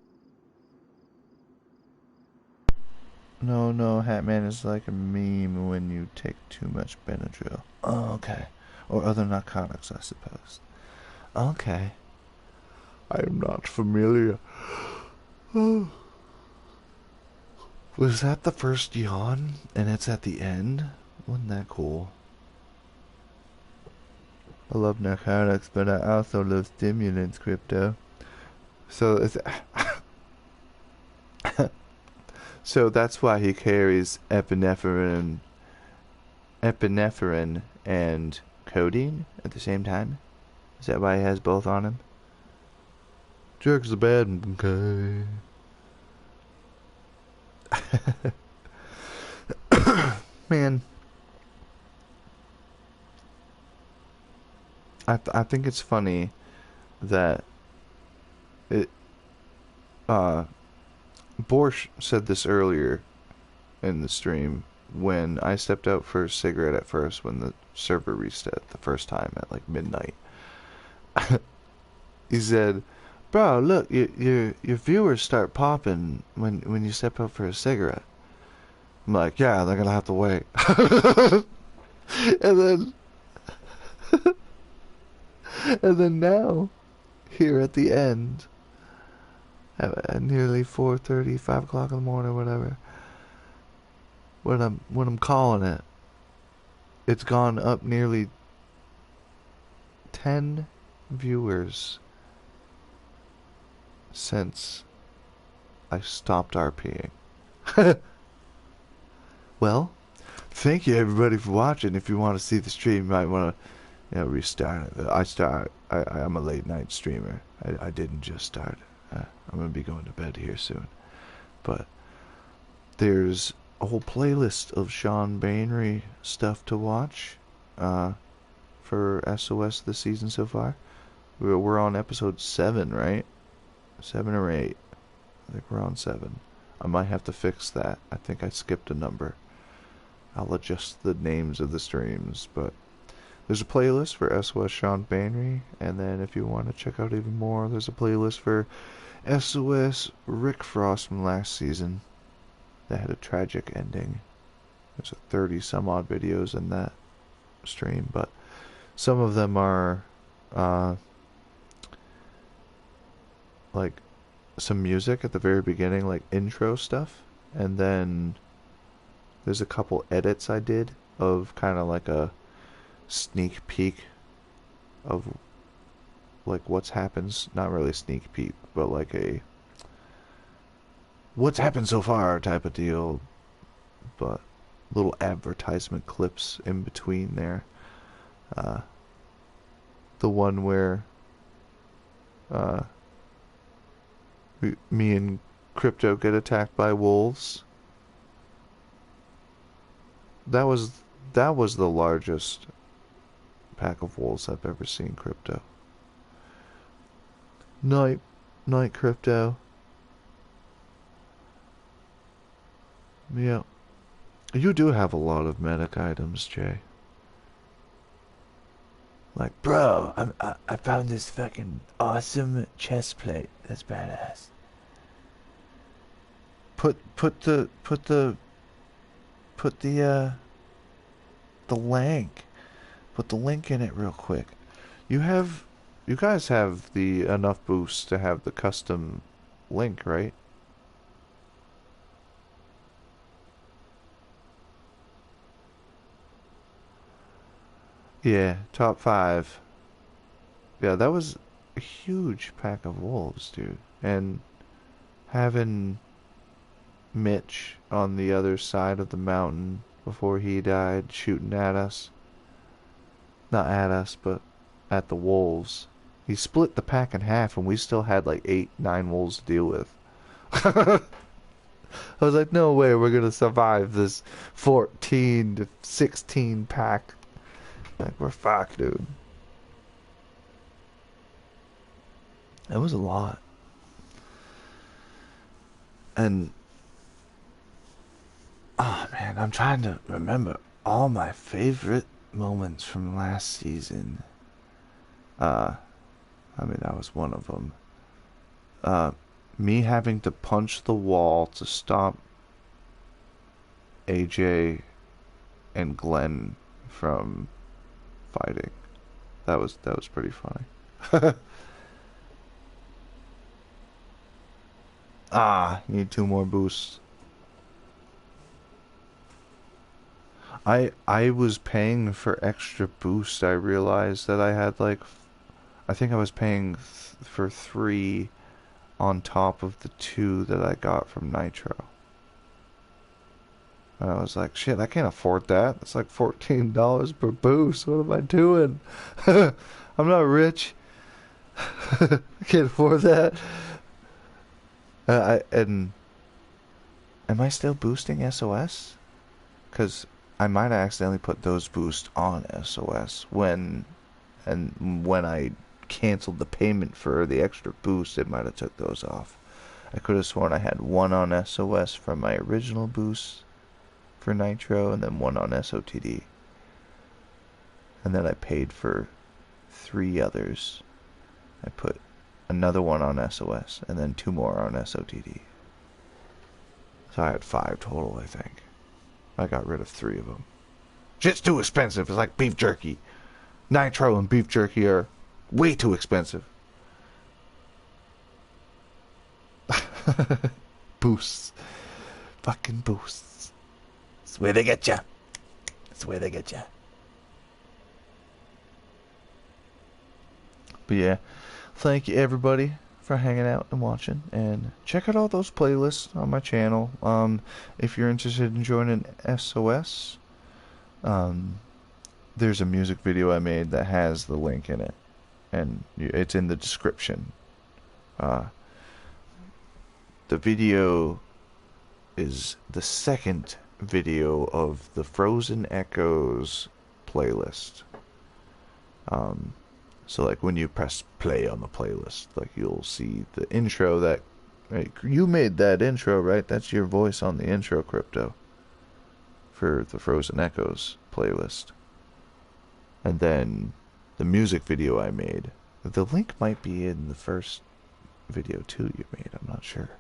No, Hatman is like a meme when you take too much Benadryl. Oh, okay. Or other narcotics, I suppose. Okay. I am not familiar. Oh. Was that the first yawn? And it's at the end? Wasn't that cool? I love narcotics, but I also love stimulants, Crypto. So it's so that's why he carries epinephrine and codeine at the same time. Is that why he has both on him? Jerk's a bad one, okay. Man, I think it's funny that it Borsch said this earlier in the stream when I stepped out for a cigarette at first when the server reset the first time at like midnight. He said, "Bro, look, your viewers start popping when you step out for a cigarette." I'm like, "Yeah, they're gonna have to wait." and then and then now, here at the end, at nearly 4:30, 5 o'clock in the morning, or whatever, when I'm calling it, it's gone up nearly 10 viewers since I stopped RPing. Well, thank you everybody for watching. If you want to see the stream, you might want to, restart it. I'm a late night streamer. I didn't just start. I'm gonna be going to bed here soon. But there's a whole playlist of Shawn Banery stuff to watch for SOS this season so far. We're on episode 7, right? 7 or 8. I think we're on 7. I might have to fix that. I think I skipped a number. I'll adjust the names of the streams, but there's a playlist for SOS Shawn Banery, and then if you want to check out even more, there's a playlist for SOS Rick Frost from last season that had a tragic ending. There's 30 some odd videos in that stream, but some of them are like some music at the very beginning, like intro stuff, and then there's a couple edits I did of kind of like a sneak peek of like what's happens, not really sneak peek, but like a what's happened so far type of deal, but little advertisement clips in between there. The one where me and Crypto get attacked by wolves. That was the largest pack of wolves I've ever seen, Crypto. Night, Crypto. Yeah. You do have a lot of medic items, Jay. Like, bro, I found this fucking awesome chest plate. That's badass. Put the link. Put the link in it real quick. You guys have the enough boosts to have the custom link, right? Yeah, top 5. Yeah, that was a huge pack of wolves, dude. And having Mitch on the other side of the mountain before he died shooting at us. Not at us, but at the wolves. He split the pack in half and we still had like 8, 9 wolves to deal with. I was like, no way we're gonna survive this 14 to 16 pack. Like, we're fucked, dude. It was a lot. And oh man, I'm trying to remember all my favorite moments from last season. I mean, that was one of them. Me having to punch the wall to stop AJ and Glenn from fighting. That was pretty funny. Need 2 more boosts. I was paying for extra boost. I realized that I had like, I think I was paying for 3 on top of the 2 that I got from Nitro. And I was like, shit, I can't afford that. It's like $14 per boost. What am I doing? I'm not rich. I can't afford that. And am I still boosting SOS? Because I might have accidentally put those boosts on SOS when I canceled the payment for the extra boost. It might have took those off. I could have sworn I had 1 on SOS from my original boost for Nitro, and then 1 on SOTD. And then I paid for 3 others. I put another 1 on SOS, and then 2 more on SOTD. So I had 5 total, I think. I got rid of 3 of them. Shit's too expensive. It's like beef jerky. Nitro and beef jerky are way too expensive. Boosts. Fucking boosts. That's where they get ya. That's where they get ya. But yeah, thank you everybody for hanging out and watching, and check out all those playlists on my channel. If you're interested in joining SOS, there's a music video I made that has the link in it, and it's in the description. The video is the second video of the Frozen Echoes playlist. So like when you press play on the playlist, like you'll see the intro that, right, you made that intro, right? That's your voice on the intro, Crypto, for the Frozen Echoes playlist. And then the music video I made, the link might be in the first video too you made, I'm not sure.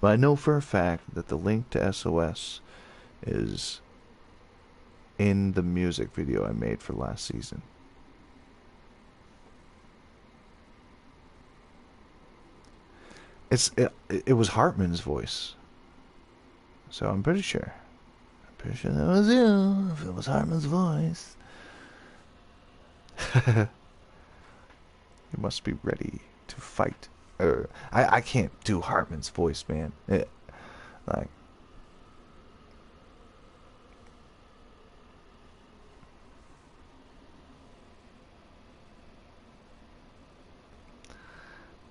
But I know for a fact that the link to SOS is in the music video I made for last season. It was Hartman's voice, so I'm pretty sure that was you. If it was Hartman's voice, you must be ready to fight. I can't do Hartman's voice, man. Like,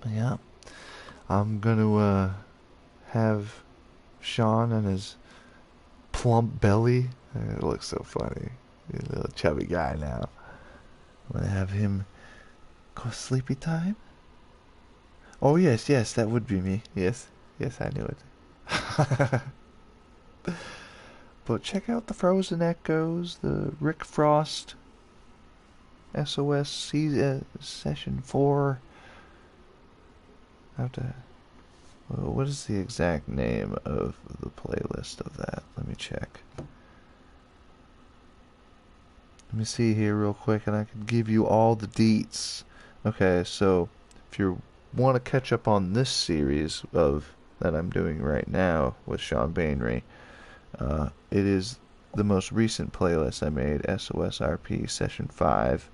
yeah. I'm gonna have Shawn and his plump belly. It looks so funny. He's a little chubby guy now. I'm gonna have him go sleepy time. Oh yes, that would be me. Yes, I knew it. But check out the Frozen Echoes, the Rick Frost SOS Session 4. What is the exact name of the playlist of that? Let me check. Let me see here real quick, and I can give you all the deets. Okay, so if you want to catch up on this series of that I'm doing right now with Shawn Banery, it is the most recent playlist I made, SOS RP Session 5,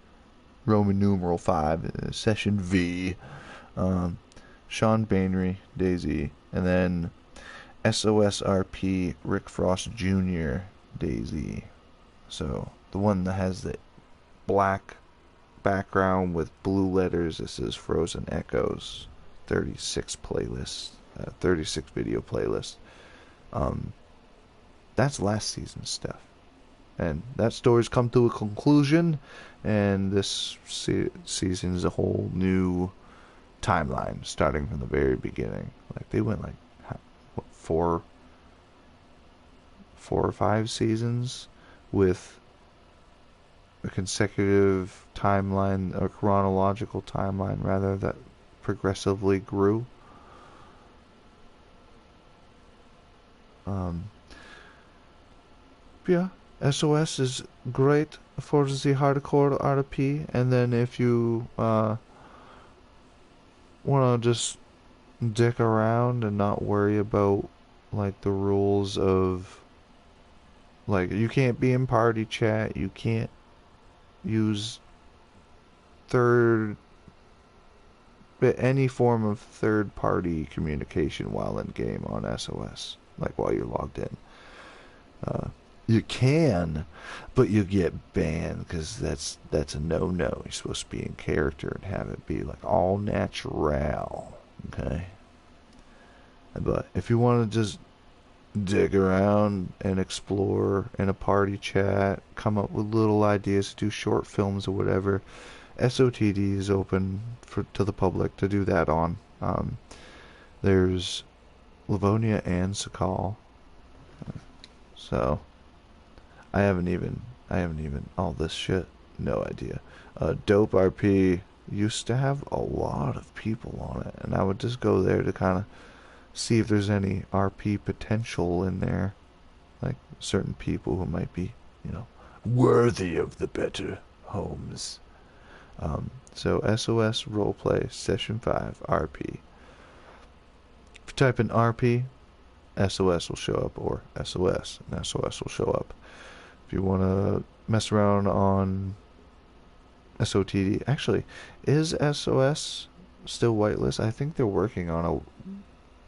Roman numeral 5, Session V. Shawn Banery, DayZ, and then SOS RP Rick Frost Jr. DayZ. So the one that has the black background with blue letters, this is Frozen Echoes 36 playlist, 36 video playlist. That's last season's stuff, and that story's come to a conclusion, and this season is a whole new timeline starting from the very beginning. Like they went like what, 4 or 5 seasons with a consecutive timeline, a chronological timeline rather, that progressively grew. Yeah, SOS is great for the hardcore RP, and then if you want to just dick around and not worry about like the rules of Like, you can't be in party chat. You can't use any form of third-party communication while in game on SOS, like while you're logged in. You can, but you get banned because that's a no-no. You're supposed to be in character and have it be like all natural. Okay. But if you want to just dig around and explore in a party chat, come up with little ideas to do short films or whatever, SOTD is open to the public to do that on. There's Livonia and Sakhal. So I haven't even all this shit. No idea. Dope RP used to have a lot of people on it, and I would just go there to kind of see if there's any RP potential in there, like certain people who might be, worthy of the better homes. So SOS Roleplay Session 5 RP. If you type in RP, SOS will show up, or SOS, and SOS will show up. If you want to mess around on SOTD, actually, is SOS still whitelisted? I think they're working on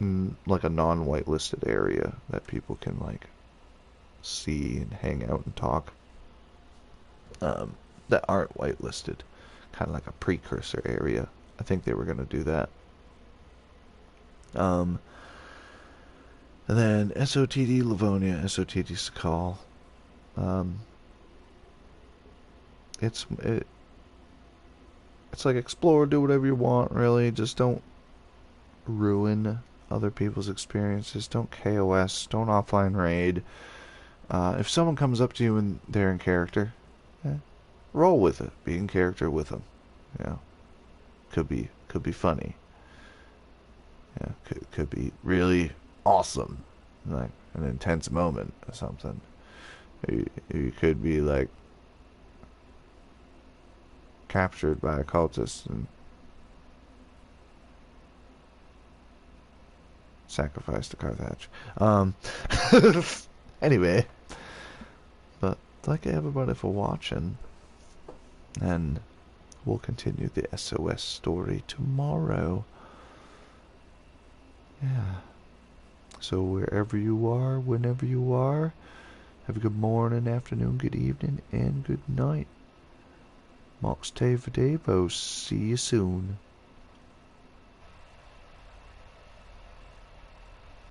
a non-whitelisted area that people can like see and hang out and talk. That aren't whitelisted, kind of like a precursor area. I think they were going to do that. And then SOTD Livonia, SOTD Sakhal. It's like explore, do whatever you want, really. Just don't ruin other people's experiences. Don't KOS. Don't offline raid. If someone comes up to you and they're in character, roll with it. Be in character with them. Could be funny. Could be really awesome, like an intense moment or something. You could be like captured by a cultist and sacrificed to Carthage. Anyway, but thank you everybody for watching, and we'll continue the SOS story tomorrow. Yeah. So wherever you are, whenever you are, have a good morning, afternoon, good evening, and good night. Mox Tave Davo. See you soon.